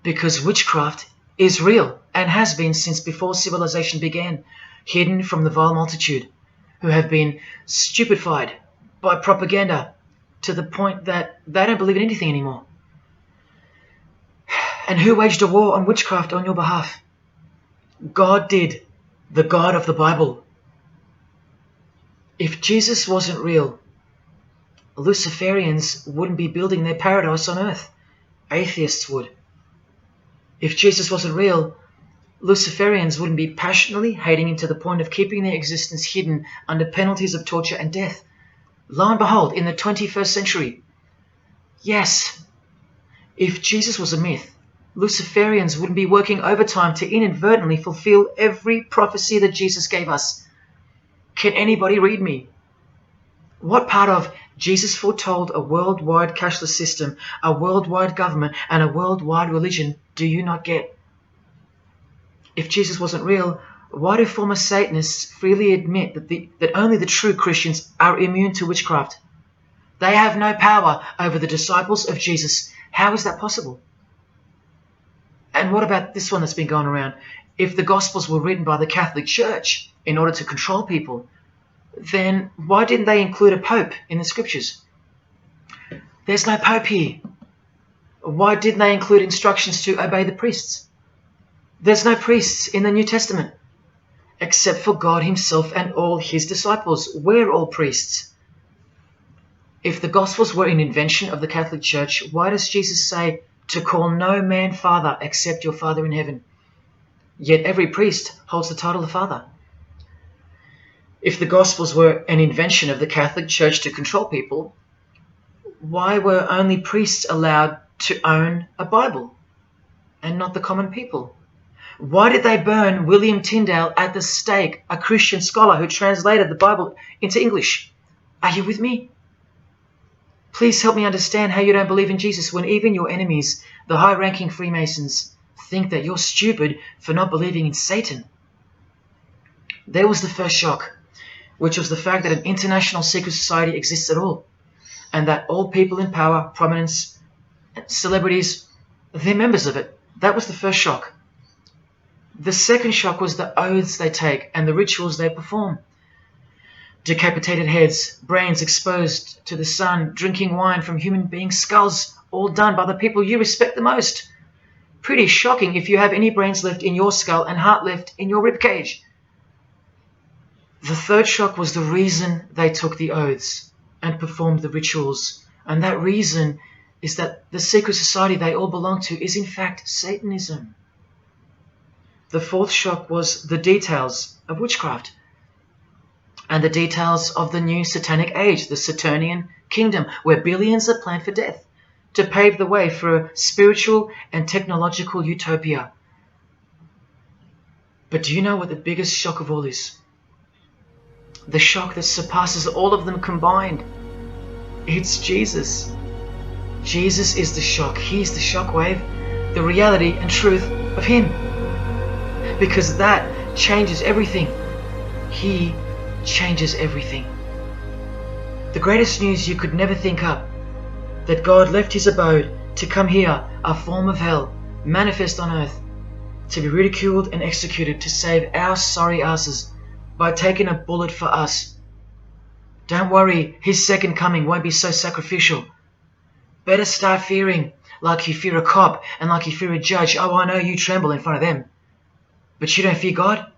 Speaker 1: Because witchcraft is real and has been since before civilization began, hidden from the vile multitude who have been stupefied by propaganda to the point that they don't believe in anything anymore. And who waged a war on witchcraft on your behalf? God did, the God of the Bible. If Jesus wasn't real, Luciferians wouldn't be building their paradise on earth. Atheists would. If Jesus wasn't real, Luciferians wouldn't be passionately hating him to the point of keeping their existence hidden under penalties of torture and death. Lo and behold, in the 21st century, yes, if Jesus was a myth, Luciferians wouldn't be working overtime to inadvertently fulfill every prophecy that Jesus gave us. Can anybody read me? What part of Jesus foretold a worldwide cashless system, a worldwide government, and a worldwide religion do you not get? If Jesus wasn't real, why do former Satanists freely admit that only the true Christians are immune to witchcraft? They have no power over the disciples of Jesus. How is that possible? And what about this one that's been going around? If the Gospels were written by the Catholic Church in order to control people, then why didn't they include a pope in the scriptures? There's no pope here. Why didn't they include instructions to obey the priests? There's no priests in the New Testament, except for God himself and all his disciples. We're all priests. If the Gospels were an invention of the Catholic Church, why does Jesus say to call no man Father except your Father in heaven? Yet every priest holds the title of Father. If the Gospels were an invention of the Catholic Church to control people, why were only priests allowed to own a Bible and not the common people? Why did they burn William Tyndale at the stake, a Christian scholar who translated the Bible into English? Are you with me? Please help me understand how you don't believe in Jesus when even your enemies, the high-ranking Freemasons, think that you're stupid for not believing in Satan. There was the first shock, which was the fact that an international secret society exists at all, and that all people in power, prominence, celebrities, they're members of it. That was the first shock. The second shock was the oaths they take and the rituals they perform. Decapitated heads, brains exposed to the sun, drinking wine from human beings' skulls, all done by the people you respect the most. Pretty shocking if you have any brains left in your skull and heart left in your ribcage. The third shock was the reason they took the oaths and performed the rituals. And that reason is that the secret society they all belong to is in fact Satanism. The fourth shock was the details of witchcraft and the details of the new satanic age, the Saturnian kingdom, where billions are planned for death to pave the way for a spiritual and technological utopia. But do you know what the biggest shock of all is? The shock that surpasses all of them combined. It's Jesus. Jesus is the shock. He's the shockwave, the reality and truth of him. Because that changes everything. He changes everything. The greatest news you could never think up, that God left his abode to come here, a form of hell, manifest on earth, to be ridiculed and executed to save our sorry asses by taking a bullet for us. Don't worry, his second coming won't be so sacrificial. Better start fearing like you fear a cop and like you fear a judge. Oh, I know you tremble in front of them. But you don't fear God?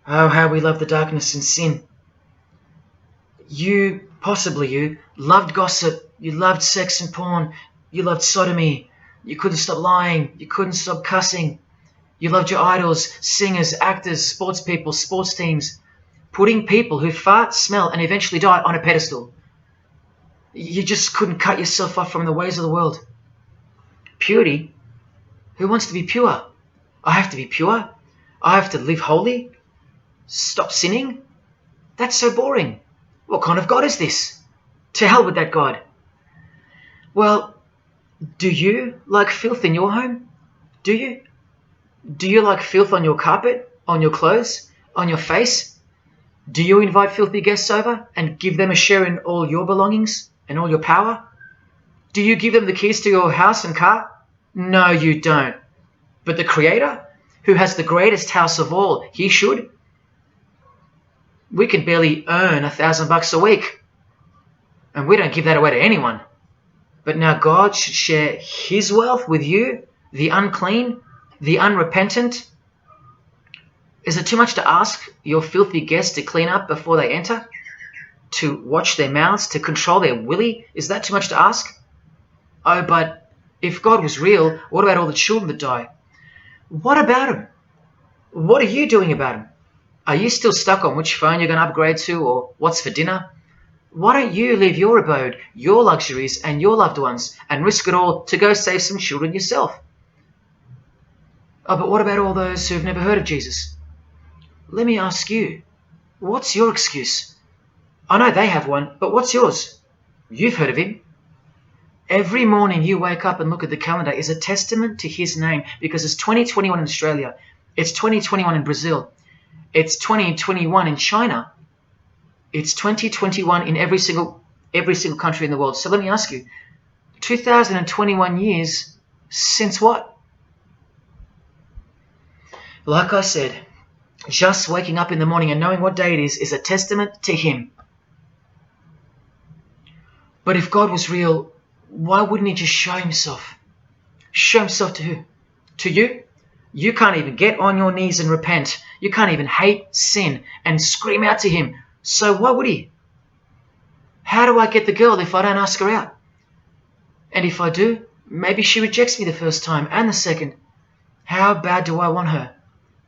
Speaker 1: Oh, how we love the darkness and sin. Possibly you, loved gossip, you loved sex and porn, you loved sodomy, you couldn't stop lying, you couldn't stop cussing, you loved your idols, singers, actors, sports people, sports teams, putting people who fart, smell and eventually die on a pedestal. You just couldn't cut yourself off from the ways of the world. Purity? Who wants to be pure? I have to be pure? I have to live holy? Stop sinning? That's so boring. What kind of God is this? To hell with that God. Well, do you like filth in your home? Do you? Do you like filth on your carpet, on your clothes, on your face? Do you invite filthy guests over and give them a share in all your belongings and all your power? Do you give them the keys to your house and car? No, you don't. But the Creator, who has the greatest house of all, he should. We can barely earn $1,000 a week, and we don't give that away to anyone. But now God should share his wealth with you, the unclean, the unrepentant. Is it too much to ask your filthy guests to clean up before they enter? To watch their mouths, to control their willy? Is that too much to ask? Oh, but if God was real, what about all the children that die? What about them? What are you doing about them? Are you still stuck on which phone you're going to upgrade to or what's for dinner? Why don't you leave your abode, your luxuries and your loved ones and risk it all to go save some children yourself? Oh, but what about all those who've never heard of Jesus? Let me ask you, what's your excuse? I know they have one, but what's yours? You've heard of him. Every morning you wake up and look at the calendar is a testament to his name, because it's 2021 in Australia, it's 2021 in Brazil, it's 2021 in China, it's 2021 in every single country in the world. So let me ask you, 2021 years since what? Like I said, just waking up in the morning and knowing what day it is a testament to him. But if God was real, why wouldn't he just show himself? Show himself to who? To you? You can't even get on your knees and repent. You can't even hate sin and scream out to him. So why would he? How do I get the girl if I don't ask her out? And if I do, maybe she rejects me the first time and the second. How bad do I want her?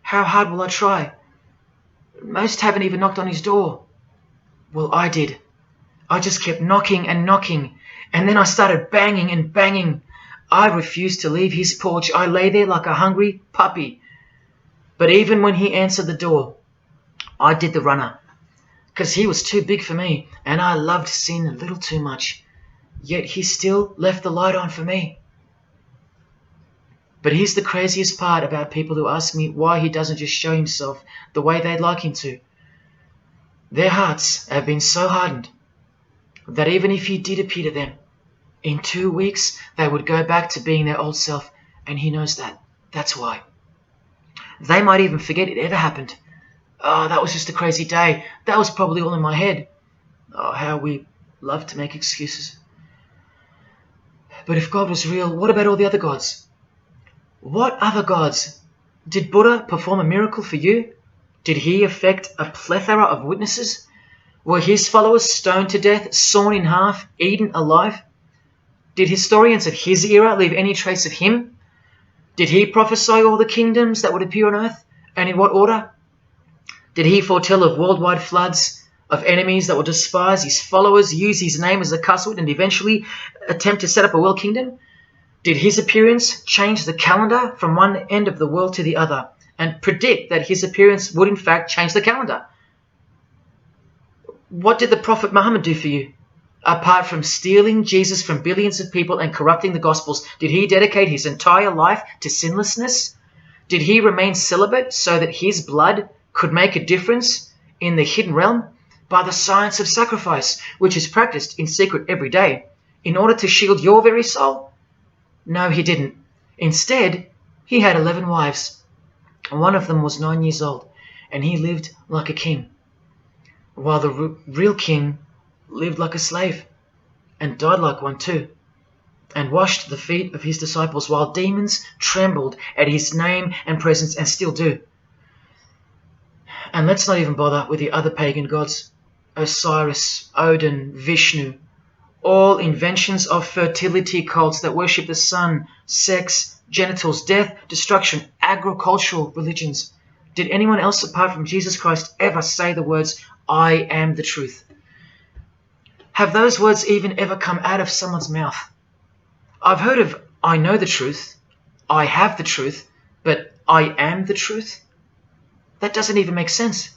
Speaker 1: How hard will I try? Most haven't even knocked on his door. Well, I did. I just kept knocking and knocking, and then I started banging and banging. I refused to leave his porch. I lay there like a hungry puppy. But even when he answered the door, I did the runner, because he was too big for me, and I loved sin a little too much. Yet he still left the light on for me. But here's the craziest part about people who ask me why he doesn't just show himself the way they'd like him to. Their hearts have been so hardened that even if he did appear to them, in 2 weeks they would go back to being their old self, and he knows that. That's why. They might even forget it ever happened. Oh, that was just a crazy day. That was probably all in my head. Oh, how we love to make excuses. But if God was real, what about all the other gods? What other gods? Did Buddha perform a miracle for you? Did he affect a plethora of witnesses? Were his followers stoned to death, sawn in half, eaten alive? Did historians of his era leave any trace of him? Did he prophesy all the kingdoms that would appear on earth, and in what order? Did he foretell of worldwide floods, of enemies that would despise his followers, use his name as a cuss word, and eventually attempt to set up a world kingdom? Did his appearance change the calendar from one end of the world to the other, and predict that his appearance would in fact change the calendar? What did the Prophet Muhammad do for you? Apart from stealing Jesus from billions of people and corrupting the Gospels, did he dedicate his entire life to sinlessness? Did he remain celibate so that his blood could make a difference in the hidden realm? By the science of sacrifice, which is practiced in secret every day, in order to shield your very soul? No, he didn't. Instead, he had 11 wives. One of them was 9 years old, and he lived like a king, while the real king lived like a slave, and died like one too, and washed the feet of his disciples while demons trembled at his name and presence, and still do. And let's not even bother with the other pagan gods, Osiris, Odin, Vishnu, all inventions of fertility cults that worship the sun, sex, genitals, death, destruction, agricultural religions. Did anyone else apart from Jesus Christ ever say the words, I am the truth? Have those words even ever come out of someone's mouth? I've heard of, I know the truth, I have the truth, but I am the truth? That doesn't even make sense.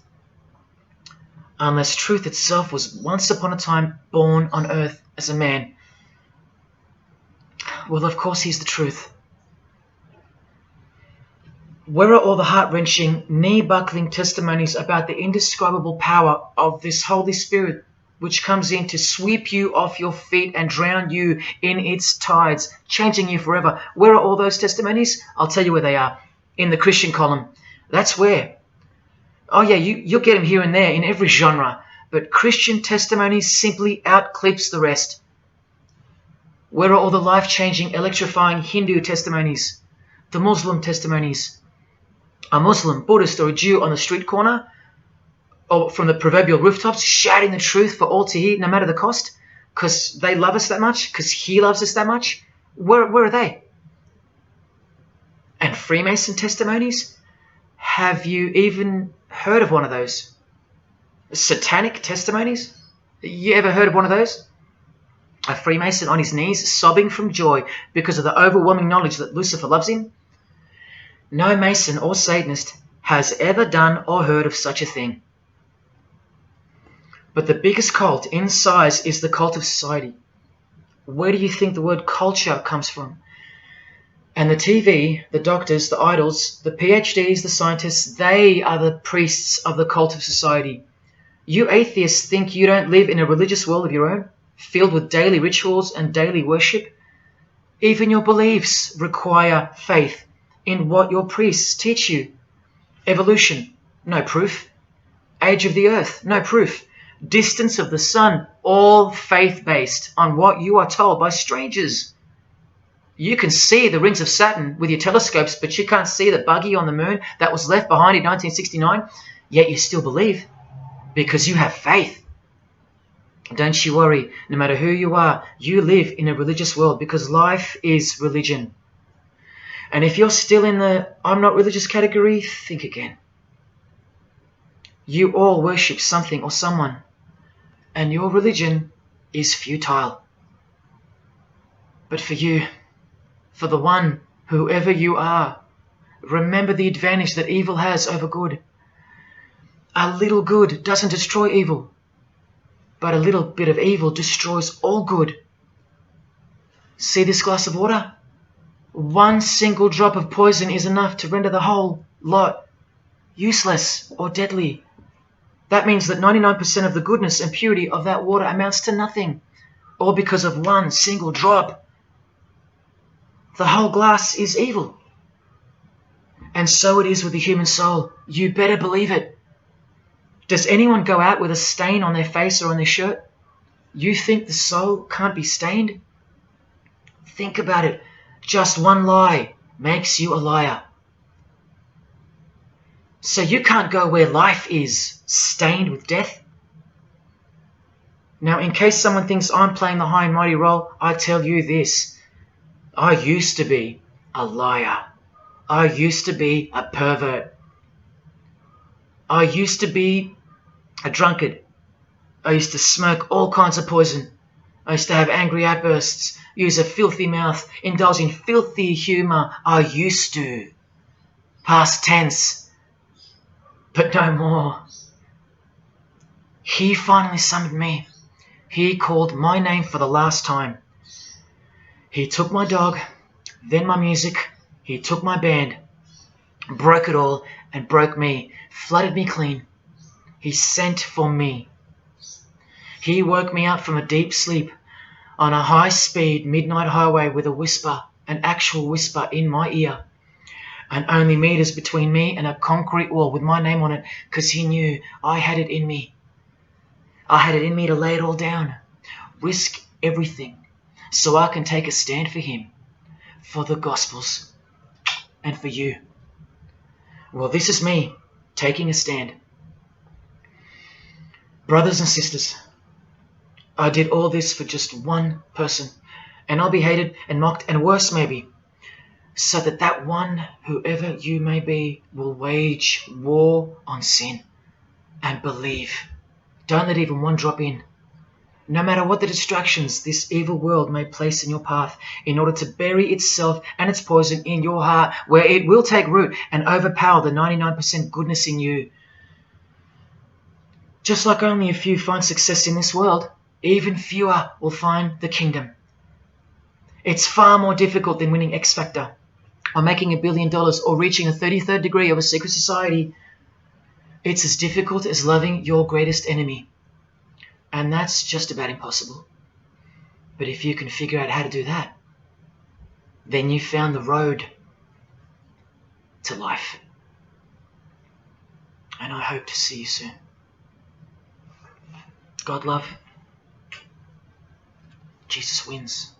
Speaker 1: Unless truth itself was once upon a time born on earth as a man. Well, of course he's the truth. Where are all the heart-wrenching, knee-buckling testimonies about the indescribable power of this Holy Spirit, which comes in to sweep you off your feet and drown you in its tides, changing you forever? Where are all those testimonies? I'll tell you where they are. In the Christian column. That's where. Oh yeah, you'll get them here and there in every genre, but Christian testimonies simply outclips the rest. Where are all the life-changing, electrifying Hindu testimonies? The Muslim testimonies? A Muslim, Buddhist, or a Jew on the street corner, or from the proverbial rooftops, shouting the truth for all to hear, no matter the cost, because they love us that much, because he loves us that much? Where are they? And Freemason testimonies? Have you even heard of one of those? Satanic testimonies? You ever heard of one of those? A Freemason on his knees, sobbing from joy because of the overwhelming knowledge that Lucifer loves him? No Mason or Satanist has ever done or heard of such a thing. But the biggest cult in size is the cult of society. Where do you think the word culture comes from? And the TV, the doctors, the idols, the PhDs, the scientists, they are the priests of the cult of society. You atheists think you don't live in a religious world of your own, filled with daily rituals and daily worship? Even your beliefs require faith in what your priests teach you. Evolution, no proof. Age of the earth, no proof. Distance of the sun, all faith-based on what you are told by strangers. You can see the rings of Saturn with your telescopes, but you can't see the buggy on the moon that was left behind in 1969, yet you still believe, because you have faith. Don't you worry, no matter who you are, you live in a religious world, because life is religion. And if you're still in the I'm not religious category, think again. You all worship something or someone, and your religion is futile. But for you, for the one, whoever you are, remember the advantage that evil has over good. A little good doesn't destroy evil, but a little bit of evil destroys all good. See this glass of water? One single drop of poison is enough to render the whole lot useless or deadly. That means that 99% of the goodness and purity of that water amounts to nothing, all because of one single drop. The whole glass is evil. And so it is with the human soul. You better believe it. Does anyone go out with a stain on their face or on their shirt? You think the soul can't be stained? Think about it. Just one lie makes you a liar. So you can't go where life is, stained with death? Now, in case someone thinks I'm playing the high and mighty role, I tell you this. I used to be a liar. I used to be a pervert. I used to be a drunkard. I used to smoke all kinds of poison. I used to have angry outbursts, use a filthy mouth, indulge in filthy humor. I used to. Past tense. But no more. He finally summoned me. He called my name for the last time. He took my dog, then my music. He took my band, broke it all, and broke me, flooded me clean. He sent for me. He woke me up from a deep sleep. on a high-speed midnight highway with a whisper, an actual whisper in my ear, and only meters between me and a concrete wall with my name on it, because he knew I had it in me. I had it in me to lay it all down, risk everything, so I can take a stand for him, for the Gospels, and for you. Well, this is me taking a stand. Brothers and sisters, I did all this for just one person, and I'll be hated and mocked and worse maybe, so that that one, whoever you may be, will wage war on sin and believe. Don't let even one drop in. No matter what the distractions this evil world may place in your path, in order to bury itself and its poison in your heart, where it will take root and overpower the 99% goodness in you. Just like only a few find success in this world, even fewer will find the kingdom. It's far more difficult than winning X Factor, or making $1 billion, or reaching a 33rd degree of a secret society. It's as difficult as loving your greatest enemy. And that's just about impossible. But if you can figure out how to do that, then you've found the road to life. And I hope to see you soon. God love. Jesus wins.